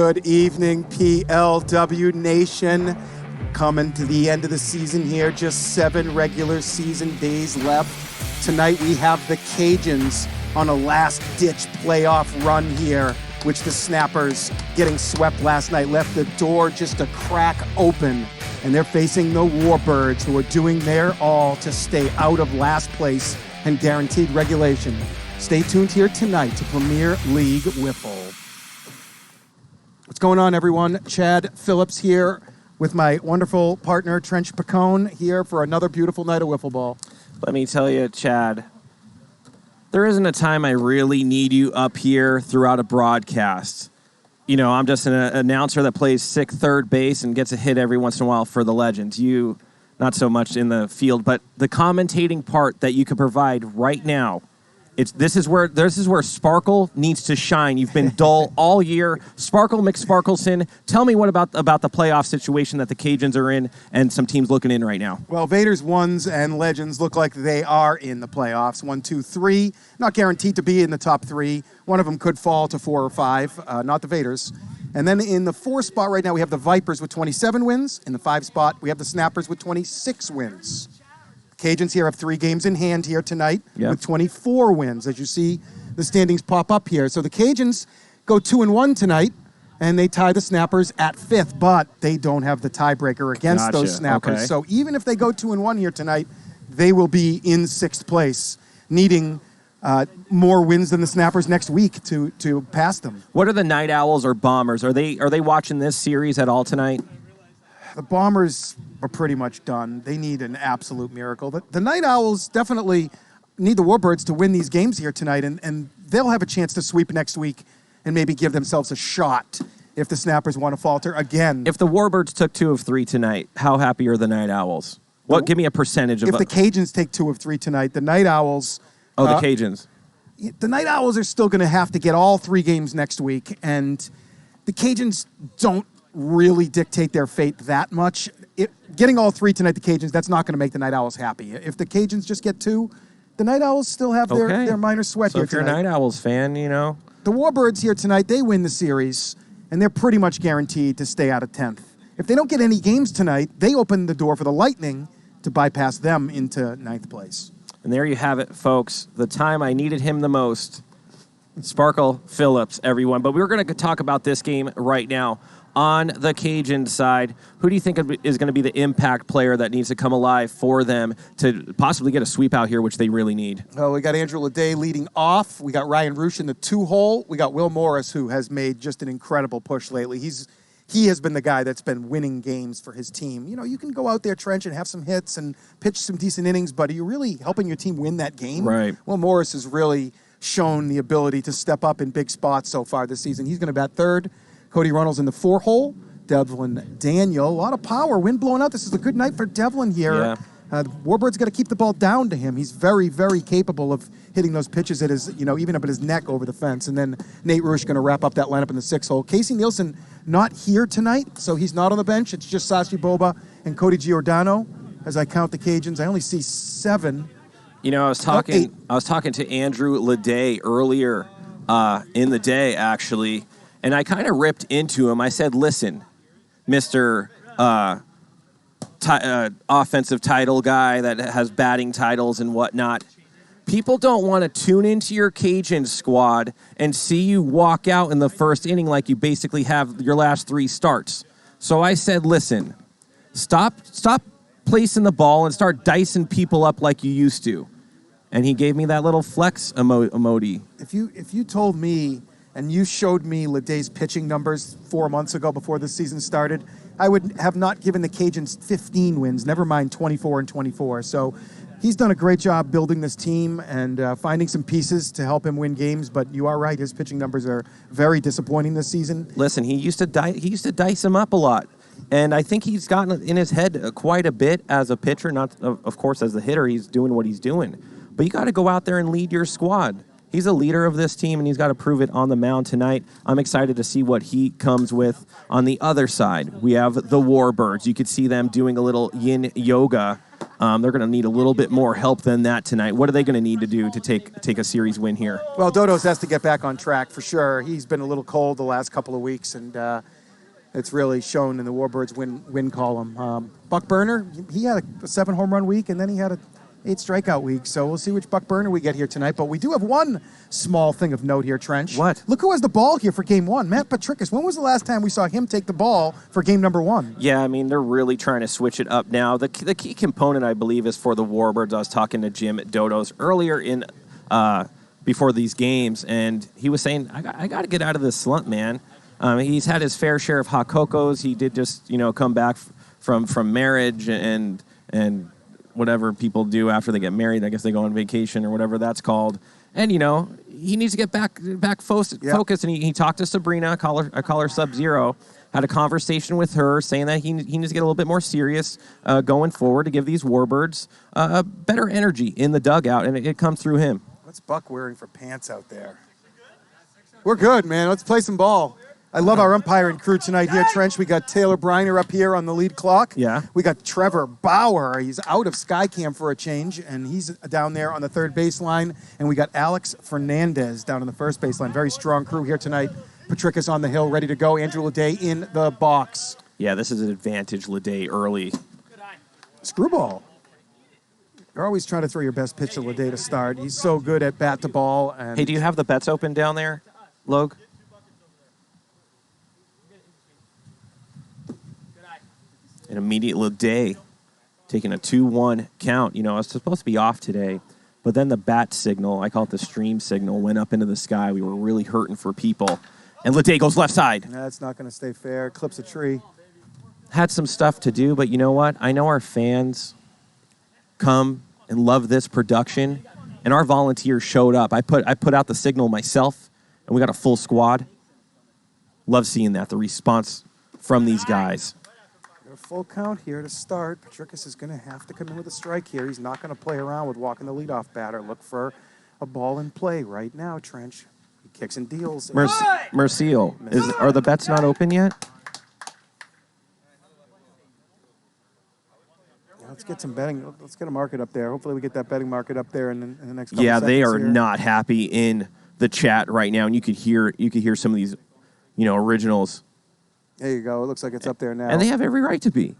Good evening, PLW Nation. Coming to the end of the season here, just 7 regular season days left. Tonight we have the Cajuns on a last-ditch playoff run here, which the Snappers, getting swept last night, left the door just a crack open. And they're facing the Warbirds, who are doing their all to stay out of last place and guaranteed regulation. Stay tuned here tonight to Premier League Wiffle. What's going on, everyone? Chad Phillips here with my wonderful partner, Trench Picone, here for another beautiful night of wiffle ball. Let me tell you, Chad, there isn't a time I really need you up here throughout a broadcast. You know, I'm just an announcer that plays sick third base and gets a hit every once in a while for the Legends. You, not so much in the field, but the commentating part that you can provide right now. This is where Sparkle needs to shine. You've been dull all year. Sparkle McSparkleson, tell me what about the playoff situation that the Cajuns are in and some teams looking in right now. Well, Vaders, Ones, and Legends look like they are in the playoffs. 1, 2, 3. Not guaranteed to be in the top 3. One of them could fall to 4 or 5, not the Vaders. And then in the 4 spot right now, we have the Vipers with 27 wins. In the 5 spot, we have the Snappers with 26 wins. Cajuns here have 3 games in hand here tonight with 24 wins. As you see, the standings pop up here. So the Cajuns go 2-1 tonight, and they tie the Snappers at 5th, but they don't have the tiebreaker against those Snappers. Okay. So even if they go 2-1 here tonight, they will be in 6th place, needing more wins than the Snappers next week to pass them. What are the Night Owls or Bombers? Are they watching this series at all tonight? The Bombers are pretty much done. They need an absolute miracle. The Night Owls definitely need the Warbirds to win these games here tonight, and they'll have a chance to sweep next week and maybe give themselves a shot if the Snappers want to falter again. If the Warbirds took 2 of 3 tonight, how happy are the Night Owls? Give me a percentage of If the Cajuns take 2 of 3 tonight, the Night Owls... the Cajuns. The Night Owls are still going to have to get all 3 games next week, and the Cajuns don't really dictate their fate that much. Getting all 3 tonight, the Cajuns, that's not going to make the Night Owls happy. If the Cajuns just get 2, the Night Owls still have their minor sweat here tonight. So if you're a Night Owls fan, you know. The Warbirds here tonight, they win the series, and they're pretty much guaranteed to stay out of 10th. If they don't get any games tonight, they open the door for the Lightning to bypass them into 9th place. And there you have it, folks. The time I needed him the most. Sparkle Phillips, everyone. But we're going to talk about this game right now. On the Cajun side, who do you think is going to be the impact player that needs to come alive for them to possibly get a sweep out here, which they really need? Oh, we got Andrew Leday leading off. We got Ryan Roosh in the 2-hole. We got Will Morris, who has made just an incredible push lately. He has been the guy that's been winning games for his team. You know, you can go out there, Trench, and have some hits and pitch some decent innings, but are you really helping your team win that game? Right. Will Morris has really shown the ability to step up in big spots so far this season. He's going to bat 3rd. Cody Runnels in the 4-hole. Devlin Daniel, a lot of power, wind blowing out. This is a good night for Devlin here. Yeah. The Warbirds got to keep the ball down to him. He's very, very capable of hitting those pitches at his, even up at his neck over the fence. And then Nate Roosh going to wrap up that lineup in the 6-hole. Casey Nielsen not here tonight, so he's not on the bench. It's just Sashi Boba and Cody Giordano. As I count the Cajuns, I only see 7. You know, I was talking to Andrew Leday earlier in the day, actually. And I kind of ripped into him. I said, listen, Mr. Offensive title guy that has batting titles and whatnot, people don't want to tune into your Cajun squad and see you walk out in the first inning like you basically have your last 3 starts. So I said, listen, stop placing the ball and start dicing people up like you used to. And he gave me that little flex emoji. If you told me... and you showed me Leday's pitching numbers 4 months ago before the season started, I would have not given the Cajuns 15 wins, never mind 24 and 24. So he's done a great job building this team and finding some pieces to help him win games. But you are right, his pitching numbers are very disappointing this season. Listen, he used to dice him up a lot. And I think he's gotten in his head quite a bit as a pitcher, not of course as the hitter, he's doing what he's doing. But you got to go out there and lead your squad. He's a leader of this team, and he's got to prove it on the mound tonight. I'm excited to see what he comes with. On the other side, we have the Warbirds. You could see them doing a little yin yoga They're going to need a little bit more help than that tonight. What are they going to need to do to take a series win here? Well, Dodos has to get back on track for sure. He's been a little cold the last couple of weeks, and it's really shown in the Warbirds win column. Buck Burner, he had a 7 home run week, and then he had a 8 strikeout week. So we'll see which Buck Burner we get here tonight. But we do have one small thing of note here, Trench. What? Look who has the ball here for game 1. Matt Patricus. When was the last time we saw him take the ball for game number 1? Yeah, I mean, they're really trying to switch it up now. The key component, I believe, is for the Warbirds. I was talking to Jim at Dodos earlier in before these games, and he was saying, I got to get out of this slump, man. He's had his fair share of hot cocos. He did just, come back from marriage and whatever people do after they get married. I guess they go on vacation or whatever that's called. And, he needs to get back focused. And he talked to Sabrina, I call her Sub-Zero, had a conversation with her saying that he needs to get a little bit more serious going forward to give these Warbirds better energy in the dugout, and it comes through him. What's Buck wearing for pants out there? We're good, man. Let's play some ball. I love our umpiring crew tonight here, Trench. We got Taylor Briner up here on the lead clock. Yeah. We got Trevor Bauer. He's out of Skycam for a change, and he's down there on the third baseline. And we got Alex Fernandez down on the first baseline. Very strong crew here tonight. Patricus on the hill, ready to go. Andrew Leday in the box. Yeah, this is an advantage, Leday, early. Screwball. You're always trying to throw your best pitch to Leday to start. He's so good at bat to ball. And Hey, do you have the bets open down there, Logue? An immediate Leday taking a 2-1 count. It's supposed to be off today, but then the bat signal, I call it the stream signal, went up into the sky. We were really hurting for people. And Leday goes left side. That's not going to stay fair. Clips a tree. Had some stuff to do, but you know what? I know our fans come and love this production, and our volunteers showed up. I put out the signal myself, and we got a full squad. Love seeing that, the response from these guys. A full count here to start. Patricus is going to have to come in with a strike here. He's not going to play around with walking the leadoff batter. Look for a ball in play right now, Trench. He kicks and deals. Merciel, are the bets not open yet? Yeah, let's get some betting. Let's get a market up there. Hopefully we get that betting market up there in the next couple Yeah, seconds they are here. not happy in the chat right now, and you could hear some of these, originals. There you go. It looks like it's up there now. And they have every right to be.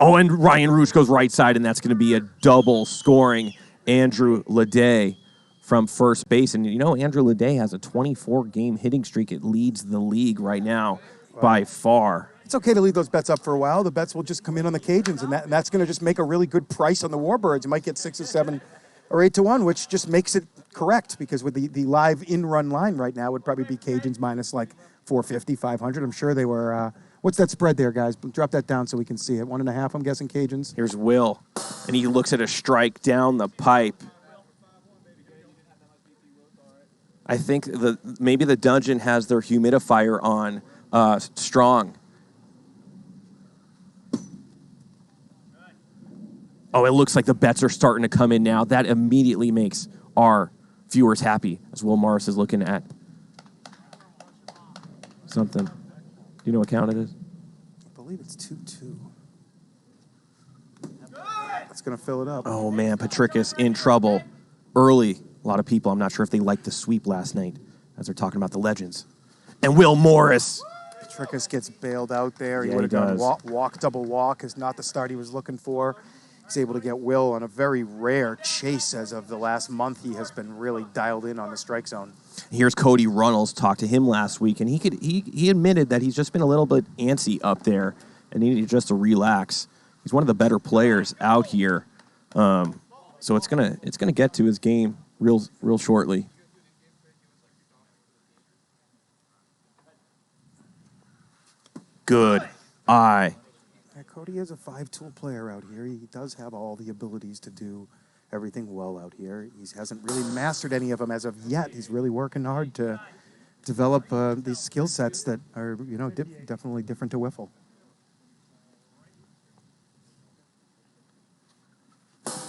Oh, and Ryan Roosh goes right side, and that's going to be a double scoring Andrew Leday from first base. And, Andrew Leday has a 24-game hitting streak. It leads the league right now by far. It's okay to leave those bets up for a while. The bets will just come in on the Cajuns, and that's going to just make a really good price on the Warbirds. You might get 6 or 7 or 8 to 1, which just makes it correct, because with the live in-run line right now would probably be Cajuns minus like 450, 500. I'm sure they were. What's that spread there, guys? Drop that down so we can see it. 1.5, I'm guessing, Cajuns. Here's Will, and he looks at a strike down the pipe. I think maybe the dungeon has their humidifier on strong. Oh, it looks like the bets are starting to come in now. That immediately makes our viewers happy, as Will Morris is looking at something. Do you know what count it is? I believe it's 2-2. That's going to fill it up. Oh, man, Patricus in trouble early. A lot of people, I'm not sure if they liked the sweep last night, as they're talking about the legends. And Will Morris. Patricus gets bailed out there. Yeah, He would he have does. gone walk, double walk is not the start he was looking for. He's able to get Will on a very rare chase. As of the last month, he has been really dialed in on the strike zone. Here's Cody Runnels. Talked to him last week, and he admitted that he's just been a little bit antsy up there and needed just to relax. He's one of the better players out here, so it's gonna get to his game real shortly. Good eye. Yeah, Cody is a 5-tool player out here. He does have all the abilities to do everything well out here. He hasn't really mastered any of them as of yet. He's really working hard to develop these skill sets that are, definitely different to WIFFLE.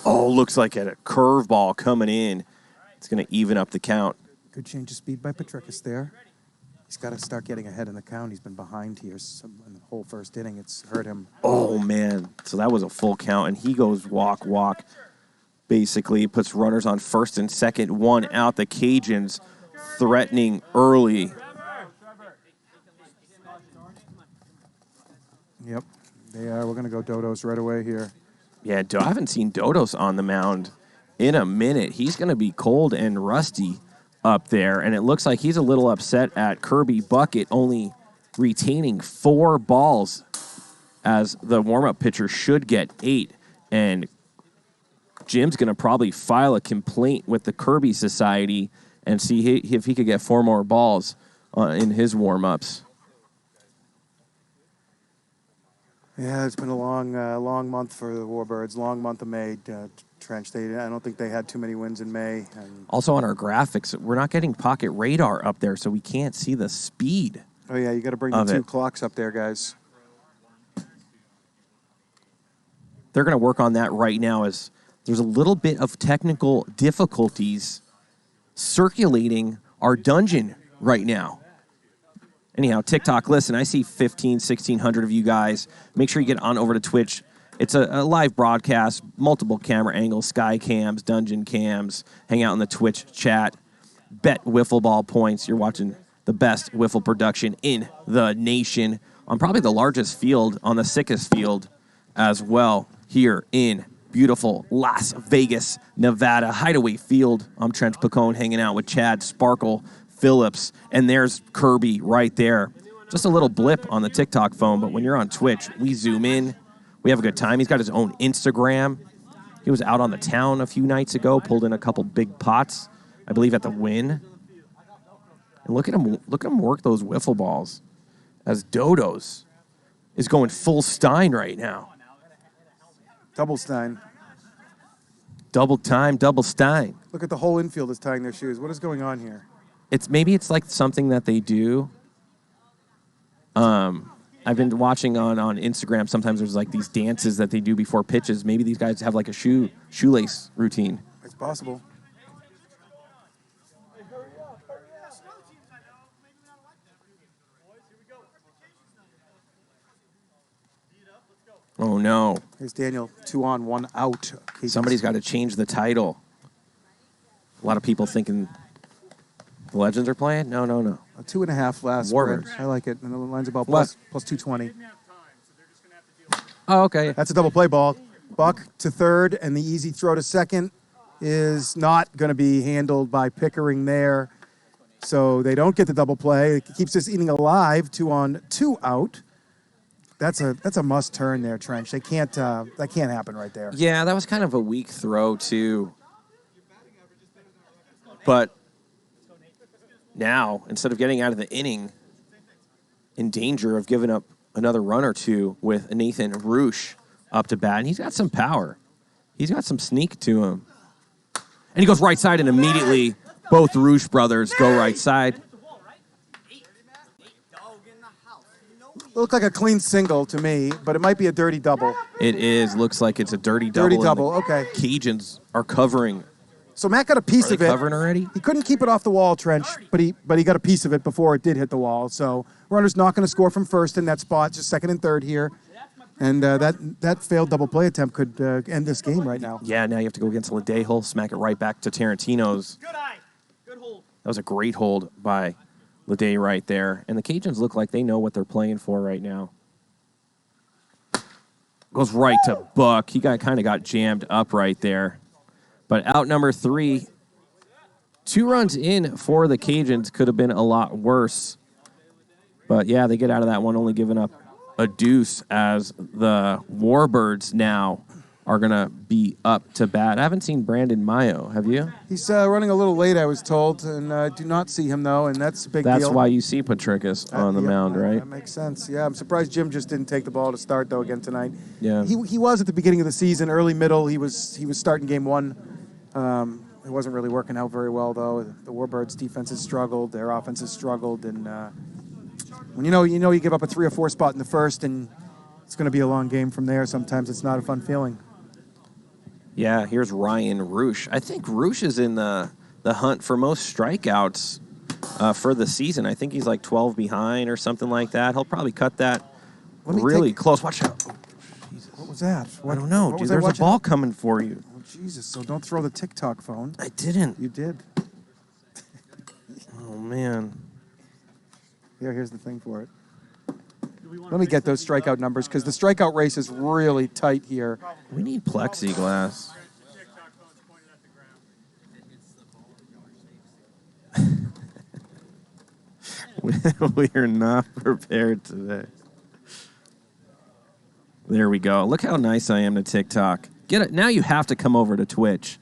Oh, looks like a curveball coming in. It's going to even up the count. Good change of speed by Patricus there. He's got to start getting ahead in the count. He's been behind here in the whole first inning. It's hurt him. Oh, man. So that was a full count, and he goes walk. Basically, puts runners on first and second, one out. The Cajuns threatening early. Yep, they are. We're going to go Dodos right away here. Yeah, I haven't seen Dodos on the mound in a minute. He's going to be cold and rusty up there, and it looks like he's a little upset at Kirby Bucket only retaining 4 balls as the warm-up pitcher should get 8, and Jim's going to probably file a complaint with the Kirby Society and see if he could get 4 more balls in his warm-ups. Yeah, it's been a long month for the Warbirds. Long month of May. Trench. I don't think they had too many wins in May. And also on our graphics, we're not getting pocket radar up there, so we can't see the speed. Oh yeah, you got to bring the 2 clocks up there, guys. They're going to work on that right now as there's a little bit of technical difficulties circulating our dungeon right now. Anyhow, TikTok, listen, I see 1,600 of you guys. Make sure you get on over to Twitch. It's a live broadcast, multiple camera angles, sky cams, dungeon cams. Hang out in the Twitch chat. Bet wiffle ball points. You're watching the best wiffle production in the nation on probably the largest field, on the sickest field as well, here in beautiful Las Vegas, Nevada. Hideaway Field. I'm Trench Pacone hanging out with Chad Sparkle Phillips, and there's Kirby right there. Just a little blip on the TikTok phone, but when you're on Twitch, we zoom in. We have a good time. He's got his own Instagram. He was out on the town a few nights ago, pulled in a couple big pots, I believe at the Win. And look at him work those wiffle balls as Dodos is going full Stein right now. Double Stein. Double time, double Stein. Look at the whole infield is tying their shoes. What is going on here? Maybe it's like something that they do. I've been watching on Instagram. Sometimes there's like these dances that they do before pitches. Maybe these guys have like a shoelace routine. It's possible. Oh no! Here's Daniel. 2 on, 1 out. Somebody's got to change the title. A lot of people thinking the Legends are playing. No. A 2.5 last Warbirds. spread. I like it. And the line's about plus 220. Oh, okay. That's a double play ball. Buck to third, and the easy throw to second is not going to be handled by Pickering there. So they don't get the double play. It keeps this inning alive. 2 on, 2 out. That's a must turn there, Trench. That can't happen right there. Yeah, that was kind of a weak throw too. But now, instead of getting out of the inning in danger of giving up another run or two with Nathan Roosh up to bat, and he's got some power. He's got some sneak to him. And he goes right side, and immediately both Roosh brothers go right side. Looked like a clean single to me, but it might be a dirty double. It is. Looks like it's a dirty double. Dirty double, okay. Cajuns are covering. So Matt got a piece of it. Covering already? He couldn't keep it off the wall, Trench, but he got a piece of it before it did hit the wall. So runner's not going to score from first in that spot, just second and third here. And that failed double play attempt could end this game right now. Yeah, now you have to go against Ledejo, smack it right back to Tarantino's. Good hold. That was a great hold by Lede right there. And the Cajuns look like they know what they're playing for right now. Goes right to Buck. He kind of got jammed up right there. But out number 3, 2 runs in for the Cajuns. Could have been a lot worse. But, yeah, they get out of that one, only giving up a deuce as the Warbirds now are going to be up to bat. I haven't seen Brandon Maio. Have you? He's running a little late, I was told, and do not see him, though, and that's a big deal. That's why you see Patricus on the mound, right? That makes sense. Yeah, I'm surprised Jim just didn't take the ball to start, though, again tonight. Yeah. He was at the beginning of the season, early, middle. He was starting game 1. It wasn't really working out very well, though. The Warbirds' defense has struggled. Their offense has struggled, and when you give up a 3 or 4 spot in the first, and it's going to be a long game from there. Sometimes it's not a fun feeling. Yeah, here's Ryan Roosh. I think Roosh is in the hunt for most strikeouts for the season. I think he's like 12 behind or something like that. He'll probably cut that really close. Watch out. What was that? I don't know, dude. There's a ball coming for you. Oh, Jesus. So don't throw the TikTok phone. I didn't. You did. Oh, man. Here's the thing for it. Let me get those strikeout numbers because the strikeout race is really tight here. We need plexiglass. We are not prepared today. There we go. Look how nice I am to TikTok. Get it. Now you have to come over to Twitch.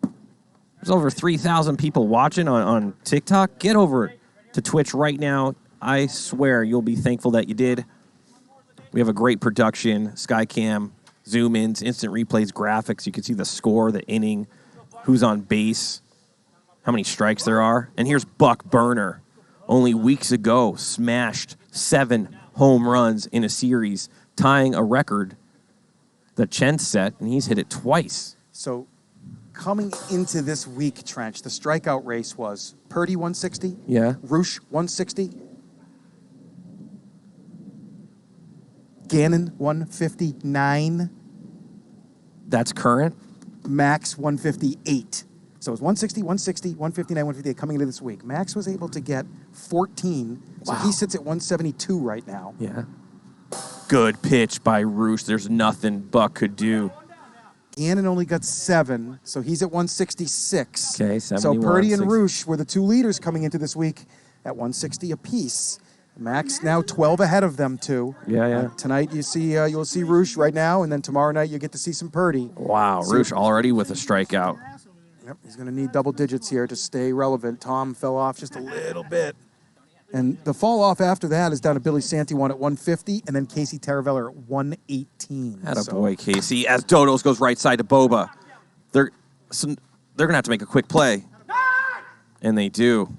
There's over 3,000 people watching on TikTok. Get over to Twitch right now. I swear you'll be thankful that you did. We have a great production, Skycam, zoom-ins, instant replays, graphics. You can see the score, the inning, who's on base, how many strikes there are. And here's Buck Burner. Only weeks ago, smashed 7 home runs in a series, tying a record that Chen set, and he's hit it twice. So coming into this week, Trench, the strikeout race was Purdy 160, Yeah. Roosh 160, Gannon 159, That's current? Max 158. So it was 160, 160, 159, 158 coming into this week. Max was able to get 14, so he sits at 172 right now. Yeah. Good pitch by Roosh. There's nothing Buck could do. Gannon only got 7, so he's at 166. Okay, So 71, Purdy and 60. Roosh were the two leaders coming into this week at 160 apiece. Max now 12 ahead of them two. Yeah. Tonight you'll see Roosh right now, and then tomorrow night you get to see some Purdy. Wow, Roosh already with a strikeout. Yep, he's going to need double digits here to stay relevant. Tom fell off just a little bit. And the fall off after that is down to Billy Santiwan at 150, and then Casey Taraveller at 118. Attaboy, Casey. As Dodos goes right side to Boba. They're going to have to make a quick play. And they do.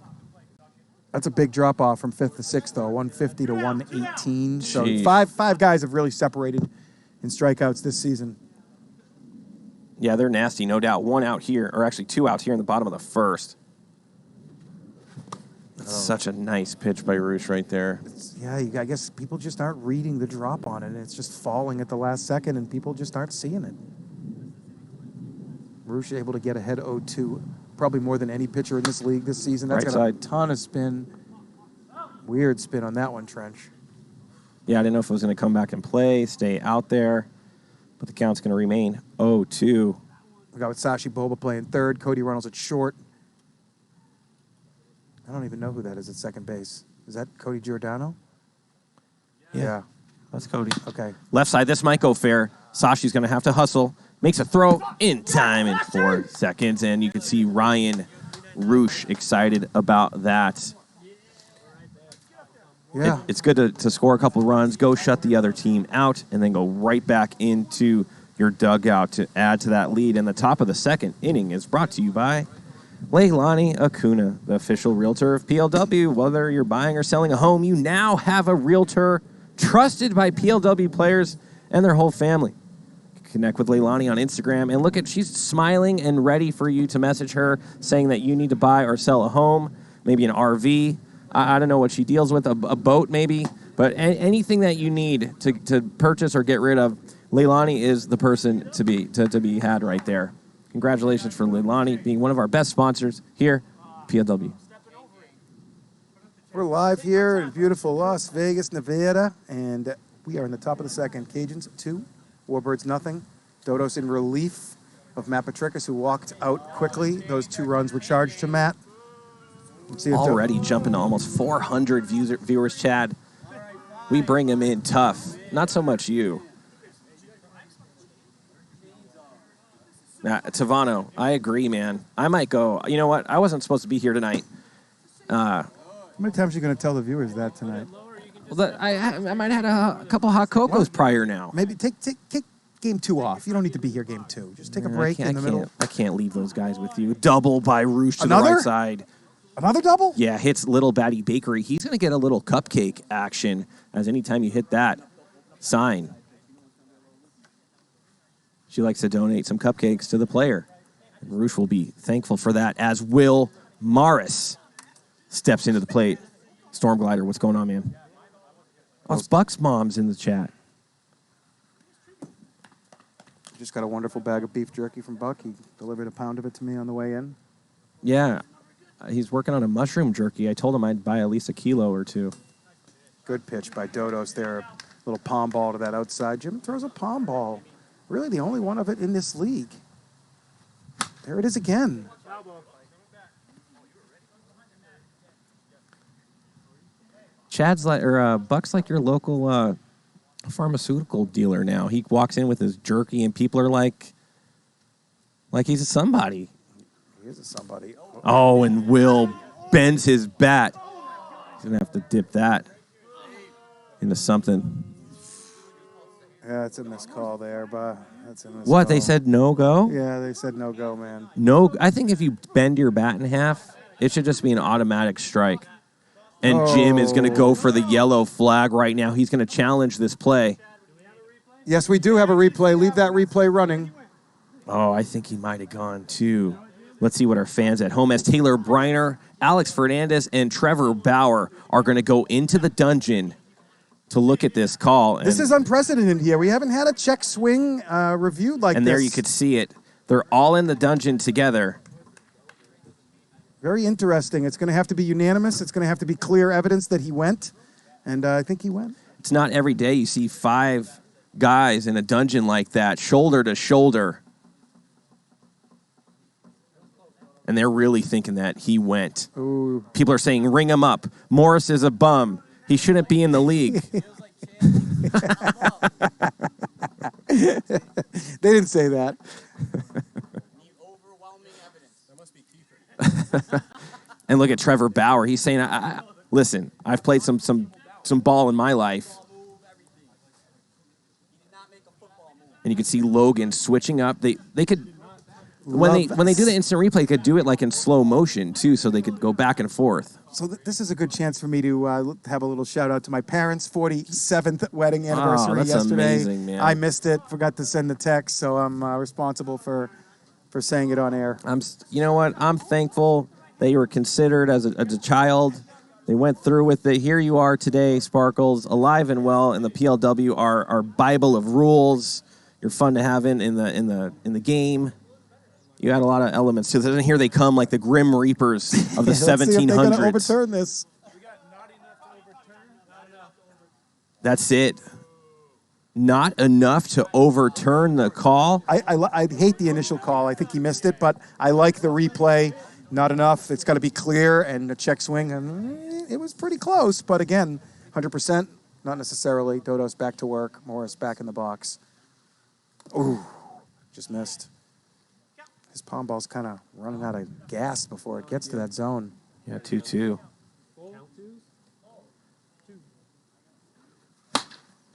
That's a big drop off from 5th to 6th, though, 150 to 118. So Jeez. five guys have really separated in strikeouts this season. Yeah, they're nasty, no doubt. 1 out here, or actually 2 outs here in the bottom of the first. That's such a nice pitch by Roosh right there. I guess people just aren't reading the drop on it, and it's just falling at the last second, and people just aren't seeing it. Roosh able to get ahead 0-2, probably more than any pitcher in this league this season. That's Right got side. a ton of spin. Weird spin on that one, Trench. Yeah, I didn't know if it was going to come back and play, stay out there. But the count's going to remain 0-2. We got with Sashi Boba playing third, Cody Reynolds at short. I don't even know who that is at second base. Is that Cody Giordano? Yeah. That's Cody. Okay. Left side, this might go fair. Sashi's going to have to hustle. Makes a throw in time in 4 seconds. And you can see Ryan Roosh excited about that. Yeah. It's good to score a couple runs, go shut the other team out, and then go right back into your dugout to add to that lead. And the top of the second inning is brought to you by Leilani Acuna, the official realtor of PLW. Whether you're buying or selling a home, you now have a realtor trusted by PLW players and their whole family. Connect with Leilani on Instagram and look at, she's smiling and ready for you to message her saying that you need to buy or sell a home, maybe an RV. I don't know what she deals with, a boat maybe, but anything that you need to purchase or get rid of, Leilani is the person to be had right there. Congratulations for Leilani being one of our best sponsors here, PLW. We're live here in beautiful Las Vegas, Nevada, and we are in the top of the second. Cajuns 2, Warbirds nothing. Dodos in relief of Matt Patricus, who walked out quickly. Those 2 runs were charged to Matt. Already jumping to almost 400 viewers, Chad. We bring him in tough. Not so much you. Tavano, I agree, man. I might go. You know what? I wasn't supposed to be here tonight. How many times are you going to tell the viewers that tonight? Well, I might have had a couple hot cocos prior now. Maybe take game 2 off. You don't need to be here game 2. Just take a break in the middle. I can't leave those guys with you. Double by Roosh to Another? the right side. Another double? Yeah, hits Little Batty Bakery. He's going to get a little cupcake action as anytime you hit that sign. She likes to donate some cupcakes to the player. And Roosh will be thankful for that as Will Morris steps into the plate. Storm Glider, what's going on, man? Oh, it's Buck's mom's in the chat. Just got a wonderful bag of beef jerky from Buck. He delivered a pound of it to me on the way in. Yeah. He's working on a mushroom jerky. I told him I'd buy at least a kilo or two. Good pitch by Dodos there. Little palm ball to that outside. Jim throws a palm ball. Really the only one of it in this league. There it is again. Chad's like, or Buck's like your local pharmaceutical dealer now. He walks in with his jerky, and people are like he's a somebody. He is a somebody. Oh, and Will bends his bat. He's gonna have to dip that into something. Yeah, it's a missed call there, but that's a missed What, call. they said no go? Yeah, they said no go, man. No, I think if you bend your bat in half, it should just be an automatic strike. And Jim is going to go for the yellow flag right now. He's going to challenge this play. Yes, we do have a replay. Leave that replay running. Oh, I think he might have gone too. Let's see what our fans at home, as Taylor Briner, Alex Fernandez, and Trevor Bauer are going to go into the dungeon to look at this call. This is unprecedented here. We haven't had a check swing reviewed like this. And there you could see it. They're all in the dungeon together. Very interesting. It's going to have to be unanimous. It's going to have to be clear evidence that he went. And I think he went. It's not every day you see 5 guys in a dungeon like that, shoulder to shoulder. And they're really thinking that he went. Ooh. People are saying, ring him up. Morris is a bum. He shouldn't be in the league. They didn't say that. And look at Trevor Bauer. He's saying, listen, I've played some ball in my life. And you can see Logan switching up. They could, when they do the instant replay, they could do it like in slow motion too, so they could go back and forth. So this is a good chance for me to have a little shout out to my parents' 47th wedding anniversary that's yesterday. amazing, man. I missed it, forgot to send the text, so I'm responsible for saying it on air. You know what? I'm thankful that you were considered as a child. They went through with it. Here you are today, Sparkles, alive and well in the PLW, our Bible of rules. You're fun to have in the game. You had a lot of elements to this. And here they come like the Grim Reapers of the 1700s. See if they're going to overturn this. That's it. Not enough to overturn the call. I hate the initial call. I think he missed it, but I like the replay. Not enough. It's got to be clear and a check swing. And it was pretty close, but again, 100%, not necessarily. Dodo's back to work. Morris back in the box. Ooh, just missed. His palm ball's kind of running out of gas before it gets to that zone. Yeah, 2-2.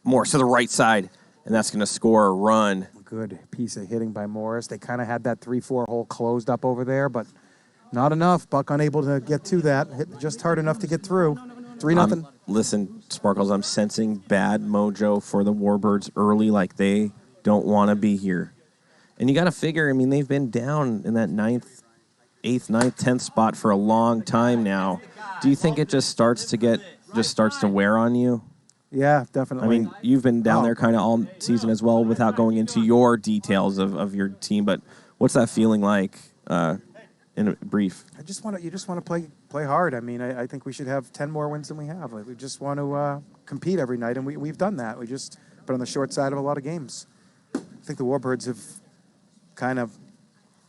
Morris to the right side, and that's going to score a run. Good piece of hitting by Morris. They kind of had that 3-4 hole closed up over there, but not enough. Buck unable to get to that. Hit just hard enough to get through. 3-0. Listen, Sparkles, I'm sensing bad mojo for the Warbirds early, like they don't want to be here. And you got to figure, I mean, they've been down in that 8th, 9th, 10th spot for a long time now. Do you think it just starts to wear on you? Yeah, definitely. I mean, you've been down there kind of all season as well without going into your details of your team, but what's that feeling like in a brief? You just want to play hard. I mean, I think we should have 10 more wins than we have. Like, we just want to compete every night, and we've done that. We just been on the short side of a lot of games. I think the Warbirds have kind of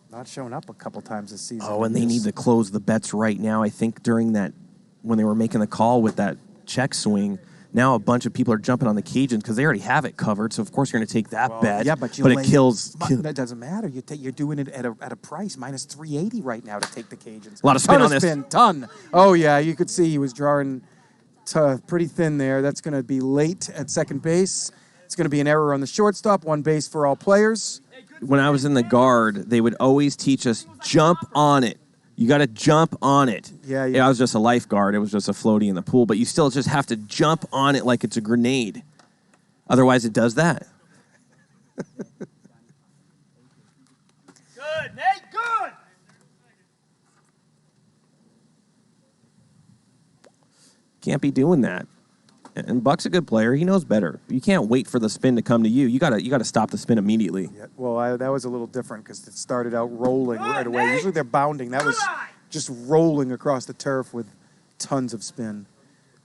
not shown up a couple times this season. Oh, and they need to close the bets right now. I think during that, when they were making the call with that check swing, now a bunch of people are jumping on the Cajuns because they already have it covered. So, of course, you're going to take that bet. Yeah, but it kills. That doesn't matter. You're doing it at a price, minus 380 right now to take the Cajuns. A lot of spin on this. Ton. Oh, yeah, you could see he was drawing pretty thin there. That's going to be late at second base. It's going to be an error on the shortstop, one base for all players. When I was in the guard, they would always teach us, jump on it. You got to jump on it. Yeah. I was just a lifeguard. It was just a floaty in the pool. But you still just have to jump on it like it's a grenade. Otherwise, it does that. Good, Nate, good! Can't be doing that. And Buck's a good player. He knows better. You can't wait for the spin to come to you. You gotta stop the spin immediately. Yeah, well, that was a little different because it started out rolling right away. Usually they're bounding. That was just rolling across the turf with tons of spin.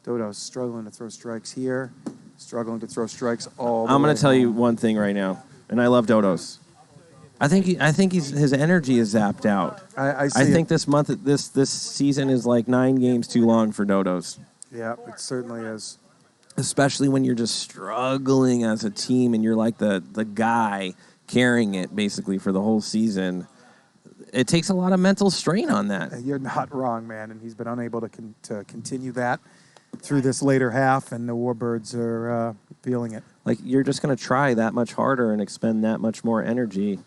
Dodo's struggling to throw strikes here, struggling to throw strikes all the way. I'm going to tell home. you one thing right now, and I love Dodos. I think his energy is zapped out. I see I think it. this season is like 9 games too long for Dodos. Yeah, it certainly is. Especially when you're just struggling as a team and you're like the guy carrying it basically for the whole season. It takes a lot of mental strain on that. You're not wrong, man, and he's been unable to continue that through this later half, and the Warbirds are feeling it. Like, you're just going to try that much harder and expend that much more energy.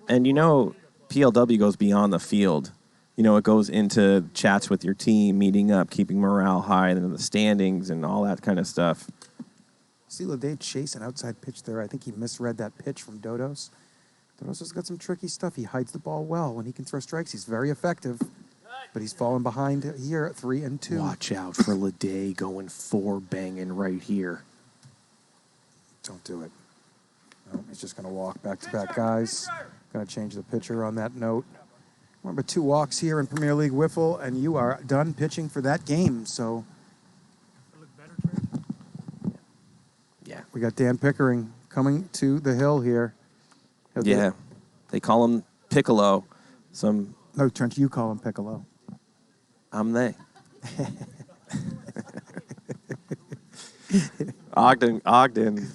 And, PLW goes beyond the field. It goes into chats with your team, meeting up, keeping morale high, and then the standings and all that kind of stuff. See Lede chase an outside pitch there. I think he misread that pitch from Dodos. Dodos has got some tricky stuff. He hides the ball well. When he can throw strikes, he's very effective. But he's fallen behind here at 3-2. Watch out for Lede going 4 banging right here. Don't do it. No, he's just going to walk back-to-back guys. Going to change the pitcher on that note. Remember, 2 walks here in Premier League Wiffle, and you are done pitching for that game. So, Yeah. we got Dan Pickering coming to the hill here. Yeah. They call him Piccolo. No, Trent, you call him Piccolo. I'm they. Ogden,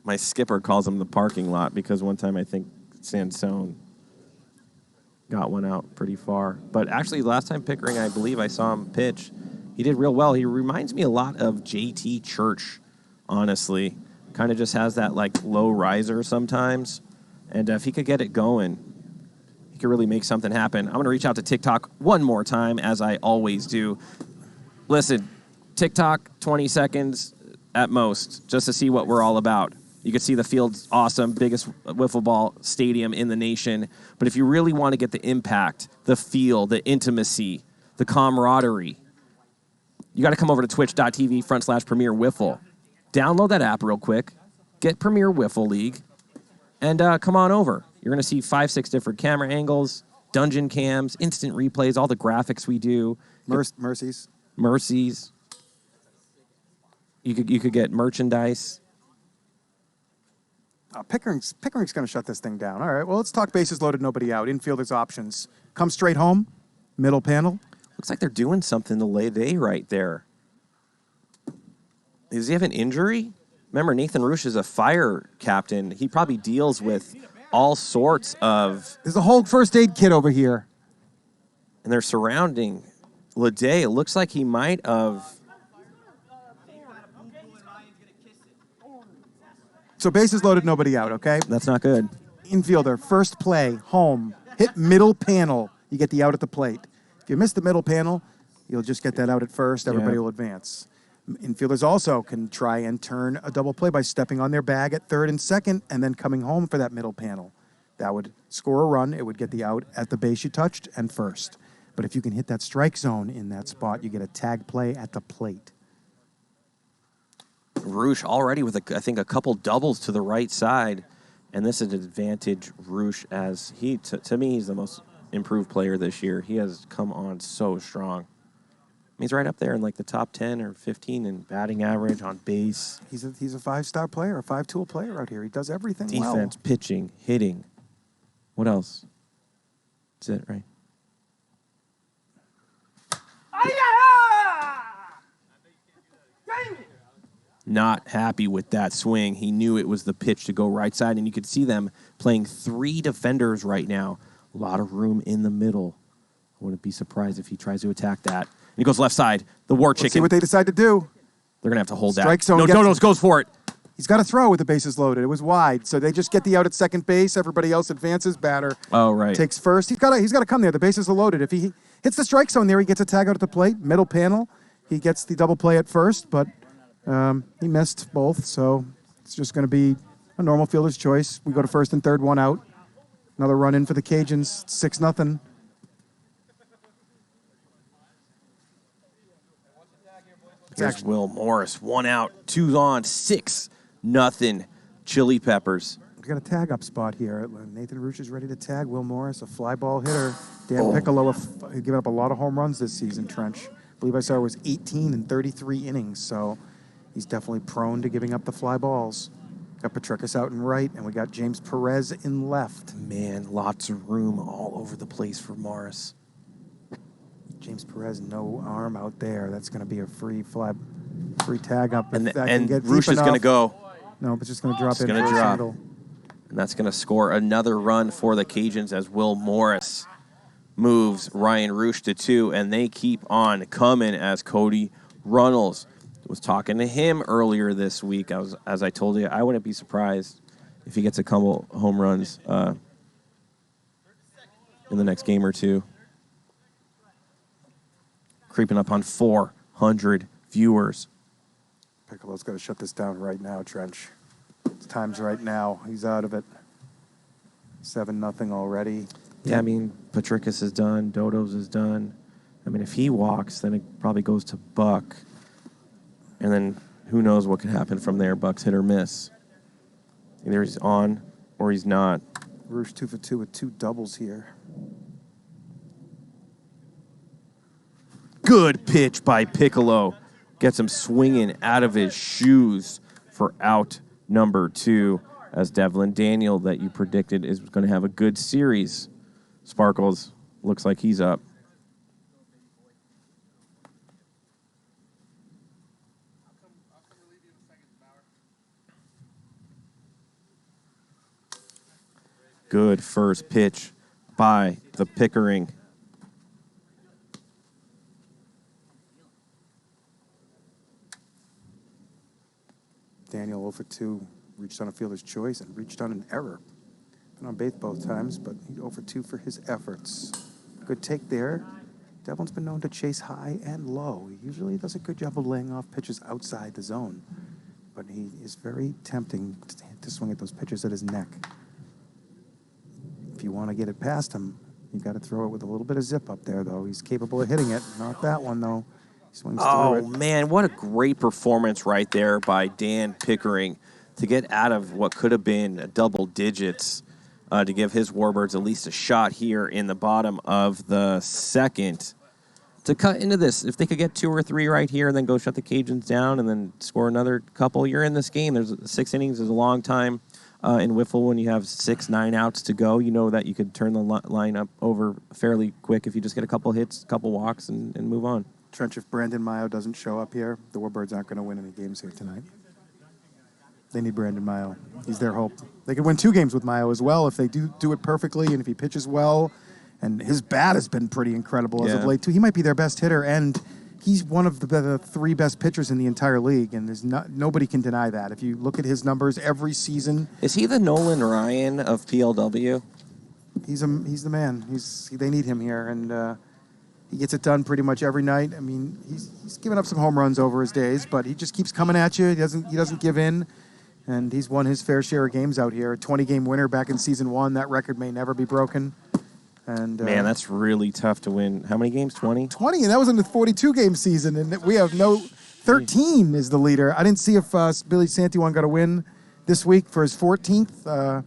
my skipper calls him the parking lot because one time I think Sansone got one out pretty far. But actually, last time Pickering, I believe I saw him pitch, he did real well. He reminds me a lot of JT Church, honestly. Kind of just has that, low riser sometimes. And if he could get it going, he could really make something happen. I'm going to reach out to TikTok one more time, as I always do. Listen, TikTok, 20 seconds at most, just to see what we're all about. You can see the field's awesome, biggest wiffle ball stadium in the nation. But if you really want to get the impact, the feel, the intimacy, the camaraderie, you got to come over to twitch.tv/Premier Wiffle. Download that app real quick. Get Premier Wiffle League. And come on over. You're going to see 5-6 different camera angles, dungeon cams, instant replays, all the graphics we do. Mercies. You could get merchandise. Pickering's going to shut this thing down. All right, well, let's talk bases loaded, nobody out. Infielders options. Come straight home. Middle panel. Looks like they're doing something to Lede right there. Does he have an injury? Remember, Nathan Roosh is a fire captain. He probably deals with all sorts of... There's a whole first aid kit over here. And they're surrounding Lede. It looks like he might have... So bases loaded, nobody out, okay? That's not good. Infielder, first play, home, hit middle panel. You get the out at the plate. If you miss the middle panel, you'll just get that out at first. Everybody will advance. Infielders also can try and turn a double play by stepping on their bag at third and second and then coming home for that middle panel. That would score a run. It would get the out at the base you touched and first. But if you can hit that strike zone in that spot, you get a tag play at the plate. Roosh already with, I think, a couple doubles to the right side. And this is an advantage Roosh as he, to me, he's the most improved player this year. He has come on so strong. He's right up there in the top 10 or 15 in batting average, on base. He's a 5-star player, a 5-tool player out here. He does everything Defense, well. pitching, hitting. What else? That's it, right? Not happy with that swing. He knew it was the pitch to go right side, and you could see them playing 3 defenders right now. A lot of room in the middle. I wouldn't be surprised if he tries to attack that. And he goes left side. The war chicken. See what they decide to do. They're going to have to hold Strike that. zone No, gets- Dodos goes for it. He's got to throw with the bases loaded. It was wide, so they just get the out at second base. Everybody else advances. Batter takes first. He's got to come there. The bases are loaded. If he hits the strike zone there, he gets a tag out at the plate. Middle panel, he gets the double play at first, but he missed both, so it's just going to be a normal fielder's choice. We go to first and third, 1 out. Another run in for the Cajuns, 6-0. Here's actually, Will Morris. 1 out, 2 on, 6-0 Chili Peppers. we got a tag up spot here. Nathan Roosh is ready to tag. Will Morris, a fly ball hitter. Dan Piccolo, given up a lot of home runs this season, Trench. I believe I saw it was 18 in 33 innings, so he's definitely prone to giving up the fly balls. Got Petricus out in right, and we got James Perez in left. Man, lots of room all over the place for Morris. James Perez, no arm out there. That's going to be a free tag up. And Roosh Roosh is going to go. No, but just going to drop It's in gonna for a drop. single. And that's going to score another run for the Cajuns as Will Morris moves Ryan Roosh to 2, and they keep on coming as Cody Runnels was talking to him earlier this week. As I told you, I wouldn't be surprised if he gets a couple home runs in the next game or two. Creeping up on 400 viewers. Piccolo's got to shut this down right now, Trench. It's time's right now. He's out of it. 7-0 already. Yeah, I mean, Petricus is done. Dodo's is done. I mean, if he walks, then it probably goes to Buck. And then who knows what could happen from there. Buck's hit or miss. Either he's on or he's not. Roosh 2 for 2 with 2 doubles here. Good pitch by Piccolo. Gets him swinging out of his shoes for out number 2. As Devlin Daniel, that you predicted is going to have a good series. Sparkles looks like he's up. Good first pitch by the Pickering. Daniel 0 for 2. Reached on a fielder's choice and reached on an error. Been on base both times, but he's 0 for 2 for his efforts. Good take there. Devlin's been known to chase high and low. He usually does a good job of laying off pitches outside the zone, but he is very tempting to swing at those pitches at his neck. If you want to get it past him, you got to throw it with a little bit of zip up there, though. He's capable of hitting it. Not that one, though. He swings through it. Man, what a great performance right there by Dan Pickering to get out of what could have been double digits to give his Warbirds at least a shot here in the bottom of the second. To cut into this, if they could get 2 or 3 right here and then go shut the Cajuns down and then score another couple, you're in this game. There's 6 innings is a long time in WIFFLE when you have 6-9 outs to go. You know that you could turn the lineup over fairly quick if you just get a couple hits, a couple walks, and move on. Trench, if Brandon Maio doesn't show up here, the Warbirds aren't going to win any games here tonight. They need Brandon Maio. He's their hope. They could win 2 games with Maio as well if they do it perfectly and if he pitches well. And his bat has been pretty incredible as of late, too. He might be their best hitter, and he's one of the 3 best pitchers in the entire league, and there's nobody can deny that. If you look at his numbers every season. Is he the Nolan Ryan of PLW? He's the man. They need him here, and he gets it done pretty much every night. I mean, he's given up some home runs over his days, but he just keeps coming at you. He doesn't give in, and he's won his fair share of games out here. 20-game winner back in season 1. That record may never be broken. And man, that's really tough to win. How many games? 20? 20, and that was in the 42-game season, and we have 13 is the leader. I didn't see if Billy Santiwan got a win this week for his 14th.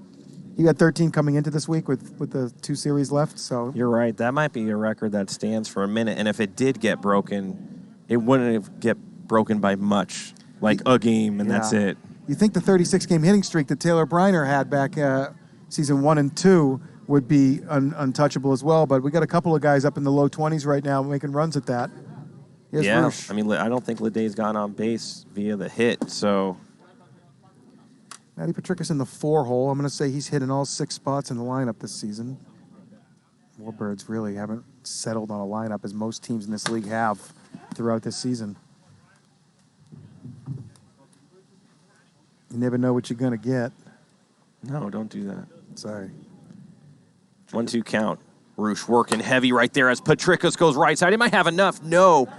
He had 13 coming into this week with the 2 series left. So you're right. That might be a record that stands for a minute, and if it did get broken, it wouldn't get broken by much, like a game, and that's it. You think the 36-game hitting streak that Taylor Briner had back season 1 and 2 would be untouchable as well, but we got a couple of guys up in the low 20s right now making runs at that. Here's Roosh. I mean, I don't think Leday's gone on base via the hit, so. Matty Petricus in the 4 hole. I'm going to say he's hit in all 6 spots in the lineup this season. Warbirds really haven't settled on a lineup as most teams in this league have throughout this season. You never know what you're going to get. No, don't do that. Sorry. 1-2 count. Roosh working heavy right there as Petricus goes right side. He might have enough. No.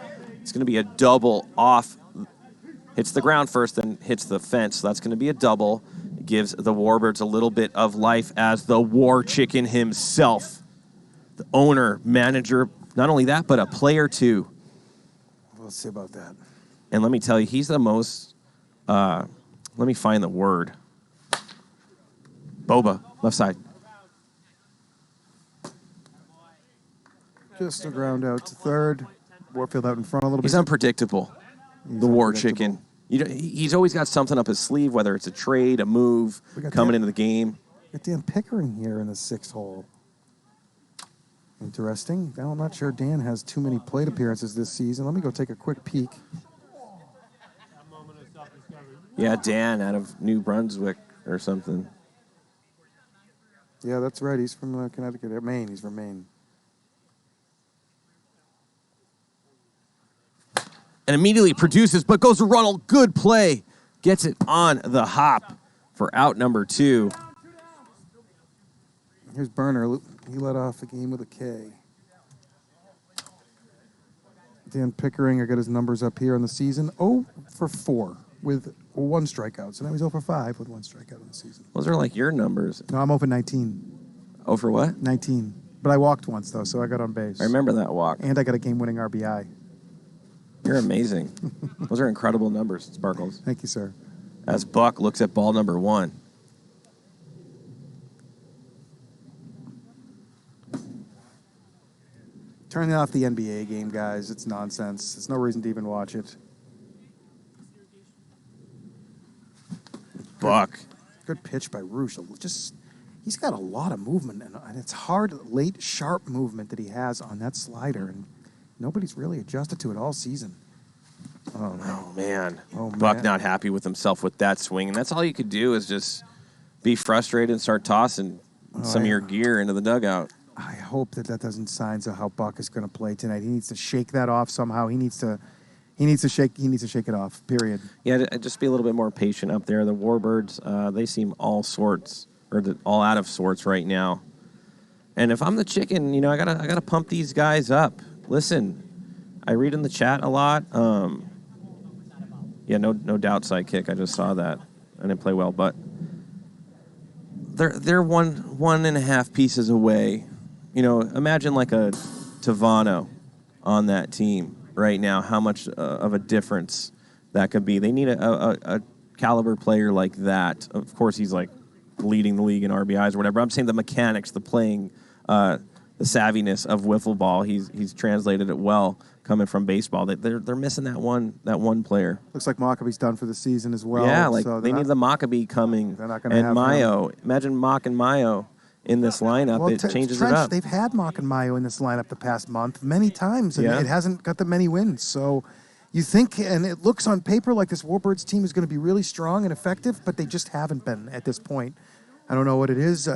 It's going to be a double off. Hits the ground first, then hits the fence. So that's going to be a double. It gives the Warbirds a little bit of life as the War Chicken himself. The owner, manager, not only that, but a player too. We'll see about that. And let me tell you, he's the most, let me find the word. Boba, left side. Just a ground out to third. Warfield out in front a little bit. He's unpredictable, the War Chicken. He's always got something up his sleeve, whether it's a trade, a move, coming into the game. Got Dan Pickering here in the 6th hole. Interesting. Now, I'm not sure Dan has too many plate appearances this season. Let me go take a quick peek. Yeah, Dan out of New Brunswick or something. Yeah, that's right. He's from Connecticut. Maine. He's from Maine. And immediately produces, but goes to Ronald. Good play. Gets it on the hop for out number 2. Here's Burner. He led off the game with a K. Dan Pickering, I got his numbers up here on the season. 0 for 4 with 1 strikeout. So now he's 0 for 5 with 1 strikeout in the season. Those are like your numbers. No, I'm 0 for 19. Oh, for what? 19. But I walked once, though, so I got on base. I remember that walk. And I got a game-winning RBI. You're amazing. Those are incredible numbers, Sparkles. Thank you, sir. As Buck looks at ball number 1. Turn off the NBA game, guys. It's nonsense. There's no reason to even watch it. Buck. Good pitch by Roosh. He's got a lot of movement, and it's hard, late, sharp movement that he has on that slider, and nobody's really adjusted to it all season. Oh, man. Oh, Buck man. not happy with himself with that swing, and that's all you could do is just be frustrated and start tossing some of your gear into the dugout. I hope that doesn't signs of how Buck is going to play tonight. He needs to shake that off somehow. He needs to shake it off. Period. Yeah, just be a little bit more patient up there. The Warbirds, they seem all out of sorts right now. And if I'm the chicken, I gotta pump these guys up. Listen, I read in the chat a lot. Yeah, no doubt, sidekick. I just saw that. I didn't play well, but they're one and a half pieces away. Imagine like a Tavano on that team right now, how much of a difference that could be. They need a caliber player like that. Of course, he's like leading the league in RBIs or whatever. I'm saying the mechanics, the playing, the savviness of wiffle ball. He's translated it well coming from baseball. They're missing that one player. Looks like Maccabee's done for the season as well. Yeah, they need the Maccabee coming. They're not gonna and have Maio. Imagine Mock and Maio in this lineup. Well, it changes Trench, it up. They've had Mock and Maio in this lineup the past month many times, and it hasn't got the many wins. So you think, and it looks on paper like this Warbirds team is going to be really strong and effective, but they just haven't been at this point. I don't know what it is,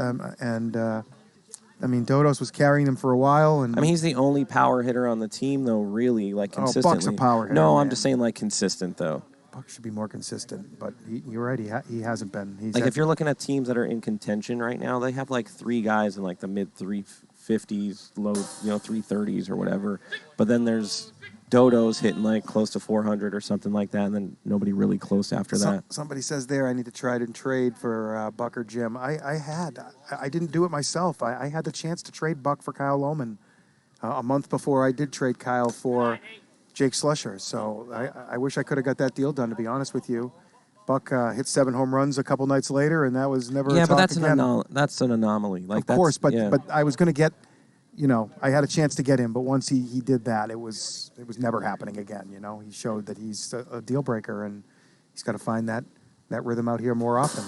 Dodos was carrying them for a while. And he's the only power hitter on the team, though, really, like, consistently. Buck's a power hitter. No, man. I'm just saying, like, consistent, though. Buck should be more consistent, but you're right, he hasn't been. If you're looking at teams that are in contention right now, they have, like, 3 guys in, like, the mid-350s, low, 330s or whatever. But then there's Dodos hitting, like, close to 400 or something like that, and then nobody really close after that. Somebody says there I need to try to trade for Buck or Jim. I didn't do it myself. I had the chance to trade Buck for Kyle Lohman a month before I did trade Kyle for Jake Slusher. So I wish I could have got that deal done, to be honest with you. Buck hit 7 home runs a couple nights later, and that was never a talk again. That's an anomaly. Like, of course, but I was going to get, I had a chance to get him, but once he did that, it was never happening again. He showed that he's a deal breaker, and he's got to find that rhythm out here more often.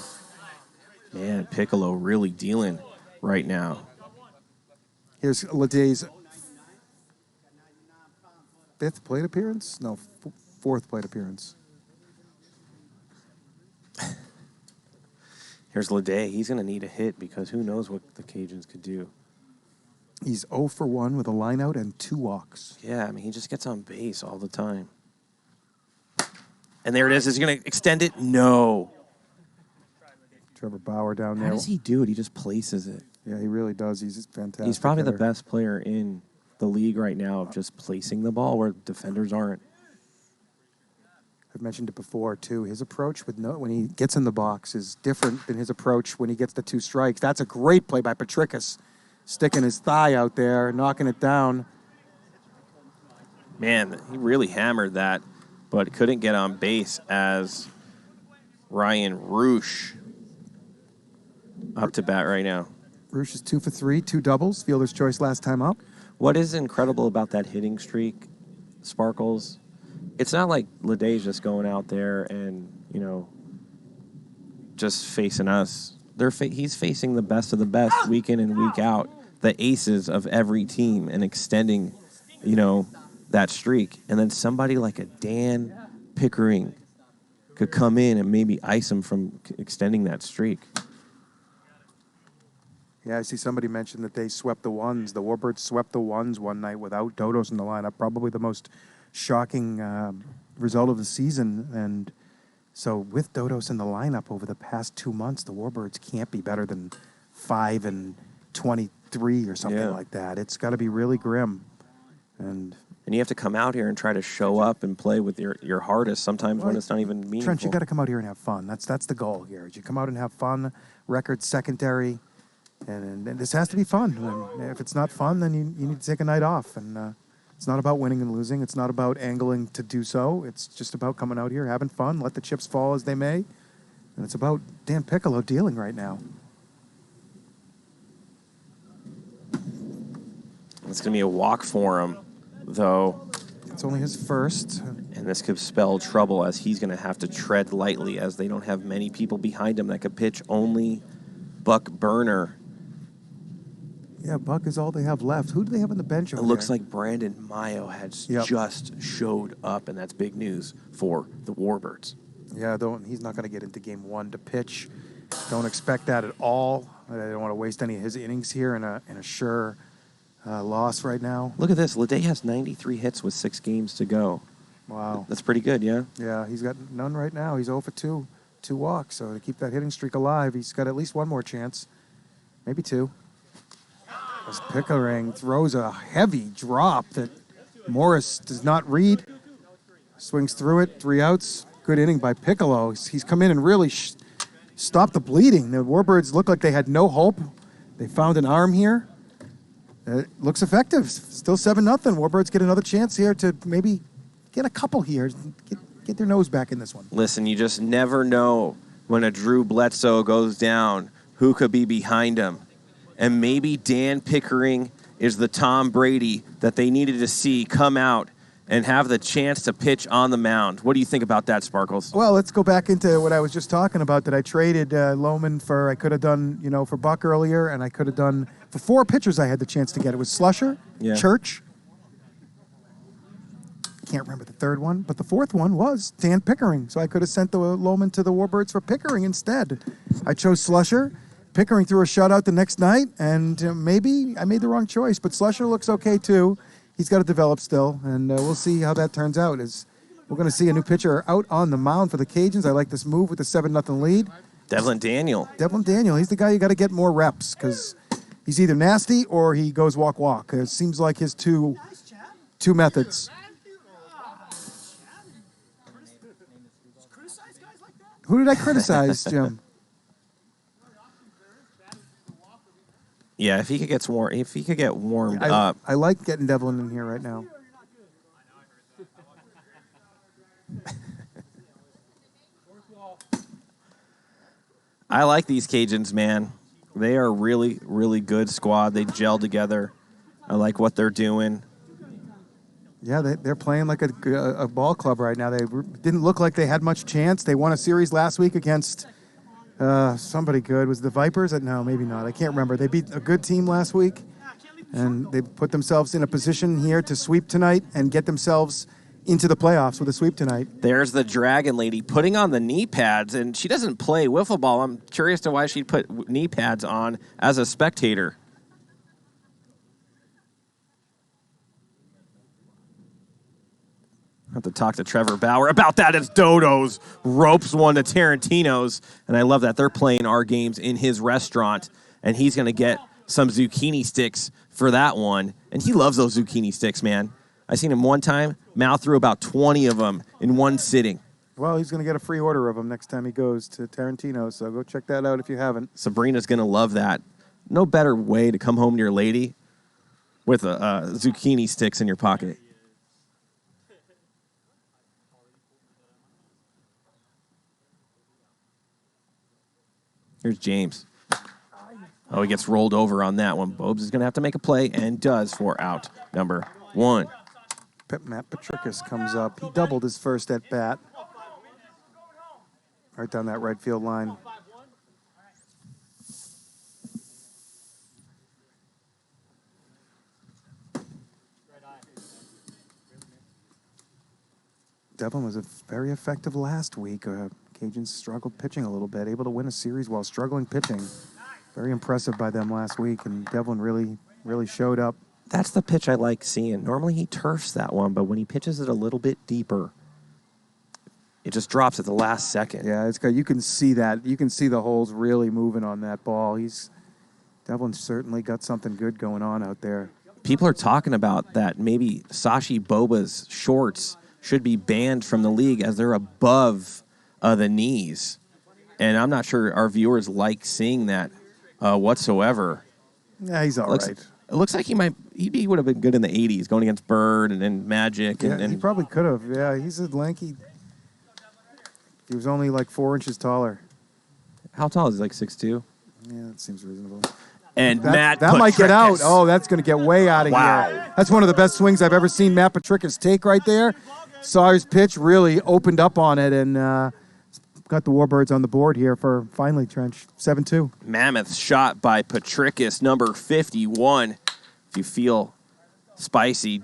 Man, Piccolo really dealing right now. Here's Leday's 5th plate appearance? No, 4th plate appearance. Here's Leday. He's going to need a hit because who knows what the Cajuns could do. He's 0 for 1 with a line out and 2 walks. Yeah, he just gets on base all the time. And there it is. Is he going to extend it? No. Trevor Bauer down there. How does he do it? He just places it. Yeah, he really does. He's fantastic. He's probably hitter. the best player in the league right now of just placing the ball where defenders aren't. I've mentioned it before, too. His approach when he gets in the box is different than his approach when he gets the 2 strikes. That's a great play by Petricus, sticking his thigh out there, knocking it down. Man, he really hammered that. but couldn't get on base as Ryan Roosh up to bat right now. Roosh is 2 for 3, 2 doubles. Fielder's choice last time up. What is incredible about that hitting streak, Sparkles, it's not like Leday's just going out there and, just facing us. He's facing the best of the best week in and week out, the aces of every team, and extending, that streak. And then somebody like a Dan Pickering could come in and maybe ice him from extending that streak. Yeah, I see somebody mentioned that they swept the ones. The Warbirds swept the ones one night without Dodos in the lineup. Probably the most shocking result of the season. And so with Dodos in the lineup over the past 2 months, the Warbirds can't be better than 5-23 or something like that. It's got to be really grim. And you have to come out here and try to show up and play with your hardest sometimes when it's not even meaningful. Trent, you got to come out here and have fun. That's the goal here. Is you come out and have fun. Record secondary. And this has to be fun. And if it's not fun, then you need to take a night off. And it's not about winning and losing. It's not about angling to do so. It's just about coming out here, having fun, let the chips fall as they may. And it's about Dan Piccolo dealing right now. It's going to be a walk for him, though. It's only his first. And this could spell trouble as he's going to have to tread lightly as they don't have many people behind him that could pitch. Only Buck Burner. Yeah, Buck is all they have left. Who do they have on the bench over It looks there? like Brandon Maio has just showed up, and that's big news for the Warbirds. Yeah, he's not going to get into game one to pitch. Don't expect that at all. I don't want to waste any of his innings here in a sure loss right now. Look at this. Leday has 93 hits with 6 games to go. Wow. That's pretty good, yeah? Yeah, he's got none right now. He's 0 for 2 walks. So to keep that hitting streak alive, he's got at least one more chance. Maybe 2. As Pickering throws a heavy drop that Morris does not read. Swings through it, 3 outs. Good inning by Piccolo. He's come in and really stopped the bleeding. The Warbirds look like they had no hope. They found an arm here. It looks effective. Still 7-0. Warbirds get another chance here to maybe get a couple here. Get their nose back in this one. Listen, you just never know when a Drew Bledsoe goes down who could be behind him. And maybe Dan Pickering is the Tom Brady that they needed to see come out and have the chance to pitch on the mound. What do you think about that, Sparkles? Well, let's go back into what I was just talking about, that I traded Lohman for. I could have done, for Buck earlier, and I could have done, for 4 pitchers I had the chance to get. It was Slusher, Church. Can't remember the third one, but the fourth one was Dan Pickering. So I could have sent the Lohman to the Warbirds for Pickering instead. I chose Slusher. Pickering threw a shutout the next night, and maybe I made the wrong choice, but Slusher looks okay too. He's got to develop still, and we'll see how that turns out. We're going to see a new pitcher out on the mound for the Cajuns. I like this move with the 7-0 lead. Devlin Daniel. He's the guy you got to get more reps, because he's either nasty or he goes walk. It seems like his two methods. Who did I criticize, Jim? Yeah, if he could get warmed up. I like getting Devlin in here right now. I like these Cajuns, man. They are a really, really good squad. They gel together. I like what they're doing. Yeah, they're playing like a ball club right now. They didn't look like they had much chance. They won a series last week against somebody good. Was it the Vipers? No, maybe not. I can't remember. They beat a good team last week, and they put themselves in a position here to sweep tonight and get themselves into the playoffs with a sweep tonight. There's the Dragon Lady putting on the knee pads, and she doesn't play wiffle ball. I'm curious to why she'd put knee pads on as a spectator. I have to talk to Trevor Bauer about that. It's Dodo's ropes one to Tarantino's, and I love that they're playing our games in his restaurant, and he's going to get some zucchini sticks for that one, and he loves those zucchini sticks, man. I seen him one time, mouth through about 20 of them in one sitting. Well, he's going to get a free order of them next time he goes to Tarantino's, so go check that out if you haven't. Sabrina's going to love that. No better way to come home to your lady with zucchini sticks in your pocket. Here's James. Oh, he gets rolled over on that one. Bobes is going to have to make a play and does for out number 1. Matt Petrikis comes up. He doubled his first at bat. Right down that right field line. Devlin was very effective last week. Cajuns struggled pitching a little bit, able to win a series while struggling pitching. Very impressive by them last week, and Devlin really showed up. That's the pitch I like seeing. Normally he turfs that one, but when he pitches it a little bit deeper, it just drops at the last second. Yeah, it's good. You can see that. You can see the holes really moving on that ball. Devlin's certainly got something good going on out there. People are talking about that maybe Sashi Boba's shorts should be banned from the league as they're above the knees. And I'm not sure our viewers like seeing that whatsoever. Yeah, he's all right. It looks like he would have been good in the 80s, going against Bird and then Magic. Yeah, and he probably could have. Yeah, he's a lanky. He was only like 4 inches taller. How tall is he? Like 6'2"? Yeah, that seems reasonable. And that might get out. Oh, that's going to get way out of Wow. here. That's one of the best swings I've ever seen Matt Petrikis take right there. Saw his pitch, really opened up on it, and got the Warbirds on the board here for finally Trench 7-2. Mammoth shot by Petrikis, number 51. If you feel spicy,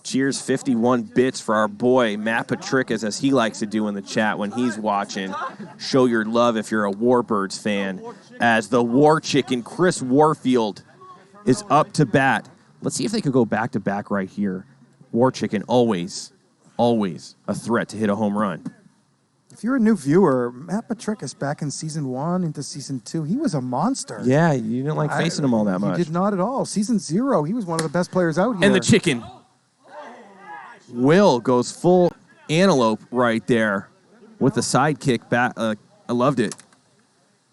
cheers 51 bits for our boy Matt Petrikis, as he likes to do in the chat when he's watching. Show your love if you're a Warbirds fan, as the War Chicken, Chris Warfield, is up to bat. Let's see if they could go back-to-back right here. War Chicken, always a threat to hit a home run. If you're a new viewer, Matt Petrikis back in Season 1 into Season 2, he was a monster. Yeah, you didn't like facing him all that much. He did not at all. Season 0, he was one of the best players out here. And the chicken. Will goes full antelope right there with the sidekick back. I loved it.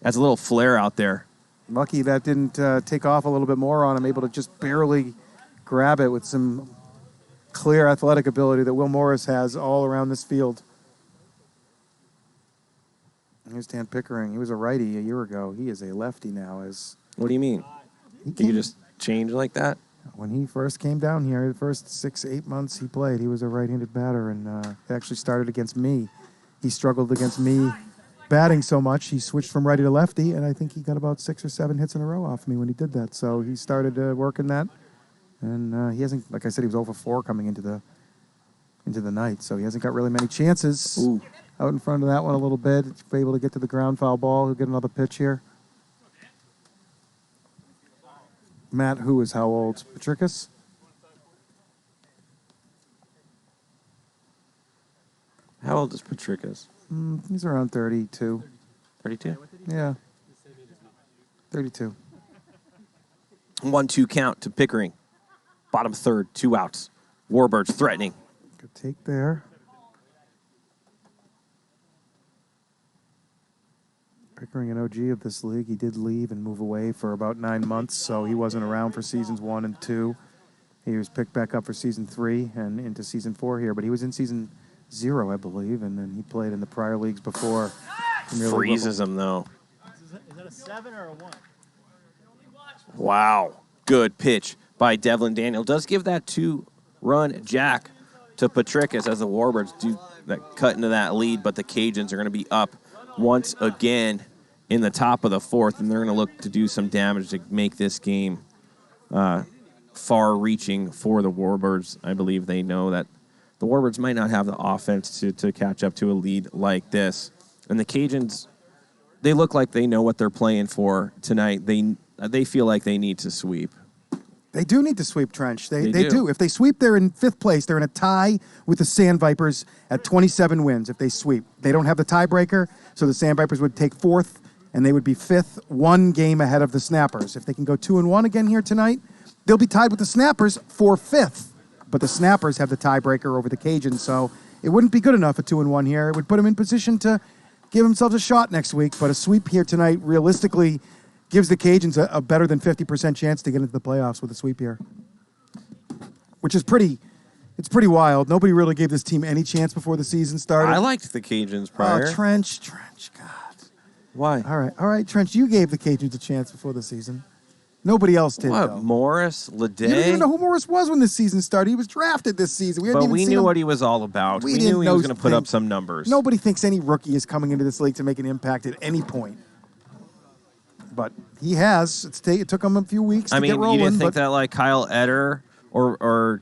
Has a little flare out there. Lucky that didn't take off a little bit more on him, able to just barely grab it with some clear athletic ability that Will Morris has all around this field. Here's Dan Pickering. He was a righty a year ago. He is a lefty now. What do you mean? You just change like that? When he first came down here, the first 6-8 months he played, he was a right-handed batter, and it actually started against me. He struggled against me batting so much, he switched from righty to lefty, and I think he got about 6 or 7 hits in a row off me when he did that. So he started working that, and he hasn't, like I said, he was over 4 coming into the night, so he hasn't got really many chances. Ooh. Out in front of that one a little bit, able to get to the ground foul ball. He'll get another pitch here. Matt, who is how old? Petrikis? How old is Petrikis? He's around 32. 32? Yeah. 32. 1-2 count to Pickering. Bottom third, 2 outs. Warbirds threatening. Good take there. Pickering, an OG of this league, he did leave and move away for about 9 months, so he wasn't around for seasons 1 and 2. He was picked back up for season 3 and into season 4 here, but he was in season 0, I believe, and then he played in the prior leagues before. Freezes him, though. Is that a 7 or a 1? Wow. Good pitch by Devlin Daniel. Does give that 2-run jack to Petrikis as the Warbirds do that cut into that lead, but the Cajuns are going to be up once again in the top of the 4th, and they're going to look to do some damage to make this game far-reaching for the Warbirds. I believe they know that the Warbirds might not have the offense to catch up to a lead like this. And the Cajuns, they look like they know what they're playing for tonight. They feel like they need to sweep. They do need to sweep, Trench. They do. do. If they sweep, they're in 5th place. They're in a tie with the Sandvipers at 27 wins if they sweep. They don't have the tiebreaker, so the Sandvipers would take 4th, and they would be 5th, 1 game ahead of the Snappers. If they can go 2-1 again here tonight, they'll be tied with the Snappers for 5th. But the Snappers have the tiebreaker over the Cajuns, so it wouldn't be good enough at 2-1 here. It would put them in position to give themselves a shot next week. But a sweep here tonight realistically gives the Cajuns a better than 50% chance to get into the playoffs with a sweep here, which is pretty wild. Nobody really gave this team any chance before the season started. I liked the Cajuns prior. Oh, Trench, God. Why? All right, Trench, you gave the Cajuns a chance before the season. Nobody else did, What? though. Morris, Ledet? You didn't even know who Morris was when this season started. He was drafted this season. But we knew what he was all about. We knew he was going to put up some numbers. Nobody thinks any rookie is coming into this league to make an impact at any point. But he has. It took him a few weeks to get rolling. You didn't think that like Kyle Etter or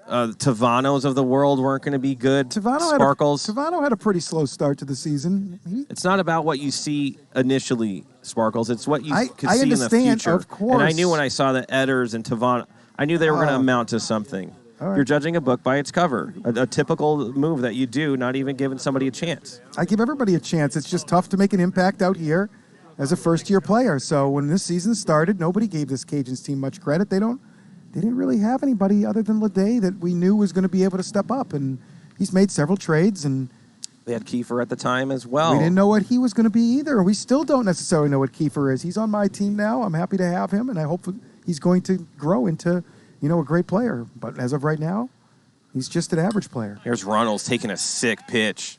Tavanos of the world weren't going to be good sparkles? Tavano had a pretty slow start to the season. It's not about what you see initially, Sparkles. It's what you could I see in the understand, future. of course. And I knew when I saw the Etters and Tavano, I knew they were going to amount to something. Right. You're judging a book by its cover, a typical move that you do, not even giving somebody a chance. I give everybody a chance. It's just tough to make an impact out here as a first-year player. So when this season started, nobody gave this Cajuns team much credit. They didn't really have anybody other than Ledet that we knew was going to be able to step up. And he's made several trades. And they had Kiefer at the time as well. We didn't know what he was going to be either. We still don't necessarily know what Kiefer is. He's on my team now. I'm happy to have him, and I hope he's going to grow into, a great player. But as of right now, he's just an average player. Here's Runnels taking a sick pitch.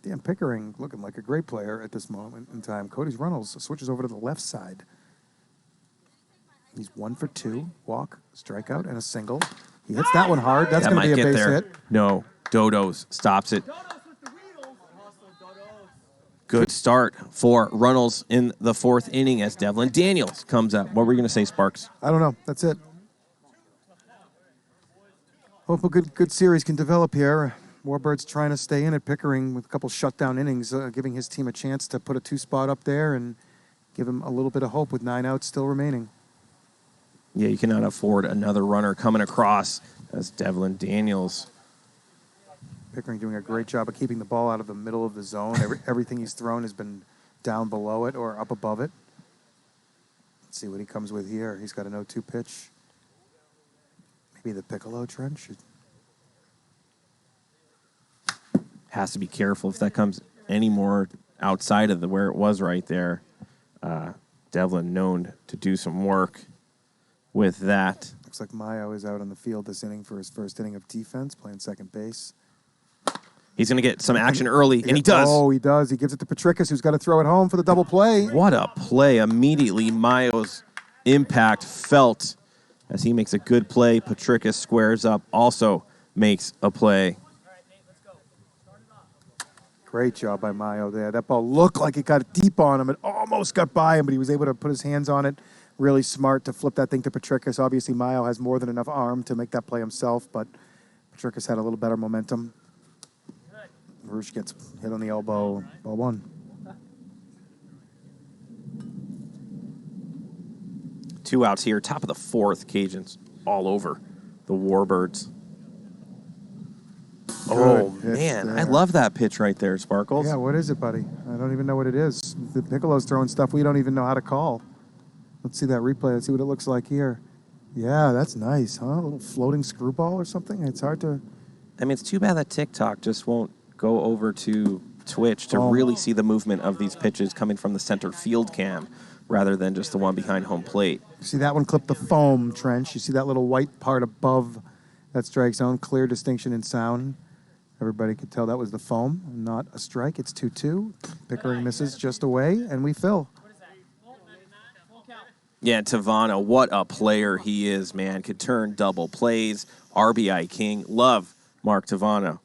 Dan Pickering looking like a great player at this moment in time. Cody's Runnels switches over to the left side. He's 1 for 2, walk, strikeout, and a single. He hits that one hard. That's going to be a base hit. No, Dodos stops it. Good start for Runnels in the 4th inning as Devlin Daniels comes up. What were you going to say, Sparks? I don't know. That's it. Hope a good series can develop here. Warbirds trying to stay in at Pickering with a couple shutdown innings, giving his team a chance to put a 2-spot up there and give him a little bit of hope with 9 outs still remaining. Yeah, you cannot afford another runner coming across as Devlin Daniels. Pickering doing a great job of keeping the ball out of the middle of the zone. Everything he's thrown has been down below it or up above it. Let's see what he comes with here. He's got an 0-2 pitch. Maybe the Piccolo Trench. Has to be careful if that comes any more outside of where it was right there. Devlin known to do some work with that. Looks like Maio is out on the field this inning for his first inning of defense, playing second base. He's going to get some action early, and he does. Oh, he does. He gives it to Petrickas, who's got to throw it home for the double play. What a play. Immediately, Maio's impact felt as he makes a good play. Petrickas squares up, also makes a play. Great job by Maio there. That ball looked like it got deep on him. It almost got by him, but he was able to put his hands on it. Really smart to flip that thing to Petrickas. Obviously, Maio has more than enough arm to make that play himself, but Petrickas had a little better momentum. Roosh gets hit on the elbow. Ball 1. Two outs here. Top of the 4th. Cajuns all over the Warbirds. Oh, man. I love that pitch right there, Sparkles. Yeah, what is it, buddy? I don't even know what it is. The Piccolo's throwing stuff we don't even know how to call. Let's see that replay. Let's see what it looks like here. Yeah, that's nice, huh? A little floating screwball or something? It's hard to... I mean, it's too bad that TikTok just won't go over to Twitch to really see the movement of these pitches coming from the center field cam rather than just the one behind home plate. See that one clip the foam, Trench. You see that little white part above that strike zone. Clear distinction in sound. Everybody could tell that was the foam, not a strike. It's 2-2. Pickering misses just away, and we fill. Yeah, Tavano, what a player he is, man. Could turn double plays. RBI king. Love Mark Tavano.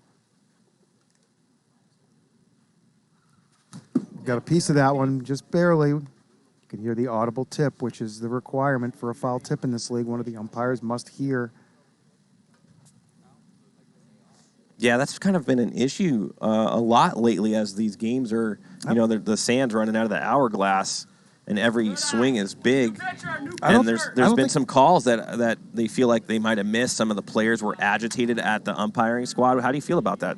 Got a piece of that one, just barely. You can hear the audible tip, which is the requirement for a foul tip in this league. One of the umpires must hear. Yeah, that's kind of been an issue a lot lately as these games are, the sand's running out of the hourglass and every swing is big. And there's been some calls that they feel like they might have missed. Some of the players were agitated at the umpiring squad. How do you feel about that?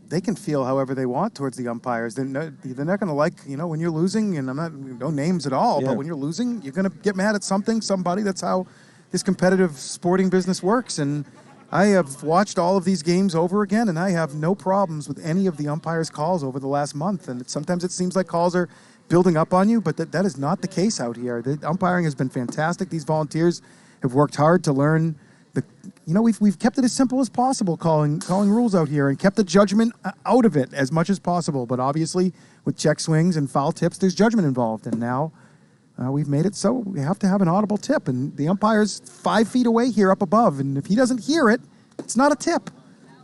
They can feel however they want towards the umpires. They're not going to like, when you're losing, and no names at all, but when you're losing, you're going to get mad at somebody. That's how this competitive sporting business works. And I have watched all of these games over again, and I have no problems with any of the umpires' calls over the last month. And sometimes it seems like calls are building up on you, but that is not the case out here. The umpiring has been fantastic. These volunteers have worked hard to learn the we've kept it as simple as possible, calling rules out here, and kept the judgment out of it as much as possible. But obviously, with check swings and foul tips, there's judgment involved, and now we've made it so we have to have an audible tip, and the umpire's 5 feet away here up above, and if he doesn't hear it, it's not a tip.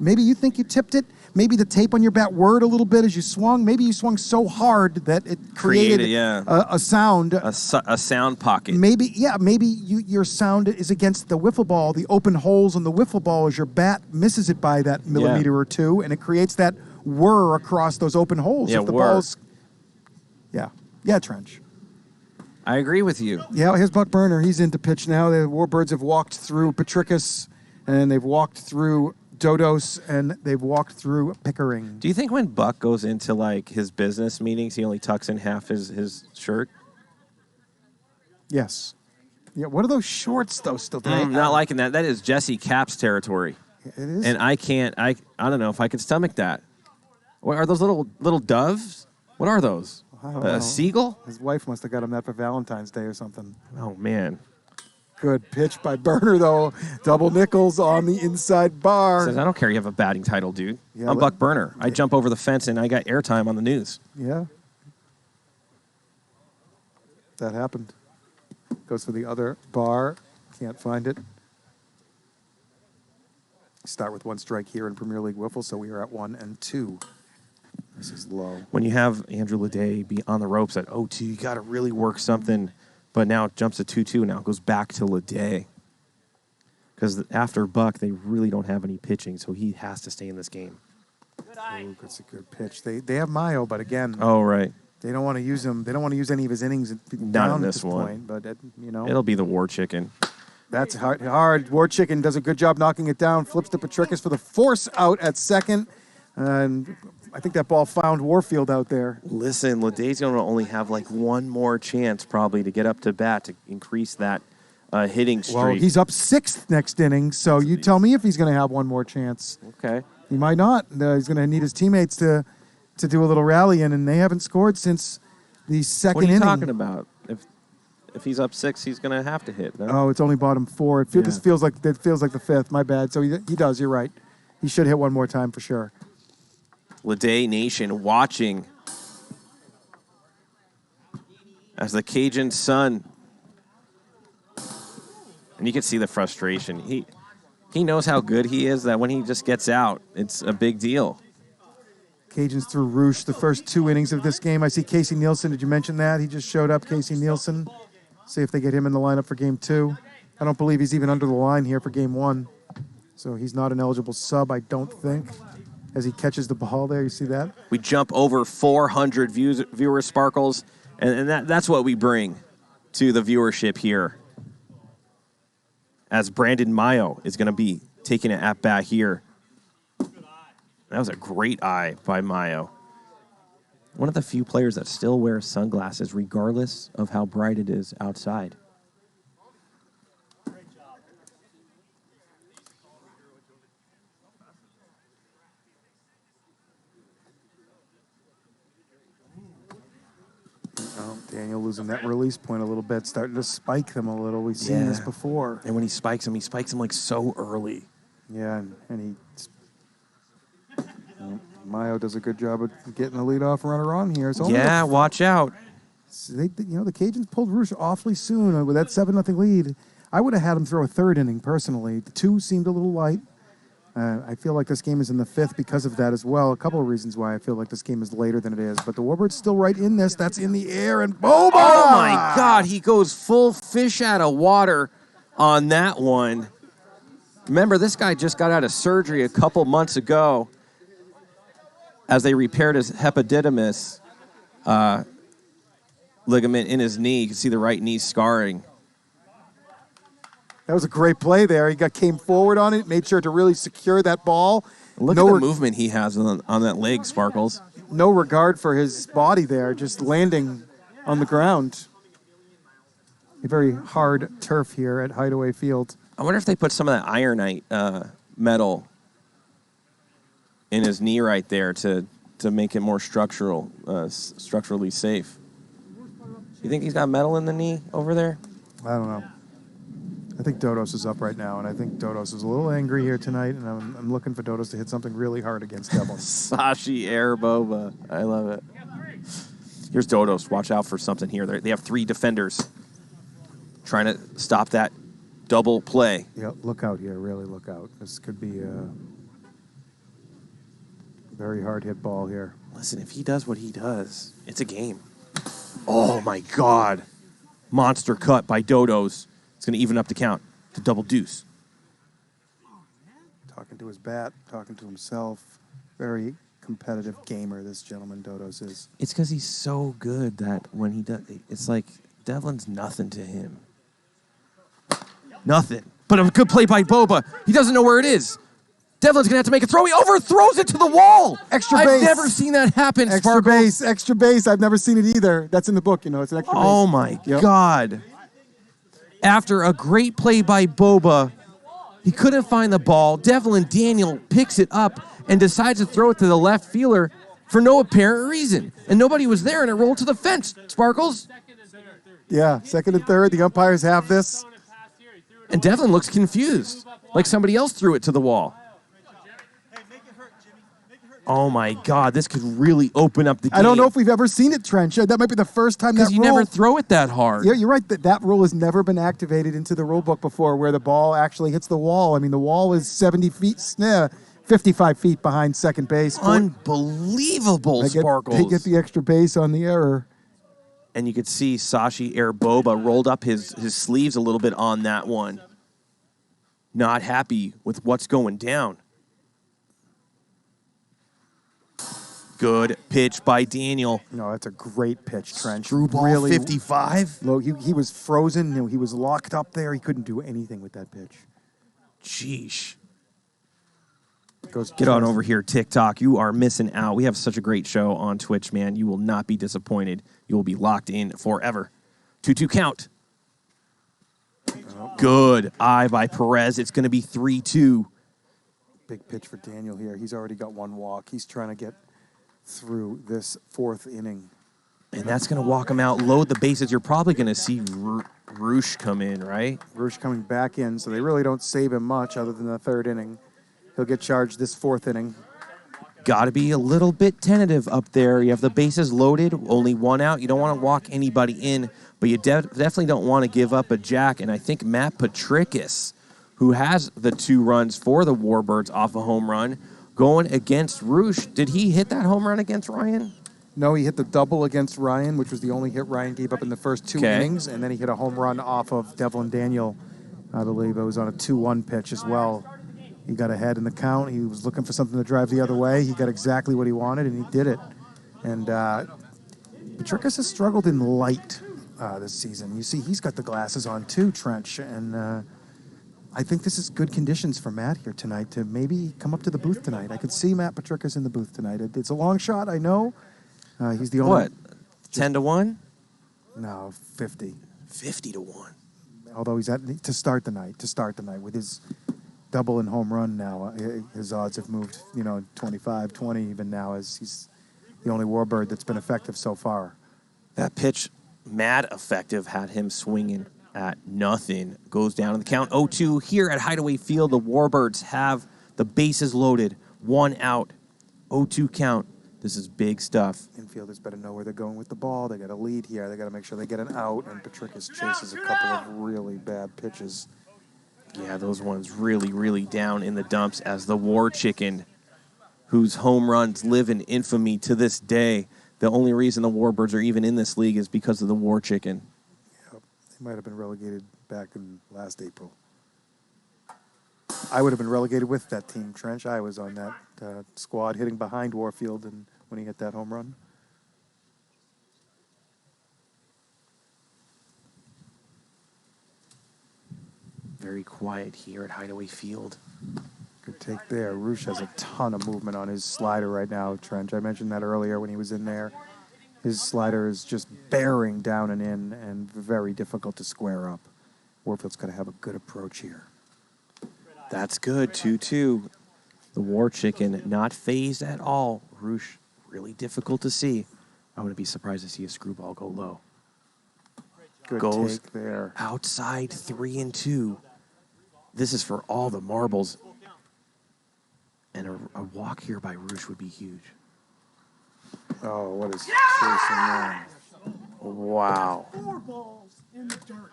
Maybe you think you tipped it. Maybe the tape on your bat whirred a little bit as you swung. Maybe you swung so hard that it created a sound. A sound pocket. Maybe your sound is against the wiffle ball, the open holes on the wiffle ball as your bat misses it by that millimeter or two, and it creates that whir across those open holes. Yeah, if the whir. ball's... Yeah, Trench. I agree with you. Yeah, here's Buck Burner. He's into pitch now. The Warbirds have walked through Petricus, and they've walked through Dodos, and they've walked through Pickering. Do you think when Buck goes into like his business meetings, he only tucks in half his shirt? Yes. Yeah. What are those shorts though? Still, Not liking that. That is Jesse Capps territory. It is. And I can't. I don't know if I can stomach that. What are those little doves? What are those? I don't know. A seagull? His wife must have got him that for Valentine's Day or something. Oh man. Good pitch by Burner, though. Double nickels on the inside bar. Says, I don't care you have a batting title, dude. Yeah, I'm Buck Burner. I jump over the fence and I got airtime on the news. Yeah. That happened. Goes for the other bar. Can't find it. Start with one strike here in Premier League Wiffle, so we are at 1-2. This is low. When you have Andrew Leday be on the ropes at 0-2, you got to really work something. But now it jumps to 2-2. Now it goes back to Leday. Because after Buck, they really don't have any pitching, so he has to stay in this game. Ooh, that's a good pitch. They have Maio, but again, Oh, right. they don't want to use him. They don't want to use any of his innings Not down in at this one. point. But It'll be the War Chicken. that's hard. War Chicken does a good job knocking it down. Flips to Petricus for the force out at second, and I think that ball found Warfield out there. Listen, Leday's going to only have like one more chance probably to get up to bat to increase that hitting streak. Well, he's up 6th next inning, so you tell me if he's going to have one more chance. Okay. He might not. He's going to need his teammates to do a little rallying, and they haven't scored since the second What are you inning. talking about? If he's up 6, he's going to have to hit. No? Oh, it's only bottom 4. This feels like the 5th. My bad. So he does. You're right. He should hit one more time for sure. Leday Nation watching as the Cajun sun. And you can see the frustration. He knows how good he is, that when he just gets out, it's a big deal. Cajuns through Roosh the first 2 innings of this game. I see Casey Nielsen. Did you mention that? He just showed up, Casey Nielsen. See if they get him in the lineup for game 2. I don't believe he's even under the line here for game 1. So he's not an eligible sub, I don't think. As he catches the ball there, you see that? We jump over 400 viewer sparkles, and that's what we bring to the viewership here. As Brandon Maio is going to be taking an at-bat here. That was a great eye by Maio. One of the few players that still wears sunglasses regardless of how bright it is outside. Daniel losing that release point a little bit, starting to spike them a little. We've seen this before. And when he spikes them like so early. Yeah, and Maio does a good job of getting the leadoff runner on here. Yeah, watch out. The Cajuns pulled Roosh awfully soon with that 7-0 lead. I would have had him throw a 3rd inning personally. The 2 seemed a little light. I feel like this game is in the 5th because of that as well. A couple of reasons why I feel like this game is later than it is. But the Warbirds still right in this. That's in the air, and boom! Oh, my God. He goes full fish out of water on that one. Remember, this guy just got out of surgery a couple months ago as they repaired his epididymis ligament in his knee. You can see the right knee scarring. That was a great play there. He came forward on it, made sure to really secure that ball. Look at the movement he has on that leg, Sparkles. No regard for his body there, just landing on the ground. A very hard turf here at Hideaway Field. I wonder if they put some of that ironite metal in his knee right there to make it more structurally safe. You think he's got metal in the knee over there? I don't know. I think Dodos is up right now, and I think Dodos is a little angry here tonight, and I'm looking for Dodos to hit something really hard against Devlin. Sashi Air Boba. I love it. Here's Dodos. Watch out for something here. They have 3 defenders trying to stop that double play. Yep, look out here. Really look out. This could be a very hard hit ball here. Listen, if he does what he does, it's a game. Oh, my God. Monster cut by Dodos. It's going to even up the count to double deuce. Talking to his bat, talking to himself. Very competitive gamer, this gentleman Dodos is. It's because he's so good that when he does, it's like Devlin's nothing to him. Nothing. But a good play by Boba. He doesn't know where it is. Devlin's going to have to make a throw. He overthrows it to the wall. Extra base. I've never seen that happen, Sparkles. Extra base. I've never seen it either. That's in the book, it's an extra base. Oh, my God. After a great play by Boba, he couldn't find the ball. Devlin Daniel picks it up and decides to throw it to the left fielder for no apparent reason. And nobody was there, and it rolled to the fence. Sparkles? Yeah, second and third. The umpires have this. And Devlin looks confused, like somebody else threw it to the wall. Oh, my God. This could really open up the game. I don't know if we've ever seen it, Trench. That might be the first time that rule... Because you never throw it that hard. Yeah, you're right. That rule has never been activated into the rule book before where the ball actually hits the wall. I mean, the wall is 55 feet behind second base. Unbelievable, Sparkles. They get the extra base on the error. And you could see Sashi Air Boba rolled up his sleeves a little bit on that one. Not happy with what's going down. Good pitch by Daniel. No, that's a great pitch, Trench. Screwball really, 55. Low, he was frozen. He was locked up there. He couldn't do anything with that pitch. Sheesh. Goes Get on over here, TikTok. You are missing out. We have such a great show on Twitch, man. You will not be disappointed. You will be locked in forever. 2-2 count. Good eye by Perez. It's going to be 3-2. Big pitch for Daniel here. He's already got one walk. He's trying to get through this fourth inning. And that's going to walk him out, load the bases. You're probably going to see Roosh come in, right? Roosh coming back in, so they really don't save him much other than the third inning. He'll get charged this fourth inning. Got to be a little bit tentative up there. You have the bases loaded, only one out. You don't want to walk anybody in, but you definitely don't want to give up a jack. And I think Matt Patricus, who has the 2 runs for the Warbirds off a home run, going against Roosh. Did he hit that home run against Ryan? No, he hit the double against Ryan, which was the only hit Ryan gave up in the first 2 innings, and then he hit a home run off of Devlin Daniel. I believe it was on a 2-1 pitch as well. He got ahead in the count. He was looking for something to drive the other way. He got exactly what he wanted, and he did it. And Patricus has struggled in light this season. You see, he's got the glasses on too, Trench, and I think this is good conditions for Matt here tonight to maybe come up to the booth tonight. I could see Matt Patricus in the booth tonight. It's a long shot, I know. He's the only... What, 10-1? No, 50. 50-1. Although he's to start the night with his double and home run now. His odds have moved, 25, 20 even now, as he's the only Warbird that's been effective so far. That pitch, mad effective, had him swinging at nothing. Goes down in the count 0-2 here at Hideaway Field. The Warbirds have the bases loaded, 1 out, 0-2 count. This is big stuff. Infielders better know where they're going with the ball. They got a lead here. They got to make sure they get an out, and Patricus chases a couple of really bad pitches. Yeah, those ones really, really down in the dumps as the War Chicken, whose home runs live in infamy to this day. The only reason the Warbirds are even in this league is because of the War Chicken. Yep. They might have been relegated back in last April. I would have been relegated with that team, Trench. I was on that squad hitting behind Warfield and when he hit that home run. Very quiet here at Hideaway Field. Good take there. Roosh has a ton of movement on his slider right now, Trench. I mentioned that earlier when he was in there. His slider is just bearing down and in and very difficult to square up. Warfield's got to have a good approach here. That's good, 2-2. The War Chicken not phased at all. Roosh, really difficult to see. I wouldn't be surprised to see a screwball go low. Good Goes take there. outside 3-2. This is for all the marbles. And a walk here by Roosh would be huge. Oh, what is chasing there? Wow. 4 balls in the dirt.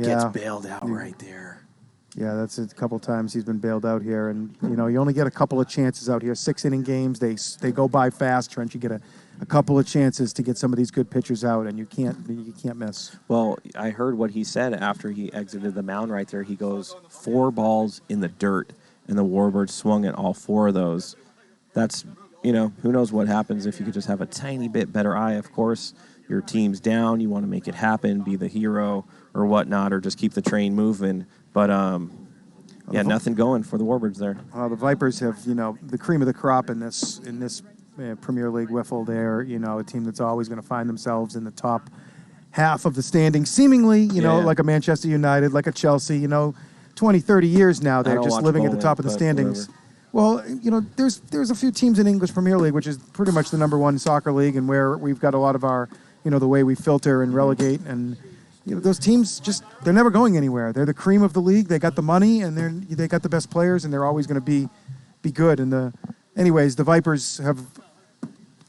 Gets bailed out right there. Yeah, that's a couple times he's been bailed out here, and you only get a couple of chances out here. 6-inning games, they go by fast. Trent, you get a couple of chances to get some of these good pitchers out, and you can't miss. Well, I heard what he said after he exited the mound right there. He goes 4 balls in the dirt, and the Warbirds swung at all 4 of those. That's who knows what happens if you could just have a tiny bit better eye. Of course, your team's down. You want to make it happen, be the hero or whatnot, or just keep the train moving. But, nothing going for the Warbirds there. The Vipers have, the cream of the crop in this Premier League WIFFLE. They're, a team that's always going to find themselves in the top half of the standings. Seemingly, like a Manchester United, like a Chelsea, 20, 30 years now, they're just living at the top of the standings. Whatever. Well, there's a few teams in English Premier League, which is pretty much the number 1 soccer league, and where we've got a lot of our, the way we filter and relegate, and those teams they're never going anywhere. They're the cream of the league. They got the money, and they got the best players, and they're always going to be good. And anyways, the Vipers have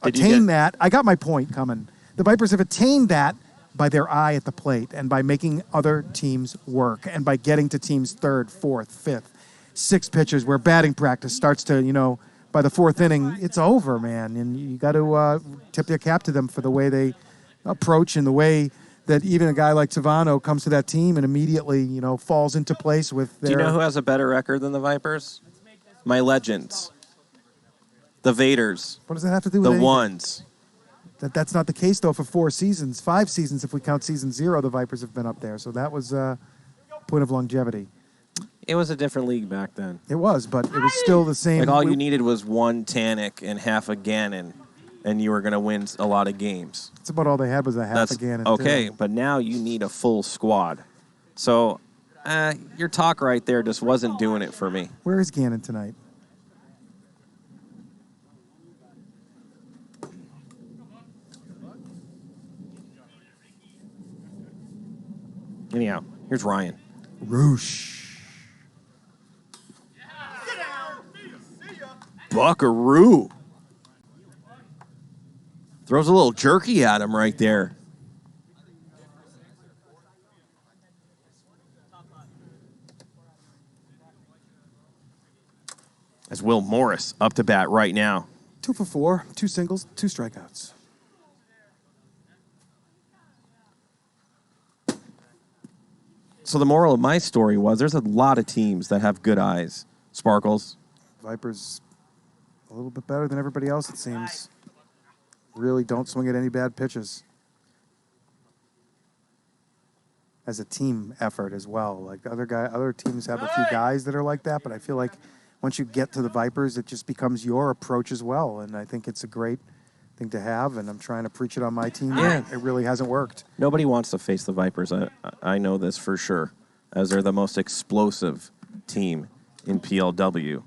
attained that. I got my point coming. The Vipers have attained that by their eye at the plate and by making other teams work and by getting to teams 3rd, 4th, 5th, 6th pitches where batting practice starts to, by the 4th inning, it's over, man. And you got to tip your cap to them for the way they approach and the way that even a guy like Tavano comes to that team and immediately, falls into place with their... Do you know who has a better record than the Vipers? My legends. The Vaders. What does that have to do with the anything? Ones? That's not the case, though, for 4 seasons. 5 seasons, if we count season 0, the Vipers have been up there. So that was a point of longevity. It was a different league back then. It was, but it was still the same. Like, all you needed was 1 Tannic and half a Gannon, and you were going to win a lot of games. That's about all they had was a half a Gannon. Okay, but now you need a full squad. So your talk right there just wasn't doing it for me. Where is Gannon tonight? Anyhow, here's Ryan. Roosh. Buckaroo. Throws a little jerky at him right there. As Will Morris up to bat right now. 2 for 4, 2 singles, 2 strikeouts. So the moral of my story was there's a lot of teams that have good eyes. Sparkles. Vipers a little bit better than everybody else, it seems. Really don't swing at any bad pitches. As a team effort as well. Like other teams have a few guys that are like that, but I feel like once you get to the Vipers, it just becomes your approach as well. And I think it's a great thing to have, and I'm trying to preach it on my team. Yeah. It really hasn't worked. Nobody wants to face the Vipers. I know this for sure, as they're the most explosive team in PLW.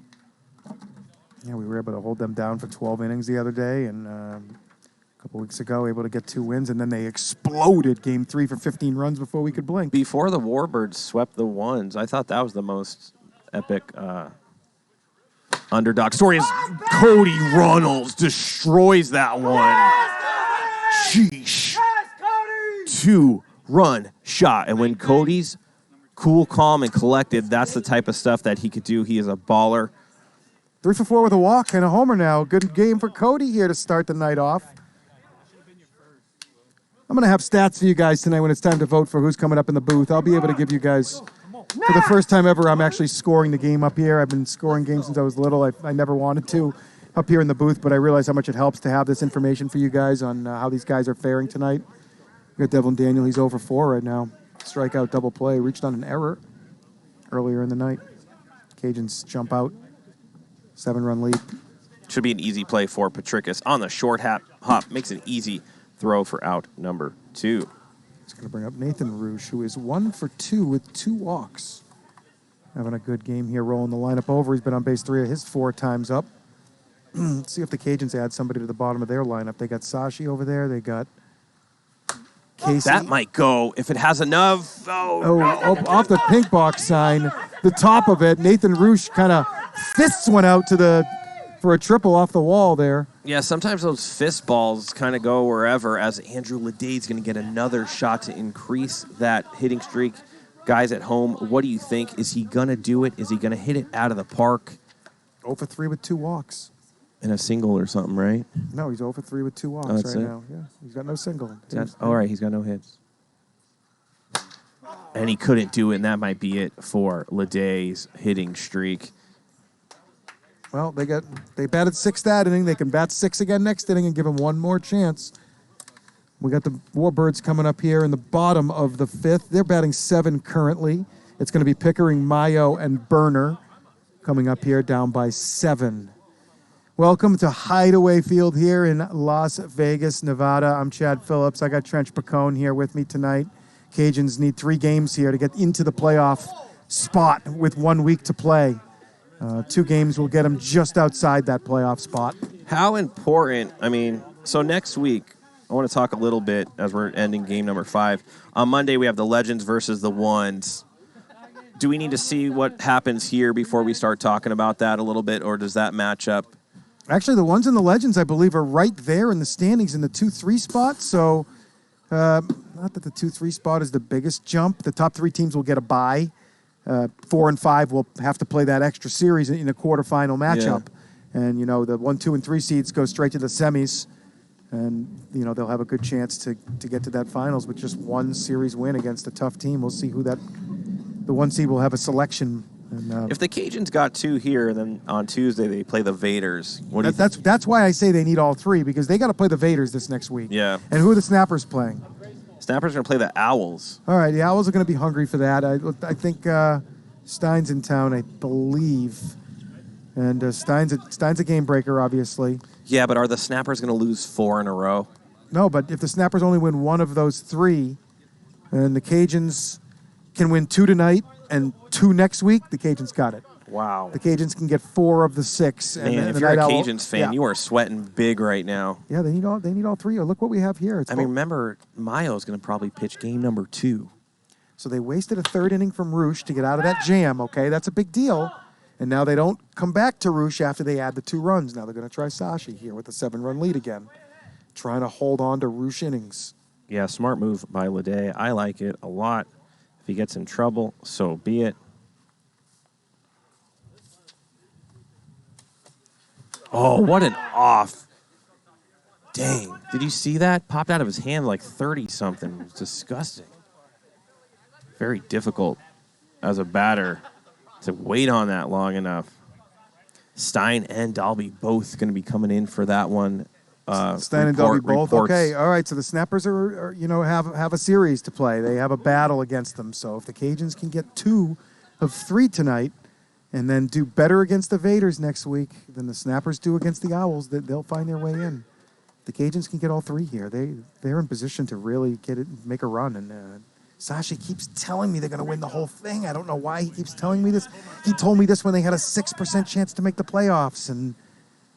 Yeah, we were able to hold them down for 12 innings the other day, and a couple weeks ago, able to get 2 wins, and then they exploded Game 3 for 15 runs before we could blink. Before the Warbirds swept the Ones, I thought that was the most epic underdog story. Is Cody Runnels destroys that one. Sheesh. 2-run shot. And when Cody's cool, calm, and collected, that's the type of stuff that he could do. He is a baller. 3 for 4 with a walk and a homer now. Good game for Cody here to start the night off. I'm going to have stats for you guys tonight when it's time to vote for who's coming up in the booth. I'll be able to give you guys, for the first time ever, I'm actually scoring the game up here. I've been scoring games since I was little. I never wanted to up here in the booth, but I realize how much it helps to have this information for you guys on how these guys are faring tonight. We got Devlin Daniel. He's over 4 right now. Strikeout, double play. Reached on an error earlier in the night. Cajuns jump out. 7-run lead. Should be an easy play for Patricus on the short hop. Makes an easy throw for out number 2. It's going to bring up Nathan Rouge, who is 1 for 2 with 2 walks. Having a good game here, rolling the lineup over. He's been on base 3 of his 4 times up. Let's see if the Cajuns add somebody to the bottom of their lineup. They got Sashi over there. They got Casey. That might go if it has enough. Off the pink box sign, the top of it. Nathan Roosh kind of fists one out for a triple off the wall there. Yeah, sometimes those fist balls kind of go wherever, as Andrew Leday's going to get another shot to increase that hitting streak. Guys at home, what do you think? Is he going to do it? Is he going to hit it out of the park? 0 for 3 with 2 walks. In a single or something, right? No, he's 0 for 3 with 2 walks that's right it? now. Yeah, he's got no single. All right, he's got no hits. And he couldn't do it, and that might be it for Leday's hitting streak. Well, they batted 6th that inning. They can bat 6 again next inning and give him one more chance. We got the Warbirds coming up here in the bottom of the 5th. They're batting 7 currently. It's going to be Pickering, Maio, and Berner coming up here down by 7. Welcome to Hideaway Field here in Las Vegas, Nevada. I'm Chad Phillips. I got Trench Pacone here with me tonight. Cajuns need 3 games here to get into the playoff spot with 1 week to play. 2 games will get them just outside that playoff spot. How important, so next week, I want to talk a little bit as we're ending game number 5. On Monday, we have the Legends versus the Ones. Do we need to see what happens here before we start talking about that a little bit, or does that match up? Actually, the Ones and the Legends, I believe, are right there in the standings in the 2-3 spot. So, not that the 2-3 spot is the biggest jump. The top 3 teams will get a bye. 4 and 5 will have to play that extra series in a quarterfinal matchup. Yeah. And, the 1, 2, and 3 seeds go straight to the semis. And, they'll have a good chance to get to that finals with just 1 series win against a tough team. We'll see who the 1 seed will have a selection. And, if the Cajuns got 2 here, then on Tuesday they play the Vaders. What do you think? That's why I say they need all 3, because they got to play the Vaders this next week. Yeah. And who are the Snappers playing? Snappers are going to play the Owls. All right, the Owls are going to be hungry for that. I think Stein's in town, I believe. And Stein's a game breaker, obviously. Yeah, but are the Snappers going to lose 4 in a row? No, but if the Snappers only win 1 of those 3, and the Cajuns can win 2 tonight and 2 next week, the Cajuns got it. Wow. The Cajuns can get 4 of the 6. Man, if you're a Cajuns fan, you are sweating big right now. Yeah, they need all 3. Oh, look what we have here. Remember, Maio's going to probably pitch game number 2. So they wasted a 3rd inning from Roosh to get out of that jam, okay? That's a big deal. And now they don't come back to Roosh after they add the 2 runs. Now they're going to try Sashi here with a 7-run lead again, trying to hold on to Roosh innings. Yeah, smart move by Leday. I like it a lot. If he gets in trouble, so be it. Oh, what an off. Dang. Did you see that? Popped out of his hand like 30-something. It was disgusting. Very difficult as a batter to wait on that long enough. Stein and Dalby both going to be coming in for that one. Stein and Dalby both. Reports. Okay, all right. So the Snappers are have a series to play. They have a battle against them. So if the Cajuns can get 2 of 3 tonight, and then do better against the Vaders next week than the Snappers do against the Owls, they'll find their way in. The Cajuns can get all 3 here. They're in position to really get it, make a run, and. Sashi keeps telling me they're going to win the whole thing. I don't know why he keeps telling me this. He told me this when they had a 6% chance to make the playoffs, and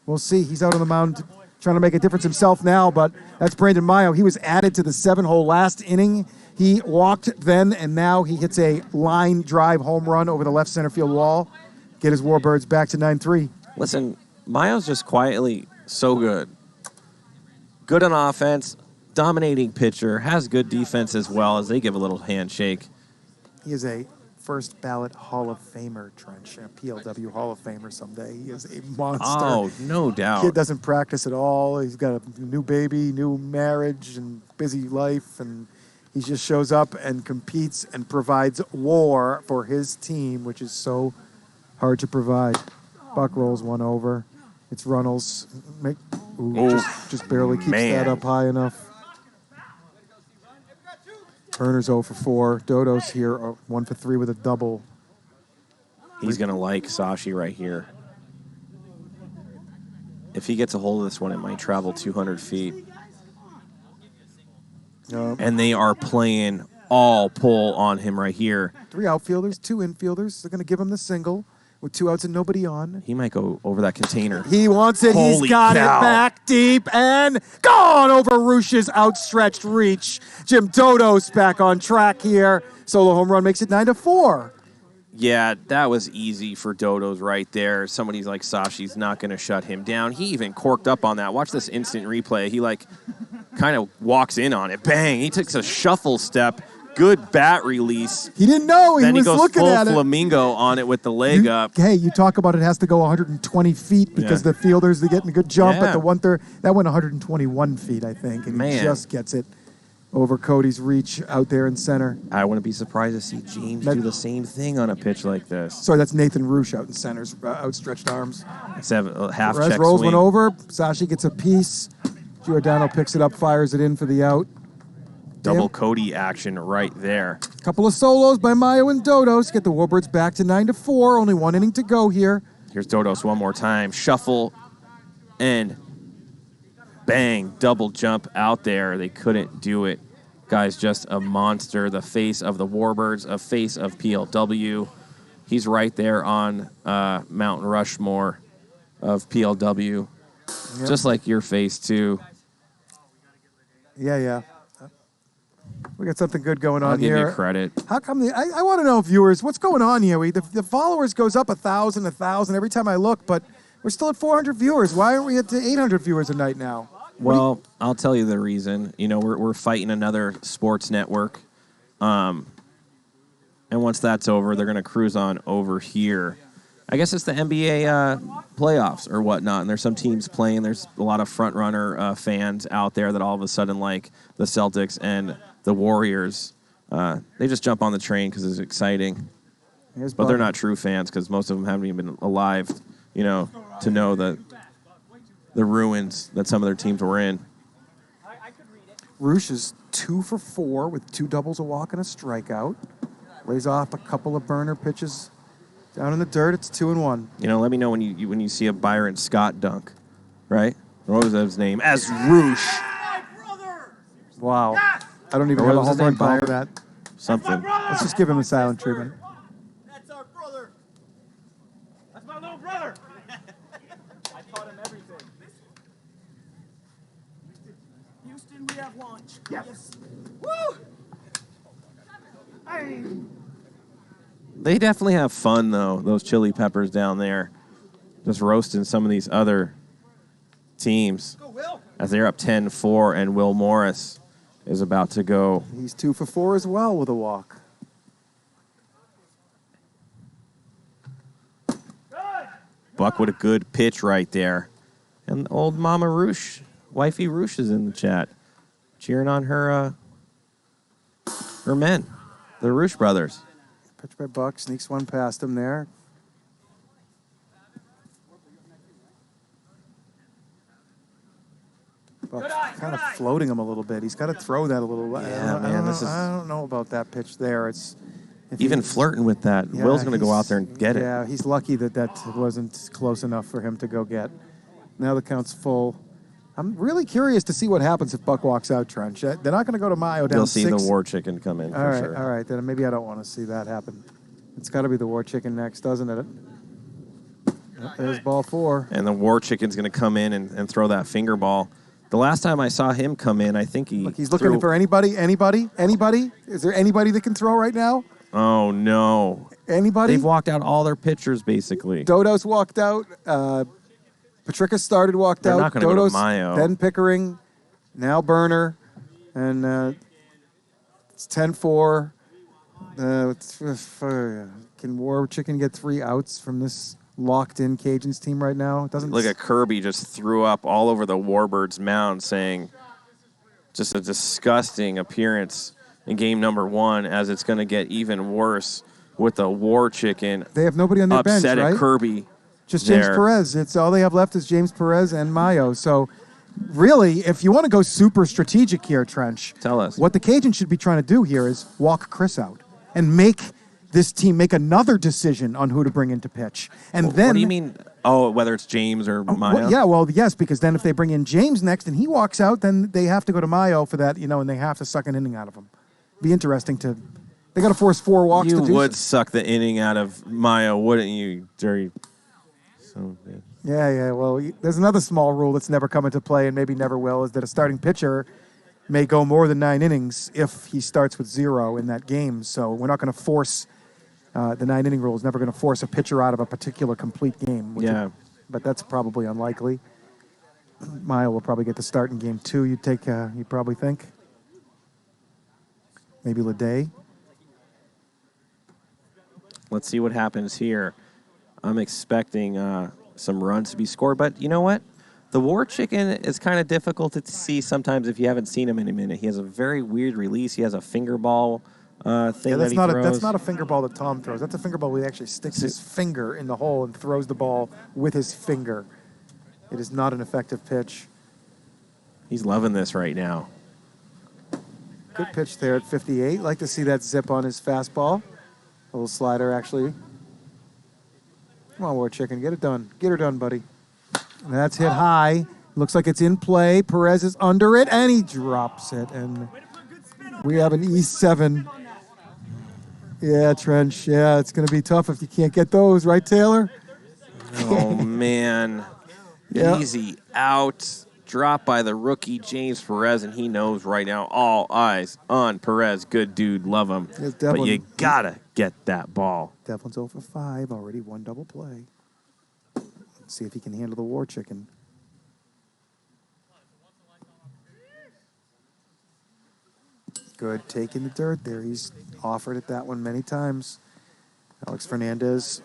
we'll see. He's out on the mound trying to make a difference himself now, but that's Brandon Maio. He was added to the 7-hole last inning. He walked then, and now he hits a line drive home run over the left center field wall. Get his Warbirds back to 9-3. Listen, Maio's just quietly so good. Good on offense. Dominating pitcher, has good defense as well, as they give a little handshake. He is a first ballot Hall of Famer, Trench, a PLW Hall of Famer someday. He is a monster. Oh, no doubt. Kid doesn't practice at all. He's got a new baby, new marriage, and busy life, and he just shows up and competes and provides war for his team, which is so hard to provide. Buck rolls one over. It's Runnels. Just barely keeps that up high enough. Turner's 0 for 4. Dodo's here, 1 for 3 with a double. He's going to like Sashi right here. If he gets a hold of this one, it might travel 200 feet. And they are playing all pull on him right here. 3 outfielders, 2 infielders. They're going to give him the single. with 2 outs and nobody on. He might go over that container. He wants it. Holy He's got cow. it back deep and gone over Roosh's outstretched reach. Jim Dodos back on track here. Solo home run makes it 9-4. Yeah, that was easy for Dodos right there. Somebody's like Sashi's not going to shut him down. He even corked up on that. Watch this instant replay. He kind of walks in on it. Bang. He takes a shuffle step. Good bat release. He didn't know. Then he he was goes looking full at it. flamingo on it with the leg up. Hey, you talk about it has to go 120 feet because the fielders, they getting a good jump at the 1/3. That went 121 feet, I think, and he just gets it over Cody's reach out there in center. I wouldn't be surprised to see James do the same thing on a pitch like this. Sorry, that's Nathan Roosh out in center's outstretched arms. It's a half Perez check rolls swing. one over. Sashi gets a piece. Giordano picks it up, fires it in for the out. Double Cody action right there. Couple of solos by Maio and Dodos get the Warbirds back to 9-4. Only 1 inning to go here. Here's Dodos one more time. Shuffle and bang. Double jump out there. They couldn't do it. Guy's just a monster. The face of the Warbirds, a face of PLW. He's right there on Mountain Rushmore of PLW. Yep. Just like your face, too. Yeah. We got something good going on I'll here. give you credit. How come I want to know, viewers, what's going on here? The followers goes up 1,000 every time I look, but we're still at 400 viewers. Why aren't we at 800 viewers a night now? Well, I'll tell you the reason. You know, we're fighting another sports network. And once that's over, they're going to cruise on over here. I guess it's the NBA playoffs or whatnot, and there's some teams playing. There's a lot of front-runner fans out there that all of a sudden like the Celtics and the Warriors. They just jump on the train because it's exciting. But they're not true fans because most of them haven't even been alive, to know the ruins that some of their teams were in. Roosh is 2 for 4 with 2 doubles, a walk, and a strikeout. Lays off a couple of burner pitches down in the dirt. It's 2-1. Let me know when you see a Byron Scott dunk, right? What was his name? As Roosh. Wow. I don't even have a home run call for that. Something. Let's just give him a silent treatment. That's our brother. That's my little brother. I taught him everything. Houston, we have lunch. Yes. Woo! Hey. They definitely have fun, though, those Chili Peppers down there. Just roasting some of these other teams. Go, Will. As they're up 10-4, and Will Morris is about to go. He's 2 for 4 as well with a walk. Buck with a good pitch right there. And old Mama Roosh, Wifey Roosh is in the chat, cheering on her men, the Roosh brothers. Pitch by Buck, sneaks one past him there. Buck kind of floating him a little bit. He's got to throw that a little. Yeah, I don't know about that pitch there. Even flirting with that. Yeah, Will's going to go out there and get it. Yeah, he's lucky that wasn't close enough for him to go get. Now the count's full. I'm really curious to see what happens if Buck walks out, Trench. They're not going to go to Maio down You'll see 6. the War Chicken come in for sure. All right. Then maybe I don't want to see that happen. It's got to be the War Chicken next, doesn't it? Yep, there's ball 4. And the War Chicken's going to come in and throw that finger ball. The last time I saw him come in, I think he's looking for anybody. Anybody? Is there anybody that can throw right now? Oh, no. Anybody? They've walked out all their pitchers, basically. Dodos walked out. Patrica started, walked They're out. not going to go to Dodos, Maio. then Pickering, now Burner, and it's 10-4. Can War Chicken get 3 outs from this locked-in Cajuns team right now? It doesn't. Look at Kirby just threw up all over the Warbirds mound, saying just a disgusting appearance in game number 1, as it's going to get even worse with the War Chicken. They have nobody on their bench, right? Upset at Kirby. Just James Perez. It's all they have left is James Perez and Maio. So, really, if you want to go super strategic here, Trench, tell us what the Cajuns should be trying to do here is walk Chris out and make this team make another decision on who to bring into pitch. And then, what do you mean? Oh, whether it's James or Maio? Well, yes, because then if they bring in James next and he walks out, then they have to go to Maio for that, and they have to suck an inning out of him. Be interesting to They got to force 4 walks You to do would so. suck the inning out of Maio, wouldn't you, dirty? So good. Yeah. Well, there's another small rule that's never come into play and maybe never will, is that a starting pitcher may go more than 9 innings if he starts with 0 in that game. So we're not going to force the 9-inning rule is never going to force a pitcher out of a particular complete game. But that's probably unlikely. Maio will probably get the start in game 2. You probably think maybe Leday. Let's see what happens here. I'm expecting some runs to be scored, but you know what? The War Chicken is kind of difficult to see sometimes if you haven't seen him in a minute. He has a very weird release. He has a finger ball thing That's that he not throws. that's not a finger ball that Tom throws. That's a finger ball where he actually sticks his finger in the hole and throws the ball with his finger. It is not an effective pitch. He's loving this right now. Good pitch there at 58. Like to see that zip on his fastball. A little slider, actually. Come on, War Chicken. Get it done. Get her done, buddy. And that's hit high. Looks like it's in play. Perez is under it, and he drops it. And we have an E7. Yeah, Trench. Yeah, it's going to be tough if you can't get those, right, Taylor? Oh, man. Yeah. Easy out. Dropped by the rookie, James Perez, and he knows right now all eyes on Perez. Good dude. Love him. Yes, But Devlin. you got to get that ball. Devlin's 0 for 5. Already 1 double play. Let's see if he can handle the War Chicken. Good take in the dirt there. He's offered at that one many times. Alex Fernandez,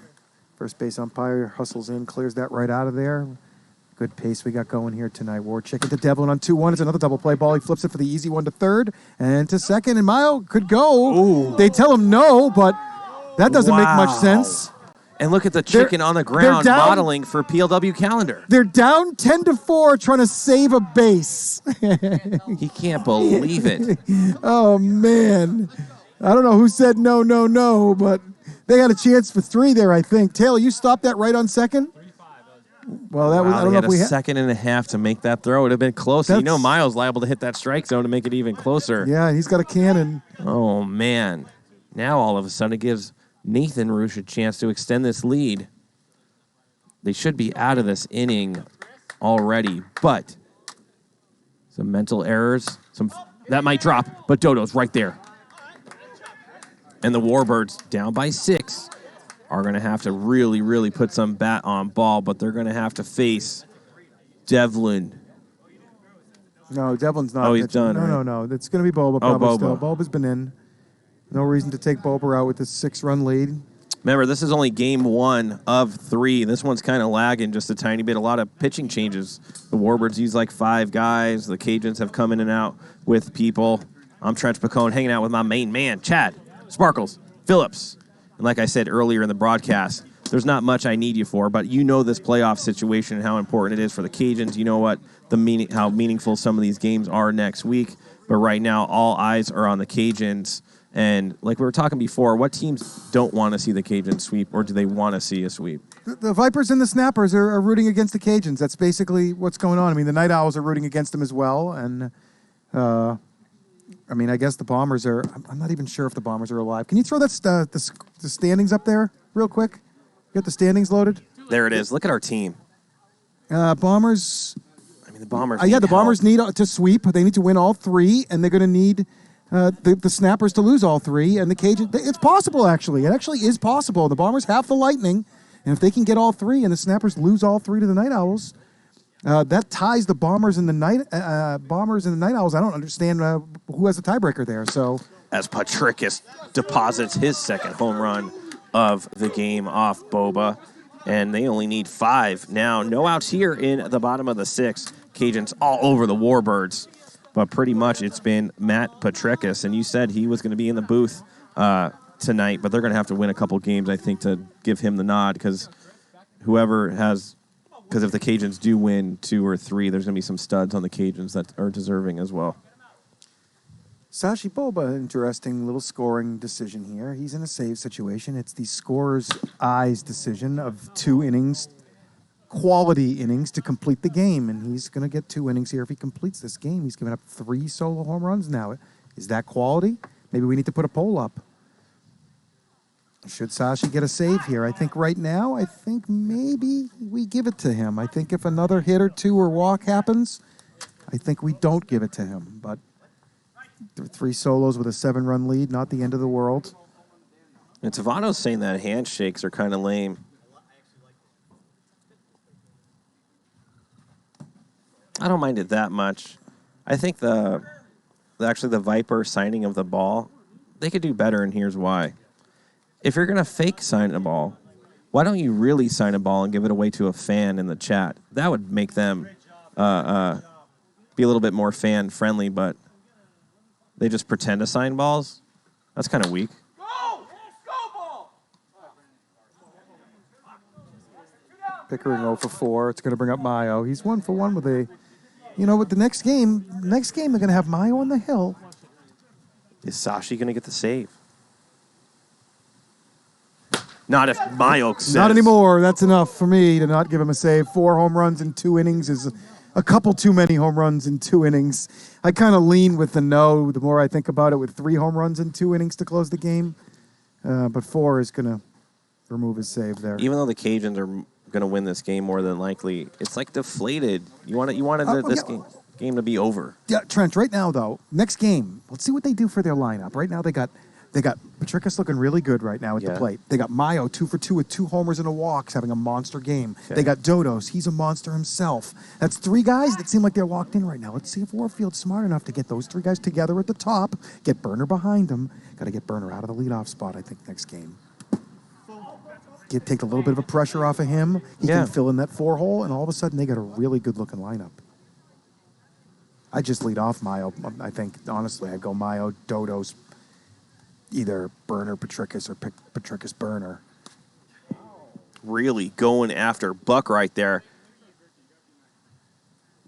first base umpire, hustles in, clears that right out of there. Good pace we got going here tonight. War Chicken to Devlin on 2-1. It's another double play ball. He flips it for the easy one to third and to second. And Maio could go. Ooh. They tell him no, but that doesn't make much Wow. sense. And look at the chicken on the ground down. modeling for PLW calendar. They're down 10-4 trying to save a base. He can't believe it. Oh, man. I don't know who said no, but they had a chance for 3 there, I think. Taylor, you stopped that right on second? Well, that was, I don't They know had if we a second and a half to make that throw. It would have been close. You know, That's- Miles liable to hit that strike zone to make it even closer. Yeah, he's got a cannon. Oh, man. Now all of a sudden it gives Nathan Roosh a chance to extend this lead. They should be out of this inning already, but some mental errors. That might drop, but Dodo's right there. And the Warbirds, down by 6, are going to have to really, really put some bat on ball, but they're going to have to face Devlin. No, Devlin's not. Oh, he's pitching. done, No, right? no. It's going to be Boba probably Boba. still. Boba's been in. No reason to take Boba out with this 6-run lead. Remember, this is only game 1 of 3. This one's kind of lagging just a tiny bit. A lot of pitching changes. The Warbirds use like 5 guys. The Cajuns have come in and out with people. I'm Trench Pacone, hanging out with my main man, Chad, Sparkles, Phillips. And like I said earlier in the broadcast, there's not much I need you for, but you know this playoff situation and how important it is for the Cajuns. You know what how meaningful some of these games are next week. But right now, all eyes are on the Cajuns. And like we were talking before, what teams don't want to see the Cajuns sweep, or do they want to see a sweep? The Vipers and the Snappers are rooting against the Cajuns. That's basically what's going on. I mean, the Night Owls are rooting against them as well. And, I guess the Bombers are... I'm not even sure if the Bombers are alive. Can you throw that the standings up there real quick? You got the standings loaded? There it is. Look at our team. Bombers... The Bombers. the need Bombers help. need to sweep. They need to win all 3, and they're going to need the Snappers to lose all 3. And the Cajuns, it's possible, actually. It actually is possible. The Bombers have the Lightning, and if they can get all 3 and the Snappers lose all 3 to the Night Owls, that ties the Bombers and the Night Owls. I don't understand who has the tiebreaker there. So as Patricus deposits his second home run of the game off Boba, and they only need 5 now. No outs here in the bottom of the 6th. Cajuns all over the Warbirds, but pretty much it's been Matt Patricus, and you said he was going to be in the booth tonight, but they're going to have to win a couple games, I think, to give him the nod, because if the Cajuns do win 2 or 3, there's going to be some studs on the Cajuns that are deserving as well. Sashi Boba, interesting little scoring decision here. He's in a save situation. It's the scorer's eyes decision of 2 innings, quality innings to complete the game. And he's going to get 2 innings here if he completes this game. He's given up 3 solo home runs now. Is that quality? Maybe we need to put a poll up. Should Sashi get a save here? I think right now, I think maybe we give it to him. I think if another hit or two or walk happens, I think we don't give it to him. But 3 solos with a 7-run lead, not the end of the world. And Tavano's saying that handshakes are kind of lame. I don't mind it that much. I think the Viper signing of the ball, they could do better, and here's why. If you're going to fake sign a ball, why don't you really sign a ball and give it away to a fan in the chat? That would make them be a little bit more fan-friendly, but they just pretend to sign balls? That's kind of weak. Pickering 0 for 4. It's going to bring up Maio. He's 1 for 1 with a... You know what, the next game they're going to have Maio on the hill. Is Sashi going to get the save? Not if Maio says. Not anymore. That's enough for me to not give him a save. 4 home runs in 2 innings is a couple too many home runs in 2 innings. I kind of lean with the no the more I think about it, with 3 home runs in 2 innings to close the game. But 4 is going to remove his save there. Even though the Cajuns are going to win this game more than likely, it's like deflated. You wanted this game to be over. Yeah, Trent, right now, though, next game, let's see what they do for their lineup. Right now, they got Patricus looking really good right now at the plate. They got Maio 2 for 2 with 2 homers and a walk, having a monster game. Okay. They got Dodos. He's a monster himself. That's 3 guys that seem like they're locked in right now. Let's see if Warfield's smart enough to get those 3 guys together at the top, get Burner behind them. Got to get Burner out of the leadoff spot, I think, next game. Take a little bit of a pressure off of him. He can fill in that 4 hole, and all of a sudden they got a really good-looking lineup. I just lead off Maio. I think, honestly, I'd go Maio, Dodos, either Burner, Patricus, or Patricus, Burner. Really going after Buck right there.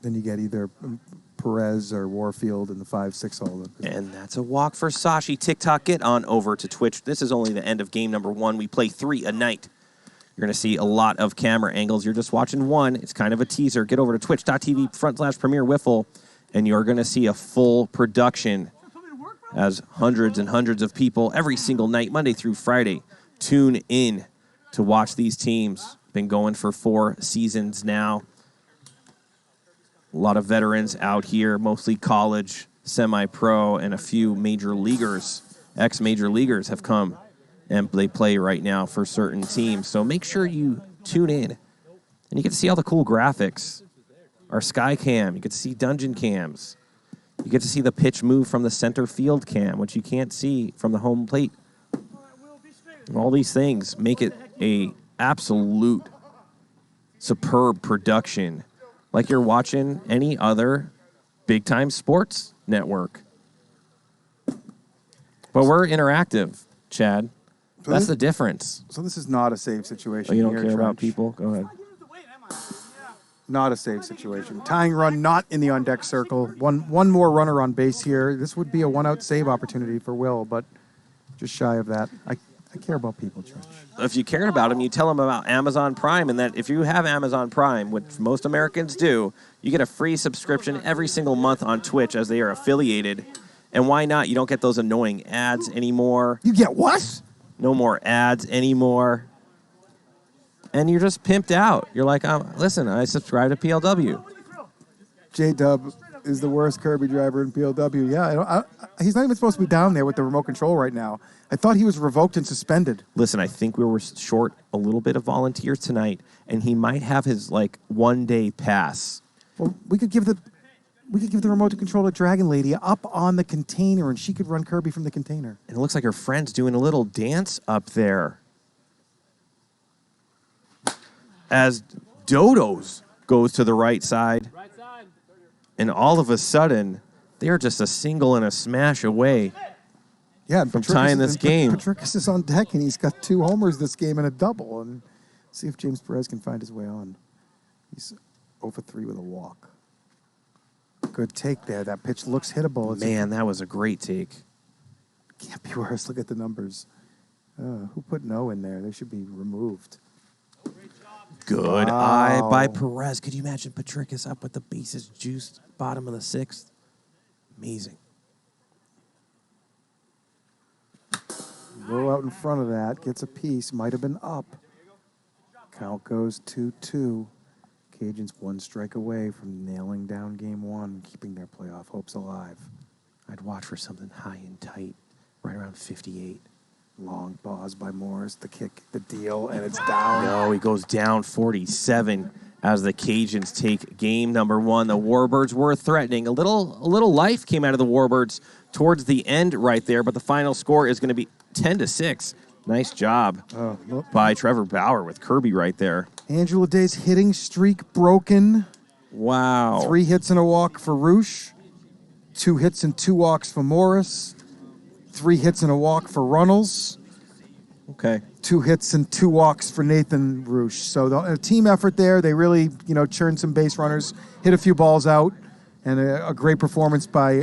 Then you get either Perez or Warfield in the 5-6 hole. And that's a walk for Sashi. TikTok, get on over to Twitch. This is only the end of game number 1. We play 3 a night. You're going to see a lot of camera angles. You're just watching 1. It's kind of a teaser. Get over to twitch.tv/Premier Wiffle, and you're going to see a full production as hundreds and hundreds of people every single night, Monday through Friday, tune in to watch these teams. Been going for 4 seasons now. A lot of veterans out here, mostly college, semi-pro, and a few major leaguers, ex-major leaguers have come, and they play right now for certain teams. So make sure you tune in, and you get to see all the cool graphics. Our Sky Cam, you get to see Dungeon Cams. You get to see the pitch move from the center field cam, which you can't see from the home plate. And all these things make it a absolute superb production, like you're watching any other big-time sports network. But we're interactive, Chad. So That's the difference. So this is not a save situation. Oh, you don't here, care Trench. about people? Go ahead. Not a save situation. Tying run not in the on-deck circle. One more runner on base here. This would be a 1-out save opportunity for Will, but just shy of that. I care about people, Trench. If you cared about them, you tell them about Amazon Prime, and that if you have Amazon Prime, which most Americans do, you get a free subscription every single month on Twitch as they are affiliated. And why not? You don't get those annoying ads anymore. You get what? No more ads anymore. And you're just pimped out. You're like, listen, I subscribe to PLW. J-Dub is the worst Kirby driver in PLW. Yeah, he's not even supposed to be down there with the remote control right now. I thought he was revoked and suspended. Listen, I think we were short a little bit of volunteers tonight, and he might have his, 1-day pass. Well, we could give the remote control to Dragon Lady up on the container, and she could run Kirby from the container. And it looks like her friend's doing a little dance up there. As Dodos goes to the right side. And all of a sudden, they're just a single and a smash away from tying this game. Patricus is on deck, and he's got 2 homers this game and a double. And see if James Perez can find his way on. He's 0 for 3 with a walk. Good take there. That pitch looks hittable. Man, that was a great take. Can't be worse. Look at the numbers. Who put no in there? They should be removed. Good eye by Perez. Could you imagine Patricus up with the bases juiced, bottom of the 6th? Amazing. A little out in front of that. Gets a piece. Might have been up. Count goes 2-2. Cajuns 1 strike away from nailing down game 1, keeping their playoff hopes alive. I'd watch for something high and tight, right around 58. Long pause by Morris. The kick, the deal, and it's down. No, he goes down 47 as the Cajuns take game number 1. The Warbirds were threatening. A little life came out of the Warbirds towards the end right there, but the final score is going to be 10-6. Nice job by Trevor Bauer with Kirby right there. Angela Day's hitting streak broken. Wow. 3 hits and a walk for Roosh. 2 hits and 2 walks for Morris. 3 hits and a walk for Runnels. Okay. 2 hits and 2 walks for Nathan Roosh. So a team effort there. They really, churned some base runners, hit a few balls out, and a great performance by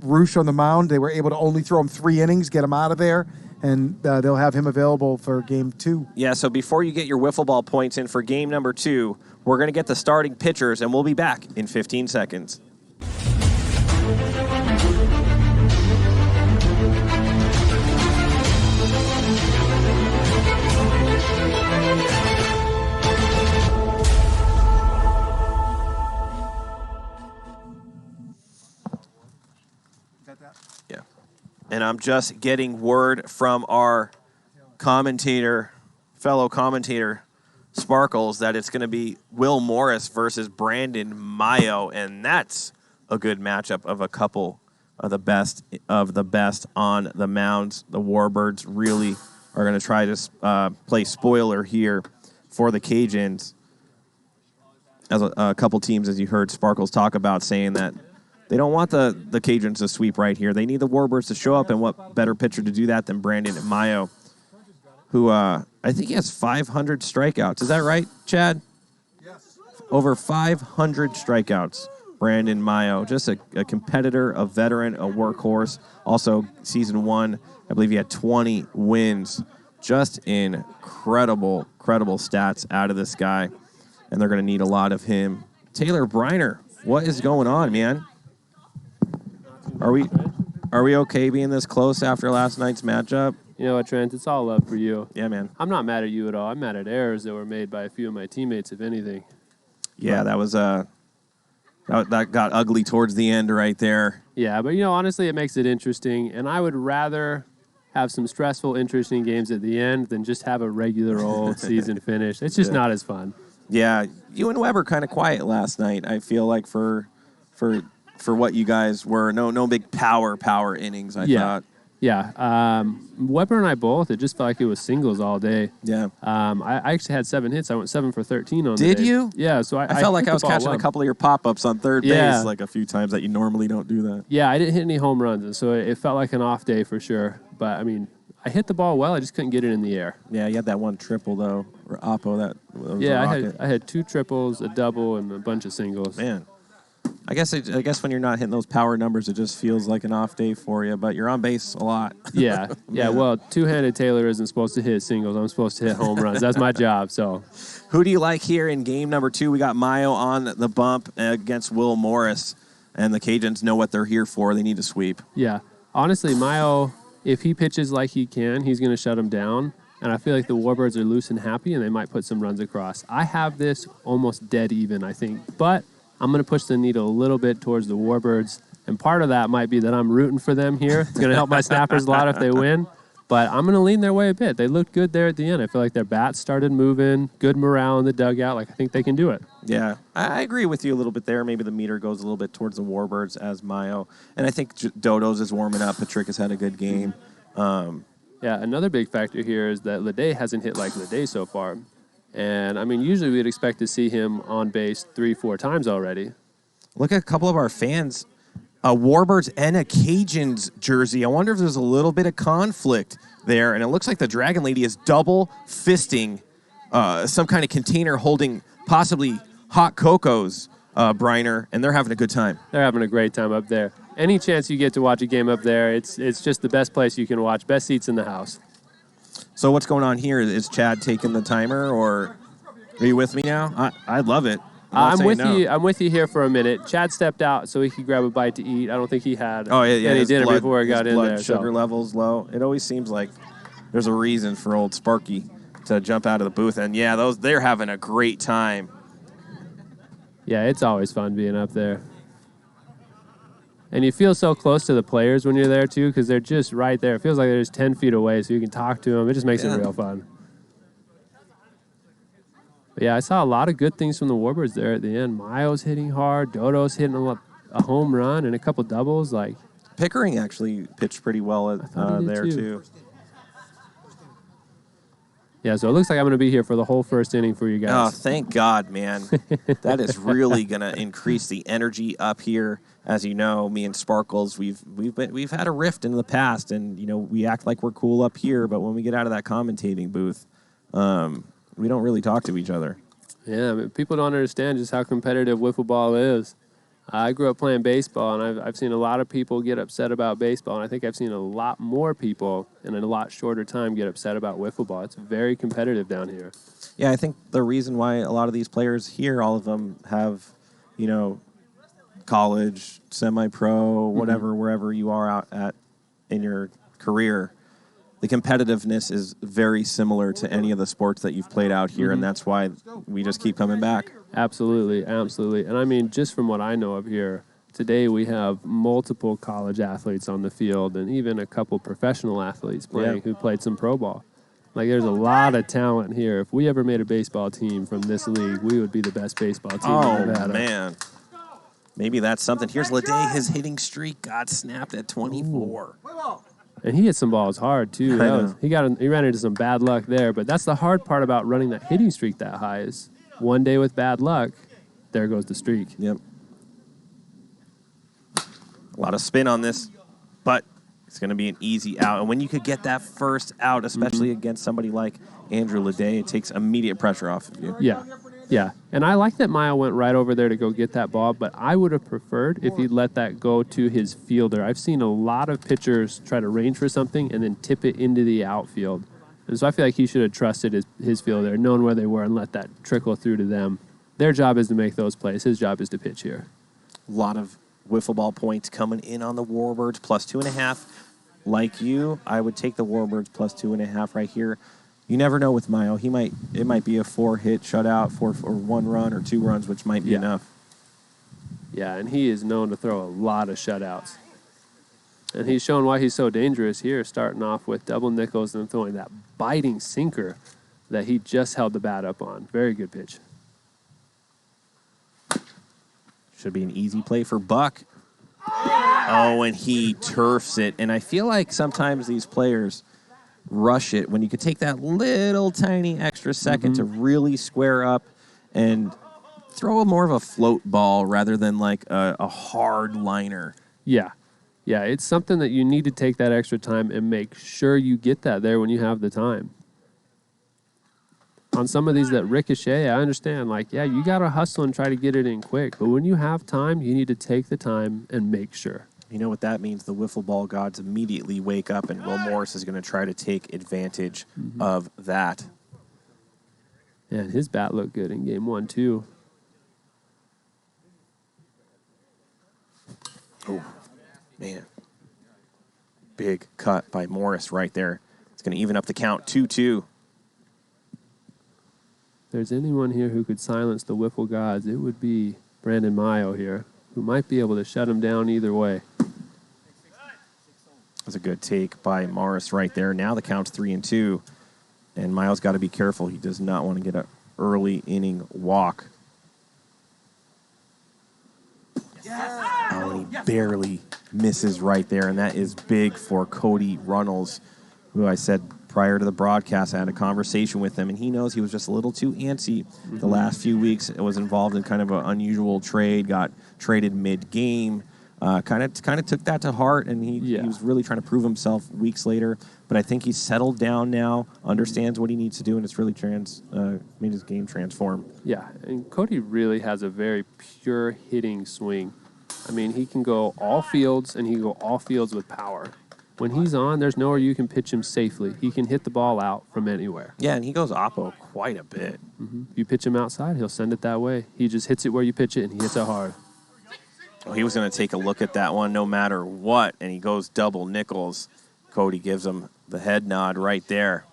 Roosh on the mound. They were able to only throw him 3 innings, get him out of there, and they'll have him available for game 2. Yeah, so before you get your wiffle ball points in for game number 2, we're going to get the starting pitchers, and we'll be back in 15 seconds. Yeah. And I'm just getting word from our fellow commentator, Sparkles, that it's going to be Will Morris versus Brandon Maio, and that's a good matchup of a couple of the best on the mounds. The Warbirds really are going to try to play spoiler here for the Cajuns. As a couple teams, as you heard Sparkles talk about, saying that they don't want the Cajuns to sweep right here. They need the Warbirds to show up, and what better pitcher to do that than Brandon Maio, who I think he has 500 strikeouts. Is that right, Chad? Yes. Over 500 strikeouts. Brandon Maio, just a competitor, a veteran, a workhorse. Also, season 1, I believe he had 20 wins. Just incredible stats out of this guy, and they're going to need a lot of him. Taylor Briner, what is going on, man? Are we okay being this close after last night's matchup? You know what, Trent? It's all up for you. Yeah, man. I'm not mad at you at all. I'm mad at errors that were made by a few of my teammates, if anything. Yeah, that was that got ugly towards the end right there. Yeah, but honestly, it makes it interesting, and I would rather have some stressful, interesting games at the end than just have a regular old season finish. It's just not as fun. Yeah, you and Weber kind of quiet last night. I feel like for what you guys were, no big power innings. I thought. Yeah, Weber and I both. It just felt like it was singles all day. Yeah. I actually had 7 hits. I went 7 for 13 on the day. Did you? Yeah. So I felt like I was catching a couple of your pop-ups on third base like a few times that you normally don't do that. Yeah, I didn't hit any home runs, and so it felt like an off day for sure. But I mean, I hit the ball well. I just couldn't get it in the air. Yeah, you had that one triple though, or oppo that. Was I had 2 triples, a double, and a bunch of singles. Man. I guess when you're not hitting those power numbers, it just feels like an off day for you, but you're on base a lot. Yeah. Well, two-handed Taylor isn't supposed to hit singles. I'm supposed to hit home runs. That's my job. So, who do you like here in game number 2? We got Maio on the bump against Will Morris, and the Cajuns know what they're here for. They need to sweep. Yeah. Honestly, Maio, if he pitches like he can, he's going to shut him down. And I feel like the Warbirds are loose and happy, and they might put some runs across. I have this almost dead even, I think. But I'm going to push the needle a little bit towards the Warbirds, and part of that might be that I'm rooting for them here. It's going to help my snappers a lot if they win, but I'm going to lean their way a bit. They looked good there at the end. I feel like their bats started moving, good morale in the dugout. I think they can do it. Yeah, I agree with you a little bit there. Maybe the meter goes a little bit towards the Warbirds as Maio, and I think Dodo's is warming up. Patrick has had a good game. Yeah, another big factor here is that Lede hasn't hit like Lede so far. And, I mean, usually we'd expect to see him on base 3-4 times already. Look at a couple of our fans. A Warbirds and a Cajuns jersey. I wonder if there's a little bit of conflict there. And it looks like the Dragon Lady is double fisting some kind of container holding possibly hot cocos, Briner, and they're having a good time. They're having a great time up there. Any chance you get to watch a game up there, it's just the best place you can watch. Best seats in the house. So what's going on here? Is Chad taking the timer, or are you with me now? I love it. I'm with you. I'm with you here for a minute. Chad stepped out so he could grab a bite to eat. I don't think he had any dinner before he got in there. Sugar levels low. It always seems like there's a reason for old Sparky to jump out of the booth. And, yeah, they're having a great time. Yeah, it's always fun being up there. And you feel so close to the players when you're there, too, because they're just right there. It feels like they're just 10 feet away, so you can talk to them. It just makes it real fun. But yeah, I saw a lot of good things from the Warbirds there at the end. Maio's hitting hard. Dodo's hitting a home run and a couple doubles. Pickering actually pitched pretty well there, too. Yeah, so it looks like I'm going to be here for the whole first inning for you guys. Oh, thank God, man. That is really going to increase the energy up here. As you know, me and Sparkles, we've had a rift in the past, and we act like we're cool up here, but when we get out of that commentating booth, we don't really talk to each other. Yeah, I mean, people don't understand just how competitive wiffle ball is. I grew up playing baseball, and I've seen a lot of people get upset about baseball, and I think I've seen a lot more people in a lot shorter time get upset about wiffle ball. It's very competitive down here. Yeah, I think the reason why a lot of these players here, all of them have, college, semi-pro, whatever, wherever you are out at in your career, the competitiveness is very similar to any of the sports that you've played out here, and that's why we just keep coming back. Absolutely, absolutely. And I mean, just from what I know of here, today we have multiple college athletes on the field and even a couple professional athletes playing who played some pro ball. There's a lot of talent here. If we ever made a baseball team from this league, we would be the best baseball team in Nevada. Oh, man. Maybe that's something. Here's Lede. His hitting streak got snapped at 24. And he hit some balls hard, too. He ran into some bad luck there. But that's the hard part about running that hitting streak that high is one day with bad luck, there goes the streak. Yep. A lot of spin on this, but it's going to be an easy out. And when you could get that first out, especially against somebody like Andrew Lede, it takes immediate pressure off of you. Yeah. And I like that Maio went right over there to go get that ball, but I would have preferred if he'd let that go to his fielder. I've seen a lot of pitchers try to range for something and then tip it into the outfield. And so I feel like he should have trusted his fielder, known where they were, and let that trickle through to them. Their job is to make those plays. His job is to pitch here. A lot of wiffle ball points coming in on the Warbirds, plus 2.5. Like you, I would take the Warbirds plus 2.5 right here. You never know with Maio. It might be a 4-hit shutout, or 1 run or 2 runs, which might be enough. Yeah, and he is known to throw a lot of shutouts. And he's shown why he's so dangerous here, starting off with double nickels and throwing that biting sinker that he just held the bat up on. Very good pitch. Should be an easy play for Buck. Oh, and he turfs it. And I feel like sometimes these players rush it when you could take that little tiny extra second to really square up and throw more of a float ball rather than like a hard liner. Yeah, it's something that you need to take that extra time and make sure you get that there when you have the time. On some of these that ricochet, I understand, you got to hustle and try to get it in quick. But when you have time, you need to take the time and make sure. You know what that means? The wiffle ball gods immediately wake up, and Will Morris is going to try to take advantage of that. And his bat looked good in game 1, too. Oh, man. Big cut by Morris right there. It's going to even up the count, 2-2. If there's anyone here who could silence the wiffle gods, it would be Brandon Maio here, who might be able to shut him down either way. That's a good take by Morris right there. Now the count's 3-2, and Maio's got to be careful. He does not want to get an early inning walk. Oh, and he barely misses right there, and that is big for Cody Runnels, who I said prior to the broadcast, I had a conversation with him, and he knows he was just a little too antsy the last few weeks. It was involved in kind of an unusual trade, got traded mid-game. Kind of took that to heart, and he was really trying to prove himself weeks later. But I think he's settled down now, understands what he needs to do, and it's really made his game transform. Yeah, and Cody really has a very pure hitting swing. I mean, he can go all fields, and he can go all fields with power. When he's on, there's nowhere you can pitch him safely. He can hit the ball out from anywhere. Yeah, and he goes oppo quite a bit. If you pitch him outside, he'll send it that way. He just hits it where you pitch it, and he hits it hard. He was going to take a look at that one no matter what, and he goes double nickels. Cody gives him The head nod right there.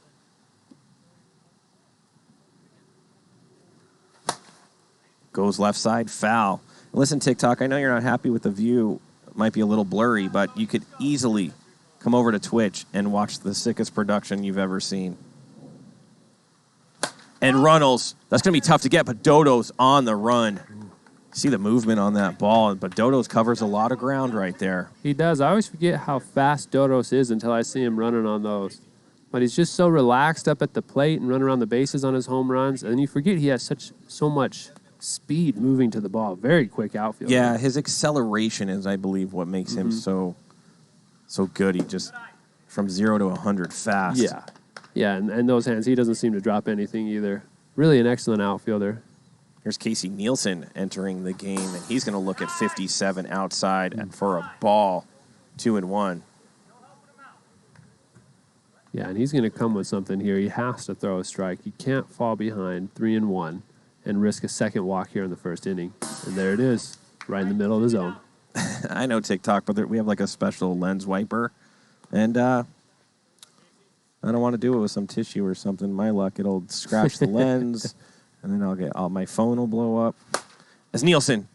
Goes left side, foul. Listen, TikTok, I know you're not happy with the view. It might be a little blurry, but you could easily come over to Twitch and watch the sickest production you've ever seen. And Runnels, that's going to be tough to get, but Dodo's on the run. See the movement on that ball, but Dodos covers a lot of ground right there. He does. I always forget how fast Dodos is until I see him running on those. But he's just so relaxed up at the plate and running around the bases on his home runs. And you forget he has so much speed moving to the ball. Very quick outfield. Yeah, his acceleration is, I believe, what makes him so good. He just, from 0 to 100 fast. Yeah. Yeah, and those hands, he doesn't seem to drop anything either. Really an excellent outfielder. Here's Casey Nielsen entering the game, and he's going to look at 57 outside and for a ball, 2-1. Yeah, and he's going to come with something here. He has to throw a strike. He can't fall behind 3-1 and risk a second walk here in the first inning. And there it is, right in the middle of the zone. I know TikTok, but we have like a special lens wiper, and I don't want to do it with some tissue or something. My luck, it'll scratch the lens, and then my phone will blow up. As Nielsen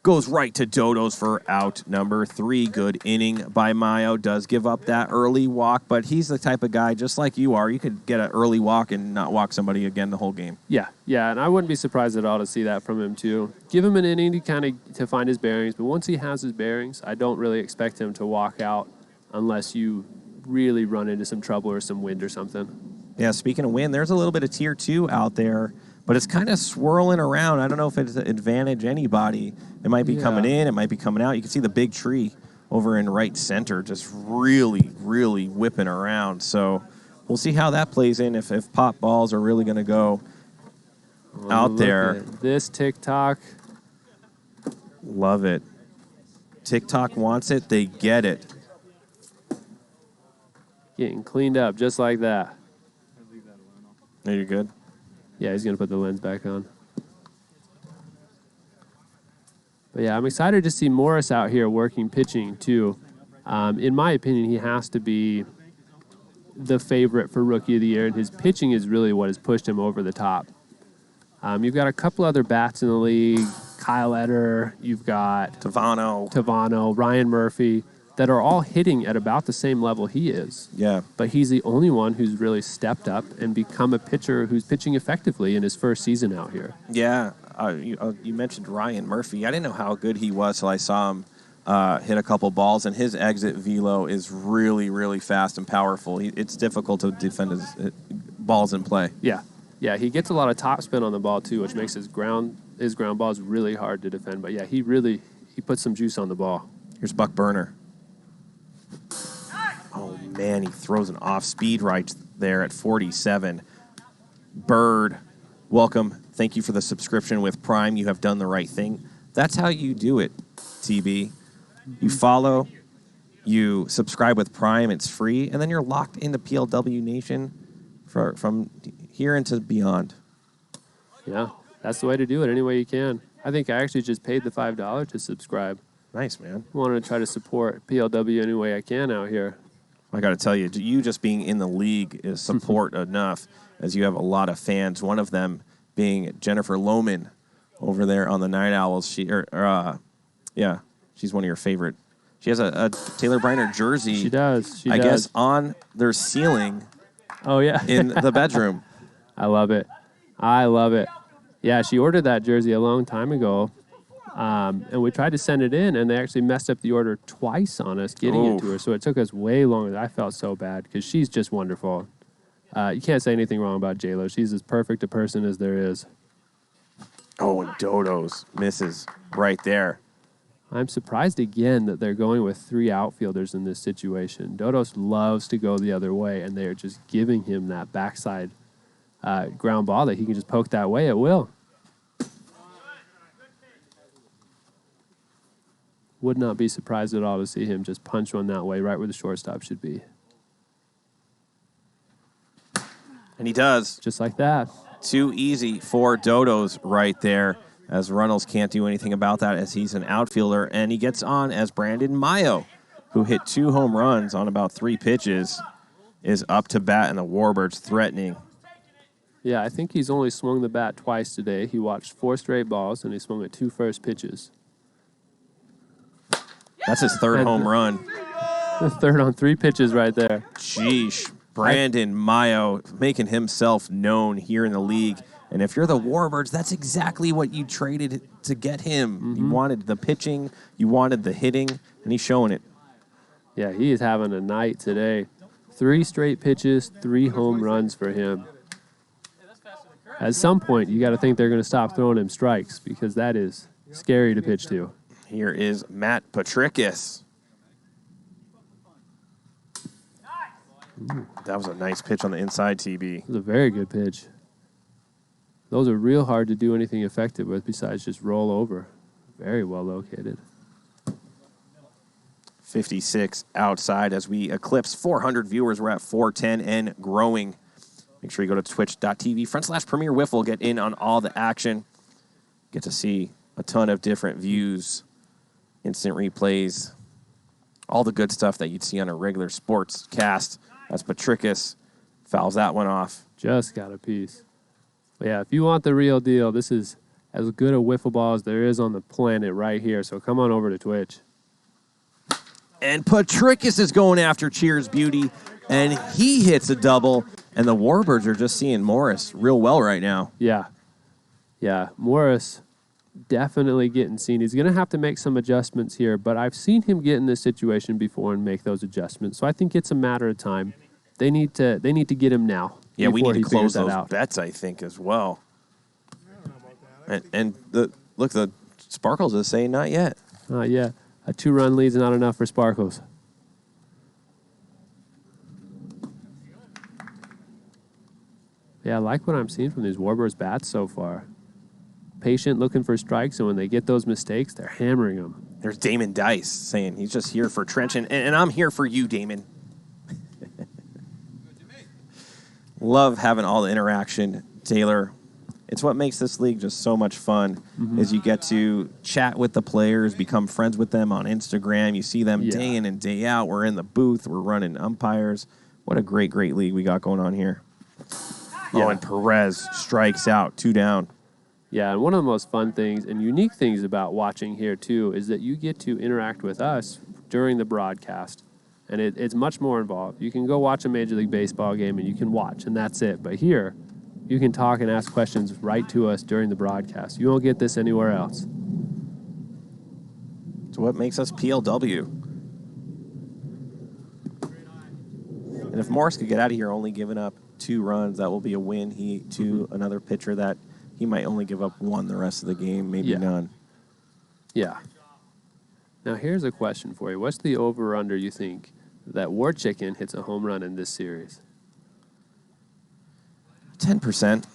goes right to Dodos for out number 3. Good inning by Maio. Does give up that early walk, but he's the type of guy, just like you are, you could get an early walk and not walk somebody again the whole game. Yeah, and I wouldn't be surprised at all to see that from him too. Give him an inning to find his bearings, but once he has his bearings, I don't really expect him to walk out unless you really run into some trouble or some wind or something. Yeah, speaking of wind, there's a little bit of tier 2 out there, but it's kind of swirling around. I don't know if it's an advantage anybody. It might be coming in, it might be coming out. You can see the big tree over in right center just really, really whipping around. So we'll see how that plays in, if pop balls are really going to go out there. This TikTok. Love it. TikTok wants it, they get it. Getting cleaned up just like that. Are you good? Yeah, he's going to put the lens back on. But yeah, I'm excited to see Morris out here working pitching too. In my opinion, he has to be the favorite for Rookie of the Year, and his pitching is really what has pushed him over the top. You've got a couple other bats in the league, Kyle Etter, you've got Tavano, Ryan Murphy, that are all hitting at about the same level he is. Yeah. But he's the only one who's really stepped up and become a pitcher who's pitching effectively in his first season out here. Yeah. You mentioned Ryan Murphy. I didn't know how good he was till I saw him hit a couple balls, and his exit velo is really, really fast and powerful. It's difficult to defend his balls in play. Yeah. Yeah, he gets a lot of topspin on the ball too, which makes his ground balls really hard to defend. But yeah, he puts some juice on the ball. Here's Buck Burner. Oh, man, he throws an off-speed right there at 47. Bird, welcome. Thank you for the subscription with Prime. You have done the right thing. That's how you do it, TB. You follow, you subscribe with Prime. It's free, and then you're locked into PLW Nation from here into beyond. Yeah, that's the way to do it any way you can. I think I actually just paid the $5 to subscribe. Nice, man. I want to try to support PLW any way I can out here. I got to tell you, just being in the league is support enough, as you have a lot of fans. One of them being Jennifer Lohman over there on the Night Owls. She's one of your favorite. She has a Taylor Briner jersey. She does. I guess on their ceiling. Oh yeah, in the bedroom. I love it. Yeah, she ordered that jersey a long time ago. And we tried to send it in, and they actually messed up the order twice on us getting it to her. So it took us way longer. I felt so bad because she's just wonderful. You can't say anything wrong about J-Lo. She's as perfect a person as there is. Oh, and Dodos misses right there. I'm surprised again that they're going with 3 outfielders in this situation. Dodos loves to go the other way, and they are just giving him that backside ground ball that he can just poke that way at will. Would not be surprised at all to see him just punch one that way, right where the shortstop should be. And he does. Just like that. Too easy for Dodos right there, as Runnels can't do anything about that as he's an outfielder. And he gets on as Brandon Maio, who hit 2 home runs on about 3 pitches. is up to bat, and the Warbirds threatening. Yeah, I think he's only swung the bat twice today. He watched 4 straight balls, and he swung at 2 first pitches. That's his third home run. The third on 3 pitches right there. Sheesh. Brandon Maio making himself known here in the league. And if you're the Warbirds, that's exactly what you traded to get him. You wanted the pitching, you wanted the hitting, and he's showing it. Yeah, he is having a night today. 3 straight pitches, 3 home runs for him. At some point, you got to think they're going to stop throwing him strikes because that is scary to pitch to. Here is Matt Patricus. That was a nice pitch on the inside, TB. It was a very good pitch. Those are real hard to do anything effective with besides just roll over. Very well located. 56 outside as we eclipse 400 viewers. We're at 410 and growing. Make sure you go to twitch.tv/Premier Wiffle. Get in on all the action. Get to see a ton of different views, instant replays, all the good stuff that you'd see on a regular sports cast. As Patricus fouls that one off. Just got a piece. But yeah, if you want the real deal, this is as good a wiffle ball as there is on the planet right here. So come on over to Twitch. And Patricus is going after Cheers Beauty, and he hits a double. And the Warbirds are just seeing Morris real well right now. Yeah. Yeah, Morris definitely getting seen. He's going to have to make some adjustments here, but I've seen him get in this situation before and make those adjustments. So I think it's a matter of time. They need to get him now. Yeah, we need to close that those out. bets, I think, as well. And the Sparkles is saying not yet. Yeah, a 2-run lead's not enough for Sparkles. Yeah, I like what I'm seeing from these Warbirds bats so far. Patient, looking for strikes, and when they get those mistakes, they're hammering them. There's Damon Dice saying he's just here for Trench, and I'm here for you, Damon. Love having all the interaction, Taylor. It's what makes this league just so much fun, is you get to chat with the players, become friends with them on Instagram. You see them day in and day out. We're in the booth. We're running umpires. What a great, great league we got going on here. Yeah. Oh, and Perez strikes out, 2 down. Yeah, and one of the most fun things and unique things about watching here, too, is that you get to interact with us during the broadcast. And it's much more involved. You can go watch a Major League Baseball game and you can watch, and that's it. But here, you can talk and ask questions right to us during the broadcast. You won't get this anywhere else. It's what makes us PLW. And if Morris could get out of here only giving up 2 runs, that will be a win. To another pitcher that he might only give up 1 the rest of the game, maybe none. Yeah. Now, here's a question for you. What's the over-under you think that War Chicken hits a home run in this series? 10%.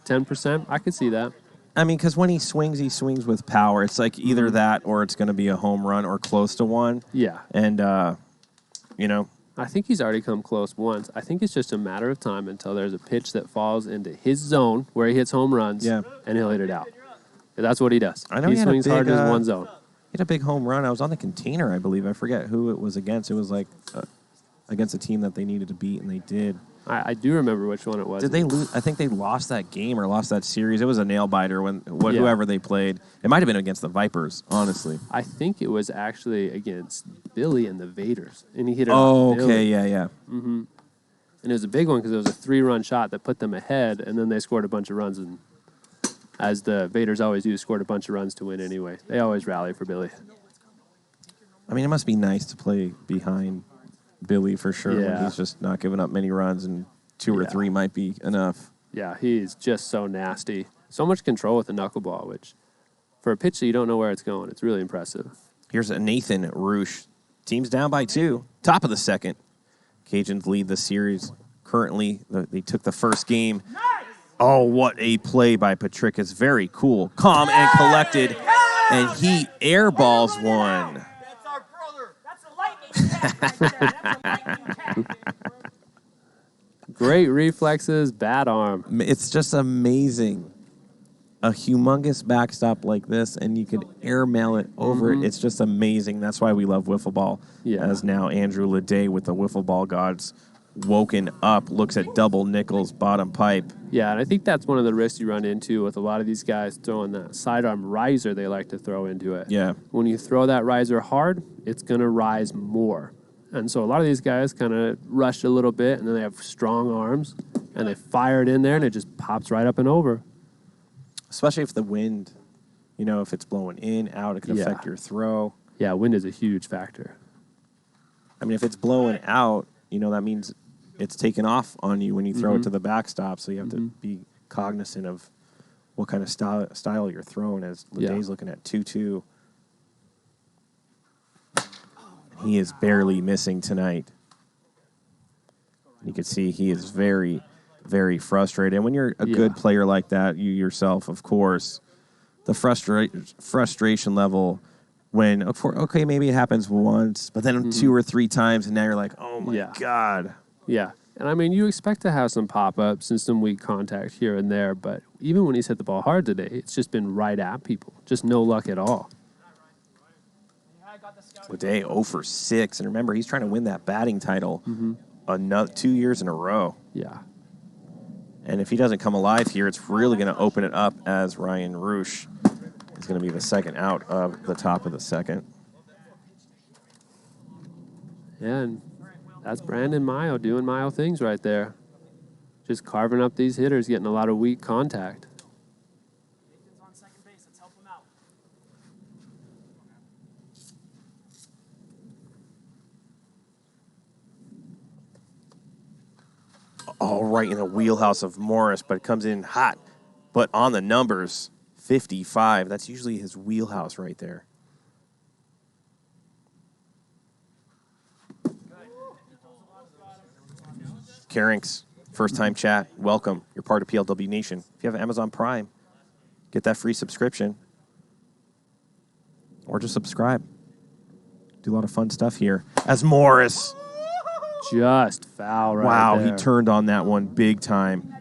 10%? I could see that. I mean, because when he swings with power. It's like either that or it's going to be a home run or close to one. Yeah. And, I think he's already come close once. I think it's just a matter of time until there's a pitch that falls into his zone where he hits home runs, and he'll hit it out. That's what he does. I know he swings hard in his one zone. He had a big home run. I was on the container, I believe. I forget who it was against. It was like against a team that they needed to beat, and they did. I do remember which one it was. Did they lose? I think they lost that game or lost that series. It was a nail-biter whoever they played. It might have been against the Vipers, honestly. I think it was actually against Billy and the Vaders, and he hit it off Billy. Yeah. Mm-hmm. And it was a big one because it was a 3-run shot that put them ahead, and then they scored a bunch of runs, and as the Vaders always do, scored a bunch of runs to win anyway. They always rally for Billy. I mean, it must be nice to play behind Billy for sure. Yeah. When he's just not giving up many runs, and 2 or 3 might be enough. Yeah, he's just so nasty. So much control with the knuckleball, which for a pitch that you don't know where it's going, it's really impressive. Here's a Nathan Roosh. Team's down by 2. Top of the second. Cajuns lead the series. Currently, they took the first game. Oh, what a play by Patricus. Very cool. Calm and collected. And he airballs one. That's our brother. That's a lightning. Great reflexes, bad arm. It's just amazing. A humongous backstop like this, and you could airmail it over it. It's just amazing. That's why we love wiffle ball. Yeah. As now Andrew Leday with the wiffle ball gods woken up, looks at double nickels, bottom pipe. Yeah, and I think that's one of the risks you run into with a lot of these guys throwing that sidearm riser they like to throw into it. Yeah. When you throw that riser hard, it's going to rise more. And so a lot of these guys kind of rush a little bit, and then they have strong arms, and they fire it in there, and it just pops right up and over. Especially if the wind, if it's blowing in, out, it can affect your throw. Yeah, wind is a huge factor. I mean, if it's blowing out, that means it's taken off on you when you throw it to the backstop. So you have to be cognizant of what kind of style you're throwing. As Leday's looking at 2-2. He is barely missing tonight. You can see he is very, very frustrated. And when you're a good player like that, you yourself, of course, the frustration level when, okay, maybe it happens once, but then 2 or 3 times, and now you're like, oh, my God. Yeah. And, I mean, you expect to have some pop-ups and some weak contact here and there, but even when he's hit the ball hard today, it's just been right at people. Just no luck at all. Leday 0 for 6, and remember, he's trying to win that batting title another 2 years in a row. Yeah. And if he doesn't come alive here, it's really going to open it up as Ryan Roosh is going to be the second out of the top of the second. Yeah, and that's Brandon Maio doing Maio things right there. Just carving up these hitters, getting a lot of weak contact. All right in the wheelhouse of Morris, but it comes in hot. But on the numbers, 55. That's usually his wheelhouse right there. Carinks, first-time chat, welcome. You're part of PLW Nation. If you have Amazon Prime, get that free subscription. Or just subscribe. Do a lot of fun stuff here. As Morris... Just foul right wow, there. he turned on that one big time.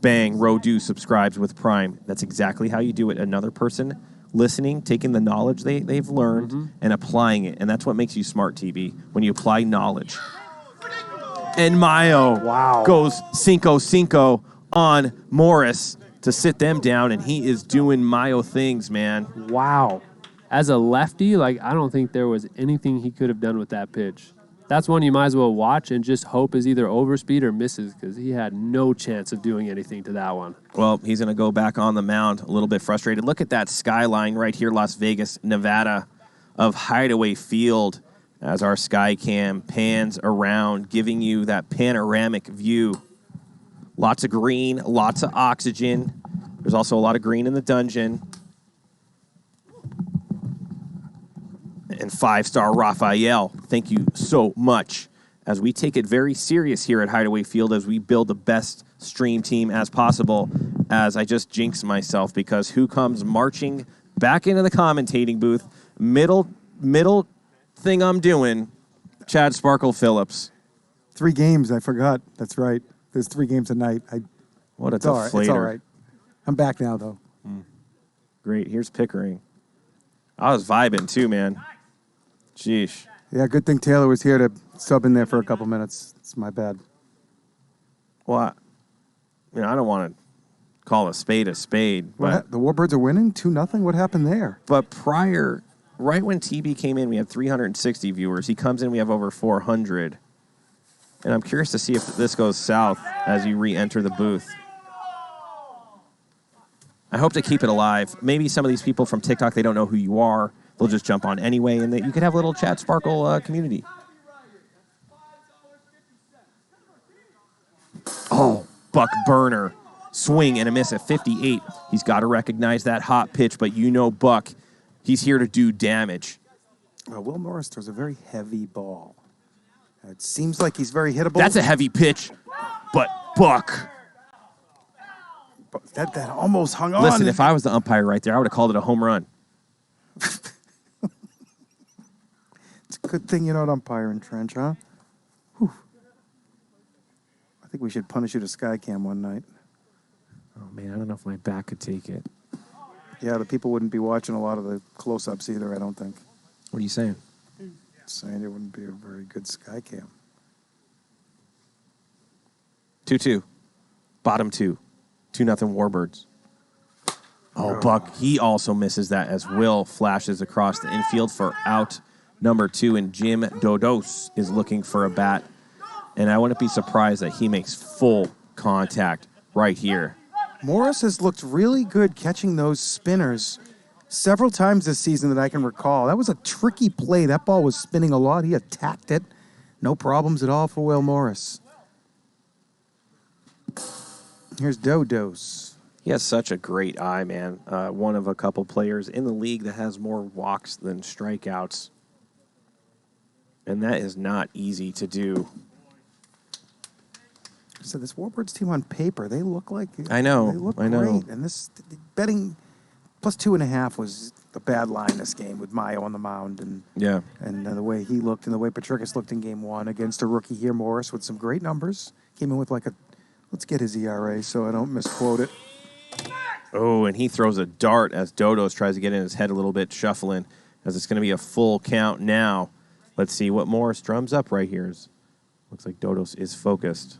Bang, Rodu subscribes with Prime. That's exactly how you do it. Another person listening, taking the knowledge they've learned and applying it. And that's what makes you smart, TB, when you apply knowledge. And Maio goes 5-5 on Morris to sit them down, and he is doing Maio things, man. Wow. As a lefty, I don't think there was anything he could have done with that pitch. That's one you might as well watch and just hope is either overspeed or misses because he had no chance of doing anything to that one. Well, he's going to go back on the mound a little bit frustrated. Look at that skyline right here, Las Vegas, Nevada, of Hideaway Field as our sky cam pans around, giving you that panoramic view. Lots of green, lots of oxygen. There's also a lot of green in the dungeon. And 5-star Raphael, thank you so much. As we take it very serious here at Hideaway Field as we build the best stream team as possible, as I just jinxed myself because who comes marching back into the commentating booth, middle thing I'm doing, Chad Sparkle Phillips. 3 games, I forgot. That's right. There's 3 games a night. What a It's all right. deflator. It's all right. I'm back now, though. Great. Here's Pickering. I was vibing too, man. Sheesh. Yeah, good thing Taylor was here to sub in there for a couple minutes. It's my bad. Well, I don't want to call a spade, but The Warbirds are winning 2-0. What happened there? But prior, right when TB came in, we had 360 viewers. He comes in, we have over 400. And I'm curious to see if this goes south as you re-enter the booth. I hope to keep it alive. Maybe some of these people from TikTok, they don't know who you are. They'll just jump on anyway, and you could have a little Chat Sparkle community. Oh, Buck Burner. Swing and a miss at 58. He's got to recognize that hot pitch, but Buck, he's here to do damage. Will Morris throws a very heavy ball. It seems like he's very hittable. That's a heavy pitch, but Buck. That almost hung on. Listen, if I was the umpire right there, I would have called it a home run. It's a good thing you're not umpiring, Trench, huh? Whew. I think we should punish you to Skycam one night. Oh, man, I don't know if my back could take it. Yeah, the people wouldn't be watching a lot of the close-ups either, I don't think. What are you saying? Saying it wouldn't be a very good Skycam. 2-2. Bottom 2. 2-0 Warbirds. Oh, Buck, he also misses that as Will flashes across the infield for out number 2, and Jim Dodos is looking for a bat. And I wouldn't be surprised that he makes full contact right here. Morris has looked really good catching those spinners several times this season that I can recall. That was a tricky play. That ball was spinning a lot. He attacked it. No problems at all for Will Morris. Here's Dodos. He has such a great eye, man. One of a couple players in the league that has more walks than strikeouts. And that is not easy to do. So this Warbirds team on paper, they look like I know. They look I know. great. And this betting plus 2.5 was a bad line this game with Maio on the mound and the way he looked and the way Petricus looked in game 1 against a rookie here, Morris, with some great numbers. Came in with let's get his ERA so I don't misquote it. Oh, and he throws a dart as Dodos tries to get in his head a little bit, shuffling, as it's going to be a full count now. Let's see what Morris drums up right here. Looks like Dodos is focused.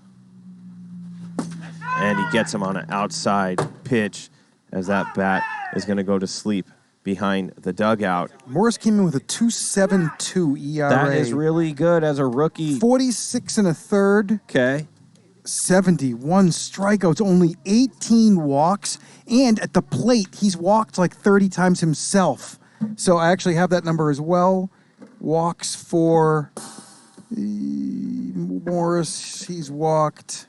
And he gets him on an outside pitch as that bat is going to go to sleep behind the dugout. Morris came in with a 2.72 ERA. That is really good as a rookie. 46 1/3. Okay. 71 strikeouts, only 18 walks, and at the plate, he's walked like 30 times himself. So I actually have that number as well. Walks for Morris, he's walked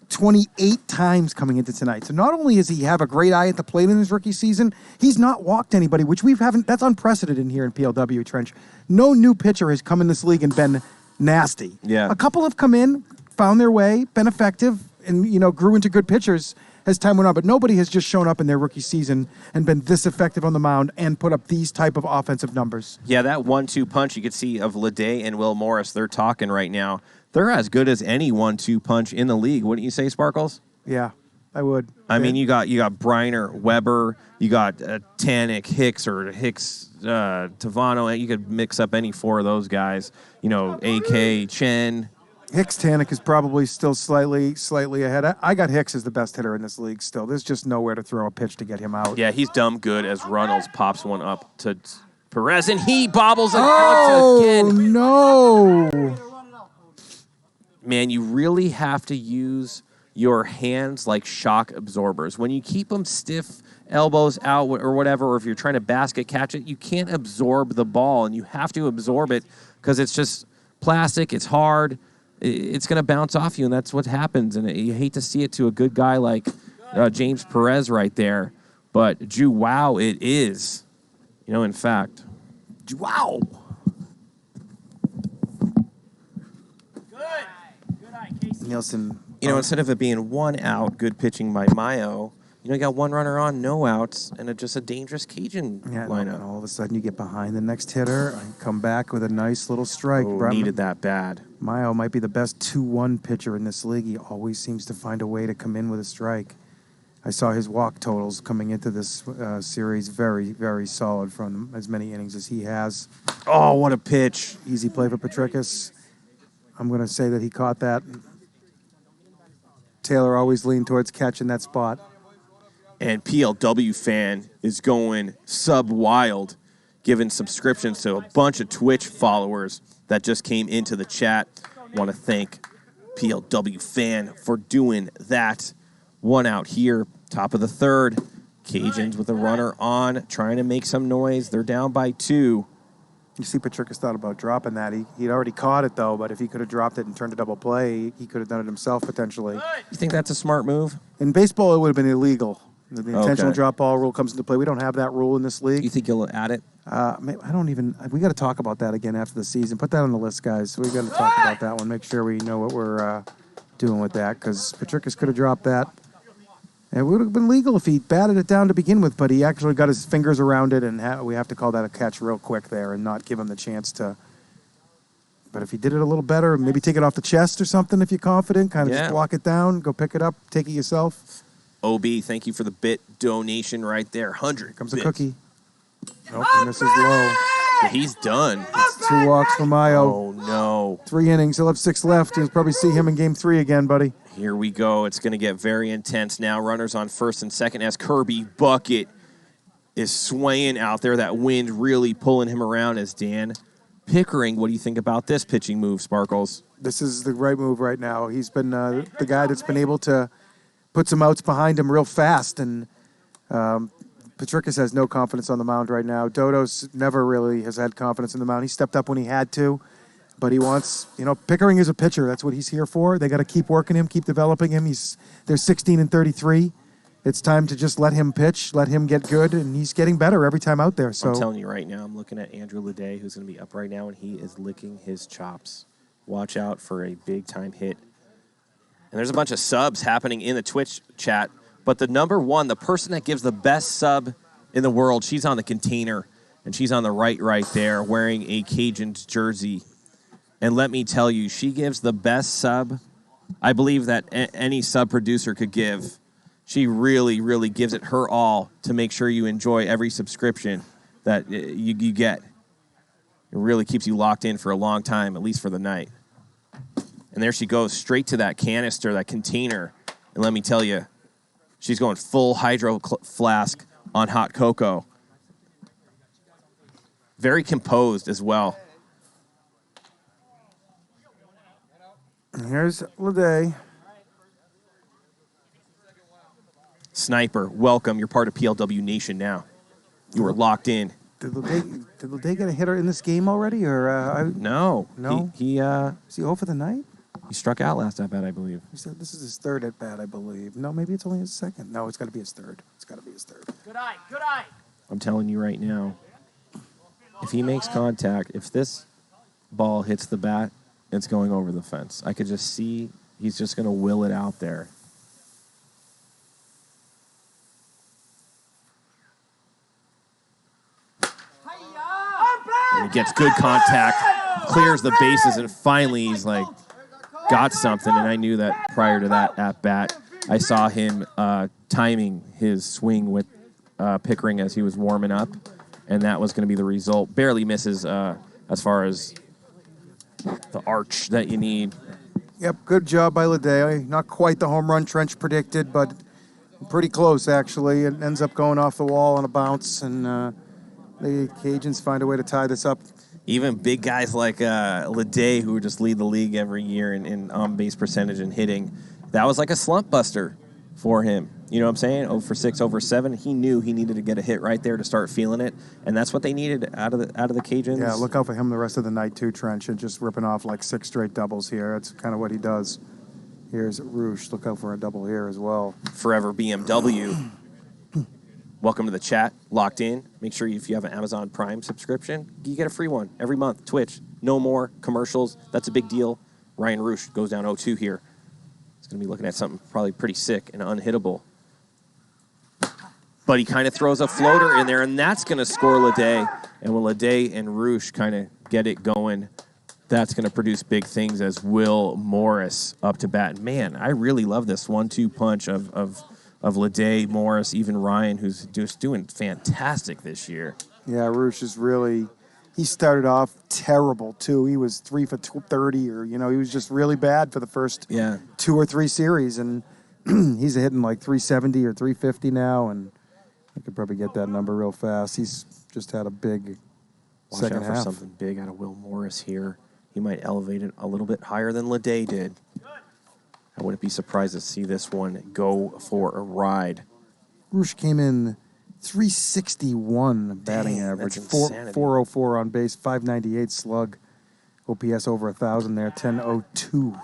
28 times coming into tonight. So not only does he have a great eye at the plate in his rookie season, he's not walked anybody, which that's unprecedented in here in PLW Trench. No new pitcher has come in this league and been nasty. Yeah. A couple have come in, found their way, been effective, and grew into good pitchers as time went on. But nobody has just shown up in their rookie season and been this effective on the mound and put up these type of offensive numbers. Yeah, that 1-2 punch you could see of Leday and Will Morris, they're talking right now. They're as good as any 1-2 punch in the league. Wouldn't you say, Sparkles? Yeah, I would. I mean, you got Briner, Weber, you got Tanik, Hicks, or Hicks, Tavano. You could mix up any 4 of those guys. AK, Chen. Hicks Tanik is probably still slightly ahead. I got Hicks as the best hitter in this league still. There's just nowhere to throw a pitch to get him out. Yeah, he's dumb good as Runnels pops one up to Perez, and he bobbles it out again. No. Man, you really have to use your hands like shock absorbers. When you keep them stiff, elbows out or whatever, or if you're trying to basket catch it, you can't absorb the ball, and you have to absorb it because it's just plastic, it's hard, it's going to bounce off you, and that's what happens. And you hate to see it to a good guy like James Perez right there, but wow, it is. In fact. Wow. Nielsen. Instead of it being 1 out, good pitching by Maio, you got 1 runner on, no outs, and just a dangerous Cajun lineup. And all of a sudden you get behind the next hitter and come back with a nice little strike. Needed that bad. Maio might be the best 2-1 pitcher in this league. He always seems to find a way to come in with a strike. I saw his walk totals coming into this series very, very solid from as many innings as he has. Oh, what a pitch. Easy play for Petricus. I'm going to say that he caught that. Taylor always leaned towards catching that spot. And PLW fan is going sub-wild, giving subscriptions to a bunch of Twitch followers that just came into the chat. Want to thank PLW fan for doing that. 1 out here, top of the 3rd. Cajuns with a runner on, trying to make some noise. They're down by 2. You see Petricus thought about dropping that. He'd already caught it, though, but if he could have dropped it and turned a double play, he could have done it himself, potentially. You think that's a smart move? In baseball, it would have been illegal. The intentional drop ball rule comes into play. We don't have that rule in this league. You think you'll add it? We got to talk about that again after the season. Put that on the list, guys. We got to talk about that one. Make sure we know what we're doing with that, because Petricus could have dropped that. It would have been legal if he batted it down to begin with, but he actually got his fingers around it, and we have to call that a catch real quick there and not give him the chance to. But if he did it a little better, maybe take it off the chest or something if you're confident, kind of just walk it down, go pick it up, take it yourself. OB, thank you for the bit donation right there. 100 Comes bits. a cookie. Nope, and this is low. He's done. It's 2 walks for Maio. Oh, no. 3 innings. He'll have 6 left. You'll probably see him in game 3 again, buddy. Here we go. It's going to get very intense now. Runners on first and second as Kirby Bucket is swaying out there. That wind really pulling him around as Dan Pickering. What do you think about this pitching move, Sparkles? This is the right move right now. He's been the guy that's been able to put some outs behind him real fast, and Petricus has no confidence on the mound right now. Dodo's never really has had confidence in the mound. He stepped up when he had to, but he wants, Pickering is a pitcher. That's what he's here for. They got to keep working him, keep developing him. They're 16 and 33. It's time to just let him pitch, let him get good, and he's getting better every time out there. So I'm telling you right now, I'm looking at Andrew Leday, who's going to be up right now, and he is licking his chops. Watch out for a big-time hit. And there's a bunch of subs happening in the Twitch chat, but the number one, the person that gives the best sub in the world, she's on the container, and she's on the right there wearing a Cajuns jersey. And let me tell you, she gives the best sub I believe that any sub producer could give. She really, really gives it her all to make sure you enjoy every subscription that you get. It really keeps you locked in for a long time, at least for the night. And there she goes, straight to that canister, that container. And let me tell you, she's going full hydro flask on hot cocoa. Very composed as well. Here's Leday. Sniper, welcome. You're part of PLW Nation now. You were locked in. Did Leday get a hitter in this game already? Or No. No? He Is he 0 for the night? he struck out last at bat, I believe. He said this is his third at bat, I believe. No, maybe it's only his second. No, it's got to be his third. It's got to be his third. Good eye, good eye. I'm telling you right now, if he makes contact, if this ball hits the bat, it's going over the fence. I could just see he's just going to will it out there. And he gets good contact, clears the bases, and finally he's like, got something. And I knew that prior to that at bat. I saw him timing his swing with Pickering as he was warming up, and that was going to be the result. Barely misses as far as the arch that you need. Yep, good job by Leday. Not quite the home run Trench predicted, but pretty close, actually. It ends up going off the wall on a bounce, and the Cajuns find a way to tie this up. Even big guys like Leday, who just lead the league every year in on-base percentage and hitting, that was like a slump buster for him. You know what I'm saying? 0 for 6, 0 for 7. He knew he needed to get a hit right there to start feeling it, and that's what they needed out of the Cajuns. Yeah, look out for him the rest of the night too, Trench, and just ripping off like 6 straight doubles here. That's kind of what he does. Here's Roosh. Look out for a double here as well. Forever BMW. Welcome to the chat. Locked in. Make sure if you have an Amazon Prime subscription, you get a free one every month. Twitch. No more commercials. That's a big deal. Ryan Roosh goes down 0-2 here. He's going to be looking at something probably pretty sick and unhittable. But he kind of throws a floater in there, and that's going to score Leday. And when Leday and Roosh kind of get it going, that's going to produce big things as Will Morris up to bat. Man, I really love this 1-2 punch of Leday, Morris, even Ryan, who's just doing fantastic this year. Yeah, Roosh is really, he started off terrible, too. He was 3 for 30, or, he was just really bad for the first 2 or 3 series. And he's hitting like 370 or 350 now, and I could probably get that number real fast. He's just had a big second half. Watch out for something big out of Will Morris here. He might elevate it a little bit higher than Leday did. I wouldn't be surprised to see this one go for a ride. Roosh came in 361 batting average, that's insanity. 404 on base, 598 slug, OPS over 1,000 there, 1002.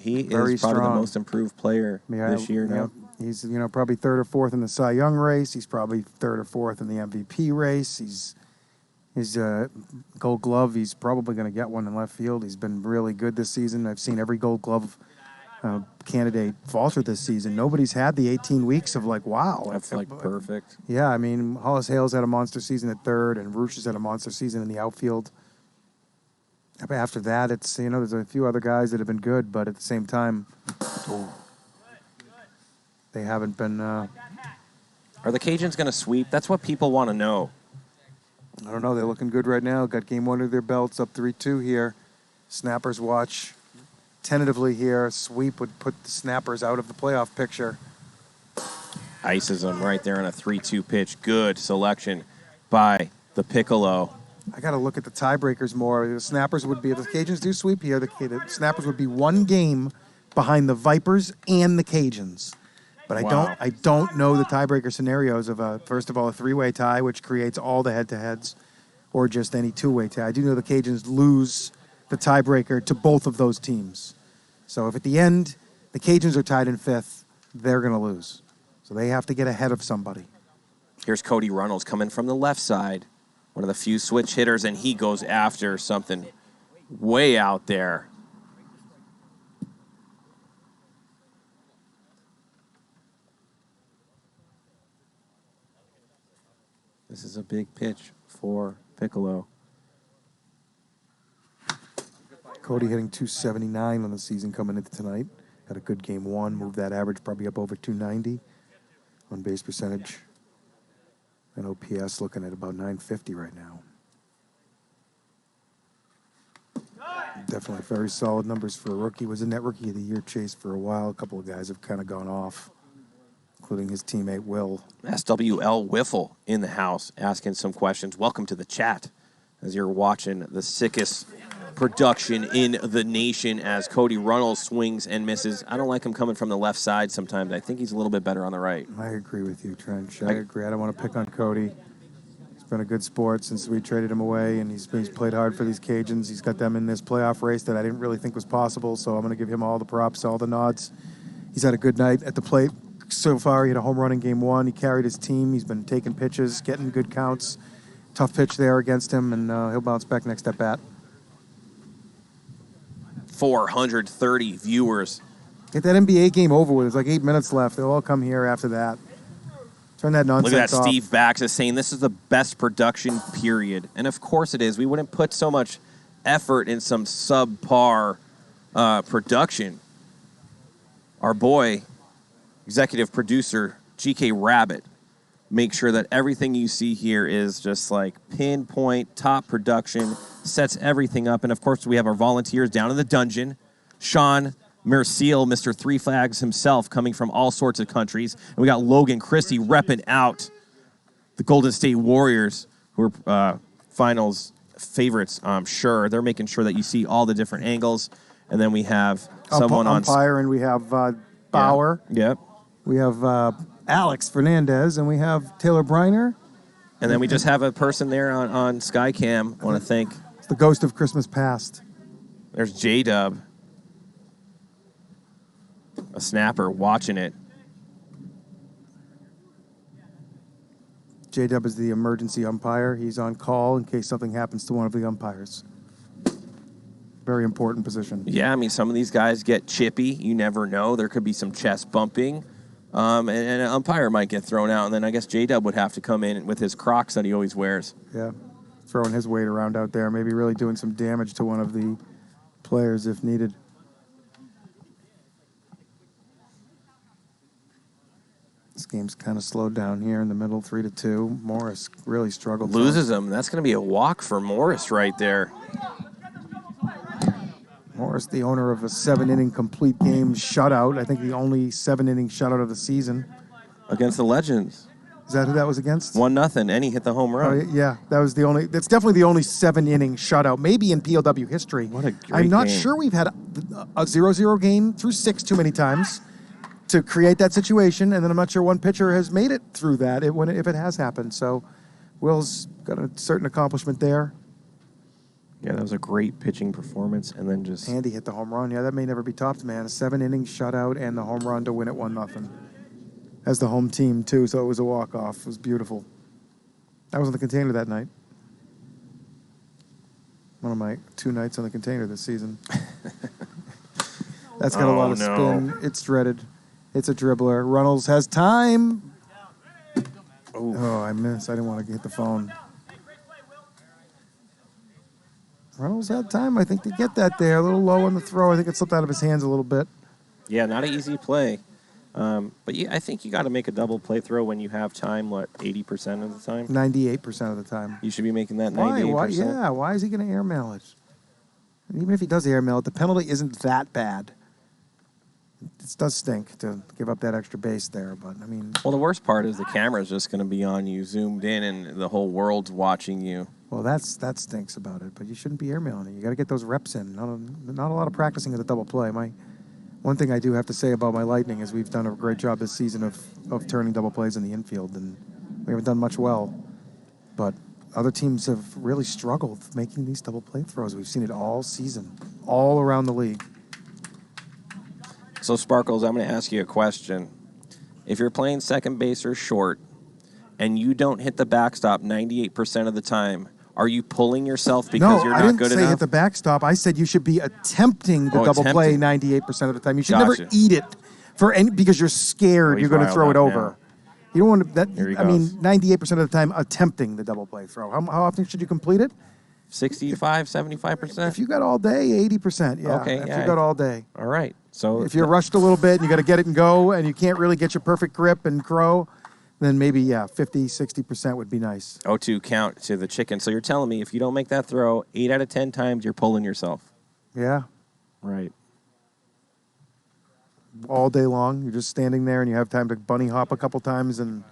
He Very is probably strong. the most improved player this year now. He's probably 3rd or 4th in the Cy Young race. He's probably 3rd or 4th in the MVP race. His Gold Glove, he's probably going to get one in left field. He's been really good this season. I've seen every Gold Glove candidate falter this season. Nobody's had the 18 weeks of wow. That's perfect. Yeah, I mean, Hollis Hales had a monster season at 3rd, and Roosh has had a monster season in the outfield. After that, it's, there's a few other guys that have been good, but at the same time, they haven't been. Are the Cajuns going to sweep? That's what people want to know. I don't know. They're looking good right now. Got game one of their belts, up 3-2 here. Snappers watch tentatively here. Sweep would put the Snappers out of the playoff picture. Ices them right there on a 3-2 pitch. Good selection by the Piccolo. I got to look at the tiebreakers more. The Snappers would be, if the Cajuns do sweep here, the Snappers would be one game behind the Vipers and the Cajuns. But I don't know the tiebreaker scenarios of first of all, a three-way tie, which creates all the head-to-heads, or just any two-way tie. I do know the Cajuns lose the tiebreaker to both of those teams. So if at the end the Cajuns are tied in fifth, they're going to lose. So they have to get ahead of somebody. Here's Cody Runnels coming from the left side. One of the few switch hitters, and he goes after something way out there. This is a big pitch for Piccolo. Cody hitting 279 on the season coming into tonight. Had a good game one, moved that average probably up over 290 on base percentage. And OPS looking at about 950 right now. Definitely very solid numbers for a rookie. Was a net rookie of the year chase for a while. A couple of guys have kind of gone off, including his teammate Will. SWL WIFFLE in the house asking some questions. Welcome to the chat as you're watching the sickest production in the nation as Cody Runnels swings and misses. I don't like him coming from the left side sometimes. I think he's a little bit better on the right. I agree with you, Trench. I agree. I don't want to pick on Cody. He's been a good sport since we traded him away, and he's played hard for these Cajuns. He's got them in this playoff race that I didn't really think was possible, so I'm going to give him all the props, all the nods. He's had a good night at the plate so far. He had a home run in game one. He carried his team. He's been taking pitches, getting good counts. Tough pitch there against him, and he'll bounce back next at bat. 430 viewers. Get that NBA game over with. There's like 8 minutes left. They'll all come here after that. Turn that nonsense off. Look at that. Steve Bax is saying this is the best production, period. And of course it is. We wouldn't put so much effort in some subpar production. Our boy, executive producer, GK Rabbit, make sure that everything you see here is just like pinpoint, top production, sets everything up. And, of course, we have our volunteers down in the dungeon. Sean Merciel, Mr. Three Flags himself, coming from all sorts of countries. And we got Logan Christie repping out the Golden State Warriors, who are finals favorites, I'm sure. They're making sure that you see all the different angles. And then we have someone on umpire, and we have Bauer. Yep. We have Alex Fernandez, and we have Taylor Briner. And then we just have a person there on Skycam. I want to thank. It's the ghost of Christmas past. There's J-Dub, a snapper, watching it. J-Dub is the emergency umpire. He's on call in case something happens to one of the umpires. Very important position. Yeah, I mean, some of these guys get chippy. You never know. There could be some chest bumping. And an umpire might get thrown out. And then I guess J-Dub would have to come in with his Crocs that he always wears. Yeah, throwing his weight around out there. Maybe really doing some damage to one of the players if needed. This game's kind of slowed down here in the middle, 3-2. Morris really struggled. Loses him. That's going to be a walk for Morris right there. Morris, the owner of a 7-inning complete game shutout. I think the only 7-inning shutout of the season. Against the Legends. Is that who that was against? 1-0, and he hit the home run. Yeah, that was the only. That's definitely the only 7-inning shutout, maybe in PLW history. What a great I'm not game. sure we've had a 0-0 game through 6 too many times to create that situation, and then I'm not sure one pitcher has made it through that if it has happened. So Will's got a certain accomplishment there. Yeah, that was a great pitching performance, and then just... Andy hit the home run. Yeah, that may never be topped, man. A 7-inning shutout and the home run to win it 1-0. As the home team, too, so it was a walk-off. It was beautiful. I was on the container that night. One of my 2 nights on the container this season. That's got a lot of spin. It's dreaded. It's a dribbler. Runnels has time. Oh, I missed. I didn't want to hit the phone. Runnels had time, I think, to get that there. A little low on the throw. I think it slipped out of his hands a little bit. Yeah, not an easy play. But I think you got to make a double play throw when you have time. What, 80% of the time? 98% of the time. You should be making that 98%. Why? Yeah. Why is he going to airmail it? And even if he does airmail it, the penalty isn't that bad. It does stink to give up that extra base there, but I mean. Well, the worst part is the camera's just going to be on you, zoomed in, and the whole world's watching you. Well, that stinks about it, but you shouldn't be airmailing it. You got to get those reps in. Not a lot of practicing at the double play. One thing I do have to say about my Lightning is we've done a great job this season of turning double plays in the infield, and we haven't done much well. But other teams have really struggled making these double play throws. We've seen it all season, all around the league. So, Sparkles, I'm going to ask you a question. If you're playing second base or short and you don't hit the backstop 98% of the time, are you pulling yourself because you're not good enough? No, I didn't say hit the backstop. I said you should be attempting the double play 98% of the time. You should never eat it because you're scared you're going to throw it over. Now. You don't want to. That, Here he I goes. mean, 98% of the time attempting the double play throw. How often should you complete it? 65, 75%? If you got all day, 80%. Yeah. Okay, if you got all day. All right. So if you're rushed a little bit and you got to get it and go and you can't really get your perfect grip and crow, then maybe, 50, 60% would be nice. 0-2 count to the chicken. So you're telling me if you don't make that throw 8 out of 10 times, you're pulling yourself. Yeah. Right. All day long. You're just standing there and you have time to bunny hop a couple times and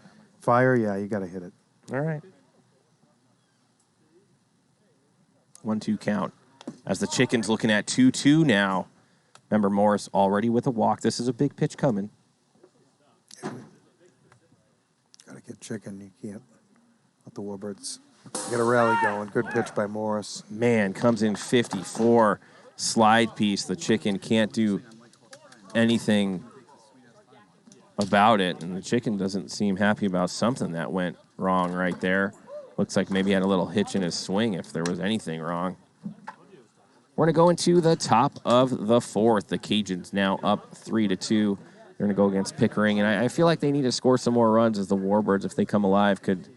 fire. Yeah, you got to hit it. All right. 1-2 count. As the chicken's looking at 2-2 now. Remember, Morris already with a walk. This is a big pitch coming. Got to get chicken. You can't let the Warbirds get a rally going. Good pitch by Morris. Man, comes in 54. Slide piece. The chicken can't do anything about it. And the chicken doesn't seem happy about something that went wrong right there. Looks like maybe he had a little hitch in his swing if there was anything wrong. We're going to go into the top of the fourth. The Cajuns now up 3-2. They're going to go against Pickering. And I feel like they need to score some more runs as the Warbirds, if they come alive, could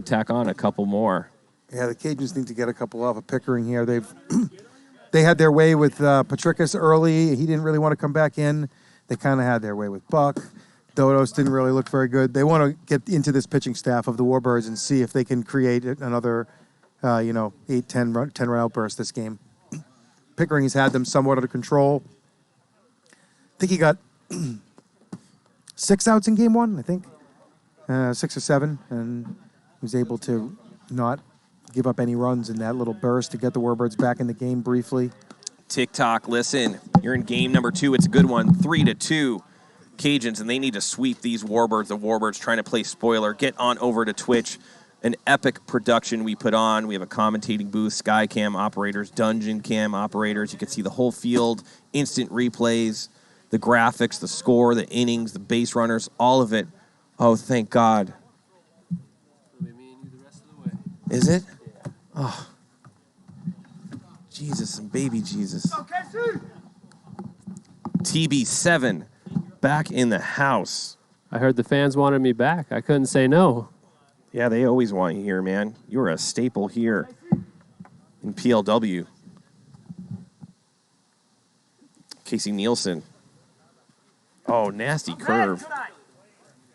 tack on a couple more. Yeah, the Cajuns need to get a couple off of Pickering here. They had their way with Patricus early. He didn't really want to come back in. They kind of had their way with Buck. Dodos didn't really look very good. They want to get into this pitching staff of the Warbirds and see if they can create another, 8, 10 run outburst this game. Pickering has had them somewhat under control. I think he got 6 outs in game 1, I think. 6 or 7, and he was able to not give up any runs in that little burst to get the Warbirds back in the game briefly. TikTok, listen, you're in game number 2. It's a good one, 3-2. Cajuns, and they need to sweep these Warbirds. The Warbirds trying to play spoiler. Get on over to Twitch. An epic production we put on. We have a commentating booth, Skycam operators, Dungeon Cam operators. You can see the whole field, instant replays, the graphics, the score, the innings, the base runners, all of it. Oh, thank God. Is it? Oh. Jesus and baby Jesus. TB7 back in the house. I heard the fans wanted me back. I couldn't say no. Yeah, they always want you here, man. You're a staple here in PLW. Casey Nielsen. Oh, nasty curve.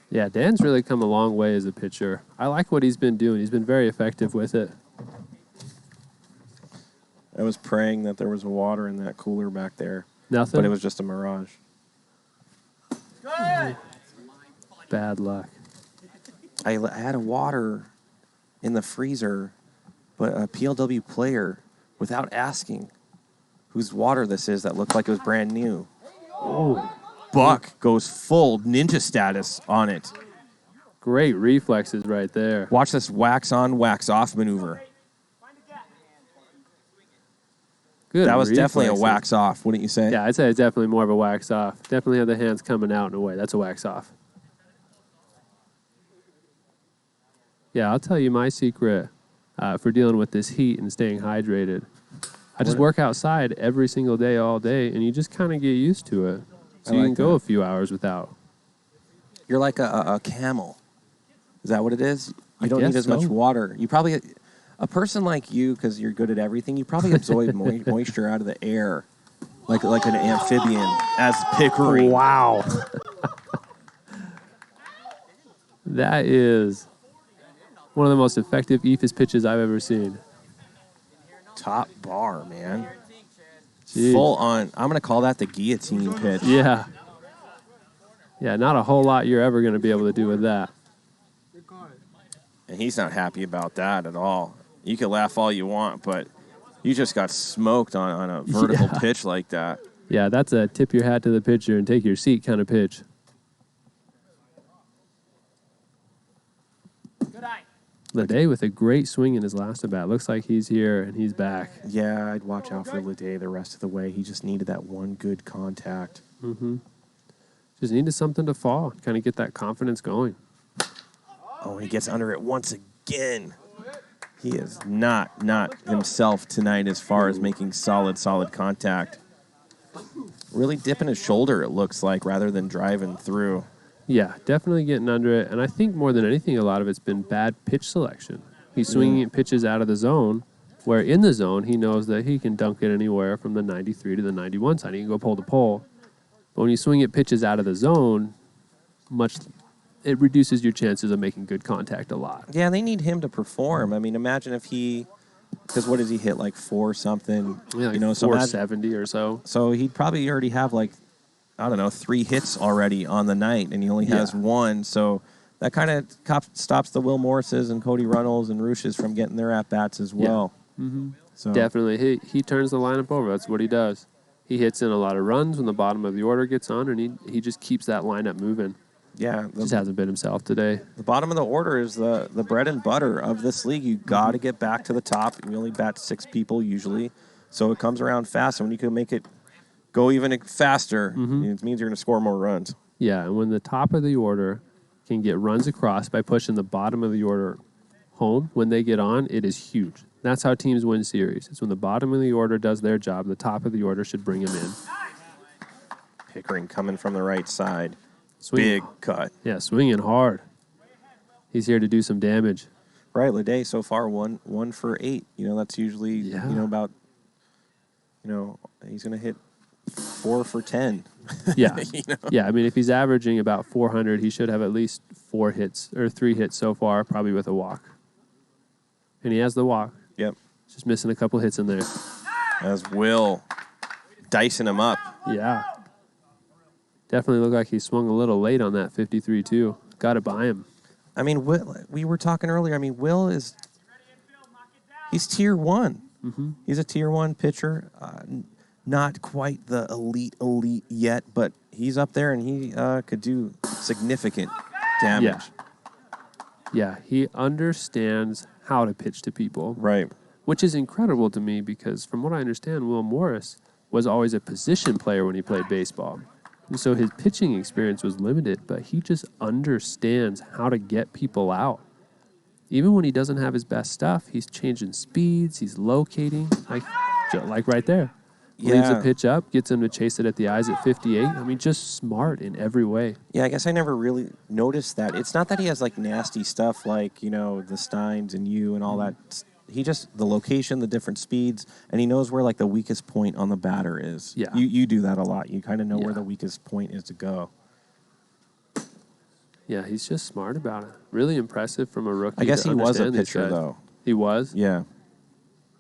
Yeah, Dan's really come a long way as a pitcher. I like what he's been doing. He's been very effective with it. I was praying that there was water in that cooler back there. Nothing? But it was just a mirage. Bad luck. I had a water in the freezer, but a PLW player, without asking whose water this is, that looked like it was brand new. Oh. Buck goes full ninja status on it. Great reflexes right there. Watch this wax on, wax off maneuver. Good That was definitely a reflexes. wax off, wouldn't you say? Yeah, I'd say it's definitely more of a wax off. Definitely have the hands coming out in a way. That's a wax off. Yeah, I'll tell you my secret for dealing with this heat and staying hydrated. I just work outside every single day, all day, and you just kind of get used to it. So you can go a few hours without. You're like a camel. Is that what it is? You don't guess need as much so. water. You probably, a person like you, because you're good at everything, you probably absorb moisture out of the air, like an amphibian, as Pickering. Wow. That is one of the most effective eephus pitches I've ever seen. Top bar, man. Jeez. Full on. I'm going to call that the guillotine pitch. Yeah. Yeah, not a whole lot you're ever going to be able to do with that. And he's not happy about that at all. You can laugh all you want, but you just got smoked on a vertical pitch like that. Yeah, that's a tip your hat to the pitcher and take your seat kind of pitch. Lede with a great swing in his last at bat. Looks like he's here and he's back. Yeah, I'd watch out for Lede the rest of the way. He just needed that one good contact. Mm-hmm. Just needed something to fall, kind of get that confidence going. Oh, he gets under it once again. He is not himself tonight as far as making solid contact. Really dipping his shoulder, it looks like, rather than driving through. Yeah, definitely getting under it. And I think more than anything, a lot of it's been bad pitch selection. He's swinging pitches out of the zone, where in the zone, he knows that he can dunk it anywhere from the 93 to the 91 side. He can go pole to pole. But when you swing at pitches out of the zone, it reduces your chances of making good contact a lot. Yeah, they need him to perform. I mean, imagine if because what does he hit, like 4 something? Yeah, like 470 or so. So he'd probably already have 3 hits already on the night, and he only has 1. So that kind of stops the Will Morrises and Cody Runnels and Rooshes from getting their at-bats as well. Yeah. Mm-hmm. So definitely. He turns the lineup over. That's what he does. He hits in a lot of runs when the bottom of the order gets on, and he just keeps that lineup moving. Yeah. Just hasn't been himself today. The bottom of the order is the bread and butter of this league. You got to get back to the top. We only bat 6 people usually, so it comes around fast. And when you can make it go even faster, it means you're going to score more runs. Yeah, and when the top of the order can get runs across by pushing the bottom of the order home, when they get on, it is huge. That's how teams win series. It's when the bottom of the order does their job, the top of the order should bring them in. Pickering coming from the right side. Swinging. Big cut. Yeah, swinging hard. He's here to do some damage. Right, Lede so far 1 for 8. That's usually about. He's going to hit 4 for 10. Yeah, yeah. I mean, if he's averaging about 400, he should have at least 4 hits or 3 hits so far, probably with a walk. And he has the walk. Yep. Just missing a couple hits in there. As Will dicing him up. Yeah. Definitely looked like he swung a little late on that 53 too. Got to buy him. I mean, we were talking earlier. I mean, Will he's tier 1. Mm-hmm. He's a tier 1 pitcher. Not quite the elite yet, but he's up there and he could do significant damage. Yeah, he understands how to pitch to people. Right. Which is incredible to me because from what I understand, Will Morris was always a position player when he played baseball. And so his pitching experience was limited, but he just understands how to get people out. Even when he doesn't have his best stuff, he's changing speeds, he's locating, like right there. Leaves a pitch up, gets him to chase it at the eyes at 58. I mean, just smart in every way. Yeah, I guess I never really noticed that. It's not that he has nasty stuff like, the Steins and you and all that. He just, the location, the different speeds, and he knows where the weakest point on the batter is. Yeah. You do that a lot. You kind of know where the weakest point is to go. Yeah, he's just smart about it. Really impressive from a rookie. I guess he was a pitcher, though. He was? Yeah.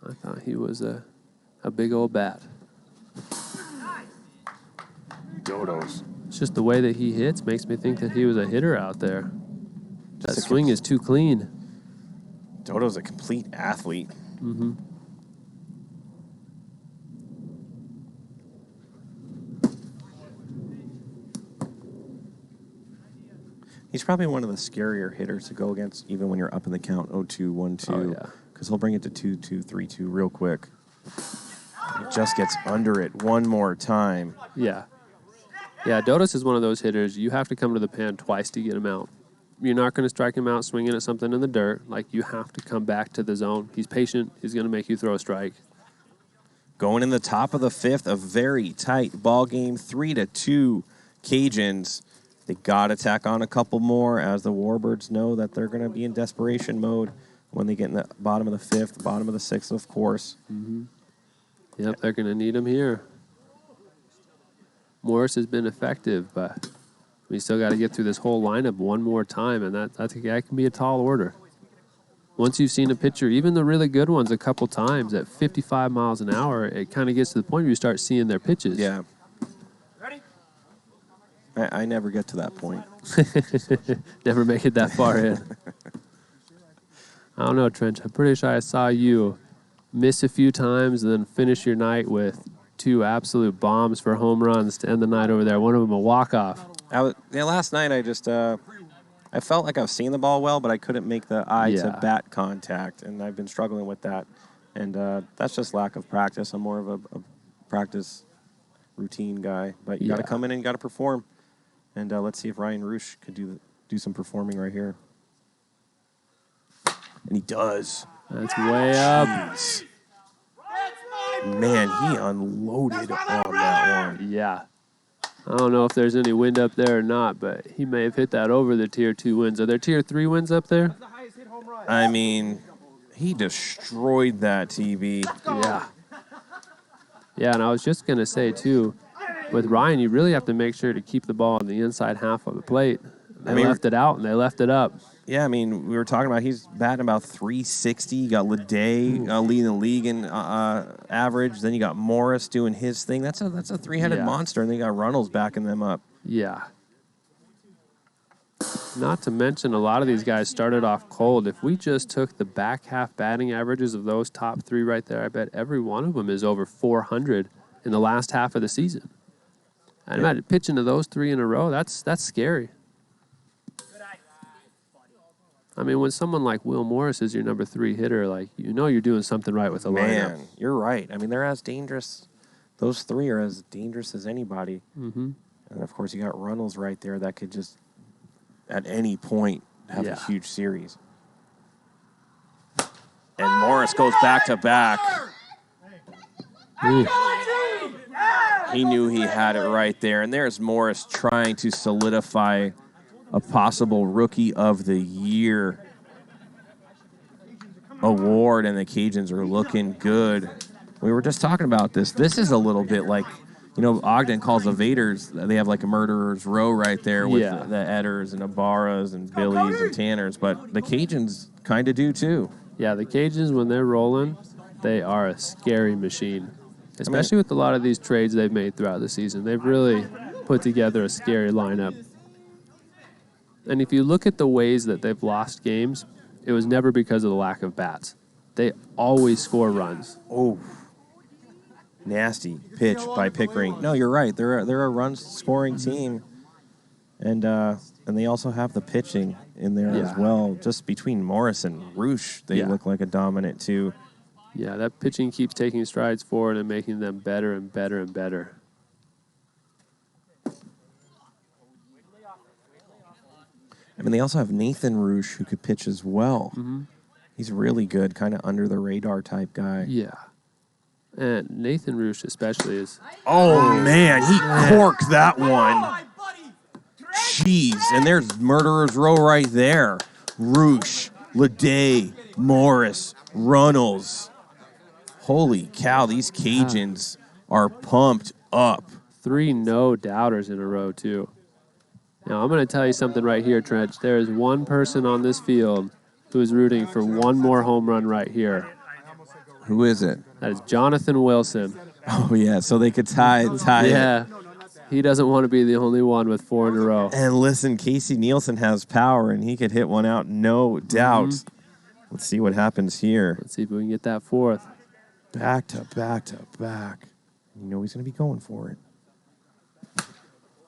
I thought he was a big old bat. Dodos. It's just the way that he hits makes me think that he was a hitter out there. That swing is too clean. Dodo's a complete athlete. Mm-hmm. He's probably one of the scarier hitters to go against, even when you're up in the count 0-2, 1-2. Oh, yeah. Because he'll bring it to 2-2, 3-2 real quick. He just gets under it one more time. Yeah. Yeah, Dodos is one of those hitters. You have to come to the pan twice to get him out. You're not going to strike him out swinging at something in the dirt. You have to come back to the zone. He's patient. He's going to make you throw a strike. Going in the top of the 5th, a very tight ball game, 3-2 Cajuns. They got to tack on a couple more as the Warbirds know that they're going to be in desperation mode when they get in the bottom of the 5th, bottom of the 6th, of course. Mm-hmm. Yep, they're going to need him here. Morris has been effective, but We still got to get through this whole lineup one more time, and that can be a tall order. Once you've seen a pitcher, even the really good ones, a couple times at 55 miles an hour, it kind of gets to the point where you start seeing their pitches. Yeah. I never get to that point. Never make it that far in. I don't know, Trench. I'm pretty sure I saw you miss a few times and then finish your night with 2 absolute bombs for home runs to end the night over there. One of them a walk-off. Last night I just I felt like I was seeing the ball well, but I couldn't make the eye to bat contact, and I've been struggling with that. And that's just lack of practice. I'm more of a practice routine guy, but you got to come in and you got to perform. And let's see if Ryan Roosh could do some performing right here. And he does. That's way up. Jeez. Man, he unloaded on that one. Yeah. I don't know if there's any wind up there or not, but he may have hit that over the Tier 2 winds. Are there Tier 3 winds up there? I mean, he destroyed that TV. Yeah. Yeah, and I was just going to say, too, with Ryan, you really have to make sure to keep the ball on the inside half of the plate. They left it out, and they left it up. Yeah, I mean, we were talking about he's batting about 360. You got Leday leading the league in average. Then you got Morris doing his thing. That's a three-headed monster, and then you got Runnels backing them up. Yeah. Not to mention, a lot of these guys started off cold. If we just took the back half batting averages of those top 3 right there, I bet every one of them is over 400 in the last half of the season. And imagine pitching to those 3 in a row, that's scary. I mean, when someone like Will Morris is your number 3 hitter, like, you know you're doing something right with the lineup. Man, you're right. I mean, they're as dangerous. Those 3 are as dangerous as anybody. Mm-hmm. And, of course, you got Runnels right there that could just, at any point, have a huge series. And Morris goes back-to-back. He knew he had it right there. And there's Morris trying to solidify a possible Rookie of the Year award, and the Cajuns are looking good. We were just talking about this. This is a little bit like, you know, Ogden calls the Vaders, they have like a murderer's row right there with the Edders and Ibarras and Billies and Tanners, but the Cajuns kind of do too. Yeah, the Cajuns, when they're rolling, they are a scary machine, especially with a lot of these trades they've made throughout the season. They've really put together a scary lineup. And if you look at the ways that they've lost games, it was never because of the lack of bats. They always score runs. Oh, nasty pitch by Pickering. No, you're right. They're a run-scoring team, and they also have the pitching in there as well. Just between Morris and Roosh, they look like a dominant too. Yeah, that pitching keeps taking strides forward and making them better and better and better. I mean, they also have Nathan Roosh, who could pitch as well. Mm-hmm. He's really good, kind of under-the-radar type guy. Yeah. And Nathan Roosh especially is... Oh, man, he corked that one. Jeez, and there's Murderer's Row right there. Roosh, Leday, Morris, Runnels. Holy cow, these Cajuns are pumped up. 3 no-doubters in a row, too. Now, I'm going to tell you something right here, Trench. There is one person on this field who is rooting for one more home run right here. Who is it? That is Jonathan Wilson. Oh, yeah, so they could tie Yeah. He doesn't want to be the only one with 4 in a row. And listen, Casey Nielsen has power, and he could hit one out, no doubt. Mm-hmm. Let's see what happens here. Let's see if we can get that 4th. Back to back to back. You know he's going to be going for it.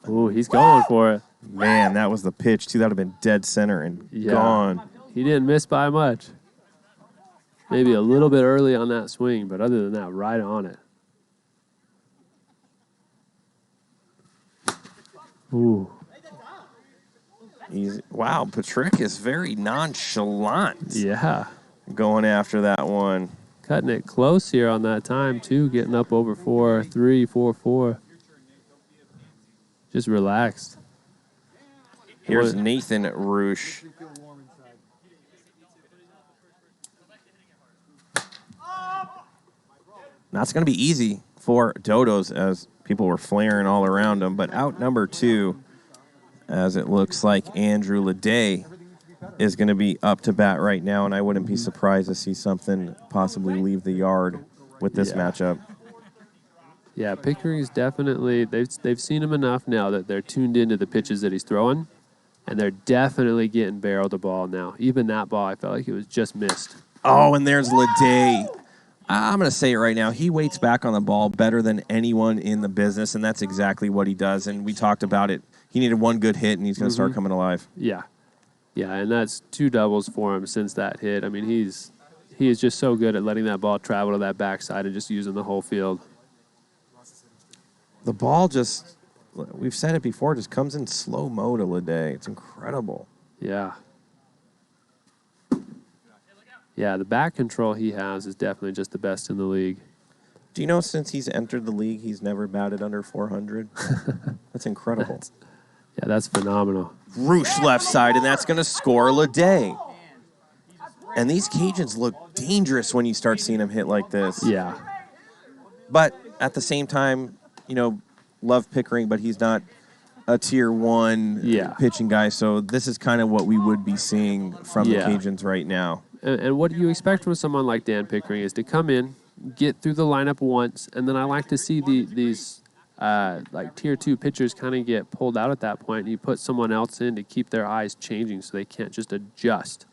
Ooh, he's going for it. Man, that was the pitch, too. That would have been dead center and gone. He didn't miss by much. Maybe a little bit early on that swing, but other than that, right on it. Ooh. Wow, Patrick is very nonchalant. Yeah. Going after that one. Cutting it close here on that time, too. Getting up over 4-3, 4-4. Just relaxed. Here's Nathan Roosh. That's going to be easy for Dodos as people were flaring all around him. But out number 2, as it looks like Andrew Leday is going to be up to bat right now, and I wouldn't be surprised to see something possibly leave the yard with this matchup. Yeah, Pickering's definitely, they've seen him enough now that they're tuned into the pitches that he's throwing, and they're definitely getting barreled the ball now. Even that ball, I felt like it was just missed. Oh, and there's Leday. I'm going to say it right now. He waits back on the ball better than anyone in the business, and that's exactly what he does. And we talked about it. He needed one good hit, and he's going to start coming alive. Yeah. Yeah, and that's 2 doubles for him since that hit. I mean, he is just so good at letting that ball travel to that backside and just using the whole field. The ball just, we've said it before, just comes in slow-mo to Leday. It's incredible. Yeah. Yeah, the back control he has is definitely just the best in the league. Do you know since he's entered the league, he's never batted under 400? That's incredible. That's phenomenal. Roosh left side, and that's going to score Leday. And these Cajuns look dangerous when you start seeing them hit like this. Yeah. But at the same time, love Pickering, but he's not a tier 1 pitching guy. So this is kind of what we would be seeing from the Cajuns right now. And what you expect from someone like Dan Pickering is to come in, get through the lineup once, and then I like to see these like tier 2 pitchers kind of get pulled out at that point, and you put someone else in to keep their eyes changing so they can't just adjust.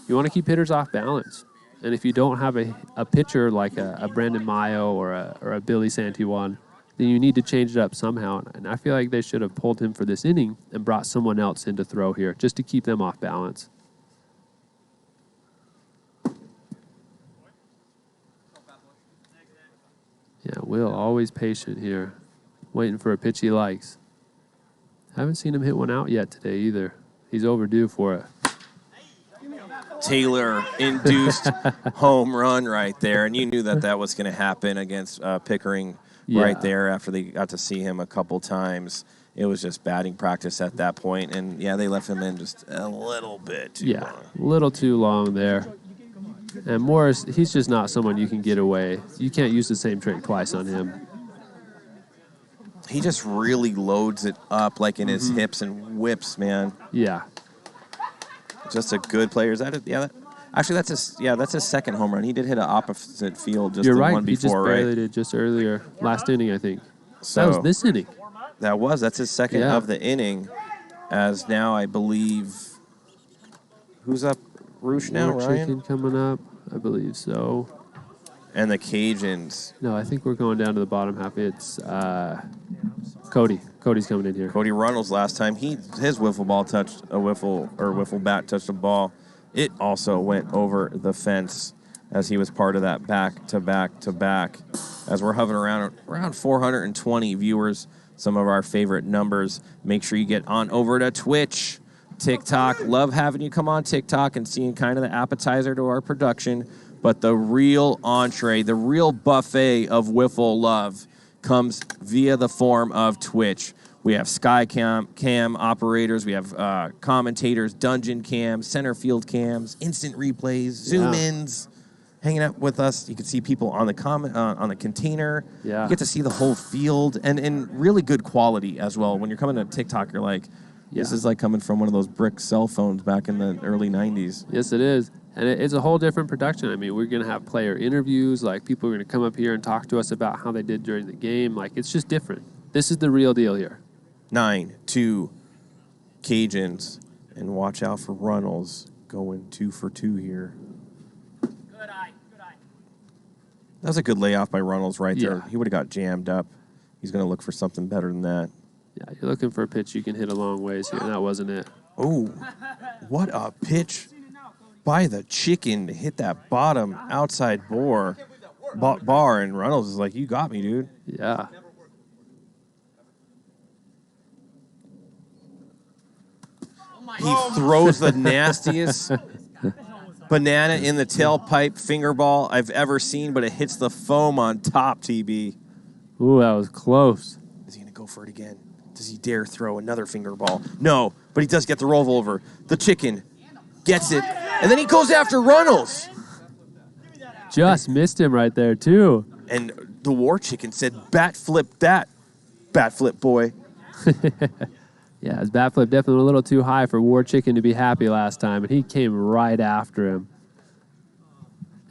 You want to keep hitters off balance. And if you don't have a pitcher like a Brandon Maio or a Billy Santiwan, then you need to change it up somehow. And I feel like they should have pulled him for this inning and brought someone else in to throw here just to keep them off balance. Yeah, Will, always patient here, waiting for a pitch he likes. Haven't seen him hit one out yet today either. He's overdue for it. Taylor induced home run right there, and you knew that was going to happen against Pickering right there after they got to see him a couple times. It was just batting practice at that point, and they left him in just a little bit too long. A little too long there. And Morris, he's just not someone you can get away. You can't use the same trick twice on him. He just really loads it up like in his hips and whips, man. Yeah. Just a good player. Is that it? Actually, that's his second home run. He did hit an opposite field just You're the right. one before, he just barely right? did just earlier, last inning, I think. So, that was this inning. That's his second of the inning. As now, I believe, who's up? Roosh now, More Ryan? chicken coming up, I believe so. And the Cajuns. No, I think we're going down to the bottom half. It's Cody. Cody's coming in here. Cody Runnels last time his wiffle ball touched a wiffle bat touched a ball. It also went over the fence as he was part of that back to back. As we're hovering around 420 viewers, some of our favorite numbers. Make sure you get on over to Twitch, TikTok. Love having you come on TikTok and seeing kind of the appetizer to our production. But the real entree, the real buffet of wiffle love comes via the form of Twitch. We have Sky Cam operators. We have commentators, dungeon cams, center field cams, instant replays, zoom-ins, hanging out with us. You can see people on the container. Yeah. You get to see the whole field and really good quality as well. When you're coming to TikTok, you're like, this is like coming from one of those brick cell phones back in the early 90s. Yes, it is. And it's a whole different production. I mean, we're going to have player interviews. Like, people are going to come up here and talk to us about how they did during the game. Like, it's just different. This is the real deal here. 9-2 Cajuns. And watch out for Runnels going 2 for 2 here. Good eye. That was a good layoff by Runnels right there. Yeah. He would have got jammed up. He's going to look for something better than that. Yeah, you're looking for a pitch you can hit a long ways here, and that wasn't it. Oh, what a pitch by the chicken to hit that bottom outside bar, and Runnels is like, you got me, dude. Yeah. He throws the nastiest banana in the tailpipe finger ball I've ever seen, but it hits the foam on top, TB. Ooh, that was close. Is he going to go for it again? Does he dare throw another finger ball? No, but he does get the rollover. The chicken gets it, and then he goes after Runnels. Just missed him right there, too. And the war chicken said, bat flip that, bat flip boy. Yeah, his bat flip definitely a little too high for War Chicken to be happy last time, and he came right after him.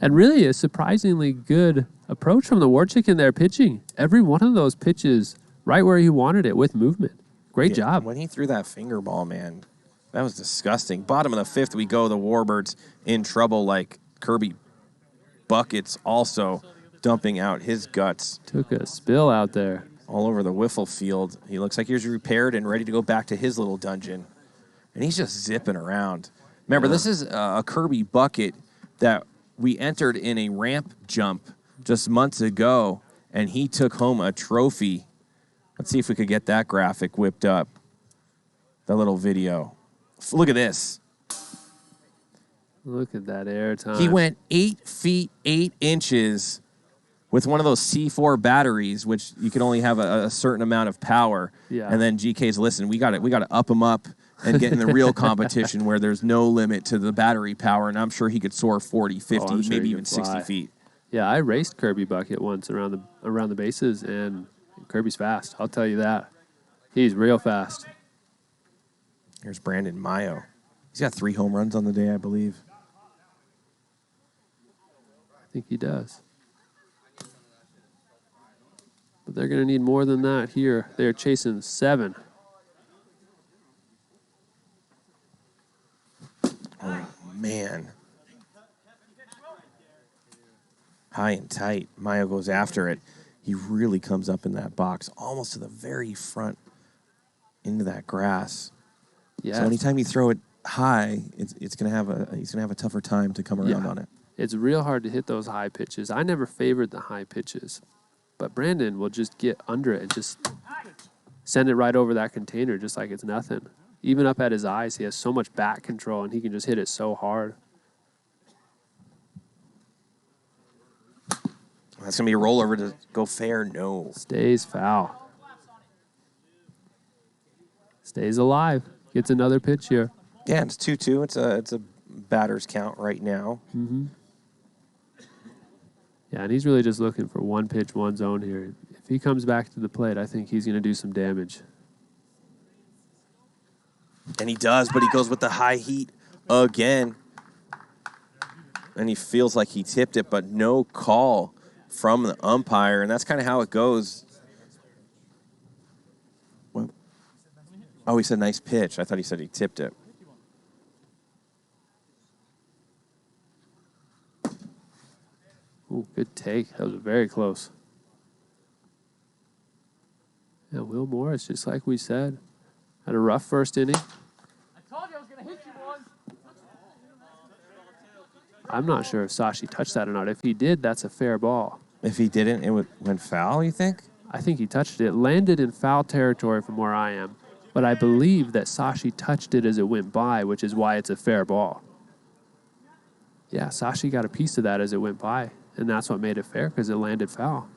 And really a surprisingly good approach from the War Chicken there pitching. Every one of those pitches right where he wanted it with movement. Great job. When he threw that finger ball, man, that was disgusting. Bottom of the fifth, we go. The Warbirds in trouble like Kirby Buckets also dumping out his guts. Took a spill out there. All over the wiffle field. He looks like he was repaired and ready to go back to his little dungeon. And he's just zipping around. Remember, this is a Kirby Bucket that we entered in a ramp jump just months ago, and he took home a trophy. Let's see if we could get that graphic whipped up. That little video. Look at this. Look at that air time. He went 8 feet, 8 inches with one of those C4 batteries, which you can only have a certain amount of power. Yeah. And then GK's, listen, we got to up him up and get in the real competition where there's no limit to the battery power. And I'm sure he could soar 40, 50, sure maybe he even could 60 fly. feet. Yeah, I raced Kirby Bucket once around the bases, and Kirby's fast. I'll tell you that. He's real fast. Here's Brandon Maio. He's got 3 home runs on the day, I believe. I think he does. But they're going to need more than that here. They're chasing 7. Oh, man. High and tight. Maio goes after it. He really comes up in that box, almost to the very front into that grass. Yeah. So anytime you throw it high, he's gonna have a tougher time to come around on it. It's real hard to hit those high pitches. I never favored the high pitches, but Brandon will just get under it and just send it right over that container just like it's nothing. Even up at his eyes, he has so much bat control, and he can just hit it so hard. That's going to be a rollover to go fair. No. Stays foul. Stays alive. Gets another pitch here. Yeah, it's 2-2. It's a batter's count right now. Mm-hmm. Yeah, and he's really just looking for one pitch, one zone here. If he comes back to the plate, I think he's going to do some damage. And he does, but he goes with the high heat again. And he feels like he tipped it, but no call from the umpire. And that's kind of how it goes. What? Oh, he said nice pitch. I thought he said he tipped it. Ooh, good take. That was very close. Yeah, Will Morris, just like we said, had a rough first inning. I told you I was going to hit you, boys. I'm not sure if Sashi touched that or not. If he did, that's a fair ball. If he didn't, it went foul, you think? I think he touched it. It landed in foul territory from where I am, but I believe that Sashi touched it as it went by, which is why it's a fair ball. Yeah, Sashi got a piece of that as it went by, and that's what made it fair because it landed foul.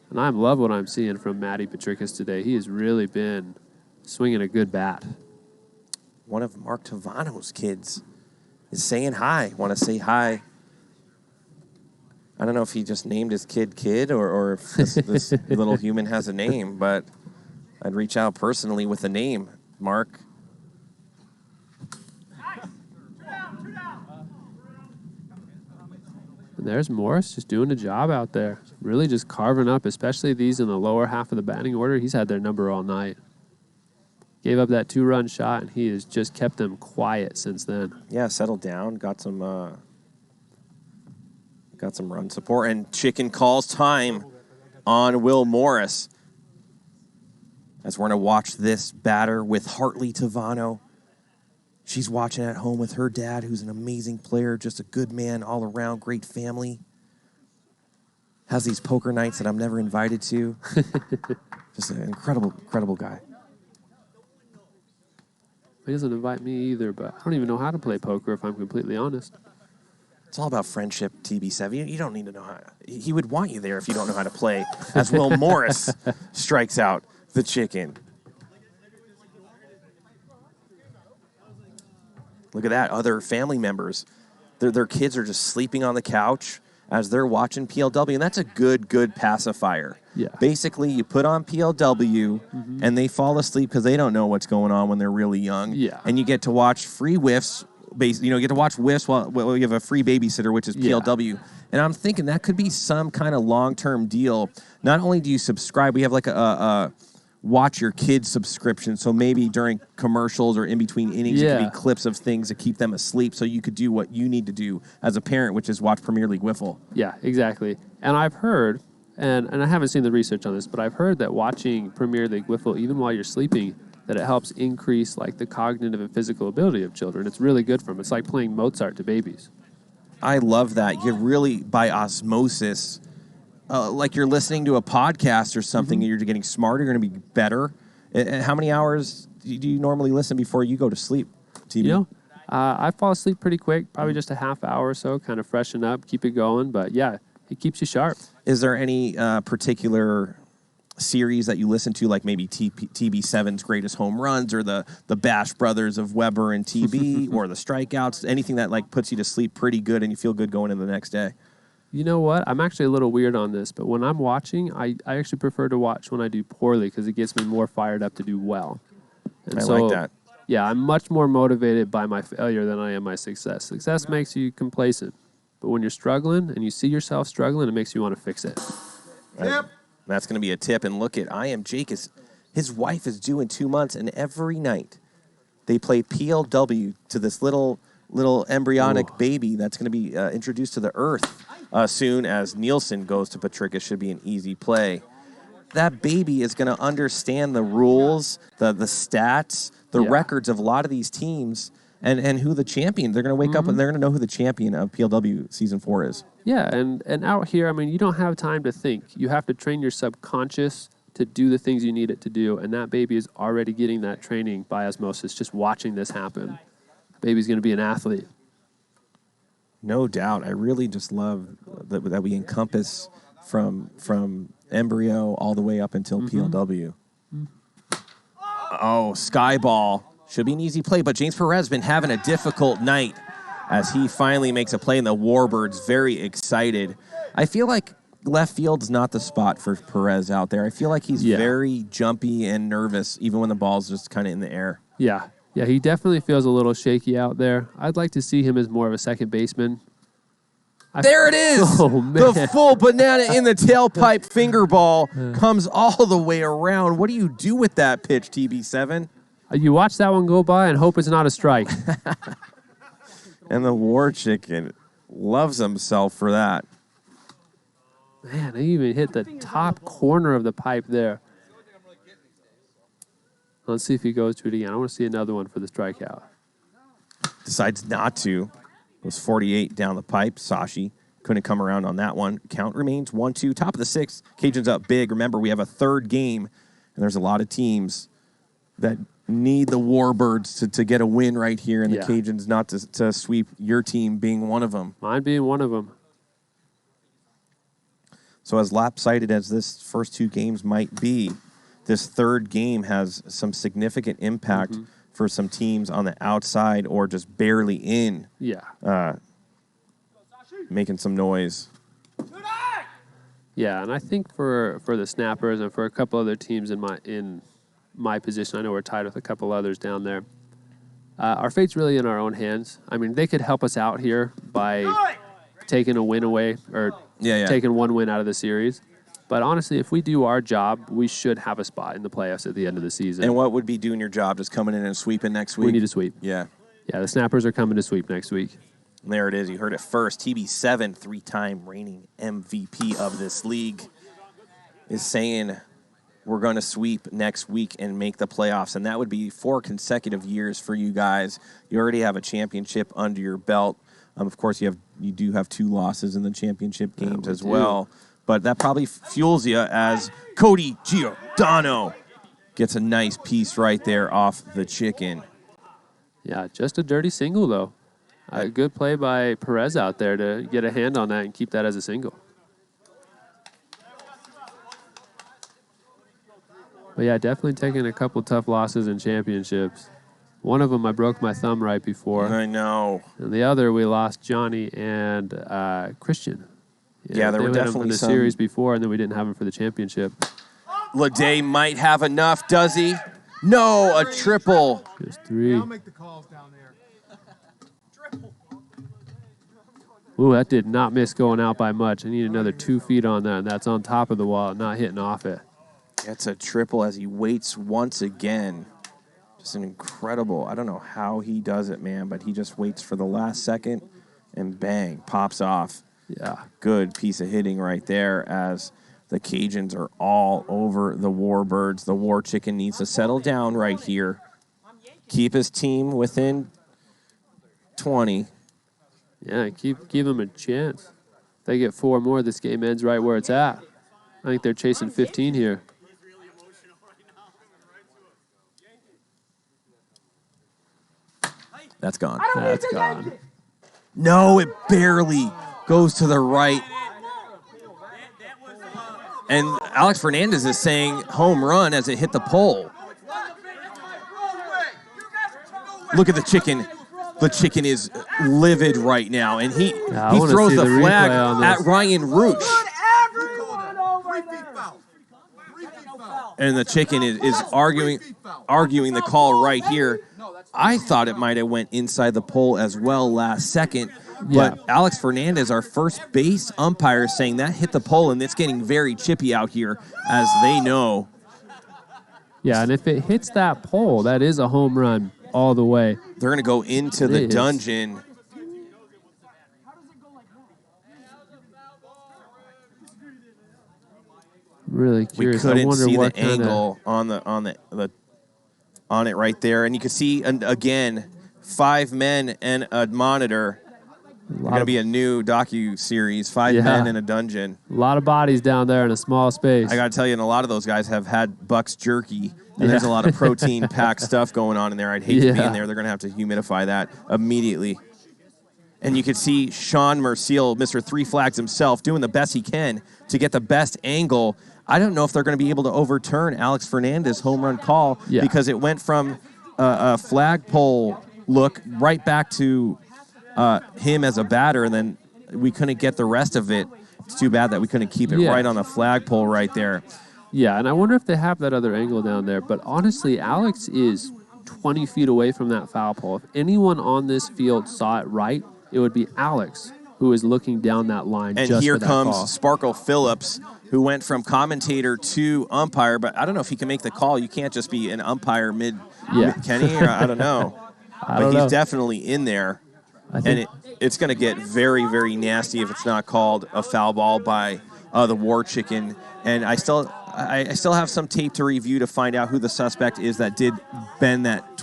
And I love what I'm seeing from Matty Petrikis today. He has really been swinging a good bat. One of Mark Tavano's kids is saying hi. Want to say hi. I don't know if he just named his kid or if this little human has a name, but I'd reach out personally with a name, Mark. And there's Morris just doing a job out there. Really just carving up, especially these in the lower half of the batting order. He's had their number all night. Gave up that 2-run shot, and he has just kept them quiet since then. Yeah, settled down, got some run support, and Chicken calls time on Will Morris. As we're going to watch this batter with Hartley Tavano. She's watching at home with her dad, who's an amazing player, just a good man all around, great family. Has these poker nights that I'm never invited to. Just an incredible, incredible guy. He doesn't invite me either, but I don't even know how to play poker, if I'm completely honest. It's all about friendship, TB7. You don't need to know how. He would want you there if you don't know how to play. As Will Morris strikes out the Chicken. Look at that. Other family members, their kids are just sleeping on the couch as they're watching PLW, and that's a good pacifier. Yeah. Basically, you put on PLW, and they fall asleep because they don't know what's going on when they're really young. Yeah. And you get to watch free whiffs. You get to watch whiffs while you have a free babysitter, which is PLW. And I'm thinking that could be some kind of long-term deal. Not only do you subscribe, we have like a watch your kids subscription. So maybe during commercials or in between innings, it could be clips of things to keep them asleep. So you could do what you need to do as a parent, which is watch Premier League Wiffle. Yeah, exactly. And I've heard, and I haven't seen the research on this, but I've heard that watching Premier League Wiffle, even while you're sleeping, that it helps increase like the cognitive and physical ability of children. It's really good for them. It's like playing Mozart to babies. I love that. You really, by osmosis, like you're listening to a podcast or something, and you're getting smarter, you're going to be better. And how many hours do you normally listen before you go to sleep, TB? You know, I fall asleep pretty quick, probably just a half hour or so, kind of freshen up, keep it going. But yeah, it keeps you sharp. Is there any particular series that you listen to, like maybe TB7's greatest home runs, or the Bash Brothers of Weber and TB, or the strikeouts, anything that like puts you to sleep pretty good and you feel good going into the next day? You know what? I'm actually a little weird on this, but when I'm watching, I actually prefer to watch when I do poorly because it gets me more fired up to do well. And I like that. Yeah, I'm much more motivated by my failure than I am my success. Success makes you complacent, but when you're struggling and you see yourself struggling, it makes you want to fix it. Yep. That's going to be a tip. And look at Jake. His wife is due in 2 months, and every night they play PLW to this little embryonic baby that's going to be introduced to the earth soon as Nielsen goes to Patricia. Should be an easy play. That baby is going to understand the rules, the stats, the records of a lot of these teams, and who the champion. They're going to wake up and they're going to know who the champion of PLW Season 4 is. Yeah, and out here, I mean, you don't have time to think. You have to train your subconscious to do the things you need it to do, and that baby is already getting that training by osmosis, just watching this happen. Baby's going to be an athlete. No doubt. I really just love that we encompass from embryo all the way up until PLW. Oh, Skyball. Should be an easy play, but James Perez has been having a difficult night as he finally makes a play, and the Warbirds very excited. I feel like left field's not the spot for Perez out there. I feel like he's very jumpy and nervous, even when the ball's just kind of in the air. Yeah, he definitely feels a little shaky out there. I'd like to see him as more of a second baseman. There it is! Oh, man. The full banana in the tailpipe finger ball comes all the way around. What do you do with that pitch, TB7? You watch that one go by and hope it's not a strike. And the War Chicken loves himself for that. Man, he even hit the top corner of the pipe there. Let's see if he goes to it again. I want to see another one for the strikeout. Decides not to. It was 48 down the pipe. Sashi couldn't come around on that one. Count remains 1-2. Top of the sixth. Cajuns up big. Remember, we have a third game, and there's a lot of teams that need the Warbirds to get a win right here, and the Cajuns not to sweep, your team being one of them. Mine being one of them. So as lopsided as this first two games might be, this third game has some significant impact for some teams on the outside or just barely in. Yeah. Making some noise. Yeah, and I think for the Snappers and for a couple other teams in my position, I know we're tied with a couple others down there. Our fate's really in our own hands. I mean, they could help us out here by taking a win away or taking one win out of the series. But honestly, if we do our job, we should have a spot in the playoffs at the end of the season. And what would be doing your job? Just coming in and sweeping next week? We need a sweep. Yeah. Yeah, the Snappers are coming to sweep next week. And there it is. You heard it first. TB7, three-time reigning MVP of this league, is saying we're going to sweep next week and make the playoffs. And that would be 4 consecutive years for you guys. You already have a championship under your belt. Of course, you do have 2 losses in the championship games as well. But that probably fuels you as Cody Giordano gets a nice piece right there off the chicken. Yeah, just a dirty single, though. A good play by Perez out there to get a hand on that and keep that as a single. But yeah, definitely taking a couple tough losses in championships. One of them, I broke my thumb right before. I know. And the other, we lost Johnny and Christian. Yeah, there they were had him definitely for the some. series before, and then we didn't have him for the championship. Lede might have enough, does he? No, a triple. Just 3. I'll make the calls down there. Ooh, that did not miss going out by much. I need another 2 feet on that, and that's on top of the wall, not hitting off it. It's a triple as he waits once again. Just an incredible, I don't know how he does it, man, but he just waits for the last second and bang, pops off. Yeah. Good piece of hitting right there as the Cajuns are all over the Warbirds. The War Chicken needs to settle down right here. Keep his team within 20. Yeah, give them a chance. If they get 4 more, this game ends right where it's at. I think they're chasing 15 here. That's gone. That's gone. No, it barely goes to the right. And Alex Fernandez is saying home run as it hit the pole. Look at the chicken. The chicken is livid right now, and he throws the flag at Ryan Roosh. And the chicken is arguing the call right here. I thought it might have went inside the pole as well last second. But Alex Fernandez, our first base umpire, is saying that hit the pole, and it's getting very chippy out here, as they know. Yeah, and if it hits that pole, that is a home run all the way. They're going to go into the dungeon. Really curious. We couldn't I wonder see what the angle on it right there, and you can see again 5 men and a monitor. Going to be a new docu-series, 5 men in a dungeon. A lot of bodies down there in a small space. I got to tell you, and a lot of those guys have had Buck's jerky, and there's a lot of protein-packed stuff going on in there. I'd hate to be in there. They're going to have to humidify that immediately. And you could see Sean Merciel, Mr. Three Flags himself, doing the best he can to get the best angle. I don't know if they're going to be able to overturn Alex Fernandez's home run call because it went from a flagpole look right back to him as a batter, and then we couldn't get the rest of it. It's too bad that we couldn't keep it right on the flagpole right there. Yeah, and I wonder if they have that other angle down there. But honestly, Alex is 20 feet away from that foul pole. If anyone on this field saw it right, it would be Alex, who is looking down that line. And just here for that comes call. Sparkle Phillips, who went from commentator to umpire, but I don't know if he can make the call. You can't just be an umpire can he? Or I don't know. But he's definitely in there. And it's going to get very, very nasty if it's not called a foul ball by the War Chicken. And I still have some tape to review to find out who the suspect is that did bend that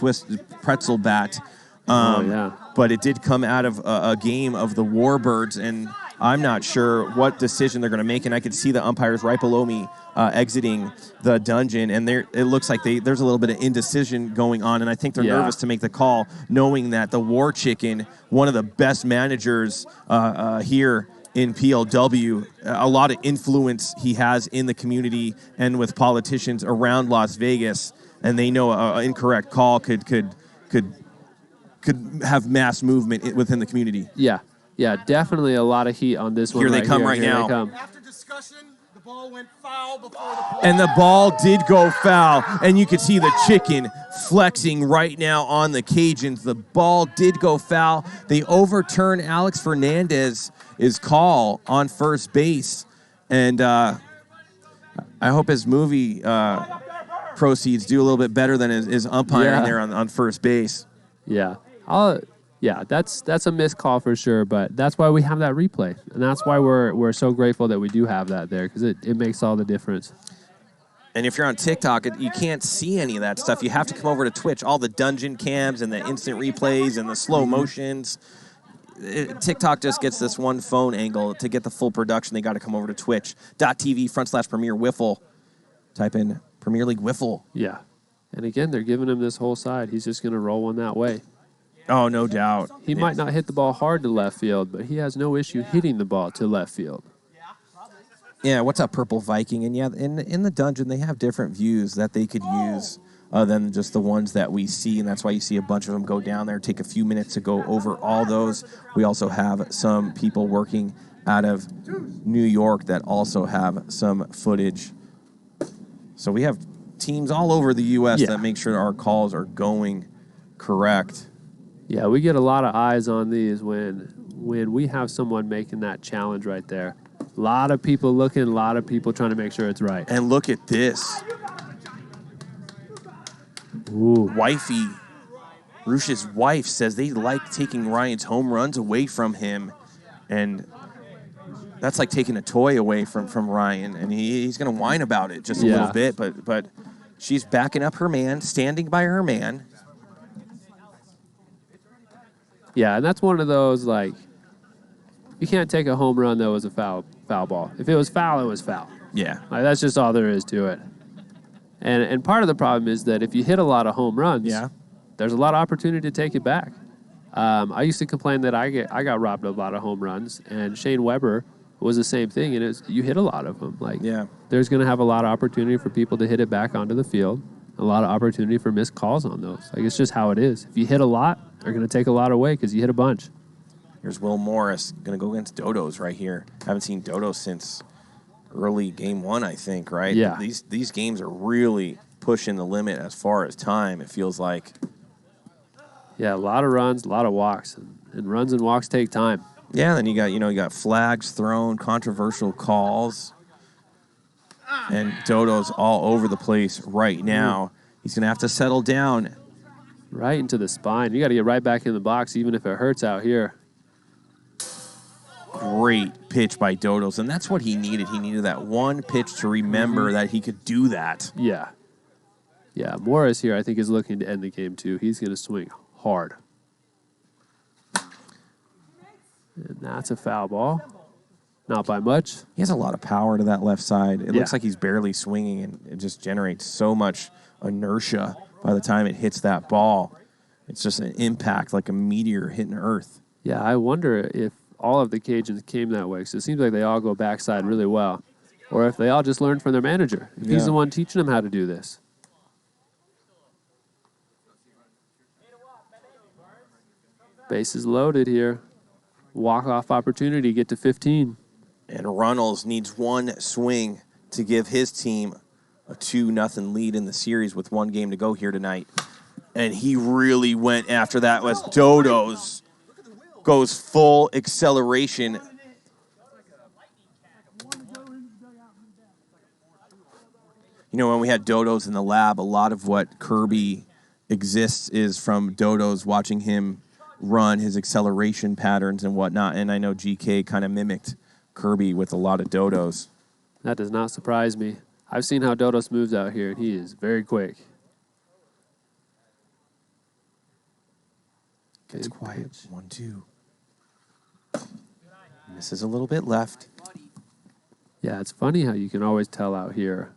pretzel bat. But it did come out of a game of the Warbirds, and I'm not sure what decision they're going to make. And I could see the umpires right below me exiting the dungeon, and it looks like there's a little bit of indecision going on, and I think they're nervous to make the call, knowing that the War Chicken, one of the best managers here in PLW, a lot of influence he has in the community and with politicians around Las Vegas, and they know an incorrect call could have mass movement within the community. Yeah, definitely a lot of heat on this one. Here they come right now. They come. After discussion, the ball went foul before the play. And the ball did go foul, and you can see the chicken flexing right now on the Cajuns. The ball did go foul. They overturn Alex Fernandez's call on first base, and I hope his movie proceeds do a little bit better than his umpiring there on first base. Yeah, that's a missed call for sure, but that's why we have that replay, and that's why we're so grateful that we do have that there, because it makes all the difference. And if you're on TikTok, you can't see any of that stuff. You have to come over to Twitch. All the dungeon cams and the instant replays and the slow motions. TikTok just gets this one phone angle. To get the full production, they got to come over to twitch.tv/Premier Wiffle. Type in Premier League Wiffle. Yeah. And again, they're giving him this whole side. He's just going to roll one that way. Oh, no doubt. He might not hit the ball hard to left field, but he has no issue hitting the ball to left field. Yeah, what's up, Purple Viking? And yeah, in the dungeon, they have different views that they could use than just the ones that we see, and that's why you see a bunch of them go down there, take a few minutes to go over all those. We also have some people working out of New York that also have some footage. So we have teams all over the U.S. that make sure our calls are going correct. Yeah, we get a lot of eyes on these when we have someone making that challenge right there. A lot of people looking, a lot of people trying to make sure it's right. And look at this. Ooh. Wifey, Roosh's wife, says they like taking Ryan's home runs away from him. And that's like taking a toy away from Ryan. And he's going to whine about it just a little bit. But she's backing up her man, standing by her man. Yeah, and that's one of those, like, you can't take a home run that was a foul ball. If it was foul, it was foul. Yeah. Like, that's just all there is to it. And part of the problem is that if you hit a lot of home runs, there's a lot of opportunity to take it back. I used to complain that I got robbed of a lot of home runs, and Shane Weber was the same thing. And you hit a lot of them. Like, there's going to have a lot of opportunity for people to hit it back onto the field. A lot of opportunity for missed calls on those. Like, it's just how it is. If you hit a lot, they're going to take a lot away because you hit a bunch. Here's Will Morris going to go against Dodos right here. Haven't seen Dodos since early game one, I think, right? Yeah. These games are really pushing the limit as far as time, it feels like. Yeah, a lot of runs, a lot of walks. And runs and walks take time. Yeah, then you got flags thrown, controversial calls. And Dodo's all over the place right now. He's going to have to settle down. Right into the spine. You got to get right back in the box, even if it hurts out here. Great pitch by Dodos, and that's what he needed. He needed that one pitch to remember that he could do that. Yeah. Yeah, Morris here, I think, is looking to end the game, too. He's going to swing hard. And that's a foul ball. Not by much. He has a lot of power to that left side. It looks like he's barely swinging, and it just generates so much inertia by the time it hits that ball. It's just an impact like a meteor hitting Earth. Yeah, I wonder if all of the Cajuns came that way, because it seems like they all go backside really well. Or if they all just learned from their manager. If he's the one teaching them how to do this. Bases loaded here. Walk-off opportunity, get to 15. And Runnels needs one swing to give his team a 2-0 lead in the series with one game to go here tonight. And he really went after that as Dodos goes full acceleration. You know, when we had Dodos in the lab, a lot of what Kirby exists is from Dodos, watching him run his acceleration patterns and whatnot. And I know GK kind of mimicked Kirby with a lot of Dodos. That does not surprise me. I've seen how Dodos moves out here, and he is very quick. Gets quiet. 1-2. Misses a little bit left. Yeah, it's funny how you can always tell out here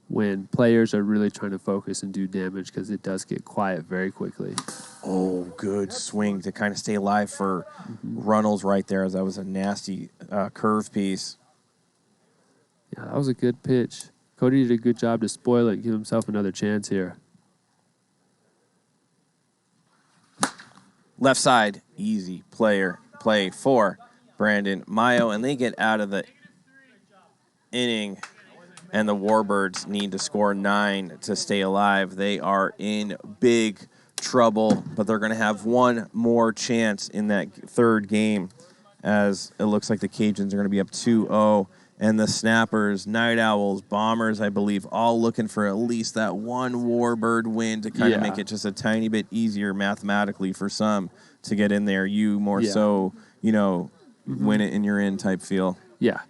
when players are really trying to focus and do damage, because it does get quiet very quickly. Oh, good swing to kind of stay alive for Runnels right there, as that was a nasty curve piece. Yeah, that was a good pitch. Cody did a good job to spoil it and give himself another chance here. Left side, easy play for Brandon Maio, and they get out of the inning, and the Warbirds need to score 9 to stay alive. They are in big trouble, but they're going to have one more chance in that third game, as it looks like the Cajuns are going to be up 2-0, and the Snappers, Night Owls, Bombers, I believe, all looking for at least that one Warbird win to kind of make it just a tiny bit easier mathematically for some to get in there. You more so, win it and you're in type feel. Yeah.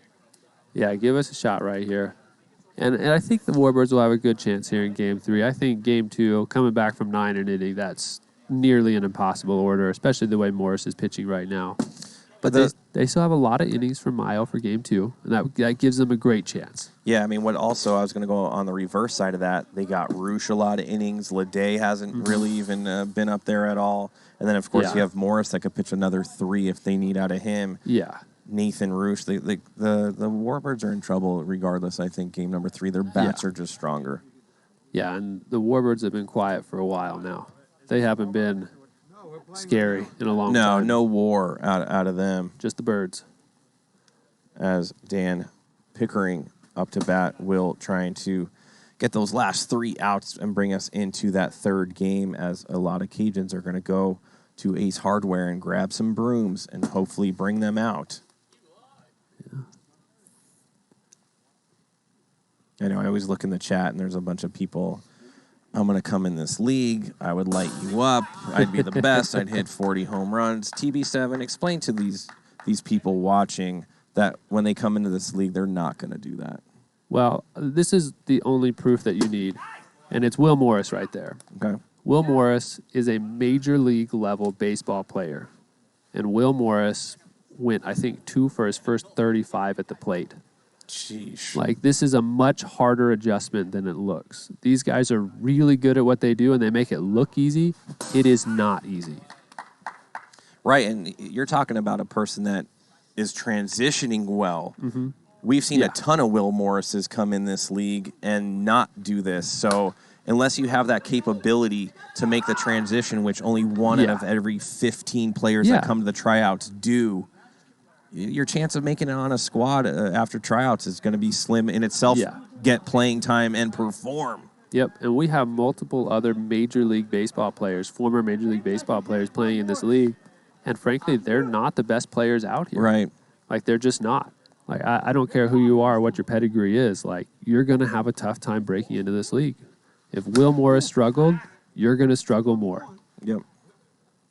Yeah, give us a shot right here. And I think the Warbirds will have a good chance here in Game 3. I think Game 2, coming back from 9 and inning, that's nearly an impossible order, especially the way Morris is pitching right now. But they still have a lot of innings from Maio for Game 2, and that gives them a great chance. Yeah, I mean, what also, I was going to go on the reverse side of that. They got Roosh a lot of innings. Lede hasn't really even been up there at all. And then, of course, you have Morris that could pitch another 3 if they need out of him. Yeah. Nathan Roosh. The Warbirds are in trouble regardless, I think, game number 3. Their bats are just stronger. Yeah, and the Warbirds have been quiet for a while now. They haven't been scary in a long time. No war out of them. Just the birds. as Dan Pickering up to bat, Will trying to get those last 3 outs and bring us into that third game, as a lot of Cajuns are going to go to Ace Hardware and grab some brooms and hopefully bring them out. Yeah. I know I always look in the chat and there's a bunch of people, I'm going to come in this league. I would light you up. I'd be the best. I'd hit 40 home runs. TB7, explain to these people watching that when they come into this league, they're not going to do that. Well, this is the only proof that you need, and it's Will Morris right there. Okay. Will Morris is a major league level baseball player, and Will Morris went, I think, 2 for his first 35 at the plate. Sheesh. Like, this is a much harder adjustment than it looks. These guys are really good at what they do, and they make it look easy. It is not easy. Right, and you're talking about a person that is transitioning well. Mm-hmm. We've seen a ton of Will Morrises come in this league and not do this. So unless you have that capability to make the transition, which only one out of every 15 players that come to the tryouts do, your chance of making it on a squad after tryouts is going to be slim in itself. Get playing time and perform. Yep, and we have multiple other Major League Baseball players, former Major League Baseball players playing in this league, and frankly, they're not the best players out here. Right. Like, they're just not. Like, I don't care who you are, what your pedigree is. Like, you're going to have a tough time breaking into this league. If Will Morris struggled, you're going to struggle more. Yep.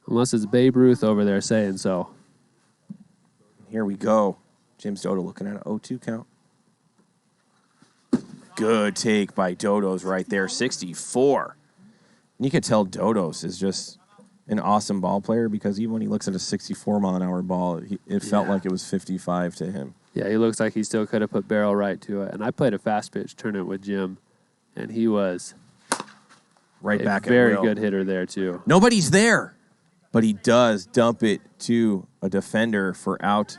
Unless it's Babe Ruth over there saying so. Here we go. James Dodo looking at an 0-2 count. Good take by Dodos right there, 64. And you can tell Dodos is just an awesome ball player because even when he looks at a 64-mile-an-hour ball, it felt like it was 55 to him. Yeah, he looks like he still could have put barrel right to it. And I played a fast pitch tournament with Jim, and he was right back at very Will. good hitter there, too. Nobody's there, but he does dump it to a defender for out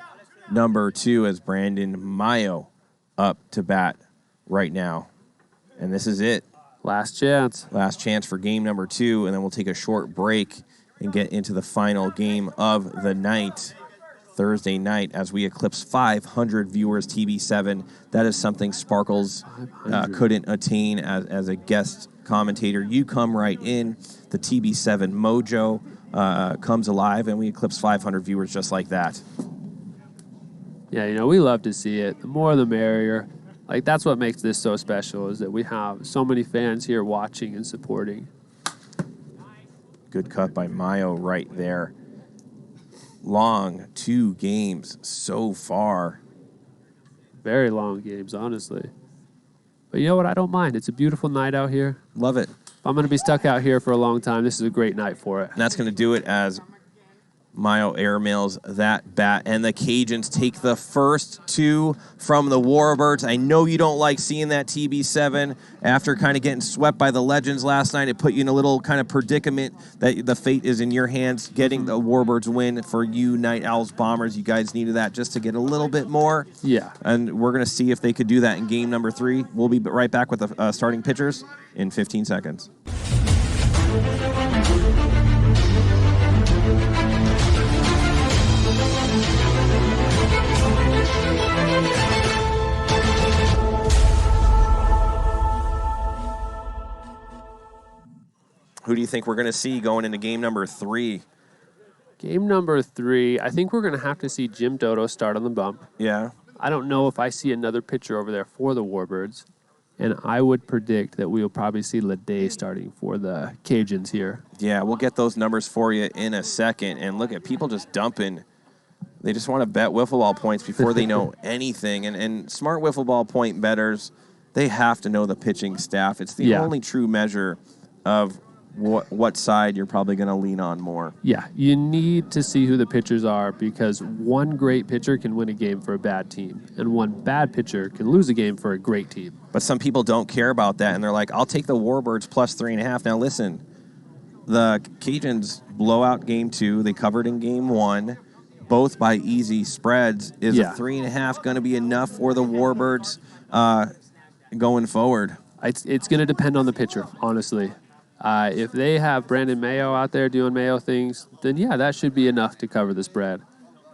number 2 as Brandon Maio up to bat right now. And this is it. Last chance. Last chance for game number 2, and then we'll take a short break and get into the final game of the night, Thursday night, as we eclipse 500 viewers, TB7. That is something Sparkles couldn't attain as a guest commentator. You come right in. The TB7 mojo comes alive, and we eclipse 500 viewers just like that. Yeah, you know, we love to see it. The more the merrier. Like, that's what makes this so special, is that we have so many fans here watching and supporting. Good cut by Maio right there. Long 2 games so far. Very long games, honestly. But you know what? I don't mind. It's a beautiful night out here. Love it. If I'm going to be stuck out here for a long time, this is a great night for it. And that's going to do it as Maio airmails that bat, and the Cajuns take the first 2 from the Warbirds. I know you don't like seeing that, TB7. After kind of getting swept by the Legends last night, it put you in a little kind of predicament that the fate is in your hands. Getting the Warbirds win for you, Night Owls Bombers. You guys needed that just to get a little bit more. Yeah. And we're going to see if they could do that in game number 3. We'll be right back with the starting pitchers in 15 seconds. Who do you think we're going to see going into game number 3? Game number 3, I think we're going to have to see Jim Dodo start on the bump. Yeah. I don't know if I see another pitcher over there for the Warbirds, and I would predict that we will probably see Leday starting for the Cajuns here. Yeah, we'll get those numbers for you in a second. And look at people just dumping. They just want to bet wiffle ball points before they know anything. And smart wiffle ball point bettors, they have to know the pitching staff. It's the only true measure of what side you're probably going to lean on more. Yeah, you need to see who the pitchers are, because one great pitcher can win a game for a bad team, and one bad pitcher can lose a game for a great team. But some people don't care about that, and they're like, I'll take the Warbirds plus 3.5. Now listen, the Cajuns blow out game 2. They covered in game 1, both by easy spreads. Is a 3.5 going to be enough for the Warbirds going forward? It's going to depend on the pitcher, honestly. If they have Brandon Maio out there doing Maio things, then yeah, that should be enough to cover the spread.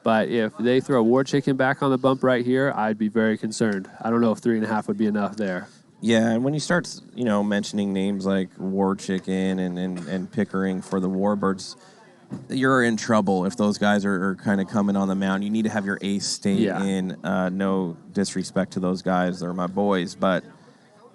But if they throw War Chicken back on the bump right here, I'd be very concerned. I don't know if 3.5 would be enough there. Yeah, and when you start, mentioning names like War Chicken and Pickering for the Warbirds, you're in trouble if those guys are kind of coming on the mound. You need to have your ace stay in. No disrespect to those guys. They're my boys. But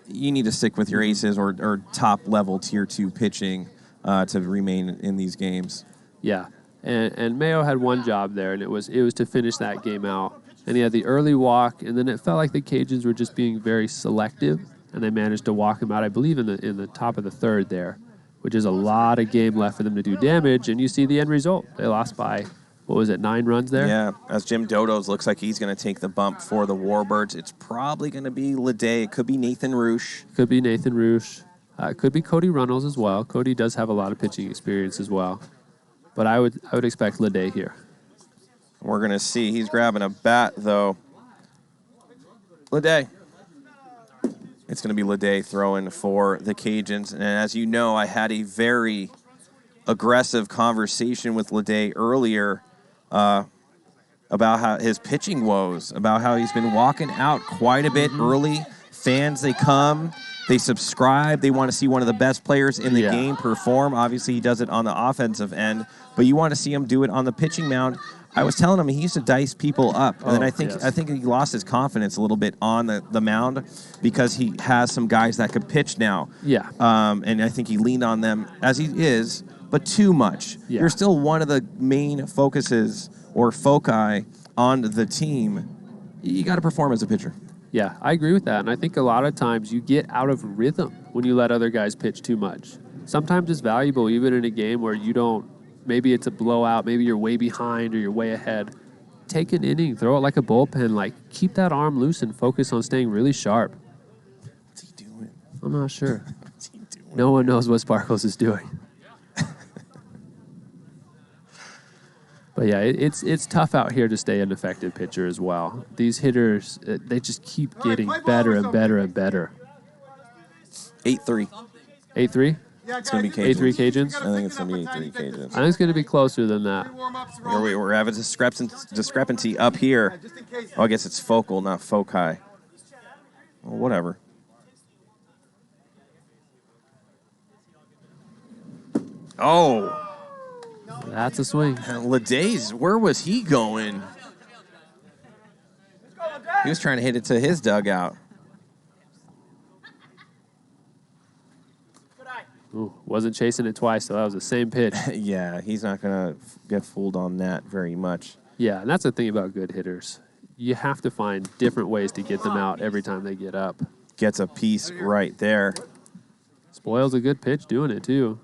you need to stick with your aces or top-level Tier 2 pitching to remain in these games. Yeah, and Mayo had one job there, and it was to finish that game out. And he had the early walk, and then it felt like the Cajuns were just being very selective, and they managed to walk him out, I believe, in the top of the third there, which is a lot of game left for them to do damage. And you see the end result. They lost by, 9 runs there? Yeah, as Jim Dodos looks like he's going to take the bump for the Warbirds. It's probably going to be Leday. It could be Nathan Roosh. Could be Nathan Roosh. It could be Cody Runnels as well. Cody does have a lot of pitching experience as well. But I would expect Leday here. We're going to see. He's grabbing a bat, though. Leday. It's going to be Leday throwing for the Cajuns. And as you know, I had a very aggressive conversation with Leday earlier about how his pitching woes, about how he's been walking out quite a bit early. Fans, they come, they subscribe, they want to see one of the best players in the game perform. Obviously, he does it on the offensive end, but you want to see him do it on the pitching mound. I was telling him he used to dice people up, and then I think he lost his confidence a little bit on the mound because he has some guys that could pitch now. Yeah. And I think he leaned on them, as he is, but too much. Yeah. You're still one of the main focuses or foci on the team. You got to perform as a pitcher. Yeah, I agree with that. And I think a lot of times you get out of rhythm when you let other guys pitch too much. Sometimes it's valuable, even in a game where you don't, maybe it's a blowout, maybe you're way behind or you're way ahead. Take an inning, throw it like a bullpen, keep that arm loose and focus on staying really sharp. What's he doing? I'm not sure. What's he doing? No one knows what Sparkles is doing. But yeah, it's tough out here to stay an effective pitcher as well. These hitters, they just keep getting better and better and better. 8-3. 8-3? It's going to be Cajuns. 8-3 Cajuns? I think it's going to be 8-3 Cajuns. I think it's going to be closer than that. We're having a discrepancy up here. Oh, I guess it's focal, not foci. Well, whatever. Oh. That's a swing. Leday's, where was he going? He was trying to hit it to his dugout. Ooh, wasn't chasing it twice, so that was the same pitch. Yeah, he's not going to get fooled on that very much. Yeah, and that's the thing about good hitters. You have to find different ways to get them out every time they get up. Gets a piece right there. Spoils a good pitch doing it, too.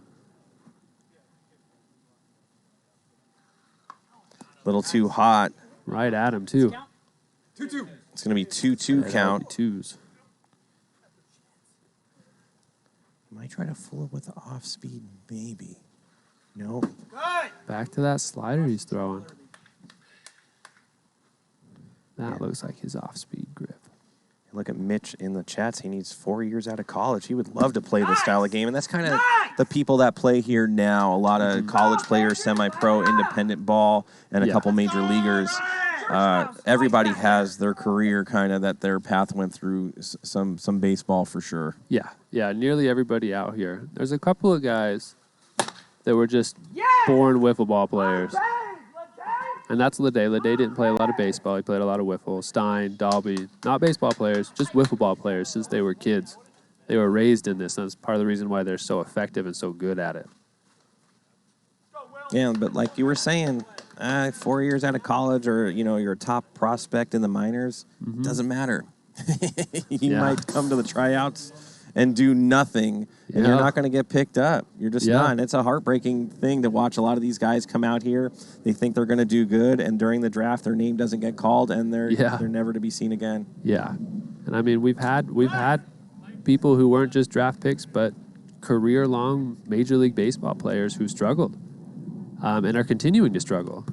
Little too hot. Right at him, too. 2-2. It's going to be 2-2 count. Twos. Might try to fool it with the off speed, maybe. No. Back to that slider he's throwing. That looks like his off-speed grip. Look at Mitch in the chats. He needs 4 years out of college. He would love to play this style of game, and that's kind of the people that play here now. A lot of college players, semi-pro, independent ball, and a couple major leaguers. Everybody has their career kind of that their path went through some baseball for sure. Yeah, nearly everybody out here. There's a couple of guys that were just born wiffle ball players. And that's Leday. Leday didn't play a lot of baseball. He played a lot of wiffle. Stein, Dalby, not baseball players, just wiffle ball players since they were kids. They were raised in this, and that's part of the reason why they're so effective and so good at it. Yeah, but like you were saying, 4 years out of college or, you're a top prospect in the minors, doesn't matter. You might come to the tryouts and do nothing, and you're not going to get picked up. You're just not. And it's a heartbreaking thing to watch a lot of these guys come out here. They think they're going to do good, and during the draft, their name doesn't get called, and they're never to be seen again. Yeah, and I mean we've had people who weren't just draft picks, but career-long Major League Baseball players who struggled and are continuing to struggle.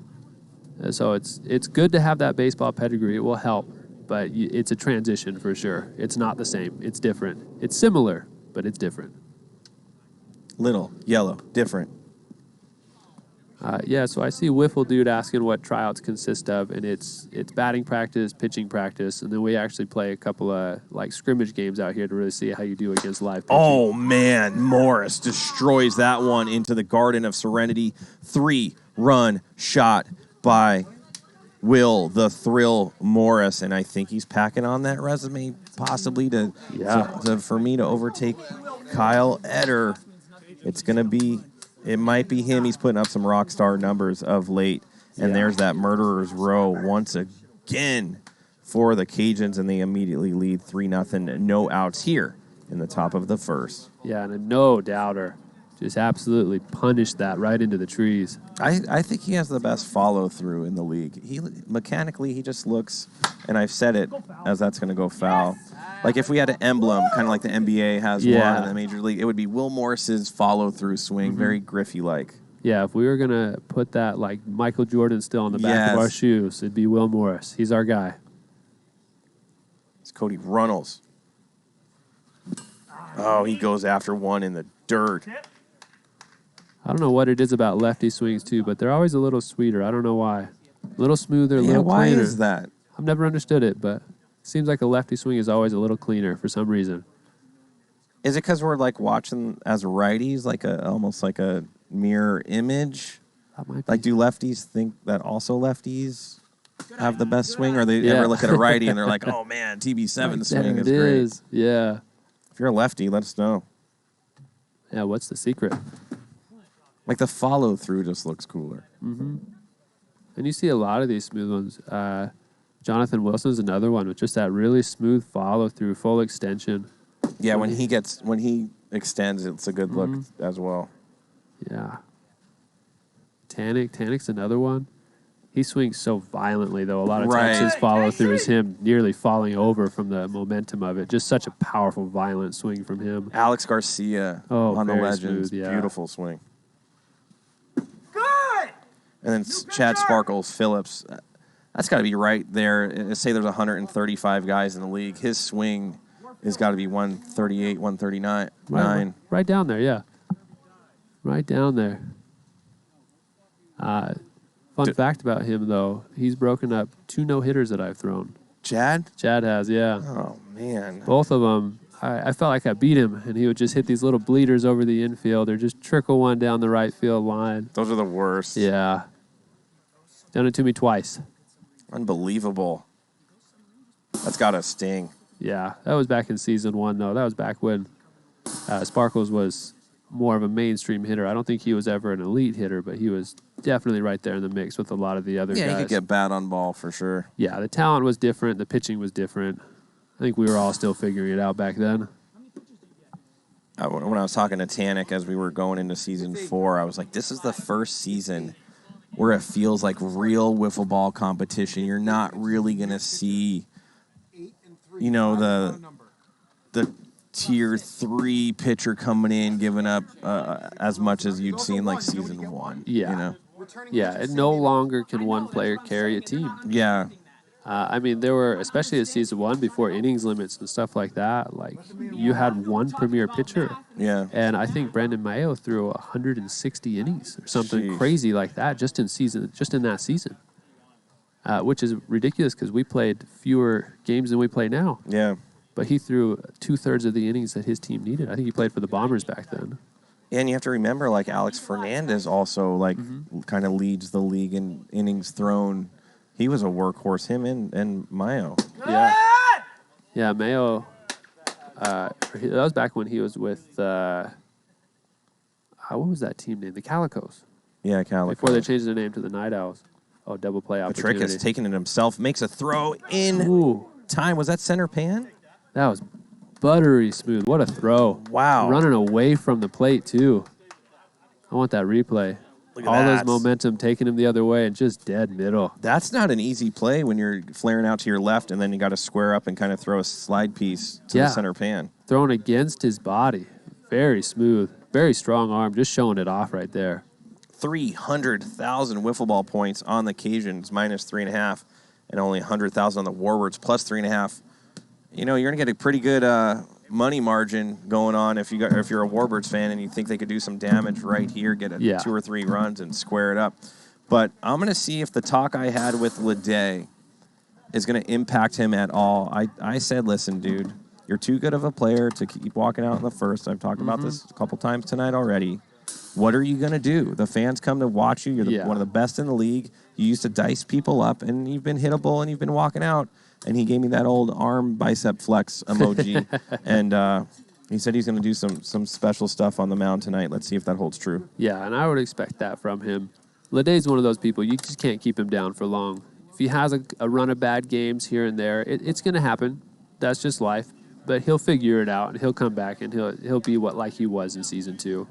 So it's good to have that baseball pedigree. It will help. But it's a transition for sure. It's not the same. It's different. It's similar, but it's different. Little, yellow, different. So I see Wiffle Dude asking what tryouts consist of, and it's batting practice, pitching practice, and then we actually play a couple of like scrimmage games out here to really see how you do against live pitching. Oh, man. Morris destroys that one into the Garden of Serenity. 3-run shot by Will the Thrill Morris, and I think he's packing on that resume possibly for me to overtake Kyle Eder. It might be him. He's putting up some rock star numbers of late. And there's that murderer's row once again for the Cajuns, and they immediately lead 3-0. No outs here in the top of the first. Yeah, and a no-doubter. Just absolutely punished that right into the trees. I think he has the best follow-through in the league. Mechanically, he just looks, and I've said it as that's going to go foul. Like if we had an emblem, kind of like the NBA has one in the Major League, it would be Will Morris's follow-through swing, very Griffey-like. Yeah, if we were going to put that like Michael Jordan still on the back of our shoes, it'd be Will Morris. He's our guy. It's Cody Runnels. Oh, he goes after one in the dirt. I don't know what it is about lefty swings, too, but they're always a little sweeter. I don't know why. A little smoother, a little cleaner. Why is that? I've never understood it, but it seems like a lefty swing is always a little cleaner for some reason. Is it because we're like watching as righties, like almost like a mirror image? That might be. Like, do lefties think that also lefties have the best swing, or they ever look at a righty and they're like, "Oh man, TB7 swing is great." Yeah. If you're a lefty, let us know. Yeah. What's the secret? Like the follow through just looks cooler. Mm-hmm. And you see a lot of these smooth ones. Jonathan Wilson's another one with just that really smooth follow through, full extension. Yeah, when he extends, it's a good look as well. Yeah. Tanik's another one. He swings so violently, though. A lot of times his follow through is him nearly falling over from the momentum of it. Just such a powerful, violent swing from him. Alex Garcia on the Legends, smooth, beautiful swing. And then Chad Sparkles Phillips. That's got to be right there. Say there's 135 guys in the league. His swing has got to be 138, 139. Right down there, yeah. Right down there. Fun fact about him, though, he's broken up 2 no-hitters that I've thrown. Chad? Chad has, yeah. Oh, man. Both of them, I felt like I beat him, and he would just hit these little bleeders over the infield or just trickle one down the right field line. Those are the worst. Yeah. Done it to me twice. Unbelievable. That's got to sting. Yeah, that was back in season 1, though. That was back when Sparkles was more of a mainstream hitter. I don't think he was ever an elite hitter, but he was definitely right there in the mix with a lot of the other guys. Yeah, he could get bad on ball for sure. Yeah, the talent was different. The pitching was different. I think we were all still figuring it out back then. When I was talking to Tanik as we were going into season 4, I was like, this is the first season where it feels like real wiffle ball competition. You're not really going to see, the tier 3 pitcher coming in, giving up as much as you'd seen like season 1. Yeah. Yeah, and no longer can one player carry a team. Yeah. There were, especially in season 1, before innings limits and stuff like that, like you had one premier pitcher. Yeah. And I think Brandon Maio threw 160 innings or something crazy like that just in that season, which is ridiculous because we played fewer games than we play now. Yeah. But he threw 2/3 of the innings that his team needed. I think he played for the Bombers back then. And you have to remember, like, Alex Fernandez also, kind of leads the league in innings thrown. He was a workhorse, him and Mayo. Yeah. Yeah, Mayo, that was back when he was with, what was that team name? The Calicos. Yeah, Calicos. Before they changed their name to the Night Owls. Oh, double play opportunity. Patrick has taken it himself, makes a throw in time. Was that center pan? That was buttery smooth. What a throw. Wow. Running away from the plate, too. I want that replay. Look at all that. those momentum taking him the other way and just dead middle. That's not an easy play when you're flaring out to your left and then you got to square up and kind of throw a slide piece to the center pan. Thrown against his body. Very smooth. Very strong arm. Just showing it off right there. 300,000 wiffle ball points on the Cajuns, -3.5, and only 100,000 on the Warbirds, +3.5. You're going to get a pretty good money margin going on if you're a Warbirds fan and you think they could do some damage right here, get 2 or 3 runs and square it up. But I'm going to see if the talk I had with Leday is going to impact him at all. I said, listen, dude, you're too good of a player to keep walking out in the first. I've talked about this a couple times tonight already. What are you going to do? The fans come to watch you. You're one of the best in the league. You used to dice people up, and you've been hittable, and you've been walking out. And he gave me that old arm bicep flex emoji. And he said he's going to do some special stuff on the mound tonight. Let's see if that holds true. Yeah, and I would expect that from him. Leday's one of those people, you just can't keep him down for long. If he has a run of bad games here and there, it's going to happen. That's just life. But he'll figure it out, and he'll come back, and he'll be like he was in Season 2.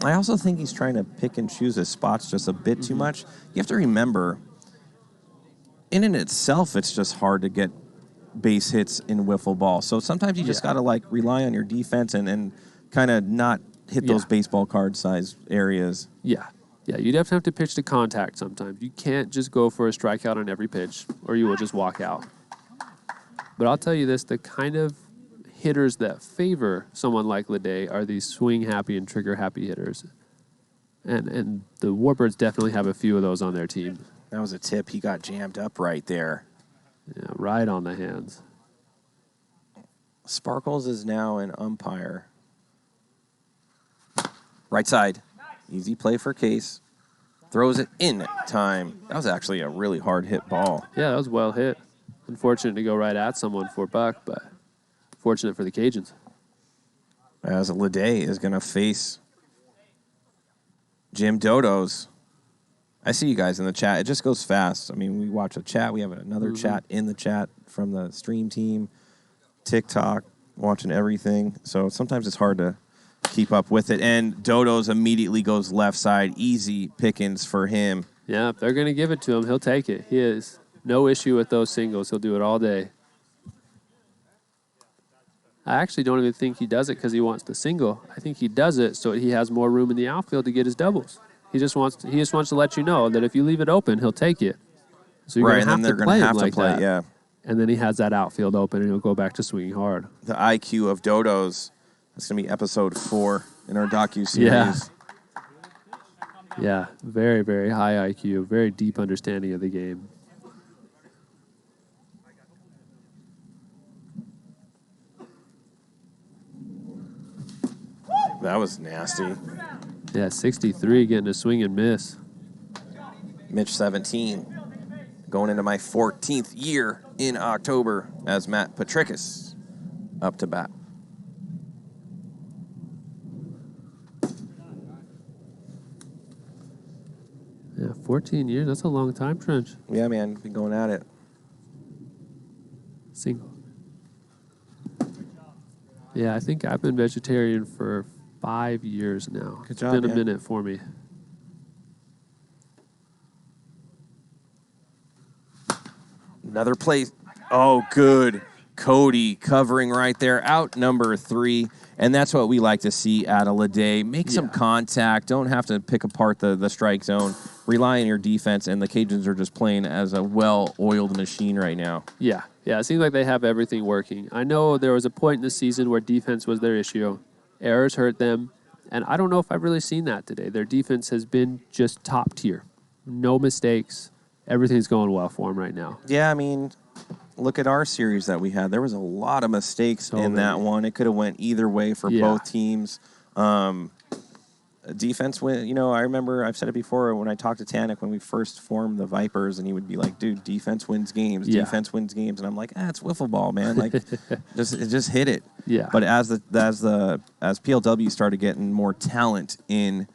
I also think he's trying to pick and choose his spots just a bit too much. You have to remember, in and itself, it's just hard to get base hits in wiffle ball. So sometimes you just got to rely on your defense and kind of not hit those baseball card size areas. Yeah, you'd have to pitch to contact sometimes. You can't just go for a strikeout on every pitch, or you will just walk out. But I'll tell you this, the kind of hitters that favor someone like Leday are these swing-happy and trigger-happy hitters. And the Warbirds definitely have a few of those on their team. That was a tip. He got jammed up right there. Yeah, right on the hands. Sparkles is now an umpire. Right side. Easy play for Case. Throws it in time. That was actually a really hard hit ball. Yeah, that was well hit. Unfortunate to go right at someone for Buck, but fortunate for the Cajuns. As Leday is going to face Jim Dodos. I see you guys in the chat. It just goes fast. I mean, we watch a chat. We have another chat in the chat from the stream team, TikTok, watching everything. So sometimes it's hard to keep up with it. And Dodos immediately goes left side. Easy pickings for him. Yeah, if they're going to give it to him, he'll take it. He has no issue with those singles. He'll do it all day. I actually don't even think he does it because he wants the single. I think he does it so he has more room in the outfield to get his doubles. He just wants to let you know that if you leave it open, he'll take it. So you're going to have to play him like that. Yeah. And then he has that outfield open, and he'll go back to swinging hard. The IQ of Dodos. That's going to be episode 4 in our docu-series. Yeah, very, very high IQ, very deep understanding of the game. That was nasty. Yeah, 63 getting a swing and miss. Mitch 17. Going into my 14th year in October as Matt Patricus up to bat. Yeah, 14 years. That's a long time, Trench. Yeah, man. Been going at it. Single. Yeah, I think I've been vegetarian for 5 years now. Good job, It's been a man. minute for me. Another play. Oh, good. Cody covering right there. Out number 3. And that's what we like to see out of Leday. Make some contact. Don't have to pick apart the strike zone. Rely on your defense, and the Cajuns are just playing as a well-oiled machine right now. Yeah, it seems like they have everything working. I know there was a point in the season where defense was their issue. Errors hurt them, and I don't know if I've really seen that today. Their defense has been just top tier. No mistakes. Everything's going well for them right now. Yeah, I mean, look at our series that we had. There was a lot of mistakes in that one. It could have went either way for both teams. Defense win. I remember I've said it before when I talked to Tanik when we first formed the Vipers, and he would be like, "Dude, defense wins games. Defense wins games." And I'm like, "It's wiffle ball, man. Like, just hit it." Yeah. But as PLW started getting more talent in,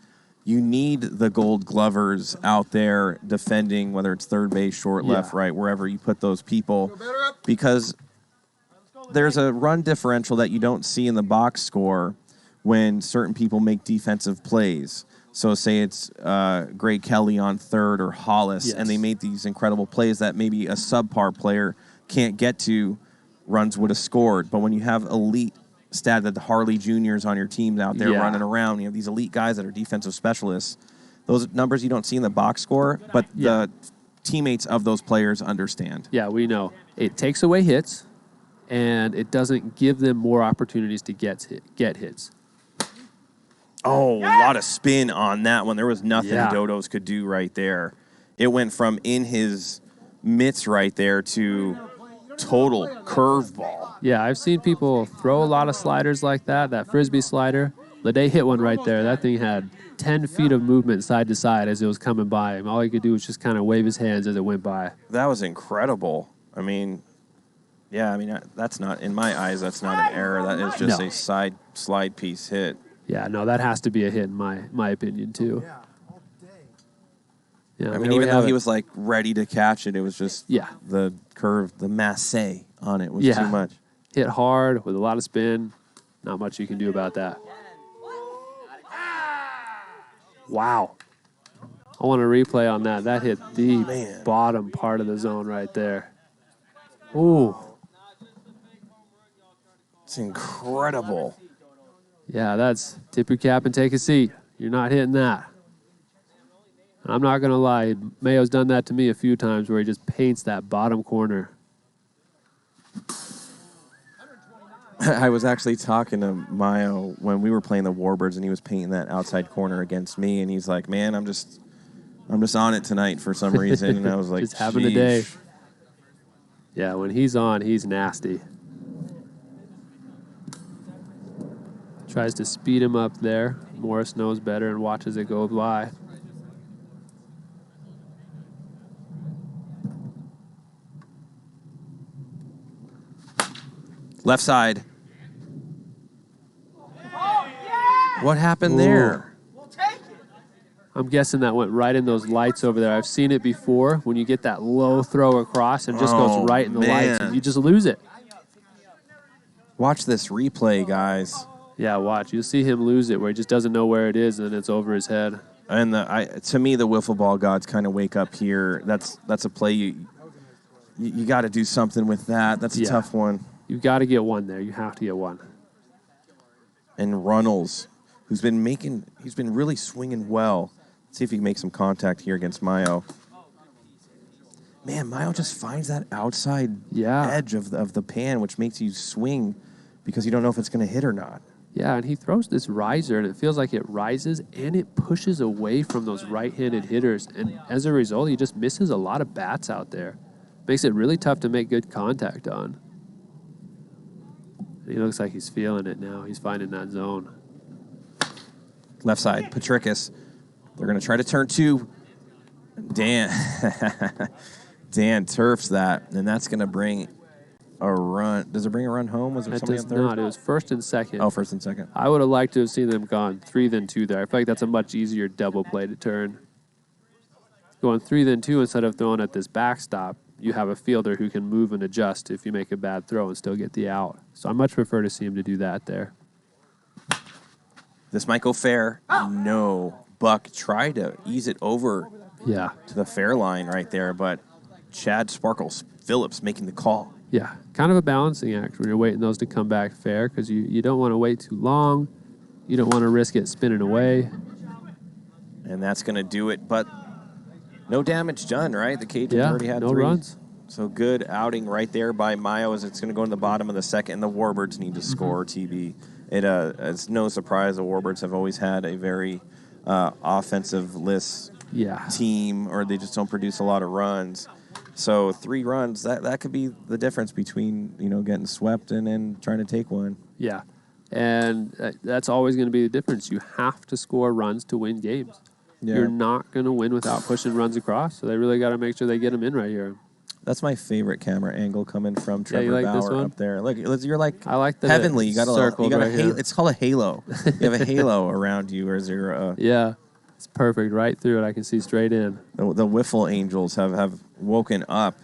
you need the Gold Glovers out there defending, whether it's third base, short, left, right, wherever you put those people, because there's a run differential that you don't see in the box score when certain people make defensive plays. So say it's Gray Kelly on third or Hollis, and they made these incredible plays that maybe a subpar player can't get to, runs would have scored. But when you have elite the Harley Juniors on your teams out there running around, you have these elite guys that are defensive specialists, those numbers you don't see in the box score, but the teammates of those players understand. Yeah, we know. It takes away hits. and it doesn't give them more opportunities to get hits. Oh, a lot of spin on that one. There was nothing Yeah. Dodos could do right there. It went from in his mitts right there to total curveball. Yeah, I've seen people throw a lot of sliders like that. That Frisbee slider, Lede hit one right there. That thing had 10 feet of movement side to side as it was coming by him. All he could do was just kind of wave his hands as it went by. That was incredible. I mean, that's not, in my eyes, that's not an error. That is just No. a side slide piece hit. Yeah, no, that has to be a hit in my opinion too. Yeah, I mean, even though he was like ready to catch it, it was just the curve, the masse on it was too much. Hit hard with a lot of spin. Not much you can do about that. Wow. I want to replay on that. That hit the bottom part of the zone right there. Ooh. It's incredible. Yeah, that's tip your cap and take a seat. You're not hitting that. I'm not going to lie. Mayo's done that to me a few times where he just paints that bottom corner. I was actually talking to Maio when we were playing the Warbirds, and he was painting that outside corner against me, and he's like, "Man, I'm just on it tonight for some reason." And I was like, just having a day. "Sheesh." Yeah, when he's on, he's nasty. Tries to speed him up there. Morris knows better and watches it go by. Left side. What happened there? I'm guessing that went right in those lights over there. I've seen it before when you get that low throw across and it just goes right in the lights. And you just lose it. Watch this replay, guys. Yeah, watch. You'll see him lose it where he just doesn't know where it is and it's over his head. And to me, the wiffle ball gods kind of wake up here. That's a play you got to do something with that. That's a tough one. You've got to get one there. You have to get one. And Runnels, he's been really swinging well. Let's see if he can make some contact here against Maio. Man, Maio just finds that outside edge of the pan, which makes you swing because you don't know if it's going to hit or not. Yeah, and he throws this riser, and it feels like it rises, and it pushes away from those right-handed hitters. And as a result, he just misses a lot of bats out there. Makes it really tough to make good contact on. He looks like he's feeling it now. He's finding that zone. Left side, Patricus. They're going to try to turn two. Dan turfs that, and that's going to bring a run. Does it bring a run home? Was there somebody on third? Not. It was first and second. Oh, first and second. I would have liked to have seen them gone 3 then 2 there. I feel like that's a much easier double play to turn. Going 3 then 2 instead of throwing at this backstop, you have a fielder who can move and adjust if you make a bad throw and still get the out. So I much prefer to see him to do that there. This might go fair. No. Buck tried to ease it over to the fair line right there, but Chad Sparkles Phillips making the call. Yeah, kind of a balancing act when you're waiting those to come back fair because you don't want to wait too long. You don't want to risk it spinning away. And that's going to do it, but no damage done, right? The Cajuns already had no 3. runs. So good outing right there by Maio as it's going to go in the bottom of the second, and the Warbirds need to score, TB. It's no surprise the Warbirds have always had a very offensive-less team, or they just don't produce a lot of runs. So 3 runs, that could be the difference between getting swept and then trying to take one. Yeah, and that's always going to be the difference. You have to score runs to win games. Yeah. You're not going to win without pushing runs across, so they really got to make sure they get them in right here. That's my favorite camera angle coming from Trevor like Bauer up there. Look, you're like I like the heavenly. You got a here. It's called a halo. You have a halo around you as you're. Yeah, it's perfect right through it. I can see straight in. The WIFFLE Angels have woken up,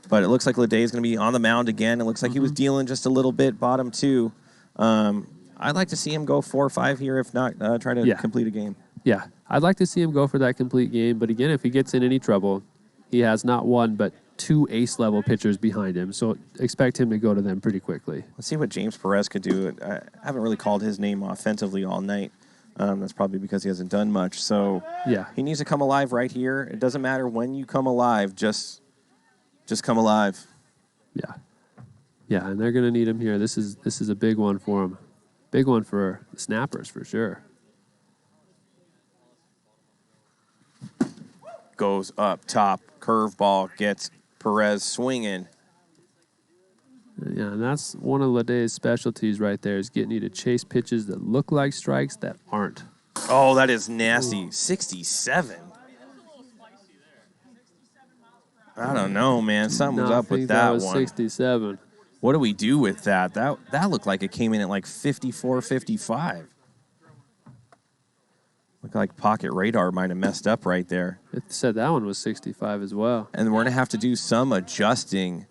but it looks like Lede is going to be on the mound again. It looks like he was dealing just a little bit bottom 2. I'd like to see him go 4 or 5 here, if not try to complete a game. Yeah, I'd like to see him go for that complete game. But again, if he gets in any trouble, he has not 1 but 2 ace-level pitchers behind him. So expect him to go to them pretty quickly. Let's see what James Perez could do. I haven't really called his name offensively all night. That's probably because he hasn't done much. So he needs to come alive right here. It doesn't matter when you come alive. Just come alive. Yeah. Yeah, and they're going to need him here. This is a big one for him. Big one for the snappers for sure. Goes up top. Curveball gets Perez swinging. Yeah, and that's one of Leday's specialties right there, is getting you to chase pitches that look like strikes that aren't. Oh, that is nasty. 67. I don't know, man. Something's up with that was one. 67. What do we do with that? That looked like it came in at like 54, 55. Looked like Pocket Radar might have messed up right there. It said that one was 65 as well. And we're going to have to do some adjusting.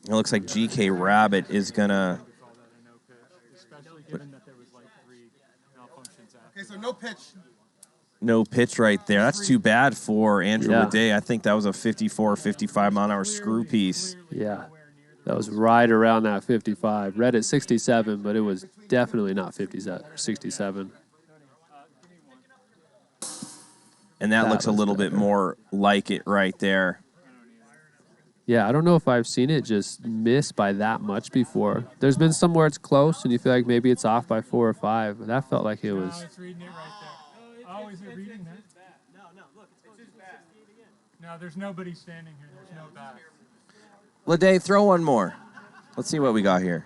It looks like GK Rabbit is going to... Okay, so no pitch. No pitch right there. That's too bad for Andrew Yeah. Leday. I think that was a 54, 55 mile an hour screw piece. Yeah, that was right around that 55. Read at 67, but it was definitely not 67. And that looks a was little bit more like it right there. Yeah, I don't know if I've seen it just miss by that much before. There's been some where it's close, and you feel like maybe it's off by 4 or 5, but that felt like it was... No, it's reading it right there. Oh, is it reading that? No, look, it's his bat. No, there's nobody standing here. There's no bat. Leday, throw one more. Let's see what we got here.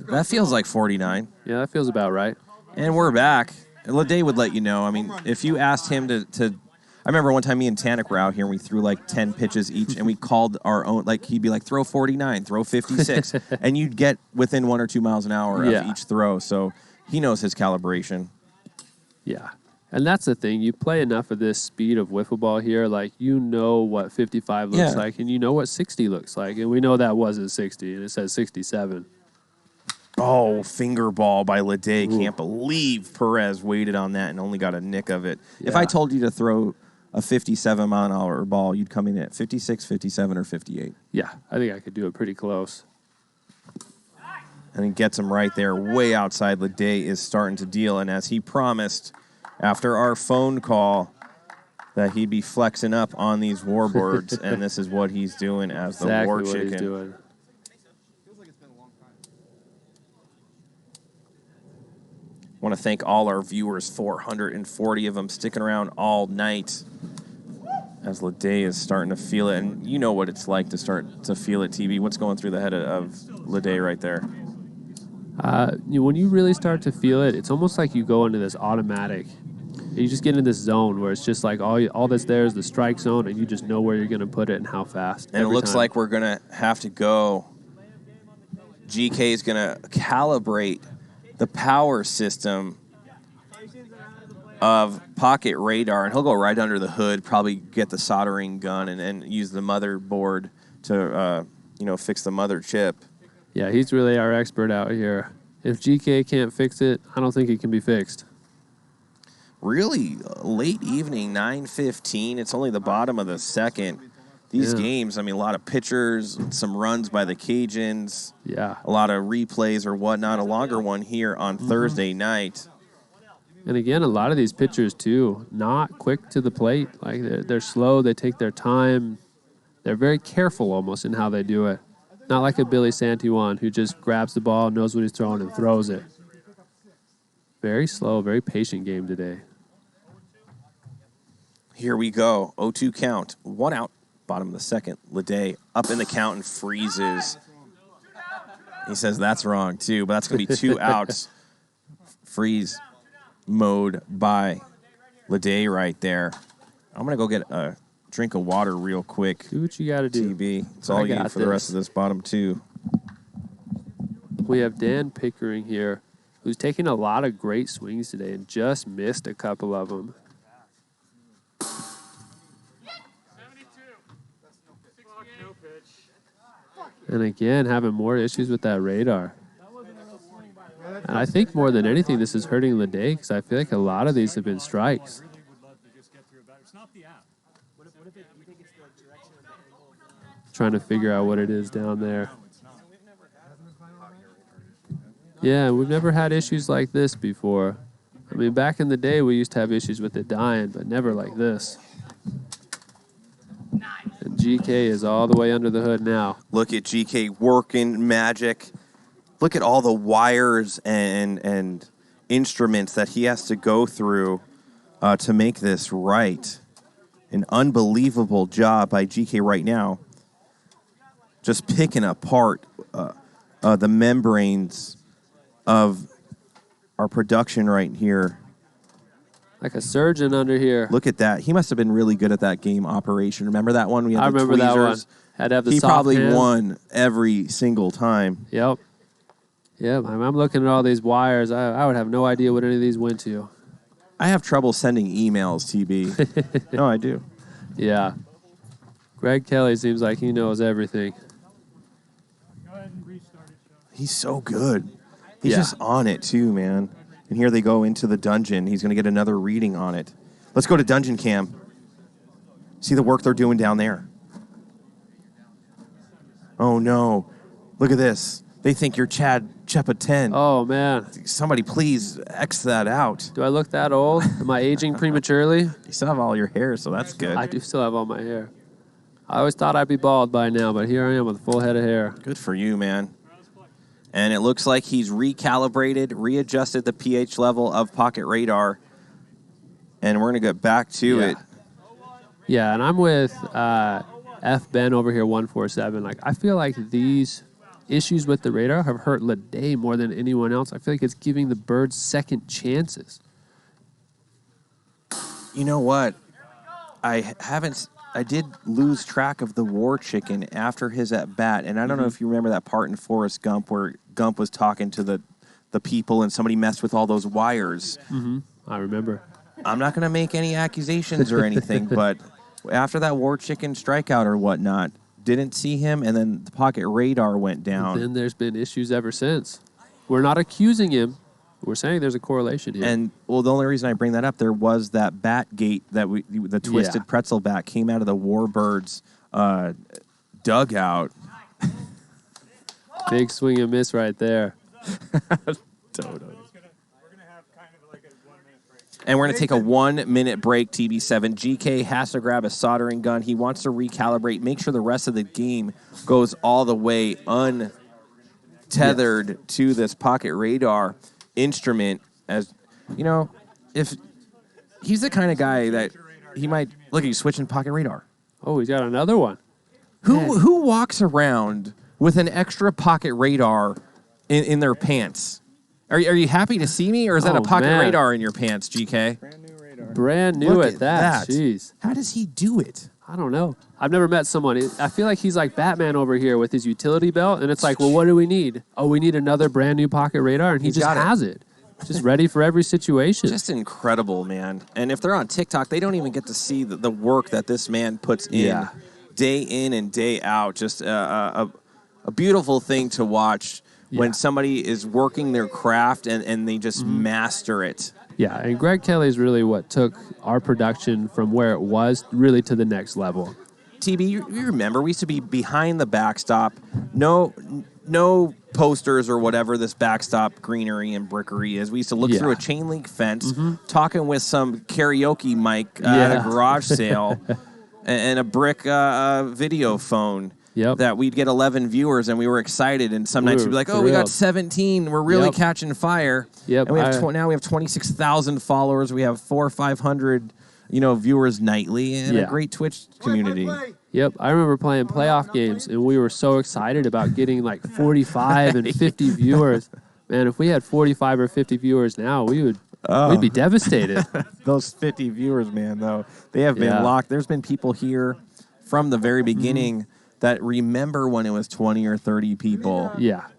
That feels like 49. Yeah, that feels about right. And we're back. Leday would let you know. I mean, if you asked him to I remember one time me and Tanik were out here and we threw like 10 pitches each and we called our own, like he'd be like, throw 49, throw 56. And you'd get within 1 or 2 miles an hour of each throw. So he knows his calibration. Yeah. And that's the thing. You play enough of this speed of wiffle ball here, like you know what 55 looks like and you know what 60 looks like. And we know that wasn't 60 and it says 67. Oh, finger ball by Leday. Can't believe Perez waited on that and only got a nick of it. Yeah. If I told you to throw a 57 mile an hour ball, you'd come in at 56, 57, or 58. Yeah, I think I could do it pretty close. And he gets him right there, way outside. Leday is starting to deal. And as he promised after our phone call that he'd be flexing up on these Warbirds, and this is what he's doing as the War Chicken. What he's doing. I want to thank all our viewers, 440 of them, sticking around all night as Leday is starting to feel it. And you know what it's like to start to feel it, TV. What's going through the head of Leday right there? When you really start to feel it, it's almost like you go into this automatic. You just get in this zone where it's just like all that's there is the strike zone, and you just know where you're going to put it and how fast. And it looks like we're going to have to go. GK is going to calibrate the power system of Pocket Radar, and he'll go right under the hood, probably get the soldering gun and use the motherboard to fix the mother chip. Yeah, he's really our expert out here. If GK can't fix it, I don't think it can be fixed. Really late evening, 9:15. It's only the bottom of the second. These games, I mean, a lot of pitchers, some runs by the Cajuns. Yeah. A lot of replays or whatnot. A longer one here on Thursday night. And again, a lot of these pitchers, too, not quick to the plate. Like, they're slow. They take their time. They're very careful almost in how they do it. Not like a Billy Santiwan who just grabs the ball, knows what he's throwing, and throws it. Very slow, very patient game today. Here we go. 0-2 count. 1 out. Bottom of the second. Leday up in the count and freezes. He says that's wrong, too, but that's going to be 2 outs. Freeze mode by Leday right there. I'm going to go get a drink of water real quick. Do what you got to do. TB. It's all you for the rest of this bottom 2. We have Dan Pickering here, who's taking a lot of great swings today and just missed a couple of them. And again, having more issues with that radar. And I think more than anything, this is hurting Leday because I feel like a lot of these have been strikes. Trying to figure out what it is down there. Yeah, we've never had issues like this before. I mean, back in the day, we used to have issues with it dying, but never like this. GK is all the way under the hood now. Look at GK working magic. Look at all the wires and instruments that he has to go through to make this right. An unbelievable job by GK right now. Just picking apart the membranes of our production right here. Like a surgeon under here. Look at that. He must have been really good at that game operation. Remember that one? We had I remember that one. Had to have the He soft probably hands. won every single time. Yep. Yep. I'm looking at all these wires. I would have no idea what any of these went to. I have trouble sending emails, TB. No, I do. Yeah. Greg Kelly seems like he knows everything. Go ahead and restart it, Sean. He's so good. He's Yeah. just on it too, man. And here they go into the dungeon. He's going to get another reading on it. Let's go to Dungeon Cam. See the work they're doing down there. Oh, no. Look at this. They think you're Chad Chepa 10. Oh, man. Somebody please X that out. Do I look that old? Am I aging prematurely? You still have all your hair, so that's good. I do still have all my hair. I always thought I'd be bald by now, but here I am with a full head of hair. Good for you, man. And it looks like he's recalibrated, readjusted the pH level of Pocket Radar. And we're going to get back to it. Yeah, and I'm with F. Ben over here, 147. Like, I feel like these issues with the radar have hurt Leday more than anyone else. I feel like it's giving the birds second chances. You know what? I did lose track of the war chicken after his at bat, and I don't know if you remember that part in Forrest Gump where Gump was talking to the people and somebody messed with all those wires. Mm-hmm. I remember. I'm not going to make any accusations or anything, but after that war chicken strikeout or whatnot, didn't see him, and then the Pocket Radar went down. Then there's been issues ever since. We're not accusing him. We're saying there's a correlation here. And, well, the only reason I bring that up, there was that bat gate that the twisted pretzel bat came out of the Warbirds dugout. Big swing and miss right there. Totally. We're gonna have kind of like a 1-minute break. And we're going to take a 1-minute break, TB7. GK has to grab a soldering gun. He wants to recalibrate, make sure the rest of the game goes all the way untethered to this Pocket Radar instrument. As you know, if he's the kind of guy that he might look at you switching Pocket Radar. Oh, he's got another one. Who walks around with an extra Pocket Radar in their pants? Are you happy to see me, or is that a Pocket Radar in your pants, GK? Brand new radar. Brand new Look at that. Jeez. How does he do it? I don't know. I've never met someone. I feel like he's like Batman over here with his utility belt, and it's like, well, what do we need? Oh, we need another brand new Pocket Radar, and he just has it. Just ready for every situation. Just incredible, man. And if they're on TikTok, they don't even get to see the work that this man puts in, day in and day out. Just a beautiful thing to watch when somebody is working their craft and they just master it. Yeah, and Greg Kelly is really what took our production from where it was really to the next level. TB, you remember, we used to be behind the backstop. No posters or whatever this backstop greenery and brickery is. We used to look through a chain link fence, talking with some karaoke mic at a garage sale and a brick video phone. That we'd get 11 viewers and we were excited, and some nights we'd be like, "Oh, we got 17. We're really catching fire." And we have now we have 26,000 followers. We have 400 or 500, viewers nightly, and a great Twitch community. Yep, I remember playing playoff games, and we were so excited about getting like 45 and 50 viewers. Man, if we had 45 or 50 viewers now, we'd be devastated. Those 50 viewers, man, though, they have been locked. There's been people here from the very beginning that remember when it was 20 or 30 people. Yeah,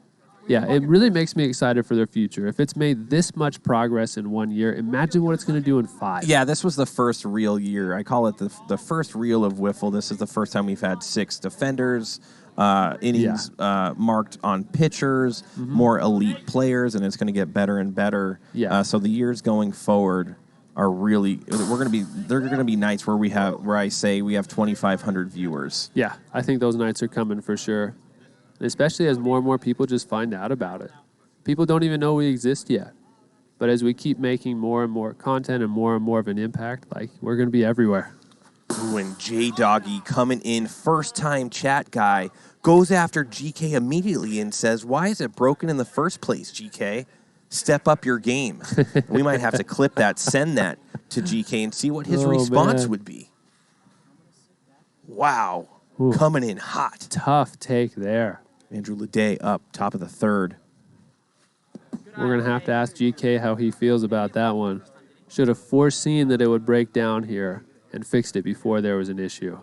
it really makes me excited for their future. If it's made this much progress in 1 year, imagine what it's going to do in 5. Yeah, this was the first real year. I call it the first reel of WIFFLE. This is the first time we've had 6 defenders, innings marked on pitchers, more elite players, and it's going to get better and better. So the years going forward are really they're going to be nights where I say we have 2,500 viewers. Yeah, I think those nights are coming for sure. And especially as more and more people just find out about it. People don't even know we exist yet. But as we keep making more and more content and more of an impact, like, we're going to be everywhere. Ooh, and J-Doggy coming in, first-time chat guy, goes after GK immediately and says, why is it broken in the first place, GK? Step up your game. We might have to clip that, send that to GK, and see what his response would be. Wow. Ooh. Coming in hot. Tough take there. Andrew Leday up, top of the third. We're going to have to ask GK how he feels about that one. Should have foreseen that it would break down here and fixed it before there was an issue.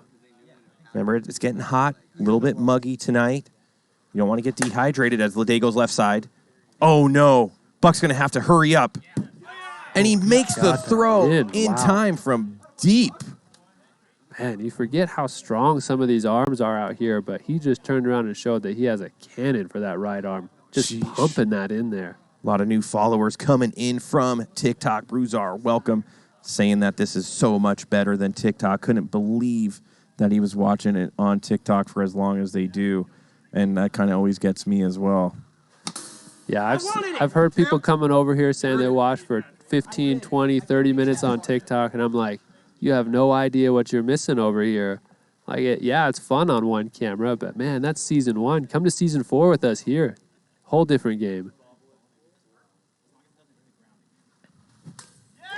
Remember, it's getting hot, a little bit muggy tonight. You don't want to get dehydrated as Leday goes left side. Oh, no. Buck's going to have to hurry up. And he makes the throw in time from deep. Man, you forget how strong some of these arms are out here, but he just turned around and showed that he has a cannon for that right arm. Just pumping that in there. A lot of new followers coming in from TikTok. Bruzar, welcome. Saying that this is so much better than TikTok. Couldn't believe that he was watching it on TikTok for as long as they do. And that kind of always gets me as well. Yeah, I've heard people coming over here saying they watch for 15, 20, 30 minutes on TikTok, and I'm like, you have no idea what you're missing over here. Like, it's fun on one camera, but man, that's season 1. Come to season 4 with us here. Whole different game.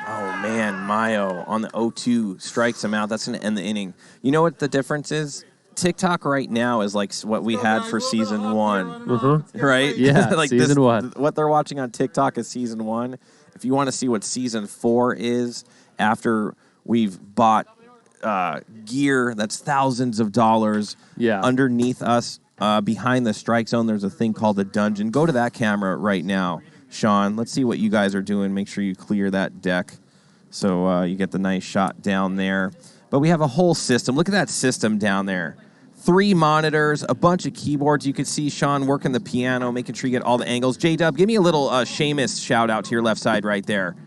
Oh, man, Maio on the 0-2 strikes him out. That's going to end the inning. You know what the difference is? TikTok right now is like what we had for season 1, right? Yeah, like season 1. What they're watching on TikTok is season 1. If you want to see what season 4 is after we've bought gear that's thousands of dollars underneath us, behind the strike zone, there's a thing called the dungeon. Go to that camera right now, Sean. Let's see what you guys are doing. Make sure you clear that deck so you get the nice shot down there. But we have a whole system. Look at that system down there. 3 monitors, a bunch of keyboards. You can see Sean working the piano, making sure you get all the angles. J-Dub, give me a little Seamus shout out to your left side right there.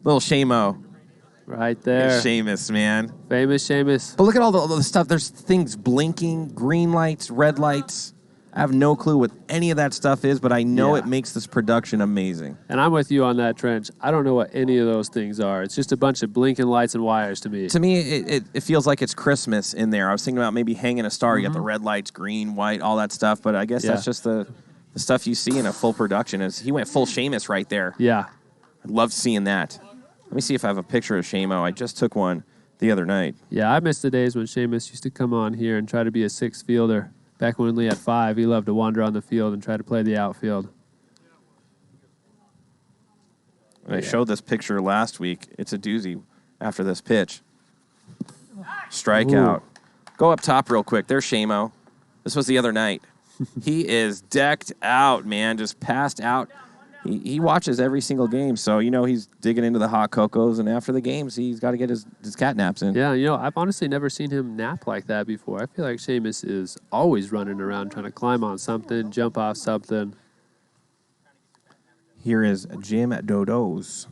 Little Shamo. Right there. Seamus, man. Famous Seamus. But look at all the stuff. There's things blinking, green lights, red lights. I have no clue what any of that stuff is, but I know it makes this production amazing. And I'm with you on that, Trench. I don't know what any of those things are. It's just a bunch of blinking lights and wires to me. To me, it feels like it's Christmas in there. I was thinking about maybe hanging a star. You got the red lights, green, white, all that stuff. But I guess that's just the stuff you see in a full production. He went full Seamus right there. Yeah. I loved seeing that. Let me see if I have a picture of Shamo. I just took one the other night. Yeah, I miss the days when Seamus used to come on here and try to be a 6th fielder. Back when we had 5, he loved to wander on the field and try to play the outfield. And I showed this picture last week. It's a doozy after this pitch. Strikeout. Go up top real quick. There's Shamo. This was the other night. He is decked out, man, just passed out. He watches every single game, so he's digging into the hot cocos, and after the games, he's got to get his cat naps in. Yeah, I've honestly never seen him nap like that before. I feel like Seamus is always running around trying to climb on something, jump off something. Here is Jim Dodos.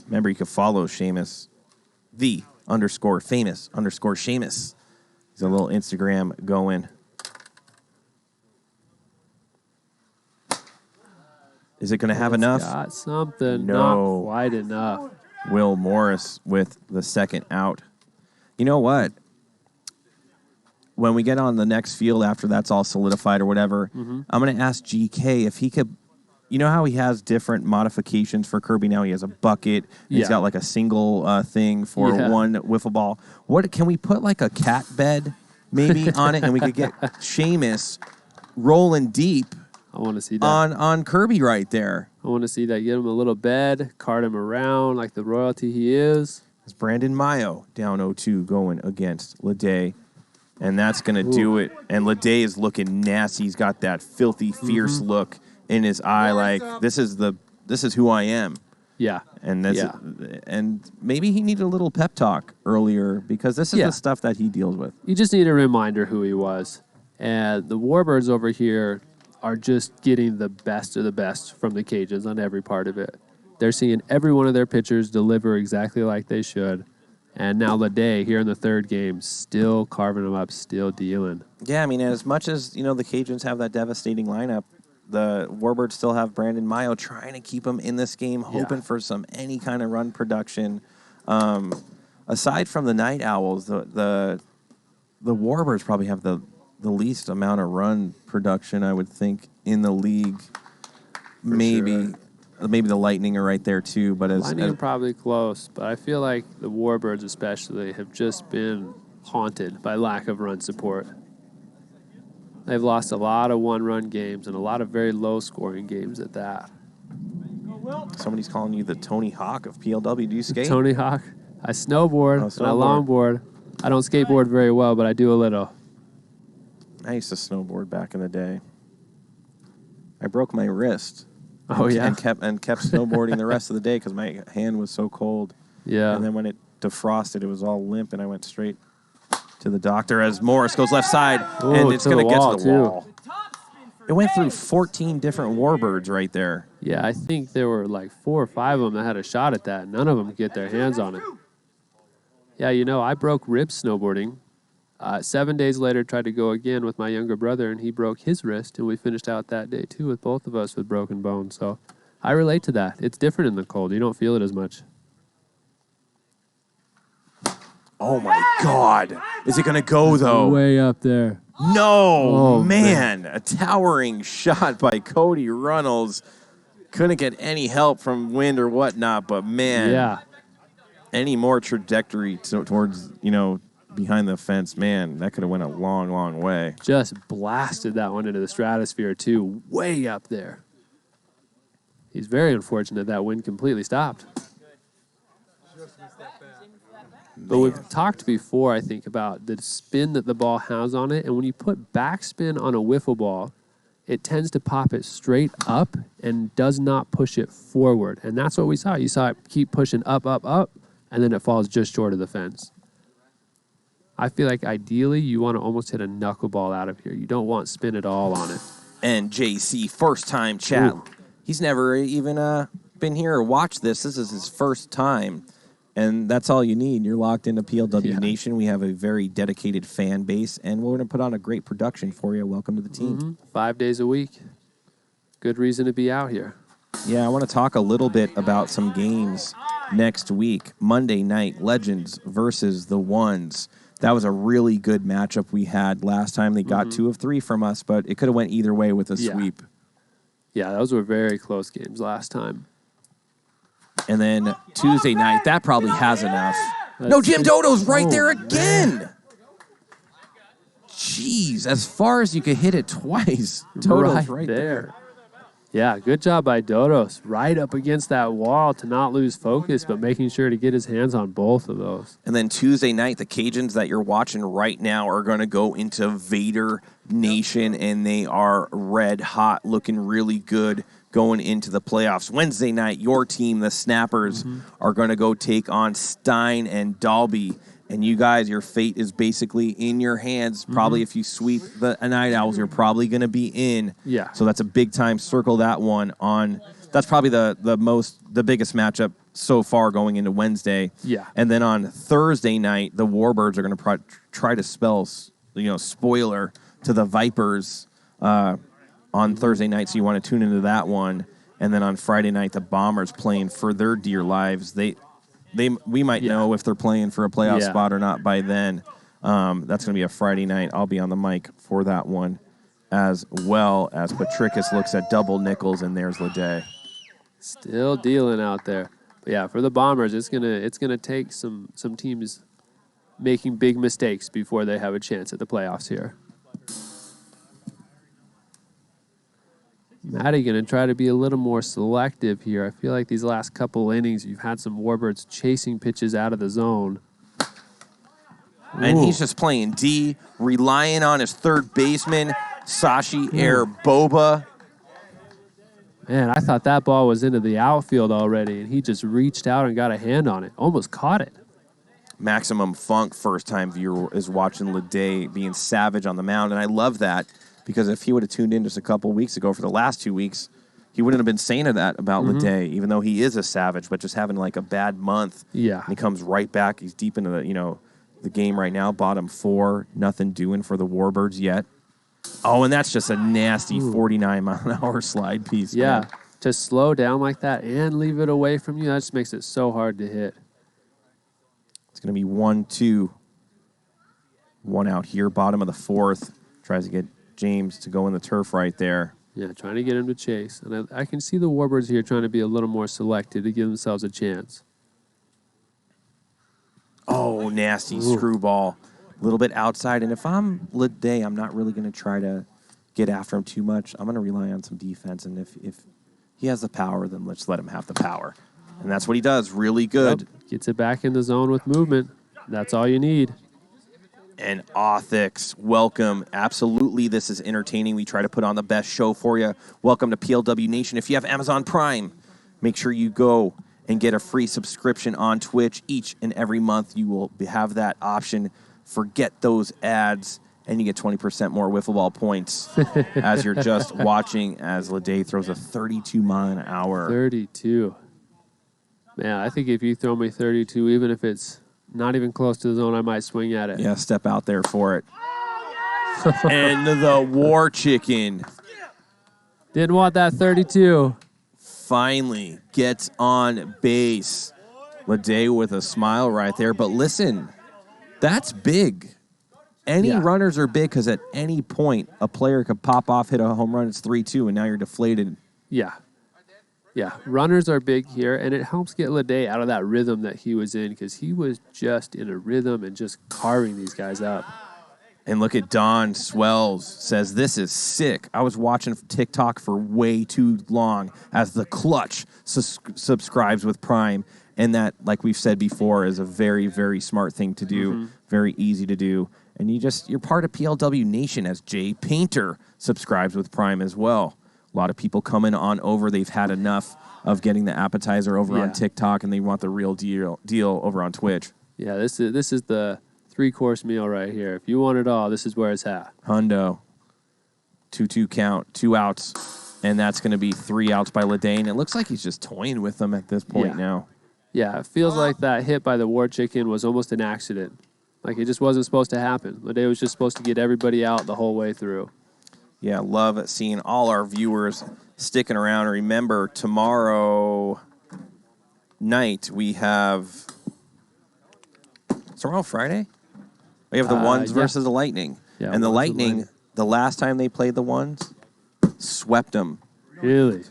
Remember, you can follow Seamus, _famous_Seamus. He's a little Instagram going. Is it going to have enough? Got something. No. Not quite enough. Will Morris with the second out. You know what? When we get on the next field after that's all solidified or whatever, I'm going to ask GK if he could. You know how he has different modifications for Kirby now? He has a bucket. He's got like a single thing for one wiffle ball. What can we put like a cat bed maybe on it, and we could get Seamus rolling deep. I want to see that. On Kirby right there. I want to see that. Get him a little bed, cart him around like the royalty he is. It's Brandon Maio down 0-2 going against Leday. And that's going to do it. And Leday is looking nasty. He's got that filthy, fierce look in his eye like, this is who I am. Yeah. And and maybe he needed a little pep talk earlier because this is the stuff that he deals with. You just need a reminder who he was. And the Warbirds over here are just getting the best of the best from the Cajuns on every part of it. They're seeing every one of their pitchers deliver exactly like they should. And now Leday here in the third game, still carving them up, still dealing. Yeah, I mean, as much as, the Cajuns have that devastating lineup, the Warbirds still have Brandon Maio trying to keep him in this game, hoping for any kind of run production. aside from the Night Owls, the Warbirds probably have the least amount of run production, I would think, in the league. Maybe the Lightning are right there too, but Lightning are probably close. But I feel like the Warbirds especially have just been haunted by lack of run support. They've lost a lot of one-run games and a lot of very low-scoring games at that. Somebody's calling you the Tony Hawk of PLW. Do you skate? Tony Hawk. I snowboard and I longboard. I don't skateboard very well, but I do a little. I used to snowboard back in the day. I broke my wrist. Oh, yeah? And kept snowboarding the rest of the day because my hand was so cold. Yeah. And then when it defrosted, it was all limp, and I went straight to the doctor as Morris goes left side, and it's going to get to the wall. It went through 14 different Warbirds right there. Yeah, I think there were like 4 or 5 of them that had a shot at that. None of them could get their hands on it. Yeah, I broke ribs snowboarding. 7 days later, tried to go again with my younger brother, and he broke his wrist, and we finished out that day, too, with both of us with broken bones. So I relate to that. It's different in the cold. You don't feel it as much. Oh, my God. Is it going to go, though? Way up there. No, man. A towering shot by Cody Runnels. Couldn't get any help from wind or whatnot, but, man. Yeah. Any more trajectory towards, behind the fence, man, that could have went a long, long way. Just blasted that one into the stratosphere, too, way up there. He's very unfortunate that wind completely stopped. But we've talked before, I think, about the spin that the ball has on it, and when you put backspin on a wiffle ball, it tends to pop it straight up and does not push it forward. And that's what we saw. You saw it keep pushing up, up, up, and then it falls just short of the fence. I feel like ideally you want to almost hit a knuckleball out of here. You don't want spin at all on it. And JC, first time chat. Ooh. He's never even been here or watched this. This is his first time. And that's all you need. You're locked into PLW Nation. We have a very dedicated fan base, and we're going to put on a great production for you. Welcome to the team. Mm-hmm. 5 days a week. Good reason to be out here. Yeah, I want to talk a little bit about some games next week. Monday night, Legends versus the Ones. That was a really good matchup we had last time. They got 2 of 3 from us, but it could have went either way with a sweep. Yeah, those were very close games last time. And then Tuesday night, that probably has enough. No, Jim Dodo's right there again. Man. Jeez, as far as you could hit it twice. Dodo's right there. Yeah, good job by Dodos. Right up against that wall to not lose focus, but making sure to get his hands on both of those. And then Tuesday night, the Cajuns that you're watching right now are going to go into Vader Nation, and they are red hot, looking really good going into the playoffs. Wednesday night, your team, the Snappers, are going to go take on Stein and Dalby. And you guys, your fate is basically in your hands. Probably if you sweep the Night Owls, you're probably going to be in. Yeah. So that's a big time. Circle that one on. That's probably the biggest matchup so far going into Wednesday. Yeah. And then on Thursday night, the Warbirds are going to try to spell, spoiler to the Vipers on Thursday night. So you want to tune into that one. And then on Friday night, the Bombers playing for their dear lives. We might know if they're playing for a playoff spot or not by then. That's going to be a Friday night. I'll be on the mic for that one, as well as Patricus looks at double nickels, and there's Leday. Still dealing out there. But yeah, for the Bombers, it's gonna take some teams making big mistakes before they have a chance at the playoffs here. Matty going to try to be a little more selective here. I feel like these last couple innings, you've had some Warbirds chasing pitches out of the zone. And he's just playing D, relying on his third baseman, Sashi Air Boba. Man, I thought that ball was into the outfield already, and he just reached out and got a hand on it. Almost caught it. Maximum Funk, first-time viewer, is watching Leday being savage on the mound, and I love that. Because if he would have tuned in just a couple weeks ago for the last 2 weeks, he wouldn't have been saying that about Leday, even though he is a savage, but just having like a bad month. Yeah. And he comes right back. He's deep into the game right now. Bottom 4, nothing doing for the Warbirds yet. Oh, and that's just a nasty 49-mile-an-hour slide piece. Yeah. Man. To slow down like that and leave it away from you, that just makes it so hard to hit. It's going to be 1-2. One out here, bottom of the fourth. Tries to get James to go in the turf right there. Yeah, trying to get him to chase. And I can see the Warbirds here trying to be a little more selective to give themselves a chance. Oh, nasty screwball. A little bit outside. And if I'm Lede, I'm not really going to try to get after him too much. I'm going to rely on some defense. And if he has the power, then let's let him have the power. And that's what he does. Really good. Yep. Gets it back in the zone with movement. That's all you need. And Authix, welcome. Absolutely, this is entertaining. We try to put on the best show for you. Welcome to PLW Nation. If you have Amazon Prime, make sure you go and get a free subscription on Twitch. Each and every month, you will have that option. Forget those ads, and you get 20% more wiffle ball points as you're just watching as Lede throws a 32-mile-an-hour. 32. Man, I think if you throw me 32, even if it's not even close to the zone, I might swing at it. Yeah, step out there for it. And the War Chicken Didn't want that 32. finally gets on base. Lede with a smile right there. But listen, that's big. Any runners are big because at any point, a player could pop off, hit a home run, it's 3-2, and now you're deflated. Yeah. Yeah, runners are big here, and it helps get Lede out of that rhythm that he was in because he was just in a rhythm and just carving these guys up. And look at Don Swells, says, this is sick. I was watching TikTok for way too long as the clutch subscribes with Prime. And that, like we've said before, is a very, very smart thing to do, very easy to do. And you're part of PLW Nation as Jay Painter subscribes with Prime as well. A lot of people coming on over. They've had enough of getting the appetizer over on TikTok, and they want the real deal over on Twitch. Yeah, this is the 3-course meal right here. If you want it all, this is where it's at. Hundo. 2-2 count, 2 outs, and that's going to be 3 outs by Lede. And it looks like he's just toying with them at this point now. Yeah, it feels like that hit by the War Chicken was almost an accident. Like it just wasn't supposed to happen. Lede was just supposed to get everybody out the whole way through. Yeah, love seeing all our viewers sticking around. Remember, tomorrow night we have... Tomorrow Friday? We have the Ones versus the Lightning. Yeah, and the Ones Lightning, Lightning. the last time they played the Ones, swept them. Really?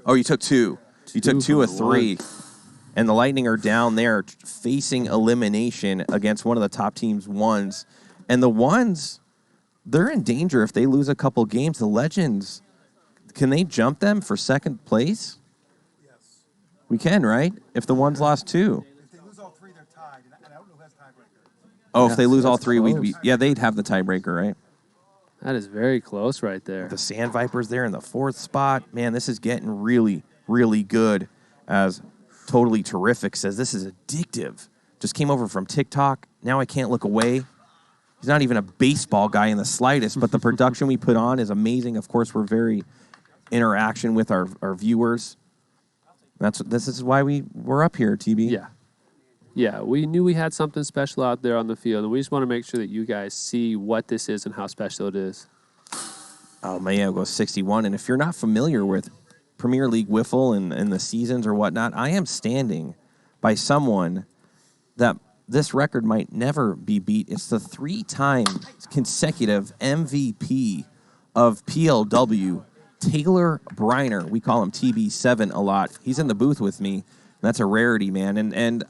Oh, you took 2. You took 2 of from 3. And the Lightning are down there facing elimination against one of the top teams' Ones. And the Ones... they're in danger if they lose a couple games. The Legends, can they jump them for second place? Yes. We can, right? If the Ones lost 2. If they lose all 3, they're tied, and I don't know who has tiebreaker. Oh, if they lose all that's 3, we'd close. be... yeah, they'd have the tiebreaker, right? That is very close right there. The Sand Vipers there in the 4th spot. Man, this is getting really, really good. As Totally Terrific says, this is addictive. Just came over from TikTok. Now I can't look away. He's not even a baseball guy in the slightest, but the production we put on is amazing. Of course, we're very interaction with our viewers. This is why we're up here, TB. Yeah. Yeah, we knew we had something special out there on the field, and we just want to make sure that you guys see what this is and how special it is. Oh, Maio goes 61. And if you're not familiar with Premier League Wiffle and the seasons or whatnot, I am standing by someone that this record might never be beat. It's the 3-time consecutive MVP of PLW, Taylor Briner. We call him TB7 a lot. He's in the booth with me. That's a rarity, man. And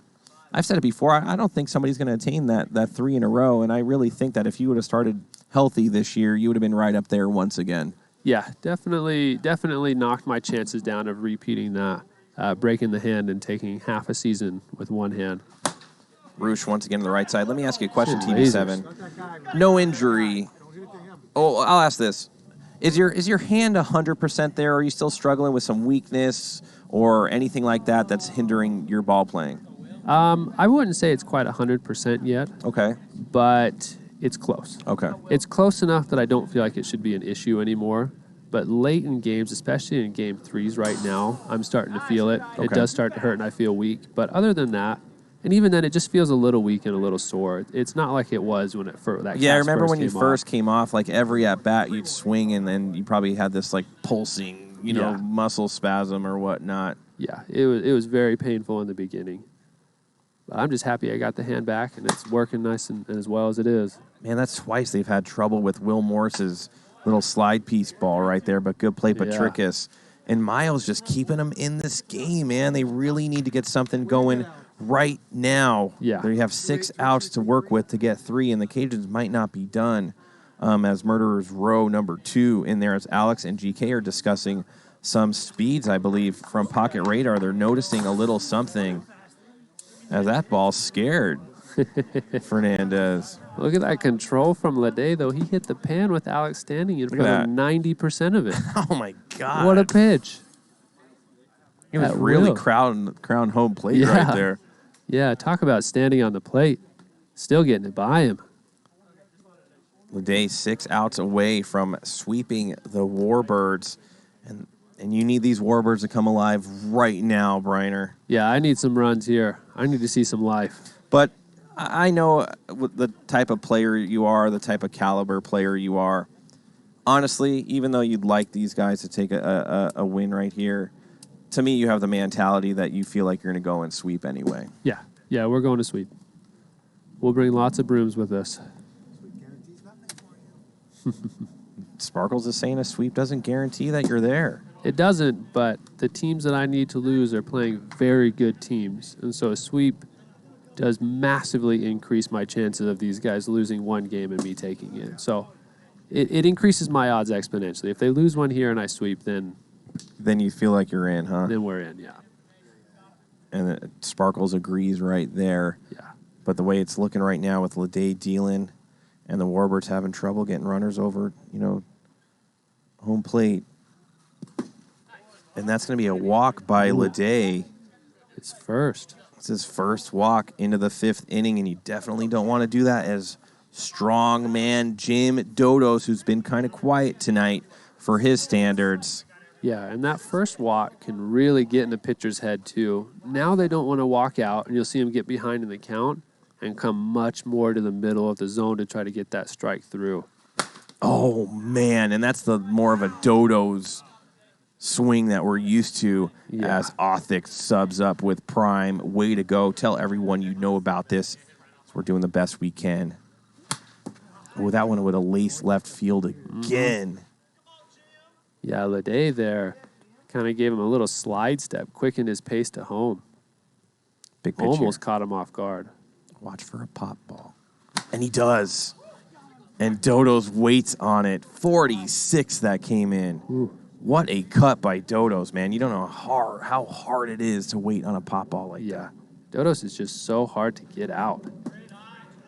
I've said it before, I don't think somebody's going to attain that 3 in a row. And I really think that if you would have started healthy this year, you would have been right up there once again. Yeah, definitely knocked my chances down of repeating that, breaking the hand and taking half a season with one hand. Roosh once again on the right side. Let me ask you a question, TB7. No injury. Oh, I'll ask this. Is your hand 100% there? Or are you still struggling with some weakness or anything like that that's hindering your ball playing? I wouldn't say it's quite 100% yet. Okay. But it's close. Okay. It's close enough that I don't feel like it should be an issue anymore. But late in games, especially in game 3s right now, I'm starting to feel it. Okay. It does start to hurt and I feel weak. But other than that, and even then, it just feels a little weak and a little sore. It's not like it was when it first that. Yeah, I cast remember first when you came first off. came off, like every at-bat you'd swing and then you probably had this like pulsing, muscle spasm or whatnot. Yeah, it was very painful in the beginning. I'm just happy I got the hand back, and it's working nice and as well as it is. Man, that's twice they've had trouble with Will Morris's little slide piece ball right there, but good play, Patricus. And Miles just keeping them in this game, man. They really need to get something going right now. Yeah. They have 6 outs to work with to get 3, and the Cajuns might not be done as Murderers Row number 2 in there as Alex and GK are discussing some speeds, I believe, from Pocket Radar. They're noticing a little something as that ball's scared Fernandez. Look at that control from Lede, though. He hit the pan with Alex standing in front of 90% of it. Oh, my God. What a pitch. He was At really will. crown home plate right there. Yeah, talk about standing on the plate. Still getting it by him. Lede 6 outs away from sweeping the Warbirds. And you need these Warbirds to come alive right now, Briner. Yeah, I need some runs here. I need to see some life. But I know the type of player you are, the type of caliber player you are. Honestly, even though you'd like these guys to take a win right here, to me, you have the mentality that you feel like you're going to go and sweep anyway. Yeah, we're going to sweep. We'll bring lots of brooms with us. Sparkles is saying a sweep doesn't guarantee that you're there. It doesn't, but the teams that I need to lose are playing very good teams. And so a sweep does massively increase my chances of these guys losing one game and me taking it. So it increases my odds exponentially. If they lose one here and I sweep, then you feel like you're in, huh? Then we're in, yeah. And Sparkles agrees right there. Yeah. But the way it's looking right now with Lede dealing and the Warbirds having trouble getting runners over, home plate. And that's going to be a walk by Lede. It's first. It's his first walk into the 5th inning, and you definitely don't want to do that as strong man Jim Dodos, who's been kind of quiet tonight for his standards. Yeah, and that first walk can really get in the pitcher's head, too. Now they don't want to walk out, and you'll see him get behind in the count and come much more to the middle of the zone to try to get that strike through. Oh, man, and that's the more of a Dodos swing that we're used to as Othick subs up with Prime. Way to go. Tell everyone you know about this. We're doing the best we can. Oh, that one would have laced left field again. Yeah, Lede there kind of gave him a little slide step, quickened his pace to home. Big pitch Almost here. caught him off guard. Watch for a pop ball. And he does. And Dodos waits on it. 46 that came in. Ooh. What a cut by Dodos, man. You don't know how hard it is to wait on a pop ball like that. Dodos is just so hard to get out.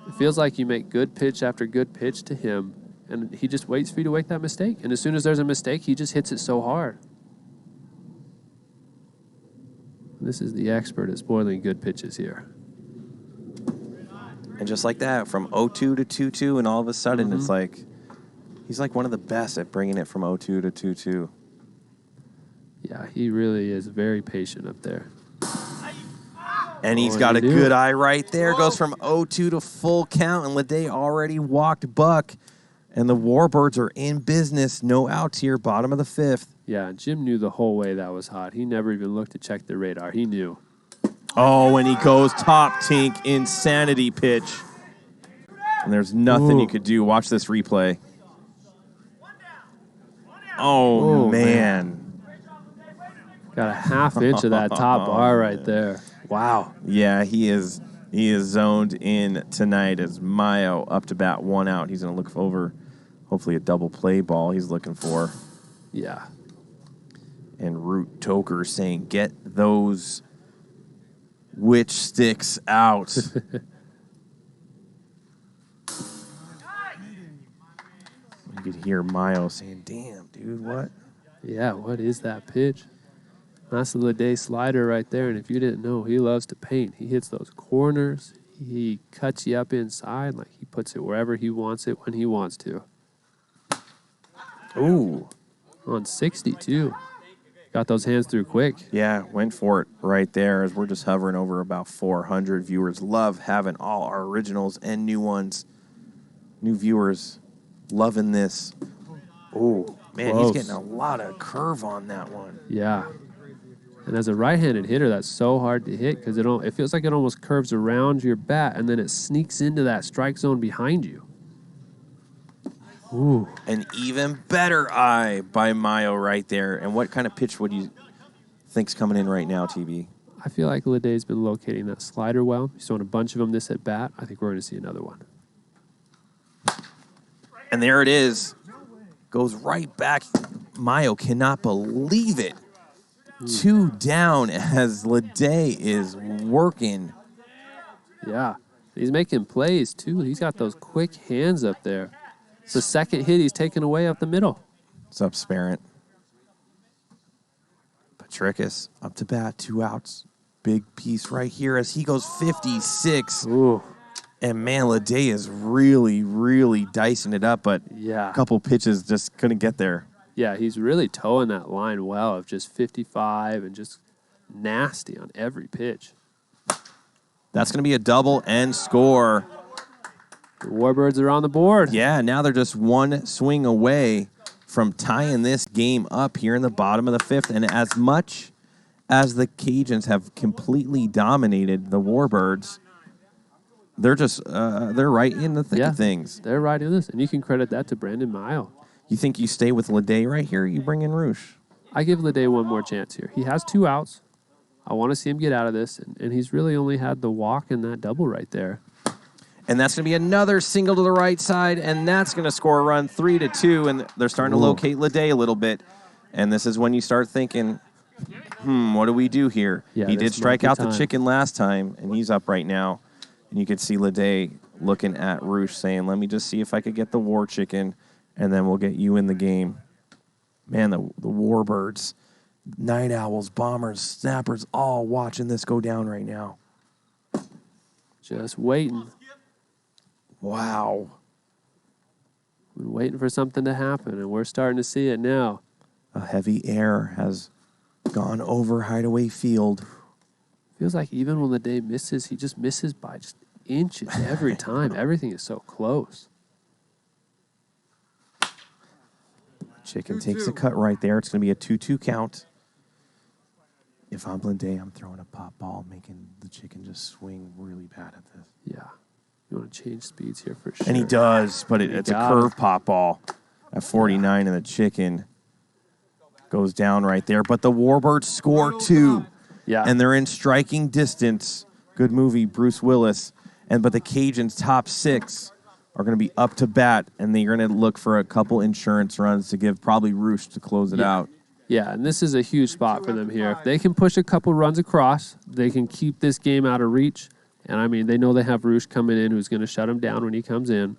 It feels like you make good pitch after good pitch to him, and he just waits for you to make that mistake. And as soon as there's a mistake, he just hits it so hard. This is the expert at spoiling good pitches here. And just like that, from 0-2 to 2-2, and all of a sudden it's like, he's like one of the best at bringing it from 0-2 to 2-2. Yeah, he really is very patient up there. And he's got a good eye right there. Goes from 0-2 to full count, and Lede already walked Buck. And the Warbirds are in business. No outs here, bottom of the 5th. Yeah, Jim knew the whole way that was hot. He never even looked to check the radar. He knew. Oh, and he goes top tink, insanity pitch. And there's nothing you could do. Watch this replay. Oh, man. Got a half inch of that top bar right there. Wow. Yeah, he is zoned in tonight as Maio up to bat, 1 out. He's going to look over, hopefully, a double play ball he's looking for. Yeah. And Root Toker saying, get those witch sticks out. You could hear Maio saying, damn, dude, what? Yeah, what is that pitch? That's the Lede slider right there, and if you didn't know, he loves to paint. He hits those corners. He cuts you up inside. Like, he puts it wherever he wants it when he wants to. Ooh. On 60, too. Got those hands through quick. Yeah, went for it right there as we're just hovering over about 400 viewers. Love having all our originals and new ones. New viewers loving this. Ooh, man, Close. He's getting a lot of curve on that one. Yeah. And as a right-handed hitter, that's so hard to hit because it feels like it almost curves around your bat and then it sneaks into that strike zone behind you. Ooh. An even better eye by Maio right there. And what kind of pitch would you think's coming in right now, TB? I feel like Leday's been locating that slider well. He's thrown a bunch of them this at bat. I think we're going to see another one. And there it is. Goes right back. Maio cannot believe it. 2 down as Leday is working. Yeah. He's making plays, too. He's got those quick hands up there. It's the second hit he's taken away up the middle. What's up, Sparent? Patricus up to bat, 2 outs. Big piece right here as he goes 56. Ooh. And man, Leday is really, really dicing it up, but Yeah. a couple pitches just couldn't get there. Yeah, he's really towing that line well of just 55 and just nasty on every pitch. That's going to be a double and score. The Warbirds are on the board. Yeah, now they're just one swing away from tying this game up here in the bottom of the 5th. And as much as the Cajuns have completely dominated the Warbirds, they're just they're right in the thick of things. They're right in this, and you can credit that to Brandon Maio. You think you stay with Leday right here? Or you bring in Roosh? I give Leday one more chance here. He has 2 outs. I want to see him get out of this, and he's really only had the walk and that double right there. And that's going to be another single to the right side, and that's going to score a run 3-2, and they're starting to locate Leday a little bit. And this is when you start thinking, what do we do here? Yeah, he did this strike might be out the time. chicken last time, and he's up right now. And you could see Leday looking at Roosh saying, let me just see if I could get the war chicken, and then we'll get you in the game. Man, the Warbirds, Night Owls, Bombers, Snappers, all watching this go down right now. Just waiting. Wow. Been waiting for something to happen, and we're starting to see it now. A heavy air has gone over Hideaway Field. Feels like even when Leday misses, he just misses by just inches every time. Everything is so close. Chicken takes a cut right there. It's going to be a 2-2 count. If I'm Leday, I'm throwing a pop ball, making the chicken just swing really bad at this. Yeah. You want to change speeds here for sure. And he does, but it's a curve pop ball at 49, and the chicken goes down right there. But the Warbirds score 2. Yeah. And they're in striking distance. Good movie, Bruce Willis. But the Cajuns' top 6 are going to be up to bat, and they're going to look for a couple insurance runs to give probably Roosh to close it out. Yeah, and this is a huge spot for them here. If they can push a couple runs across, they can keep this game out of reach. And, I mean, they know they have Roosh coming in who's going to shut him down when he comes in.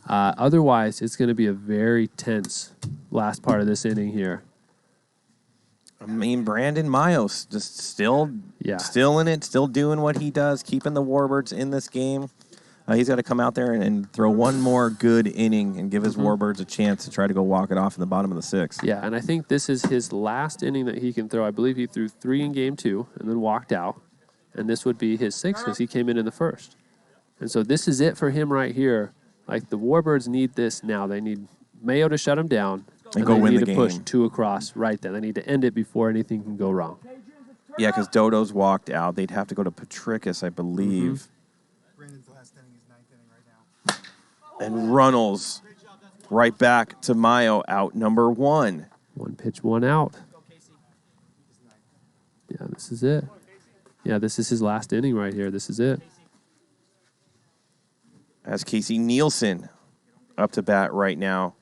Otherwise, it's going to be a very tense last part of this inning here. I mean, Brandon Maio just still in it, still doing what he does, keeping the Warbirds in this game. He's got to come out there and throw one more good inning and give his Warbirds a chance to try to go walk it off in the bottom of the 6th. Yeah, and I think this is his last inning that he can throw. I believe he threw 3 in game 2 and then walked out. And this would be his 6th because he came in the 1st. And so this is it for him right here. Like, the Warbirds need this now. They need Maio to shut him down. And go win the They need to push game. 2 across right there. They need to end it before anything can go wrong. Yeah, because Dodo's walked out. They'd have to go to Patricus, I believe. Brandon's last inning is 9th inning right now. And Runnels right back to Maio, out number 1. 1 pitch, 1 out. Yeah, this is it. Yeah, this is his last inning right here. This is it. As Casey Nielsen up to bat right now.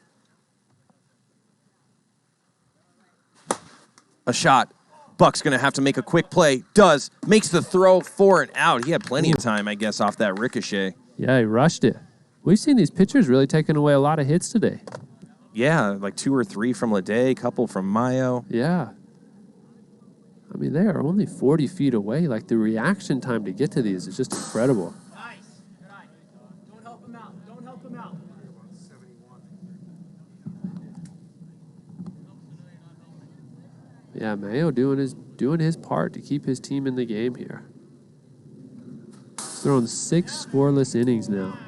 A shot. Buck's going to have to make a quick play. Does. Makes the throw for and out. He had plenty of time, I guess, off that ricochet. Yeah, he rushed it. We've seen these pitchers really taking away a lot of hits today. Yeah, like 2 or 3 from Leday, a couple from Maio. Yeah. I mean, they are only 40 feet away. Like, the reaction time to get to these is just incredible. Nice. Good eye. Don't help him out. Don't help him out. Yeah, Maio doing his part to keep his team in the game here. He's thrown 6 scoreless innings now.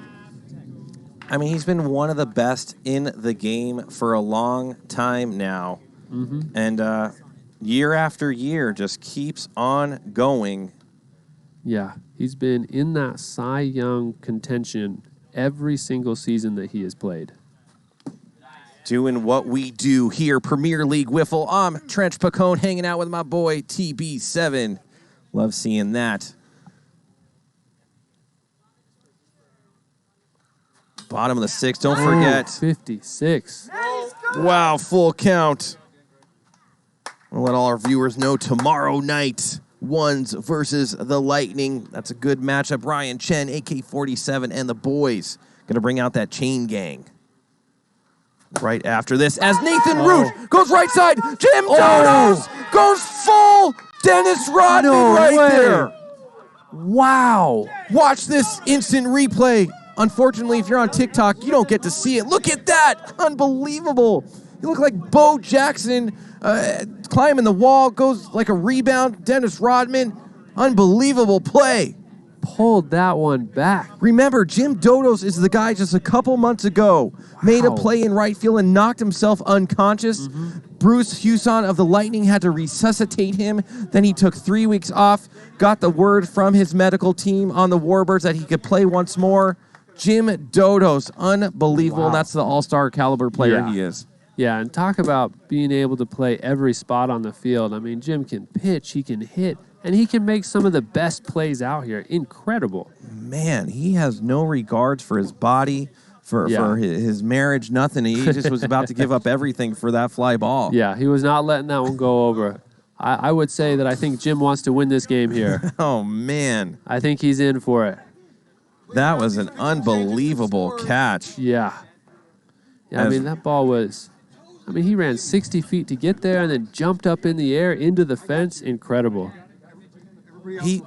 I mean, he's been one of the best in the game for a long time now. And year after year just keeps on going. Yeah, he's been in that Cy Young contention every single season that he has played. Doing what we do here, Premier League Wiffle. I'm Trench Pacone, hanging out with my boy TB7. Love seeing that. Bottom of the 6th, don't forget. 56. Wow, full count. We'll let all our viewers know tomorrow night, Ones versus the Lightning. That's a good matchup. Ryan Chen, AK-47, and the boys going to bring out that chain gang. Right after this, as Nathan Root goes right side, Jim Donos goes full Dennis Rodman there. Wow. Watch this instant replay. Unfortunately, if you're on TikTok, you don't get to see it. Look at that. Unbelievable. You look like Bo Jackson climbing the wall, goes like a rebound. Dennis Rodman, unbelievable play. Pulled that one back. Remember, Jim Dodos is the guy just a couple months ago made a play in right field and knocked himself unconscious. Bruce Huson of the Lightning had to resuscitate him. Then he took 3 weeks off, got the word from his medical team on the Warbirds that he could play once more. Jim Dodos, unbelievable. Wow. That's the all-star caliber player he is. Yeah, and talk about being able to play every spot on the field. I mean, Jim can pitch, he can hit, and he can make some of the best plays out here. Incredible. Man, he has no regards for his body, for his marriage, nothing. He just was about to give up everything for that fly ball. Yeah, he was not letting that one go over. I would say that I think Jim wants to win this game here. Oh, man. I think he's in for it. That was an unbelievable catch. Yeah. I mean, that ball was... I mean, he ran 60 feet to get there and then jumped up in the air into the fence. Incredible. He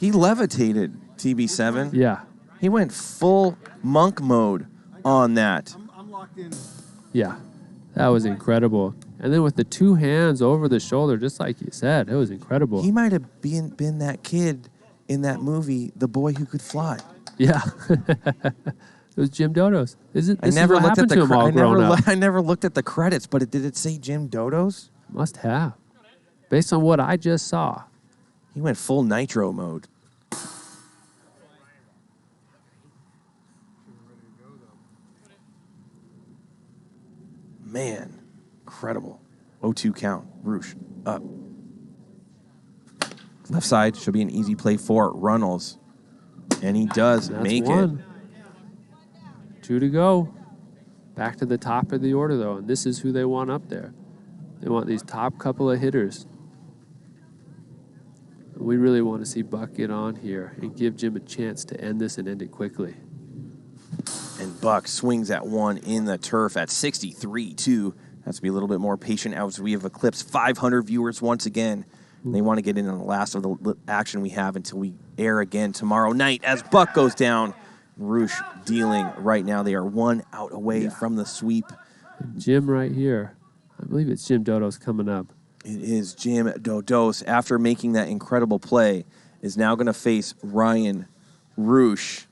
levitated, TB7. Yeah. He went full monk mode on that. I'm locked in. Yeah. That was incredible. And then with the two hands over the shoulder, just like you said, it was incredible. He might have been that kid in that movie, The Boy Who Could Fly. Yeah. It was Jim Dodos. I never looked at the credits, but did it say Jim Dodos? Must have. Based on what I just saw. He went full nitro mode. Man, incredible. 0-2 count. Roosh up. Left side should be an easy play for Runnels. And he does make it. 2 to go. Back to the top of the order, though, and this is who they want up there. They want these top couple of hitters. We really want to see Buck get on here and give Jim a chance to end this and end it quickly. And Buck swings at one in the turf at 63-2. Has to be a little bit more patient as we have eclipsed 500 viewers once again. And they want to get in on the last of the action we have until we air again tomorrow night as Buck goes down. Roosh dealing right now. They are 1 out away from the sweep. Jim right here. I believe it's Jim Dodos coming up. It is Jim Dodos, after making that incredible play, is now going to face Ryan Roosh.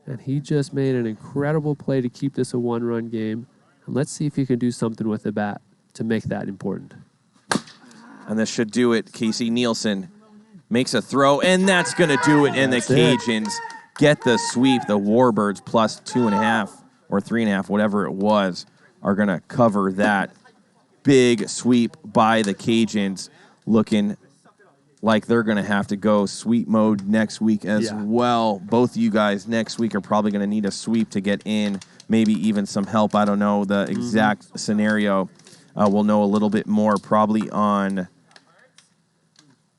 And he just made an incredible play to keep this a one-run game. And let's see if he can do something with the bat to make that important. And this should do it. Casey Nielsen makes a throw, and that's going to do it. And the Cajuns get the sweep. The Warbirds plus 2.5 or 3.5, whatever it was, are going to cover that. Big sweep by the Cajuns, looking like they're going to have to go sweep mode next week as well. Both of you guys next week are probably going to need a sweep to get in, maybe even some help. I don't know the exact scenario. We'll know a little bit more probably on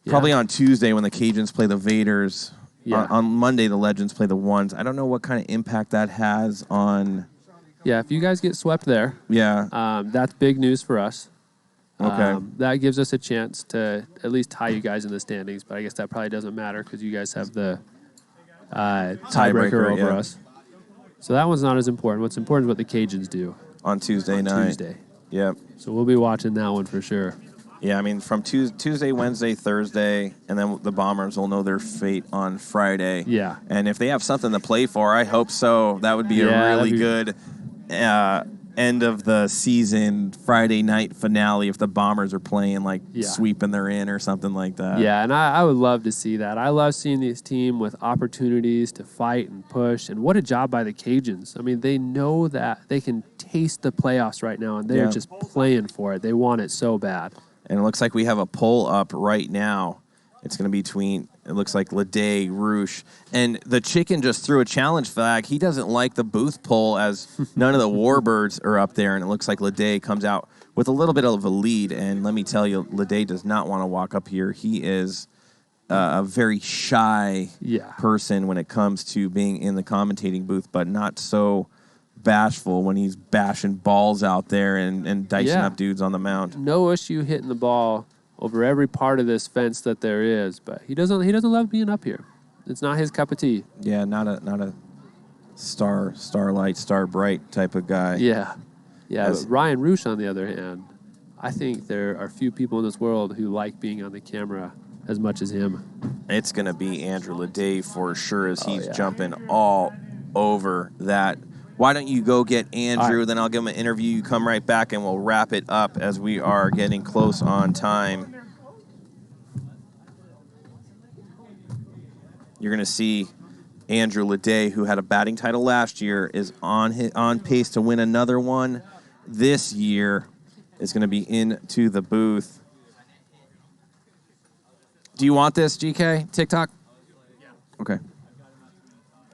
Tuesday when the Cajuns play the Vaders. On Monday, the Legends play the Ones. I don't know what kind of impact that has on... Yeah, if you guys get swept there, that's big news for us. Okay. That gives us a chance to at least tie you guys in the standings, but I guess that probably doesn't matter because you guys have the tiebreaker over us. So that one's not as important. What's important is what the Cajuns do. On Tuesday night. Yep. So we'll be watching that one for sure. Yeah, I mean, from Tuesday, Wednesday, Thursday, and then the Bombers will know their fate on Friday. Yeah. And if they have something to play for, I hope so. That would be a really good end of the season Friday night finale if the Bombers are playing like sweeping their in or something like that. Yeah, and I would love to see that. I love seeing this team with opportunities to fight and push. And what a job by the Cajuns. I mean, they know that they can taste the playoffs right now, and they're just playing for it. They want it so bad. And it looks like we have a poll up right now. It's going to be between, it looks like Lede, Roosh. And the Chicken just threw a challenge flag. He doesn't like the booth poll as none of the Warbirds are up there. And it looks like Lede comes out with a little bit of a lead. And let me tell you, Lede does not want to walk up here. He is a very shy person when it comes to being in the commentating booth, but not so bashful when he's bashing balls out there and dicing up dudes on the mound. No issue hitting the ball over every part of this fence that there is, but he doesn't love being up here. It's not his cup of tea. Yeah, not a starlight, star bright type of guy. Yeah. But Ryan Roosh, on the other hand, I think there are few people in this world who like being on the camera as much as him. It's going to be Andrew Lede for sure as he's jumping all over that. Why don't you go get Andrew, then I'll give him an interview. You come right back, and we'll wrap it up as we are getting close on time. You're going to see Andrew Lede, who had a batting title last year, is on pace to win another one this year, is going to be into the booth. Do you want this, GK? TikTok? Yeah. Okay.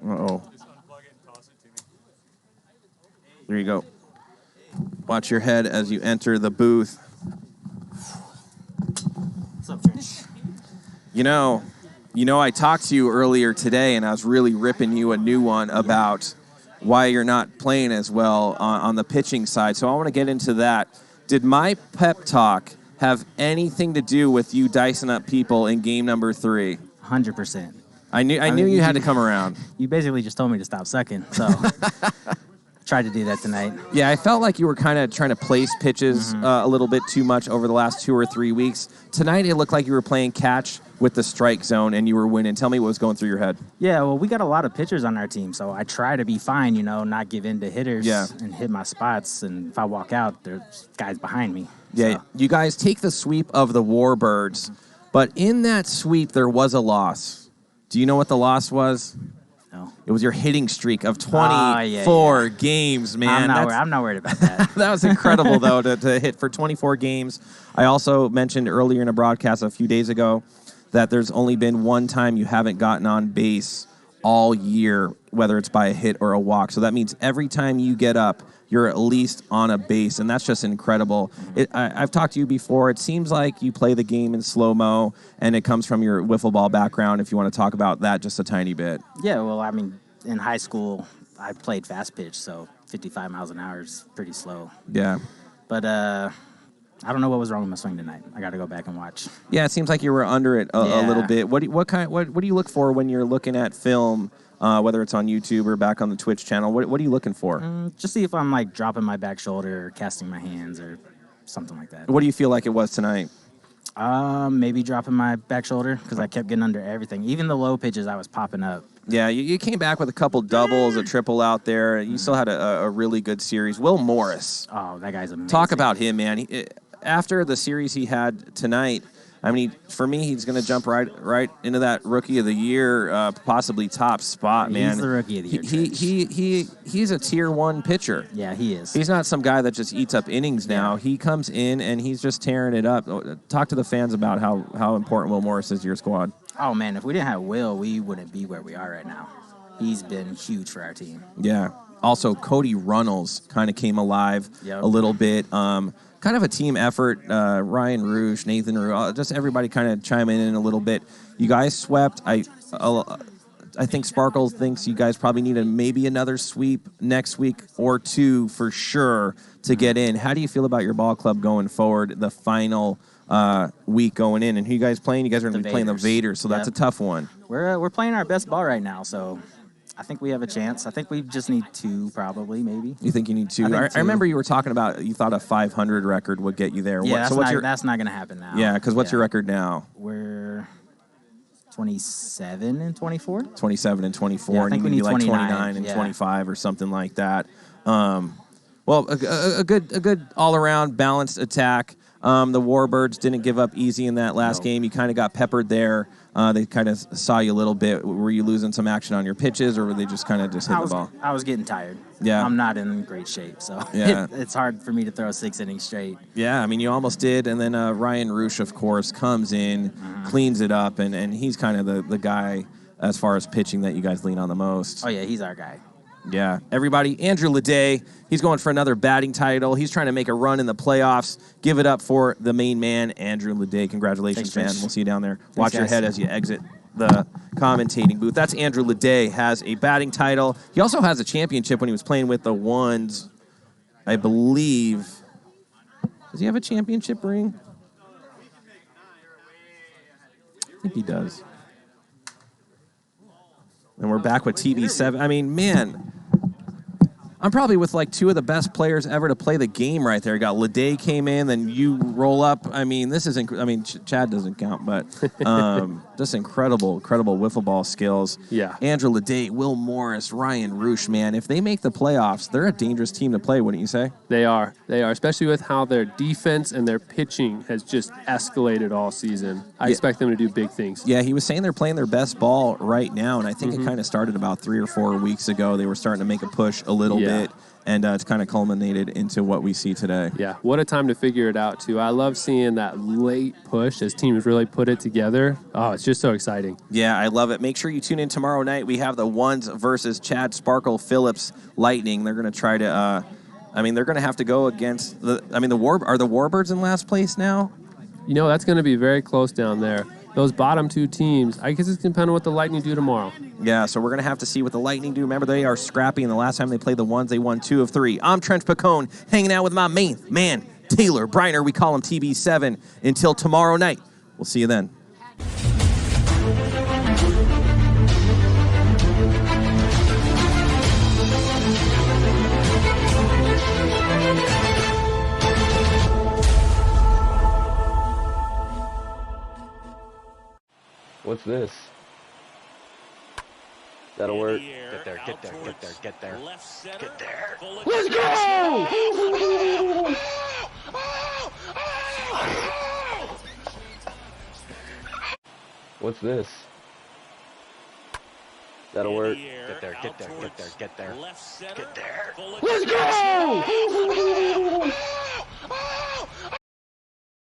Uh-oh. There you go. Watch your head as you enter the booth. What's up, Trish? You know, I talked to you earlier today, and I was really ripping you a new one about why you're not playing as well on the pitching side. So I want to get into that. Did my pep talk have anything to do with you dicing up people in game number 3? 100%. I knew you had to come around. You basically just told me to stop sucking, so tried to do that tonight. Yeah, I felt like you were kind of trying to place pitches a little bit too much over the last 2 or 3 weeks. Tonight, it looked like you were playing catch with the strike zone, and you were winning. Tell me what was going through your head. Yeah, well, we got a lot of pitchers on our team, so I try to be fine, not give in to hitters and hit my spots. And if I walk out, there's guys behind me. Yeah, so. You guys take the sweep of the Warbirds, but in that sweep, there was a loss. Do you know what the loss was? No. It was your hitting streak of 24 games, man. I'm not worried about that. That was incredible, though, to hit for 24 games. I also mentioned earlier in a broadcast a few days ago that there's only been one time you haven't gotten on base all year, whether it's by a hit or a walk. So that means every time you get up, you're at least on a base, and that's just incredible. I've talked to you before. It seems like you play the game in slow-mo, and it comes from your wiffle ball background, if you want to talk about that just a tiny bit. Yeah, well, I mean, in high school, I played fast pitch, so 55 miles an hour is pretty slow. Yeah. But I don't know what was wrong with my swing tonight. I got to go back and watch. Yeah, it seems like you were under it a little bit. What do you look for when you're looking at film, whether it's on YouTube or back on the Twitch channel? What are you looking for? Just see if I'm like dropping my back shoulder or casting my hands or something like that. What do you feel like it was tonight? Maybe dropping my back shoulder because I kept getting under everything. Even the low pitches, I was popping up. Yeah, you came back with a couple doubles, a triple out there. You still had a really good series. Will Morris. Oh, that guy's amazing. Talk about him, man. After the series he had tonight, I mean, for me, he's going to jump right into that Rookie of the Year, possibly top spot, man. He's the Rookie of the Year. He's a Tier 1 pitcher. Yeah, he is. He's not some guy that just eats up innings now. Yeah. He comes in, and he's just tearing it up. Talk to the fans about how important Will Morris is to your squad. Oh, man, if we didn't have Will, we wouldn't be where we are right now. He's been huge for our team. Yeah. Also, Cody Runnels kind of came alive a little bit. Kind of a team effort. Ryan Roosh, Nathan Rue, just everybody kind of chiming in a little bit. You guys swept. I think Sparkle thinks you guys probably need maybe another sweep next week or 2 for sure to get in. How do you feel about your ball club going forward, the final week going in? And who you guys playing? You guys are going to be playing the Vaders, so that's a tough one. We're playing our best ball right now, so I think we have a chance. I think we just need 2, probably, maybe. You think you need 2? I remember you were talking about you thought a 500 record would get you there. Yeah, that's not going to happen now. Yeah, because what's your record now? We're 27 and 24. 27 and 24, Yeah, I and think you we need need like 29 29 and 25 or something like that. Well, a good all-around balanced attack. The Warbirds didn't give up easy in that last game. You kind of got peppered there. They kind of saw you a little bit. Were you losing some action on your pitches, or were they just kind of just hitting the ball? I was getting tired. Yeah. I'm not in great shape, so Yeah. it's hard for me to throw 6 innings straight. Yeah, I mean, you almost did. And then Ryan Roosh, of course, comes in, cleans it up, and he's kind of the guy as far as pitching that you guys lean on the most. Oh, yeah, he's our guy. Yeah, everybody. Andrew Leday, he's going for another batting title. He's trying to make a run in the playoffs. Give it up for the main man, Andrew Leday. Congratulations, Thanks, man. We'll see you down there. Thanks, Watch your guys. head as you exit the commentating booth. That's Andrew Leday, has a batting title. He also has a championship when he was playing with the Ones, I believe. Does he have a championship ring? I think he does. And we're back with TV7. I mean, man, I'm probably with like 2 of the best players ever to play the game right there. You got Leday came in, then you roll up. I mean, this is Chad doesn't count, but just incredible wiffle ball skills. Yeah. Andrew Leday, Will Morris, Ryan Roosh, man. If they make the playoffs, they're a dangerous team to play, wouldn't you say? They are, especially with how their defense and their pitching has just escalated all season. I expect them to do big things. Yeah, he was saying they're playing their best ball right now, and I think it kind of started about 3 or 4 weeks ago. They were starting to make a push a little bit, and it's kind of culminated into what we see today. Yeah, what a time to figure it out, too. I love seeing that late push as teams really put it together. Oh, it's just so exciting. Yeah, I love it. Make sure you tune in tomorrow night. We have the Ones versus Chad Sparkle Phillips Lightning. They're going to try to, they're going to have to go against are the Warbirds in last place now? You know, that's going to be very close down there. Those bottom 2 teams, I guess it's depending on what the Lightning do tomorrow. Yeah, so we're going to have to see what the Lightning do. Remember, they are scrappy, and the last time they played the Ones, they won 2 of 3. I'm Trench Pacone, hanging out with my main man, Taylor Briner. We call him TB7. Until tomorrow night, we'll see you then. What's this? That'll work. Get there. Get there. Let's go! What's this? That'll work. Get there. Get there. Get there. Let's go!